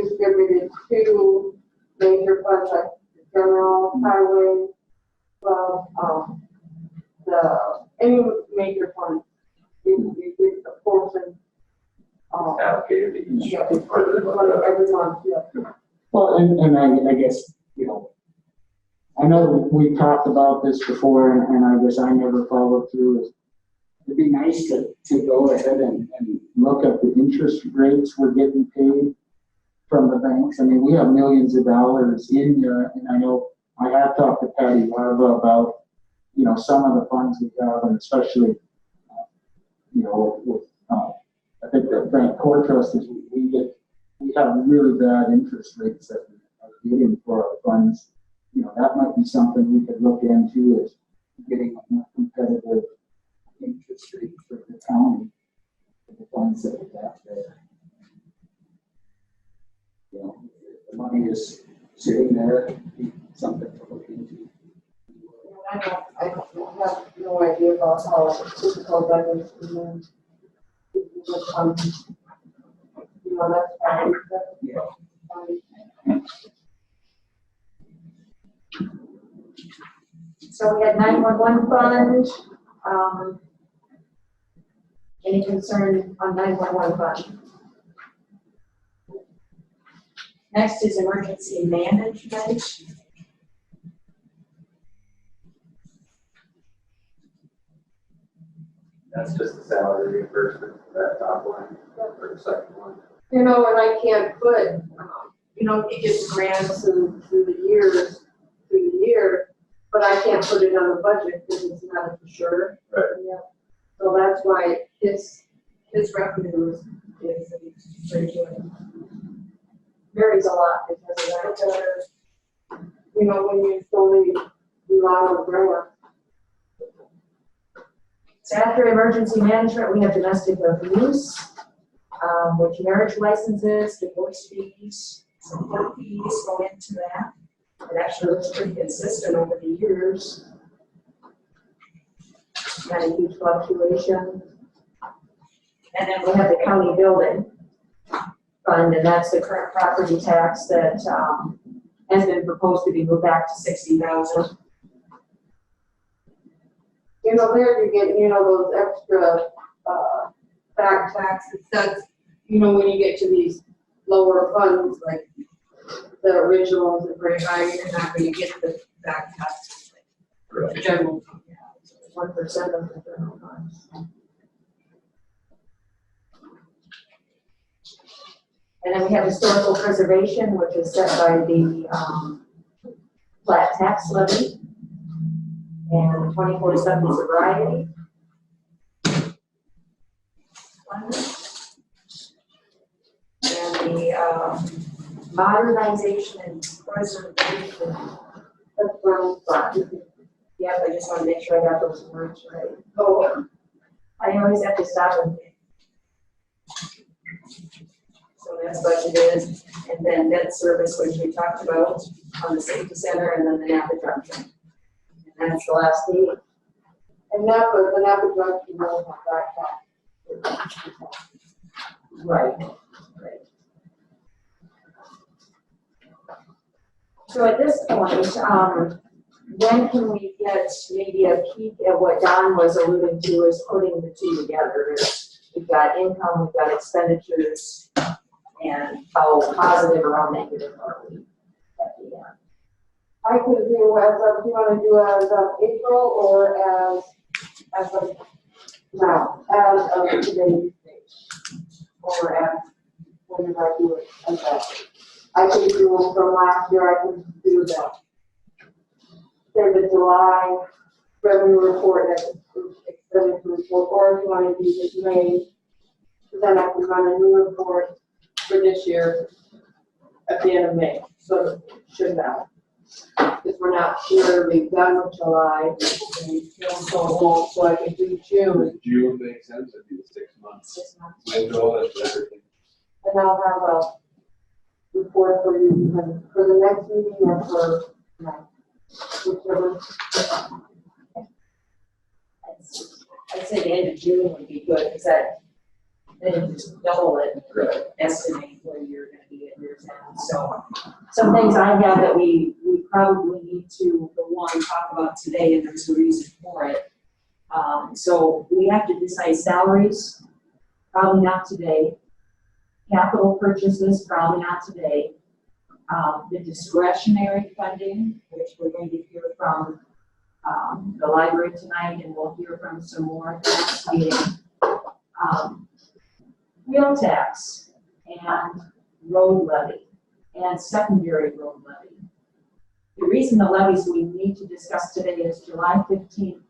distributed to major funds like the general, highway, any major fund. You get a portion. Allocated to each. Yeah, it's every month, yeah. Well, and I guess, I know we talked about this before, and I guess I never followed through. It'd be nice to go ahead and look at the interest rates we're getting paid from the banks. I mean, we have millions of dollars in there, and I know I have talked to Patty Larva about, some of the funds we have, and especially, with I think that Bank Core Trust is we have really bad interest rates that we are getting for our funds. That might be something we could look into, is getting a more competitive interest rate for the county, for the funds that we have there. The money is sitting there, something to look into. I have no idea about how difficult that is. So we had 911 fund. Any concern on 911 fund? Next is emergency management. That's just the salary reimbursement for that top line, or the second one. And I can't put, he gets grants through the year, but I can't put it on the budget because it's not for sure. Right. Yeah. So that's why his revenue is pretty good. Varies a lot because of that. When you solely rely on grant. So after emergency management, we have domestic abuse, which marriage licenses, divorce fees, some court fees go into that. It actually looks pretty consistent over the years. Not a huge fluctuation. And then we have the county building fund, and that's the current property tax that has been proposed to be moved back to $60,000. There you get, those extra, back taxes, that's, when you get to these lower funds, like the originals are very high, you're not gonna get the back taxes. Like, general, 1% of the general funds. And then we have historical preservation, which is set by the flat tax levy and 24/7 sobriety. And the modernization and preservation of ground fund. Yep, I just want to make sure I got those words right. Oh, I always have to stop and think. So that's budgeted, and then debt service, which we talked about on the safety center, and then the Napa junction. And that's the last meeting. And Napa, the Napa junction will have that tax. Right. So at this point, when can we get maybe a peek at what Don was alluding to is putting the two together? We've got income, we've got expenditures, and how positive or how negative are we at the end? I could do as of, do you want to do as of April or as of now, as of today's date? Or as, when did I do it? Okay. I can do from last year, I can do that. Say the July revenue report, expenditure report, or if you want to do this May, then I can run a new report for this year at the end of May. So it should matter. Because we're not sure we've done with July, and we still so long, so I can do June. June makes sense, it'd be 6 months. 6 months. Window, that's everything. And I'll have a report for you for the next meeting or for whichever. I'd say the end of June would be good, because that, then you just double it, Right. estimate where you're gonna be at year's end. So, some things I have that we probably need to, for one, talk about today, and there's a reason for it. So we have to decide salaries, probably not today. Capital purchases, probably not today. The discretionary funding, which we're going to hear from the library tonight, and we'll hear from some more at the next meeting. Wheel tax and road levy and secondary road levy. The reason the levies we need to discuss today is July 15th.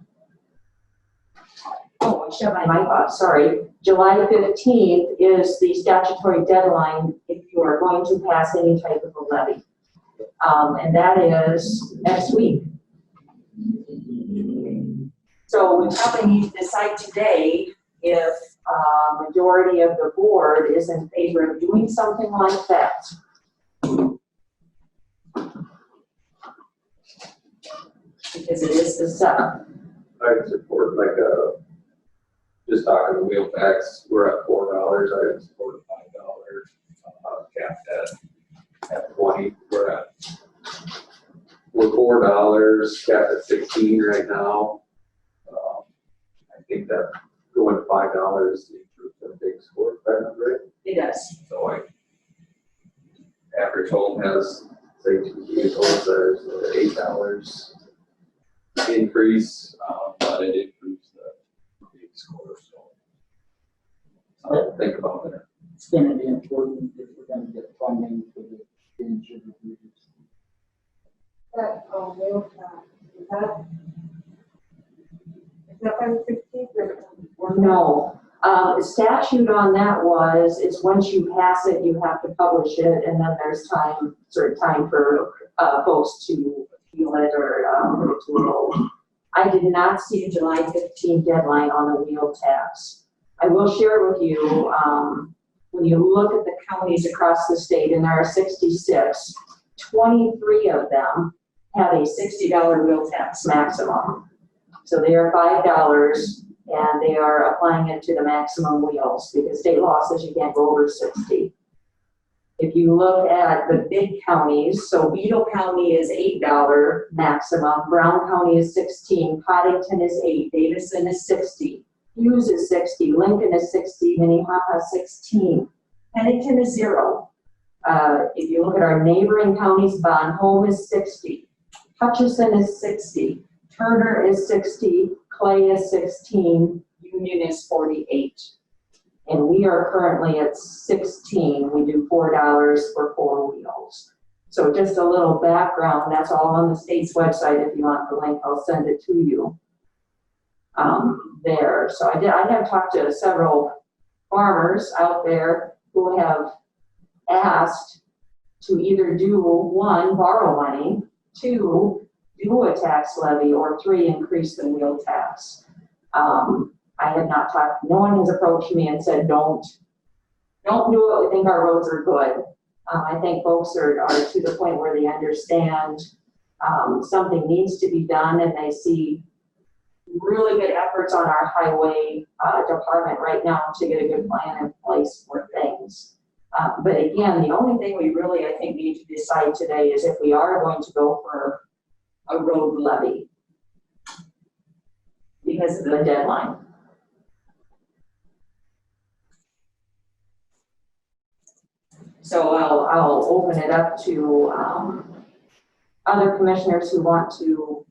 Oh, I shut my mic off, sorry. July 15th is the statutory deadline if you are going to pass any type of a levy. And that is next week. So we probably need to decide today if majority of the board is in favor of doing something like that. Because it is the setup. I support just talking the wheel tax, we're at $4, I support $5, capped at 20, we're $4, capped at 16 right now. I think that going to $5 is a big score, if I remember right. It does. So average home has, say, 2 vehicles, there's an $8 increase, but it improves the big score, so. Think about it. It's gonna be important if we're gonna get funding for the injured reviews. That, wheel tax, is that by the 16th or? No. The statute on that is once you pass it, you have to publish it, and then there's certain time for folks to appeal it or put it to a vote. I did not see a July 15th deadline on the wheel tax. I will share with you, when you look at the counties across the state, and there are 66, 23 of them have a $60 wheel tax maximum. So they are $5, and they are applying it to the maximum wheels, because state law says you can't go over 60. If you look at the big counties, so Beetle County is $8 maximum, Brown County is 16, Cottington is 8, Davison is 60, Hughes is 60, Lincoln is 60, Minnehaha 16, Pennington is 0. If you look at our neighboring counties, Bon Homme is 60, Hutchinson is 60, Turner is 60, Clay is 16, Union is 48. And we are currently at 16. We do $4 for 4 wheels. So just a little background, that's all on the state's website. If you want the link, I'll send it to you there. So I have talked to several farmers out there who have asked to either do, 1, borrow money, 2, do a tax levy, or 3, increase the wheel tax. I have not talked, no one has approached me and said, don't do it, we think our roads are good. I think folks are to the point where they understand something needs to be done, and they see really good efforts on our highway department right now to get a good plan in place for things. But again, the only thing we really, I think, need to decide today is if we are going to go for a road levy because of the deadline. So I'll open it up to other commissioners who want to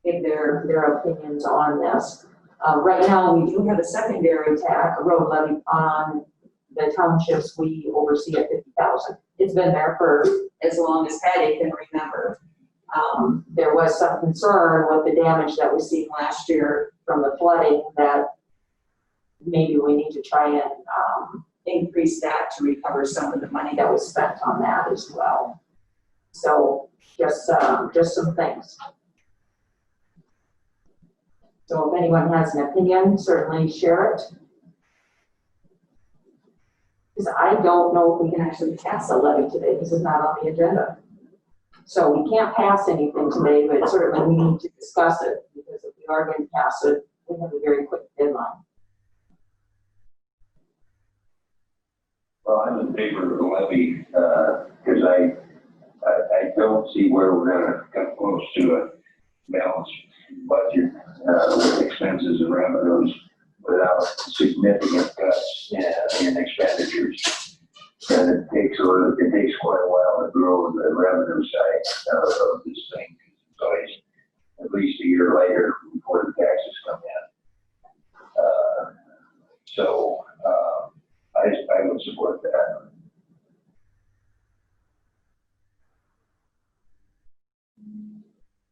give their opinions on this. Right now, we do have a secondary a road levy on the townships we oversee at 50,000. It's been there for as long as Patty can remember. There was some concern with the damage that we seen last year from the flooding that maybe we need to try and increase that to recover some of the money that was spent on that as well. So just some things. So if anyone has an opinion, certainly share it. Because I don't know if we can actually pass a levy today because it's not on the agenda. So we can't pass anything today, but certainly we need to discuss it, because if we are going to pass it, we have a very quick deadline. Well, I'm in favor of the levy, because I don't see where we're gonna come close to a balanced budget, with expenses and revenues without significant cuts in expenditures. And it takes quite a while to grow the revenue side of this thing. So it's at least a year later before the taxes come in. So I would support that.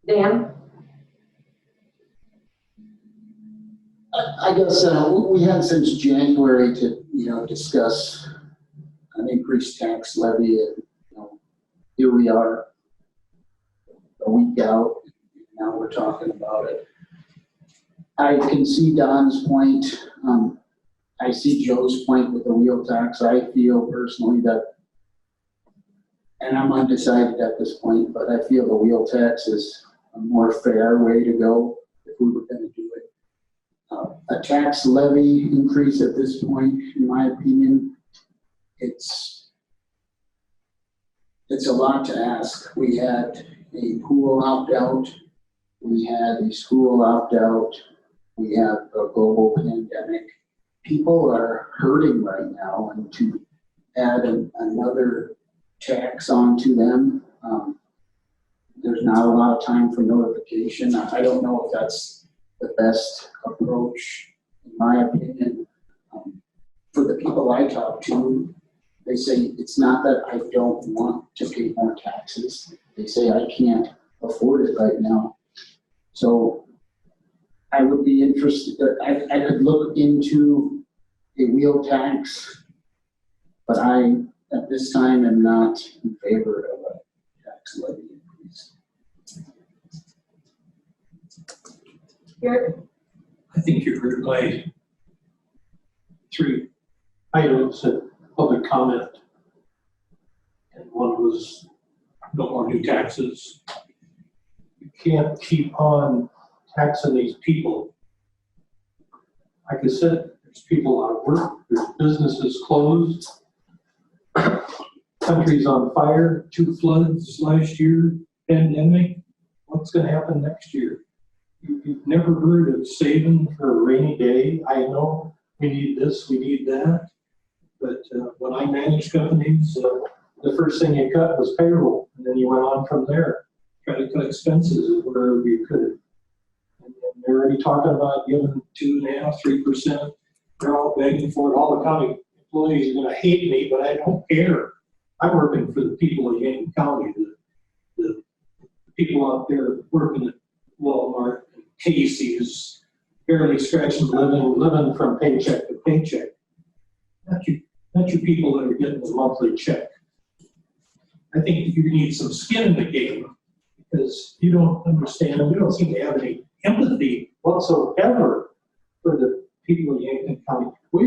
Dan? I guess we had since January to, discuss an increased tax levy, and, here we are a week out, now we're talking about it. I can see Don's point. I see Joe's point with the wheel tax. I feel personally that, and I'm undecided at this point, but I feel the wheel tax is a more fair way to go if we were going to do it. A tax levy increase at this point, in my opinion, it's a lot to ask. We had a pool opt-out, we had a school opt-out, we have a global pandemic. People are hurting right now, and to add another tax onto them, there's not a lot of time for notification. I don't know if that's the best approach, in my opinion. For the people I talk to, they say it's not that I don't want to pay more taxes. They say I can't afford it right now. So I would be interested, I could look into a wheel tax, but I, at this time, am not in favor of a tax levy increase. Here. I think you're going to play 3 items of public comment. And one was no more new taxes. You can't keep on taxing these people. Like I said, there's people out of work, there's businesses closed, country's on fire, 2 floods last year, pandemic. What's going to happen next year? You've never heard of saving for a rainy day. I know we need this, we need that. But when I managed companies, the first thing you cut was payroll, and then you went on from there. Try to cut expenses wherever you could. And they're already talking about giving 2.5%, 3%. They're all begging for it. All the county employees are going to hate me, but I don't care. I'm working for the people of Yankton County, the people out there working at Walmart, and Casey's, barely scratching living from paycheck to paycheck. Not you people that are getting the monthly check. I think you need some skin in the game. because you don't understand, and we don't seem to have any empathy whatsoever for the people of Yankton County. We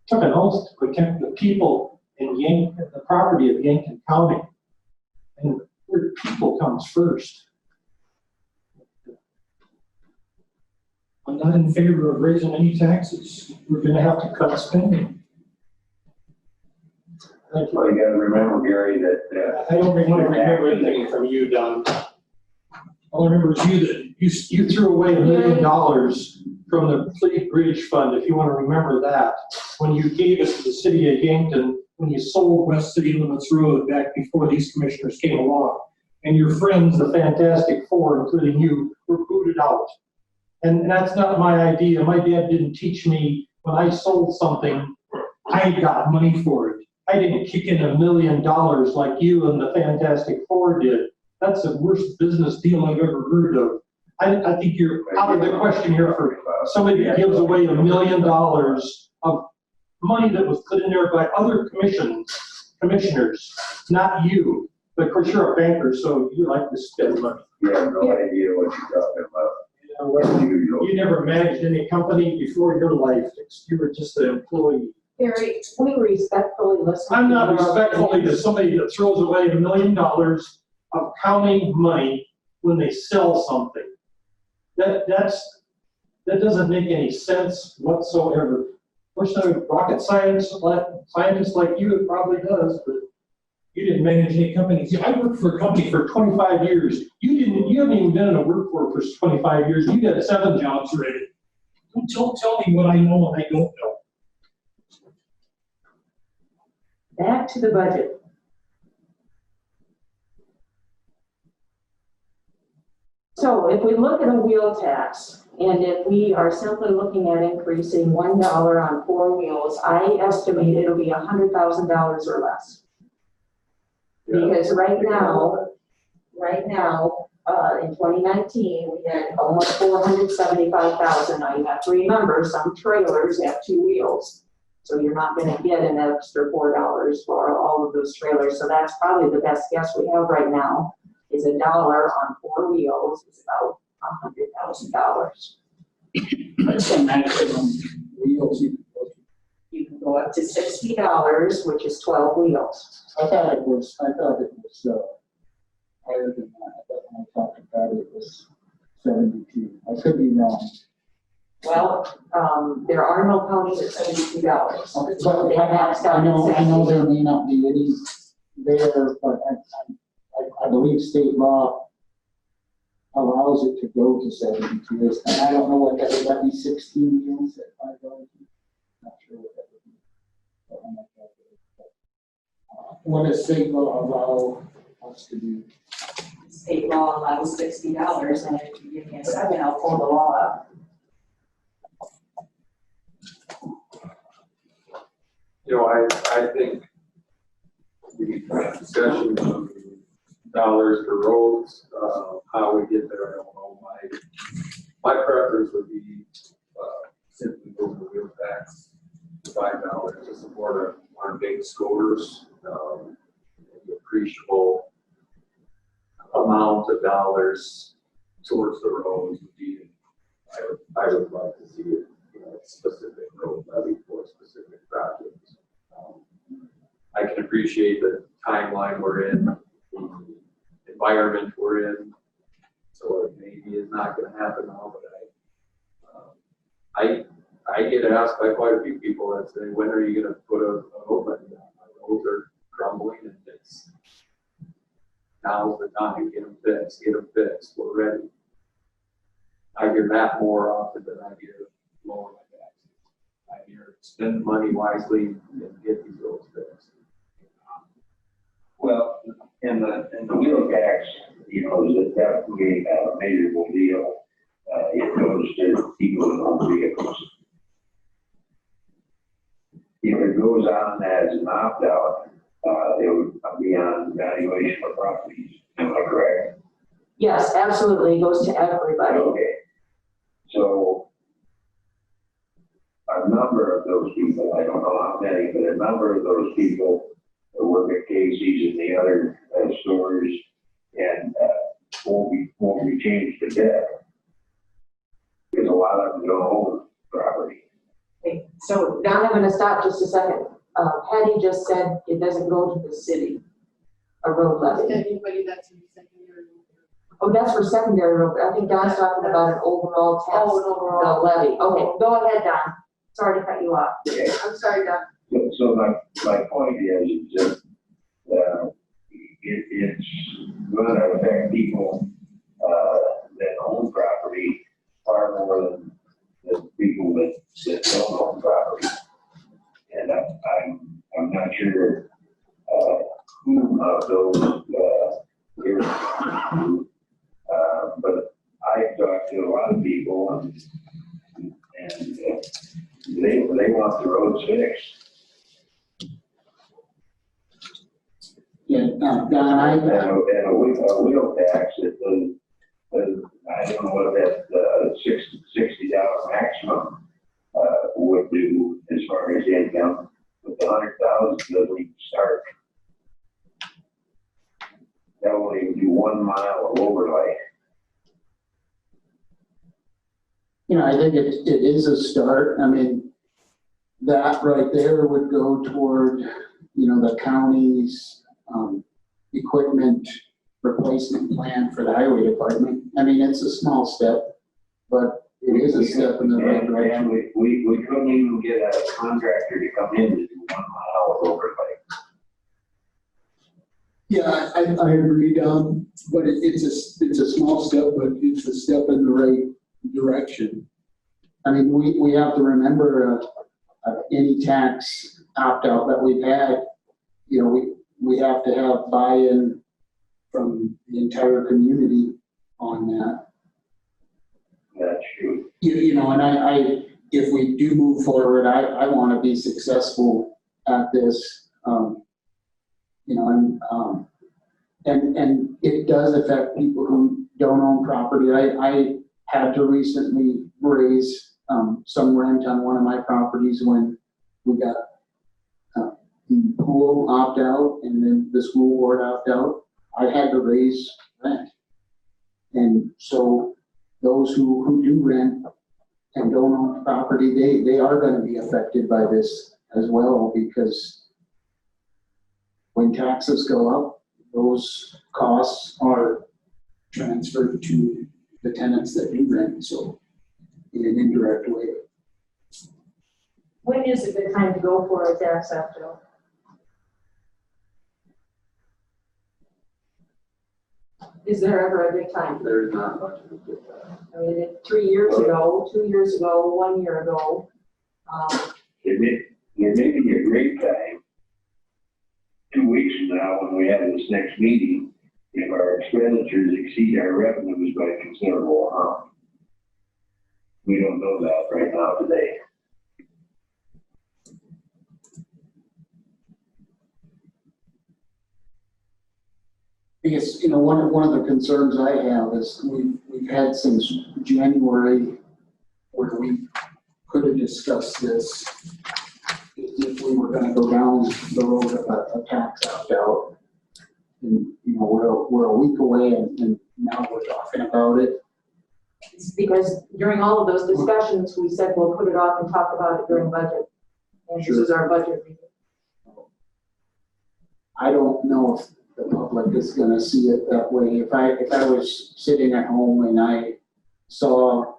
took an oath to protect the people in the property of Yankton County. And where people comes first. I'm not in favor of raising any taxes. We're gonna have to cut spending. Thank you. Well, you gotta remember, Gary, that, I don't remember anything from you, Don. All I remember is that you threw away $1 million from the Fleet Bridge Fund, if you want to remember that, when you gave it to the city of Yankton, when you sold West City Limits Road back before these commissioners came along. And your friends, the Fantastic Four, including you, were booted out. And that's not my idea. My dad didn't teach me when I sold something, I got money for it. I didn't kick in $1 million like you and the Fantastic Four did. That's the worst business deal I've ever heard of. I think you're out of the question here for somebody that gives away $1 million of money that was put in there by other commissioners, not you. But of course, you're a banker, so you like to spend money. you have no idea what you're talking about. You never managed any company before your life. You were just an employee. Gary, we respectfully listen. I'm not respectfully to somebody that throws away $1 million of county money when they sell something. That doesn't make any sense whatsoever. Of course, a rocket scientist like you, it probably does, but you didn't manage any companies. I worked for a company for 25 years. You haven't even been in a workforce for 25 years. You got 7 jobs already. Don't tell me what I know and I don't know. Back to the budget. So if we look at a wheel tax, and if we are simply looking at increasing $1 on 4 wheels, I estimate it'll be $100,000 or less. Because right now, in 2019, we had almost 475,000. Now you have to remember, some trailers have 2 wheels. So you're not gonna get an extra $4 for all of those trailers. So that's probably the best guess we have right now, is $1 on 4 wheels is about $100,000. That's the maximum wheels You can go up to $60, which is 12 wheels. I thought it was higher than that. I thought when I talked about it, it was 72. I could be wrong. Well, there are no counties at $72. Okay, but I know there may not be any there, but I believe state law allows it to go to 72. And I don't know what that would, that be 16 wheels at $5? Not sure what that would be. But I'm not sure. What does state law allow us to do? State law allows $60, and if you give me a second, I'll pull the law up. You know, I think the discussion of dollars for roads, how we get there, I don't know. My preference would be simply go to the wheel tax, $5 to support our big scores, the appreciable amount of dollars towards the roads would be, I would like to see it, you know, specific road levy for specific projects. I can appreciate the timeline we're in, the environment we're in, so it maybe is not going to happen now, but I get asked by quite a few people that say, when are you going to put a road levy on? My roads are crumbling and now's the time, get them fixed, we're ready. I hear that more often than I hear lower my taxes. I hear spend money wisely and get these roads fixed. Well, in the wheel tax, you know, is definitely a measurable deal. It goes to people with own vehicles. If it goes on as an opt-out, it would be on valuation of properties. Am I correct? Yes, absolutely, it goes to everybody. Okay. So a number of those people, I don't know how many, but a number of those people that work at Casey's and the other stores, and won't be changed to debt. Because a lot of them don't own property. Okay, so Don, I'm gonna stop just a second. Patty just said it doesn't go to the city, a road levy. Anybody that's in secondary. Oh, that's for secondary road. I think Don's talking about an overall tax, Oh, an overall. levy. Okay, go ahead, Don. Sorry to cut you off. Okay. I'm sorry, Doc. So my point is just, it's gonna affect people, that own property far more than people that don't own property. And I'm not sure, who of those, but I talked to a lot of people and they want the roads fixed. Yeah, Don, And a wheel tax, it does, I don't know what that, $60 maximum, would do as far as income, but the 100,000 doesn't even start. That won't even do 1 mile of overlay. I think it is a start. I mean, that right there would go toward, the county's, equipment replacement plan for the highway department. I mean, it's a small step, but it is a step in the right direction. And we couldn't even get a contractor to come in to do 1 mile of overlay. Yeah, I agree, but it's a small step, but it's a step in the right direction. I mean, we have to remember, any tax opt-out that we've had, we have to have buy-in from the entire community on that. That's true. And if we do move forward, I want to be successful at this. And it does affect people who don't own property. I had to recently raise some rent on one of my properties when we got the pool opt out and then the school board opt out. I had to raise rent. And so those who do rent and don't own property, they are going to be affected by this as well, because when taxes go up, those costs are transferred to the tenants that do rent, so in an indirect way. When is a good time to go for a tax opt-out? Is there ever a good time? There's not much of a good time. I mean, 3 years ago, 2 years ago, 1 year ago. It may be a great time 2 weeks from now when we have this next meeting, if our expenditures exceed our revenues by a considerable amount. We don't know that right now today. I guess, one of the concerns I have is we've had since January where we could have discussed this if we were going to go down the road of a tax opt-out. And, we're a week away and now we're talking about it. It's because during all of those discussions, we said we'll put it off and talk about it during budget. And this is our budget meeting. I don't know if the public is going to see it that way. If I was sitting at home and I saw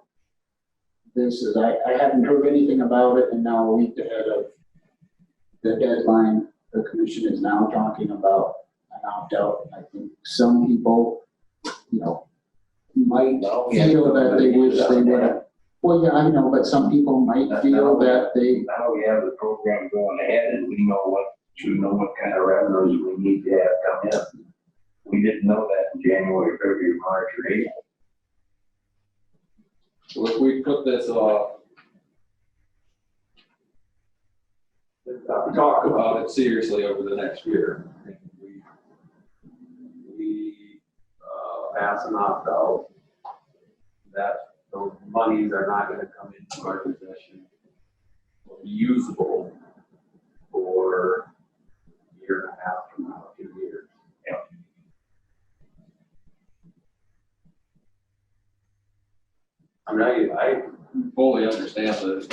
this, as I hadn't heard anything about it, and now a week ahead of the deadline, the commission is now talking about an opt-out. I think some people, might feel that they wish they would have. Well, yeah, I know, but some people might feel that they. Now we have the program going ahead and we know what kind of revenues we need to have come in. We didn't know that in January, February, March, or April. So if we put this off, talk about it seriously over the next year, and we pass an opt-out, that those monies are not gonna come into our possession or be usable for a year and a half from now, 2 years. I mean, I fully understand that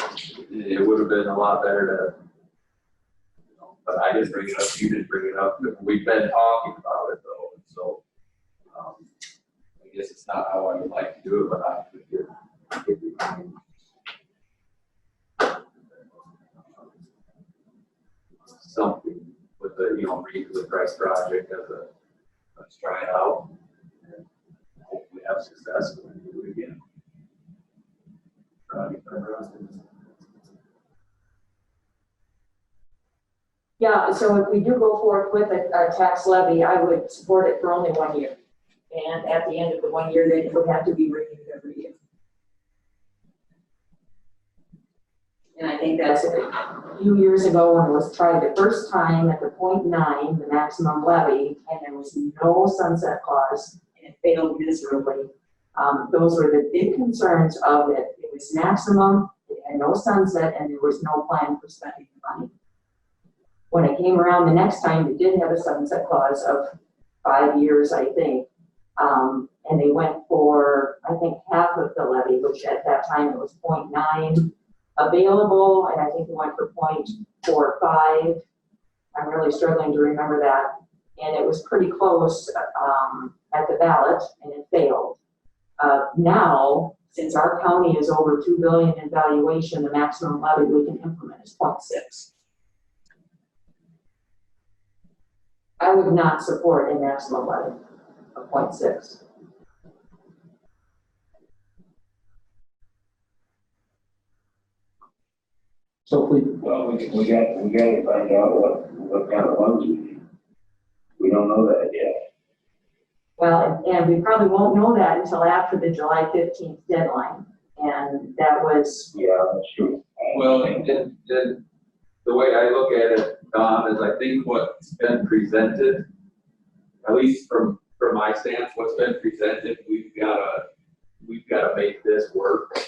it would have been a lot better to, but I didn't bring it up, you didn't bring it up, we've been talking about it though, and so, I guess it's not how I would like to do it, but I could something with the, read the price project as a, let's try it out, and hopefully have success when we do it again. Yeah, so if we do go forward with a tax levy, I would support it for only 1 year. And at the end of the 1 year, then it would have to be renewed every year. And I think that's a few years ago when it was tried the first time at the 0.9, the maximum levy, and there was no sunset clause, and it failed miserably. Those were the big concerns of it. It was maximum, it had no sunset, and there was no plan for spending the money. When it came around the next time, it did have a sunset clause of 5 years, I think. And they went for, I think, half of the levy, which at that time it was 0.9 available, and I think it went for 0.45. I'm really struggling to remember that. And it was pretty close at the ballot, and it failed. Now, since our county is over $2 billion in valuation, the maximum levy we can implement is 0.6. I would not support a maximum levy of 0.6. So if we, Well, we gotta find out what kind of funds we need. We don't know that yet. Well, and we probably won't know that until after the July 15th deadline. And that was. Yeah, that's true. Well, and the way I look at it, Don, is I think what's been presented, at least from my stance, what's been presented, we've gotta make this work.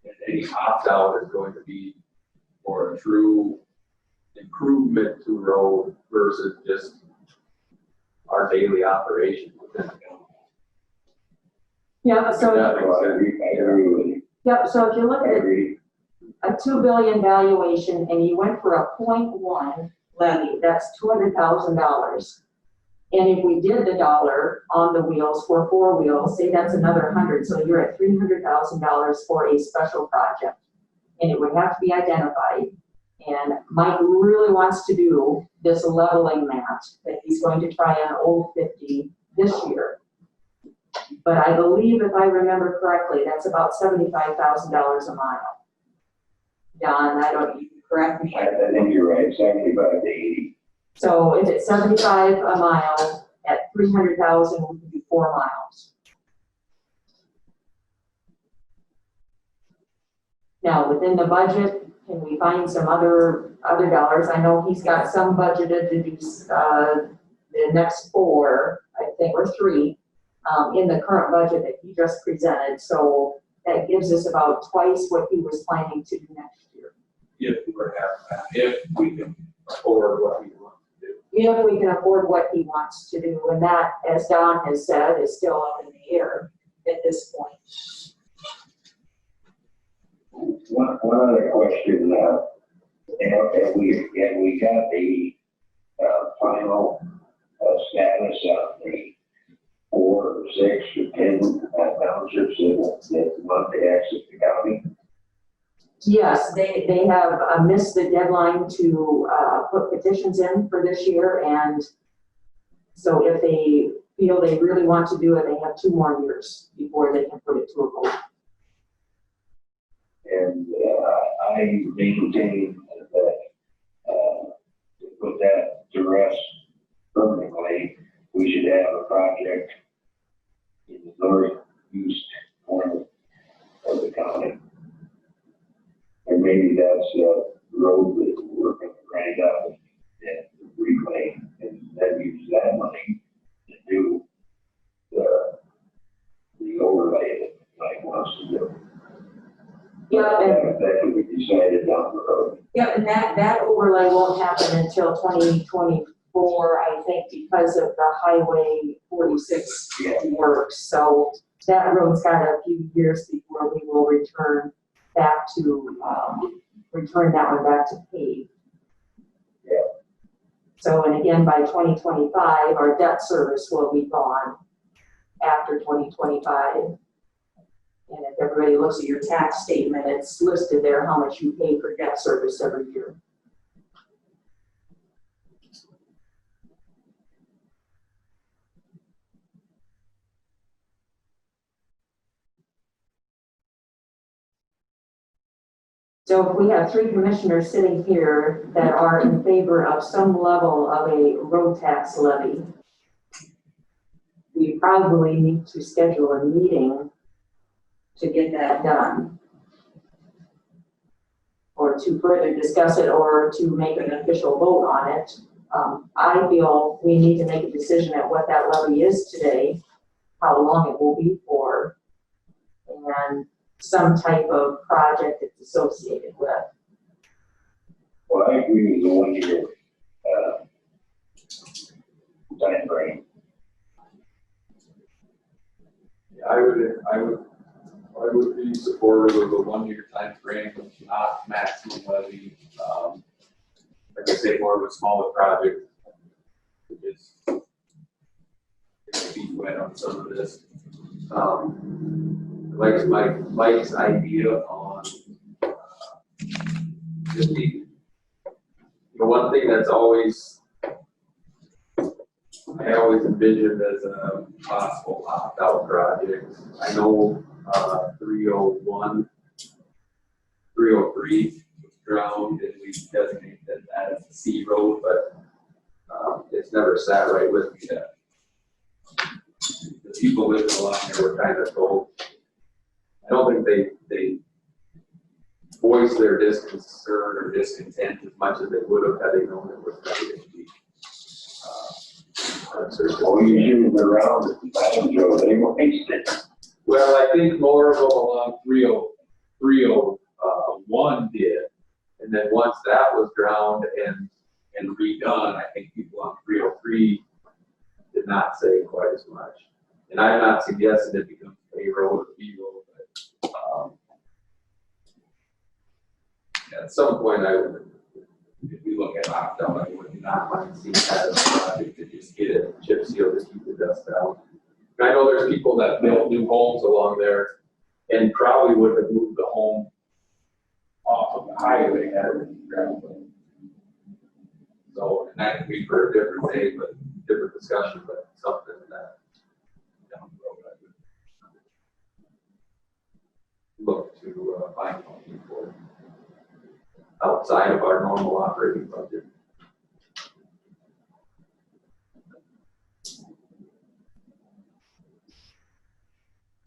And any opt-out is going to be for a true improvement to road versus just our daily operation within the county. Yeah, so. I agree with you. Yep, so if you look at a $2 billion valuation and you went for a 0.1 levy, that's $200,000. And if we did the dollar on the wheels for 4 wheels, say that's another 100, so you're at $300,000 for a special project. And it would have to be identified. And Mike really wants to do this leveling mat that he's going to try on Old 50 this year. But I believe, if I remember correctly, that's about $75,000 a mile. John, you can correct me. I think you're right, 75 to 80. So if it's 75 a mile at 300,000, we can do 4 miles. Now, within the budget, can we find some other dollars? I know he's got some budgeted to do the next 4, I think, or 3 in the current budget that he just presented. So that gives us about twice what he was planning to do next year. If we can afford what we want to do. If we can afford what he wants to do, and that, as Don has said, is still up in the air at this point. One other question, and we got the final status on the 4 or 6 or 10 townships that want to exit the county? Yes, they have missed the deadline to put petitions in for this year, and so if they feel they really want to do it, they have 2 more years before they can put it to a vote. And I maintain that to put that to rest permanently, we should have a project in the northeast corner of the county. And maybe that's a road that we're going to grind up and reclaim, and then use that money to do the overlay that Mike wants to do. Yeah, that could be decided down the road. Yeah, and that overlay won't happen until 2024, I think, because of the Highway 46 work. So that road's got a few years before we will return back to, return that one back to paved. So, and again, by 2025, our debt service will be gone after 2025. And if everybody looks at your tax statement, it's listed there how much you pay for debt service every year. So if we have 3 commissioners sitting here that are in favor of some level of a road tax levy, we probably need to schedule a meeting to get that done, or to further discuss it, or to make an official vote on it. I feel we need to make a decision at what that levy is today, how long it will be for, and some type of project it's associated with. Well, I agree with the 1 year, time frame. Yeah, I would be supportive of a 1 year time frame, not maximum levy. Like I say, more of a smaller project. It's feet wet on some of this. Mike's idea on just the one thing that's always, I always envisioned as a possible opt-out project. I know 301, 303 was drowned and we designated that as a C road, but it's never sat right with me yet. The people living along there were kind of told, I don't think they voiced their disconcern or discontent as much as they would have had they known it was going to be. Oh, you shoot around at the time, Joe, they were wasted. Well, I think more of them along 301 did. And then once that was drowned and redone, I think people on 303 did not say quite as much. And I'm not suggesting it becomes A road or B road, but at some point I would, if we look at opt-out, I would not mind seeing that as a project to just get it chip sealed to keep the dust out. And I know there's people that built new homes along there and probably would have moved the home off of the highway had it been gravel. So, and that could be for a different day, but different discussion, but something that down the road I would look to find money for outside of our normal operating budget.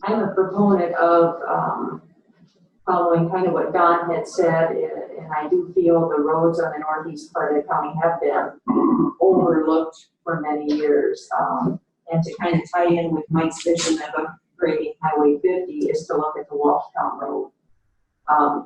I'm a proponent of following kind of what Don had said, and I do feel the roads on the northeast part of the county have been overlooked for many years. And to kind of tie in with Mike's vision of upgrading Highway 50 is to look at the Washtown Road.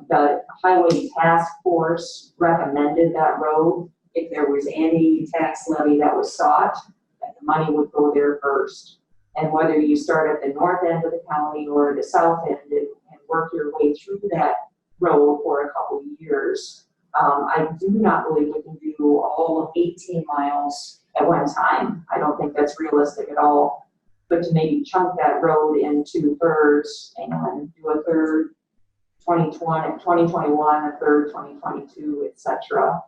The Highway Task Force recommended that road. If there was any tax levy that was sought, that the money would go there first. And whether you start at the north end of the county or the south end and work your way through that road for a couple of years, I do not believe we can do all of 18 miles at one time. I don't think that's realistic at all. But to maybe chunk that road into thirds and do a third 2021, a third 2022, etc.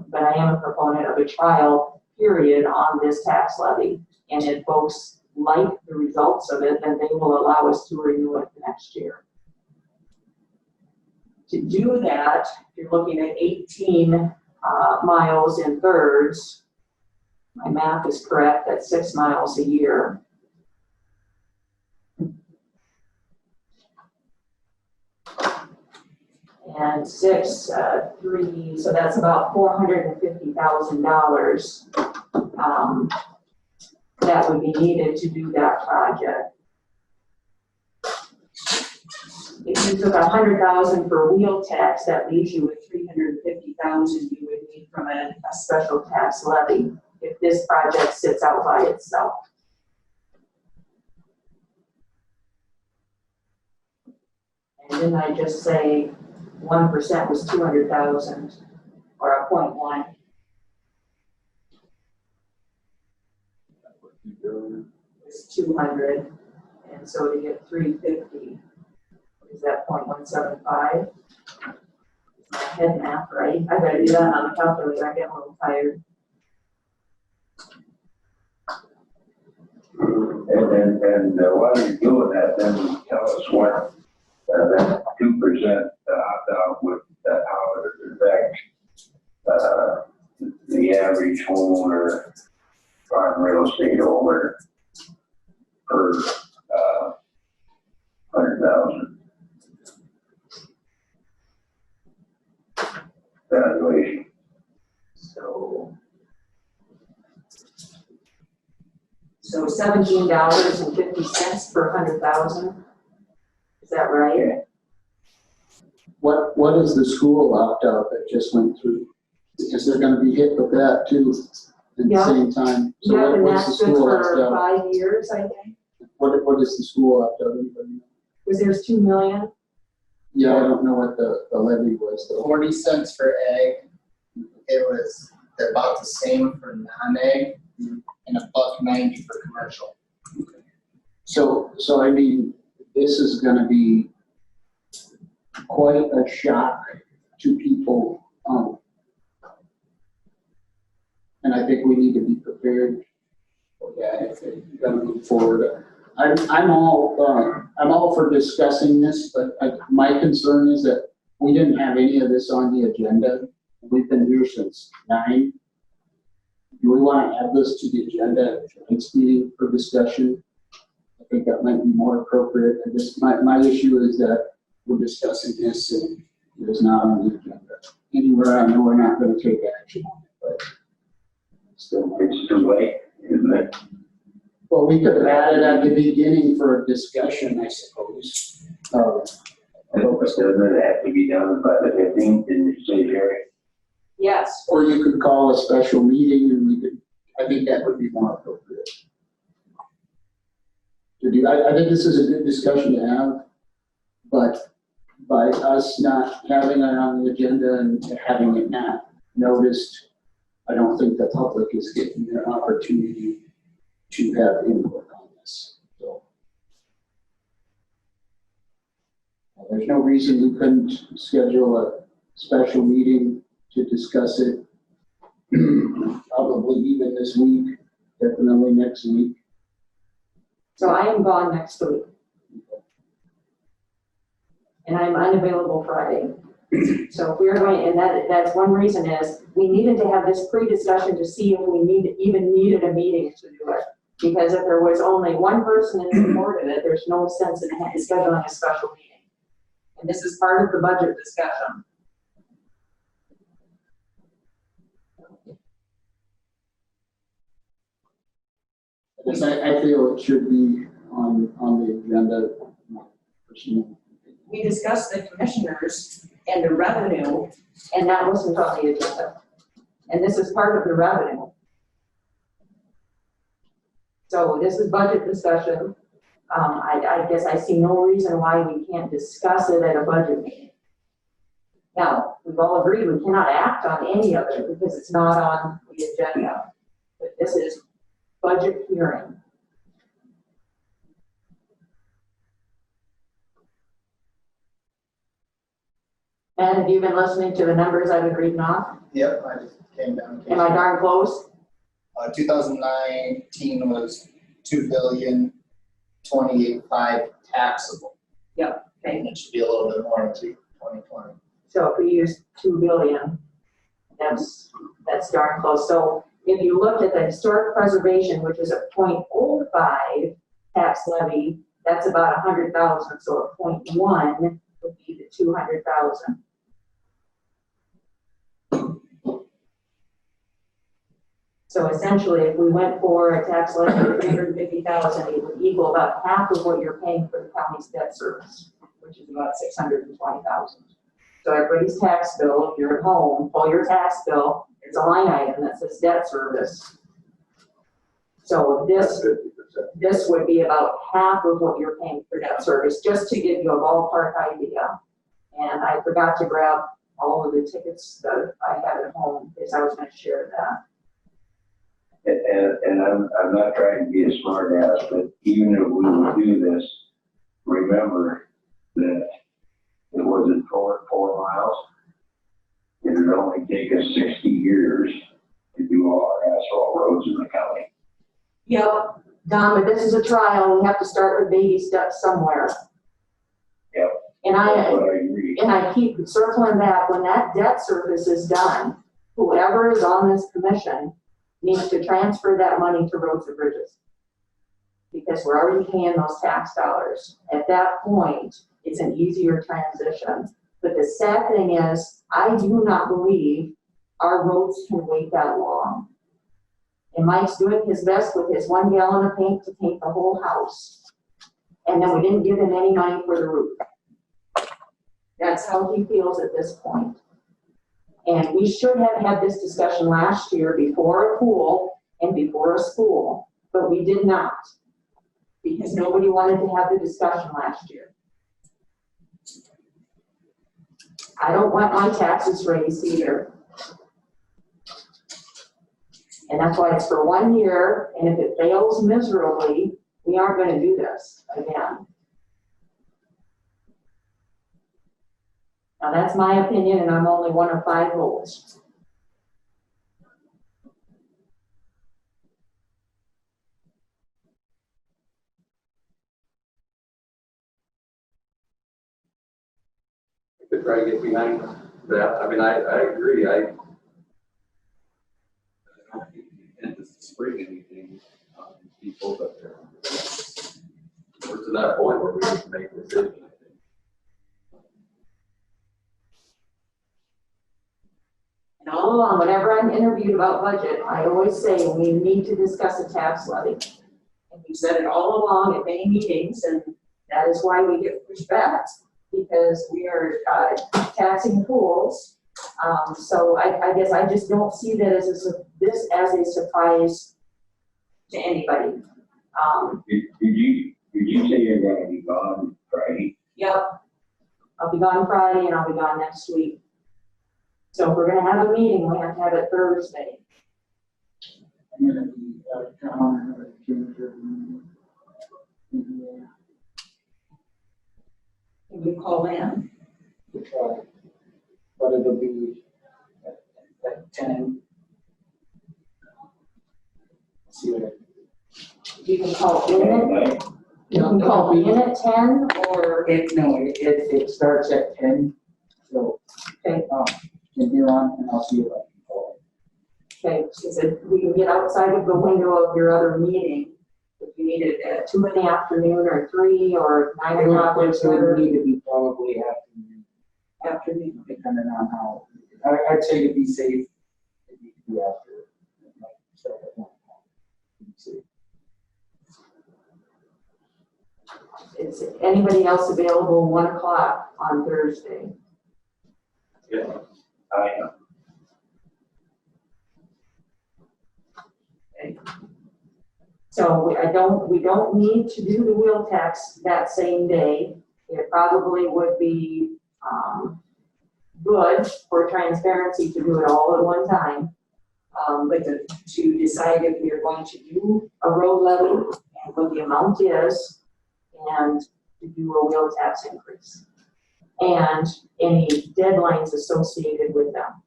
But I am a proponent of a trial period on this tax levy, and if folks like the results of it, then they will allow us to renew it the next year. To do that, you're looking at 18 miles in thirds. My math is correct, that's 6 miles a year. And 6, 3, so that's about $450,000 that would be needed to do that project. If you took $100,000 for wheel tax, that leaves you with $350,000 you would need from a special tax levy if this project sits out by itself. And then I just say 1% was 200,000 or a 0.1. Is 200, and so to get 350, is that 0.175? Is my head math right? I better do that on the calculator, I get a little tired. And while you're doing that, then tell us what that 2% opt-out would, how it would affect the average homeowner, prime real estate owner per 100,000 valuation. So $17.50 per 100,000. Is that right? What is the school opt-out that just went through? Is there gonna be hit with that too at the same time? So Yeah, and what's the that's good school for opt-out? 5 years, I think. What is the school opt-out? Anybody know? Because there's 2 million. Yeah, I don't know what the levy was though. 40 cents for ag. It was about the same for non-ag and $1.90 for commercial. So I mean, this is gonna be quite a shock to people. And I think we need to be prepared for that if they're gonna move forward. I'm all for discussing this, but my concern is that we didn't have any of this on the agenda. We've been here since 9. Do we want to add this to the agenda at the next meeting for discussion? I think that might be more appropriate. And just my issue is that we're discussing this and it is not on the agenda. Anywhere I know we're not going to take action on it, but still. It's too late, isn't it? Well, we could have added at the beginning for a discussion, I suppose. Doesn't it have to be done by the 15th, didn't you say, Jerry? Yes. Or you could call a special meeting and we could, I think that would be more appropriate. I think this is a good discussion to have, but by us not having it on the agenda and having it not noticed, I don't think the public is getting their opportunity to have input on this. So there's no reason we couldn't schedule a special meeting to discuss it. Probably even this week, definitely next week. So I am gone next week. And I'm unavailable Friday. So if we're going, and that's one reason is we needed to have this pre-discussion to see if we even needed a meeting to do it. Because if there was only one person in support of it, there's no sense in scheduling a special meeting. And this is part of the budget discussion. Because I feel it should be on the agenda. We discussed the commissioners and the revenue, and that wasn't on the agenda. And this is part of the revenue. So this is budget discussion. I guess I see no reason why we can't discuss it at a budget meeting. Now, we've all agreed we cannot act on any of it because it's not on the agenda. But this is budget hearing. And have you been listening to the numbers I've been reading off? Yep, I just came down. Am I darn close? 2019 was 2,028,500 taxable. Yep. Okay. And it should be a little bit more in 2020. So if we use 2 billion, that's darn close. So if you looked at the historic preservation, which is a 0.05 tax levy, that's about 100,000. So a 0.1 would be the 200,000. So essentially, if we went for a tax levy of 350,000, it would equal about half of what you're paying for the county's debt service, which is about 620,000. So everybody's tax bill, if you're at home, pull your tax bill, it's a line item that says debt service. So this, this would be about half of what you're paying for debt service, just to give you a ballpark idea. And I forgot to grab all of the tickets that I had at home, because I was gonna share that. And I'm not trying to be a smart ass, but even if we would do this, remember that it wasn't 4 miles. It would only take us 60 years to do all our asphalt roads in the county. Yep, Don, but this is a trial, we have to start with baby steps somewhere. Yep. And That's what I agree. And I keep circling back, when that debt service is done, whoever is on this commission needs to transfer that money to roads and bridges. Because we're already paying those tax dollars. At that point, it's an easier transition. But the sad thing is, I do not believe our roads can wait that long. And Mike's doing his best with his 1 gallon of paint to paint the whole house. And then we didn't give him any money for the roof. That's how he feels at this point. And we should have had this discussion last year before a pool and before a school, but we did not. Because nobody wanted to have the discussion last year. I don't want my taxes raised either. And that's why it's for 1 year, and if it fails miserably, we aren't gonna do this again. Now, that's my opinion, and I'm only 1 of 5 votes. To try to get behind that. I mean, I agree. I don't think the intent is to spring anything on people, but we're to that point where we need to make a decision, I think. And all along, whenever I'm interviewed about budget, I always say we need to discuss a tax levy. And we've said it all along at many meetings, and that is why we get pushed back, because we are taxing pools. So I guess I just don't see that as this as a surprise to anybody. Did you say you're gonna be gone Friday? Yep. I'll be gone Friday and I'll be gone next week. So if we're gonna have a meeting, we have to have it Thursday. I'm gonna be out of town, I'm gonna change your meeting. Yeah. Can you call in? We try, but it'll be at 10. See what You can call in at, you can call in at 10 or? It starts at 10, so. Okay. From here on, and I'll see if I can call. Okay, she said we can get outside of the window of your other meeting. If you need it at 2 in the afternoon or 3 or 9 o'clock or It whatever. would need to be probably afternoon, depending on how, I'd say to be safe, it needs to be after. Start at 1 o'clock. Be safe. Is anybody else available 1 o'clock on Thursday? Yeah. I am. Okay. So we don't need to do the wheel tax that same day. It probably would be good for transparency to do it all at one time. But to decide if you're going to do a road levy and what the amount is, and to do a wheel tax increase. And any deadlines associated with them.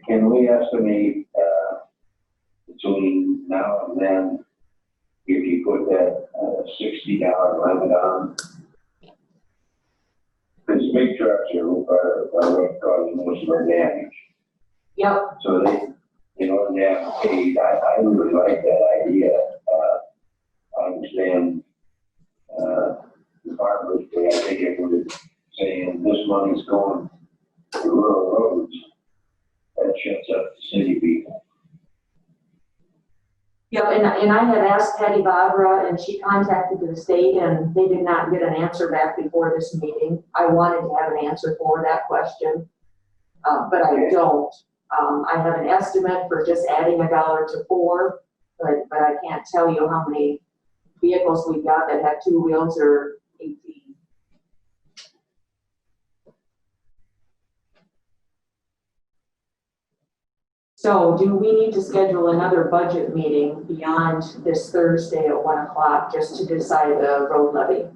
Can we estimate, between now and then, if you put that $60 limit on? Because big trucks are what cause most of our damage. Yep. So they have paid. I really like that idea. I understand, the farmers, but I think if we're saying this money's going to rural roads, that shuts up the city people. Yep, and I had asked Patty Barbara, and she contacted the state, and they did not get an answer back before this meeting. I wanted to have an answer for that question, but I don't. I have an estimate for just adding $1 to 4 but I can't tell you how many vehicles we've got that have 2 wheels or 18. So do we need to schedule another budget meeting beyond this Thursday at 1 o'clock just to decide the road levy?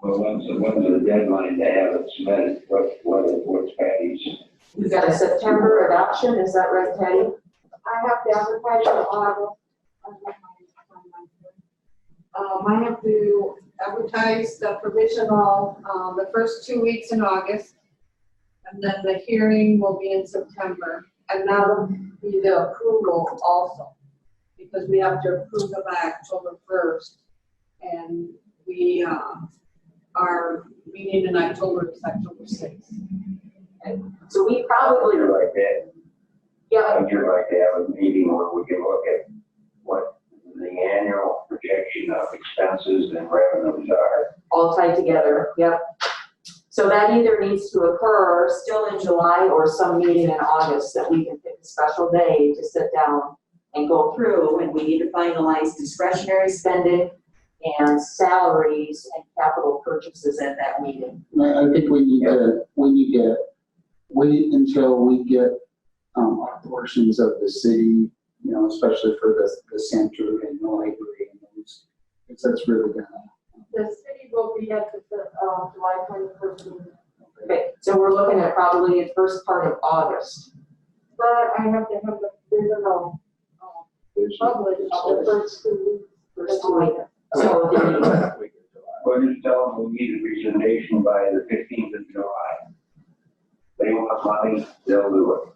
Well, when's the deadline to have it submitted? What's Patty's? We've got a September adoption, is that right, Patty? I have to advertise in August. I have to advertise the provisional, the first 2 weeks in August. And then the hearing will be in September. And that'll be the approval also. Because we have to approve it by October 1st. And we, our meeting in October is October 6th. So we probably. I'd like that. Yeah. I'd like to have a meeting where we can look at what the annual projection of expenses and revenues are. All tied together, yep. So that either needs to occur still in July or some meeting in August that we can pick a special day to sit down and go through, and we need to finalize discretionary spending and salaries and capital purchases at that meeting. I think we need to wait until we get our portions of the city, you know, especially for the center and the library and those, because that's really gonna. The city will be at the July 21st meeting. Okay, so we're looking at probably the first part of August. But I have to have the provisional published the first 2 weeks. First 2 weeks. So the, Well, just tell them we need a presentation by the 15th of July. They want money, they'll do it.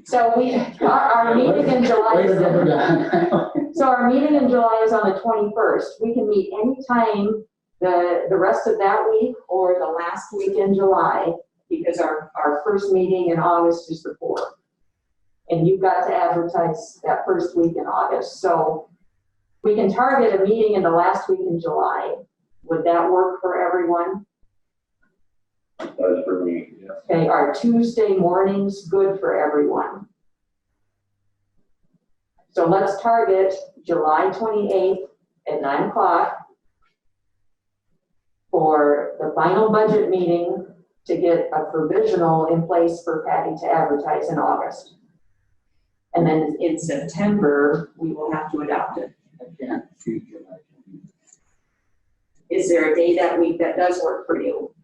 so our meeting in July is, so our meeting in July is on the 21st. We can meet anytime the rest of that week or the last week in July, because our first meeting in August is the 4th. And you've got to advertise that first week in August. So we can target a meeting in the last week in July. Would that work for everyone? It does for me. Yeah. Okay, are Tuesday mornings good for everyone? So let's target July 28th at 9 o'clock for the final budget meeting to get a provisional in place for Patty to advertise in August. And then in September, we will have to adopt it. Is there a day that week that does work for you?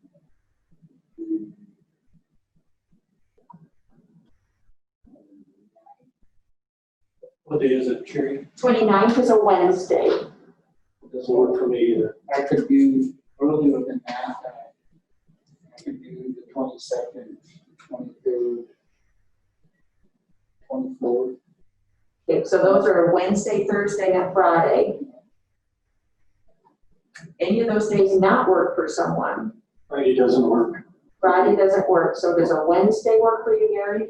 What day is it, Sherry? 29th is a Wednesday. Doesn't work for me either. I could do earlier than that. I could do the 22nd, 23rd, 24th. Okay, so those are Wednesday, Thursday, and Friday. Any of those days not work for someone? Friday doesn't work. Friday doesn't work, so does a Wednesday work for you, Gary?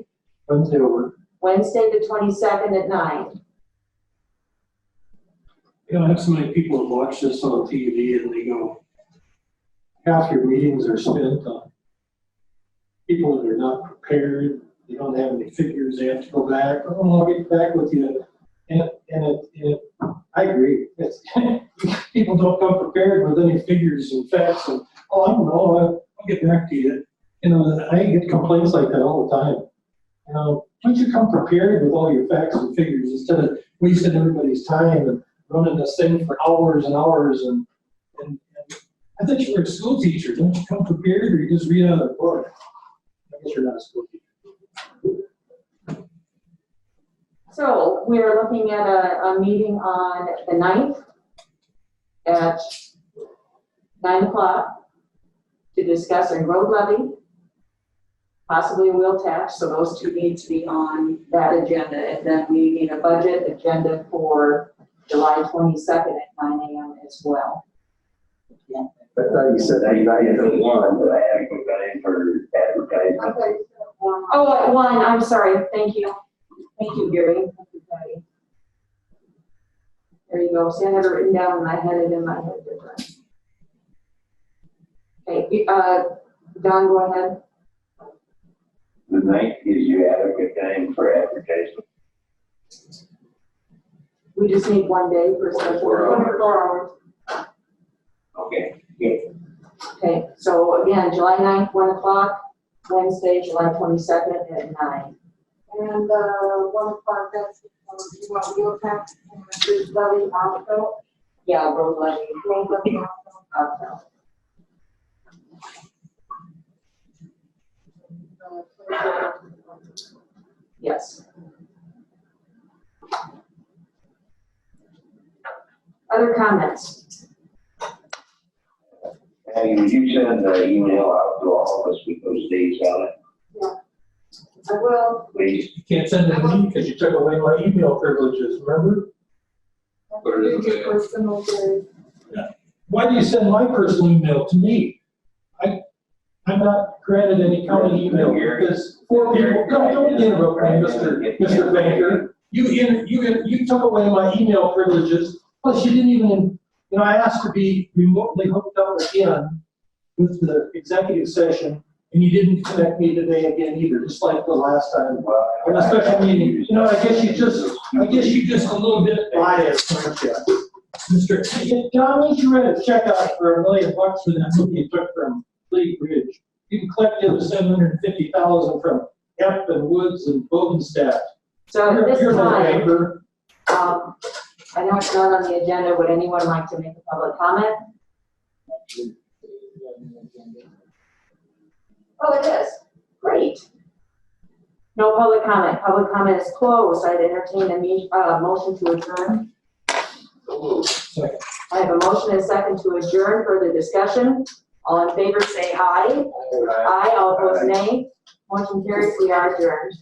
Wednesday will work. Wednesday, the 22nd at 9. You know, I have so many people who watch this on TV and they go, half your meetings are spent on people that are not prepared. They don't have any figures. They have to go back. Oh, I'll get back with you. And I agree. People don't come prepared with any figures and facts. And, oh, I don't know. I'll get back to you. You know, I get complaints like that all the time. You know, why don't you come prepared with all your facts and figures instead of wasting everybody's time and running this thing for hours and hours. And I thought you were a school teacher. Don't you come prepared, or you just read out of the book? I guess you're not a school teacher. So we are looking at a meeting on the 9th at 9 o'clock to discuss a road levy, possibly a wheel tax. So those two need to be on that agenda. And then we need a budget agenda for July 22nd at 9 a.m. as well. I thought you said I had one, but I had to put that in for advertising. Oh, at 1, I'm sorry. Thank you. Thank you, Gary. Thank you, Patty. There you go. See, I had it written down and I had it in my head different. Okay, Don, go ahead. The ninth is your adequate time for advertisement. We just need one day for special. 24 hours. Okay, good. Okay, so again, July 9th, 1 o'clock, Wednesday, July 22nd at 9. And, 1 o'clock, that's, you want your tax, and the levy also, Yeah, road levy. road levy also. Also. Yes. Other comments? Patty, would you send an email out to all of us with those dates on it, I will. please? You can't send it to me because you took away my email privileges, remember? Put it in the mail. Personal day. Why do you send my personal email to me? I'm not granted any county email because four people, don't interrupt me, Mr. Banker. You took away my email privileges, plus you didn't even, I asked to be remotely hooked up again with the executive session, and you didn't connect me today again either, just like the last time. On a special meeting, I guess you just a little bit biased, aren't you? John, why don't you write a check out for $1 million for that movie you took from Lee Bridge? You can collect the other $750,000 from Epp and Woods and Bodenstadt. So at this You're no time, banker. I know it's not on the agenda. Would anyone like to make a public comment? Oh, it is. Great. No public comment. Public comment is closed. I'd entertain a motion to adjourn. Second. I have a motion and a second to adjourn. Further discussion? All in favor say aye. Aye. All opposed nay. Motion carries. We are adjourned.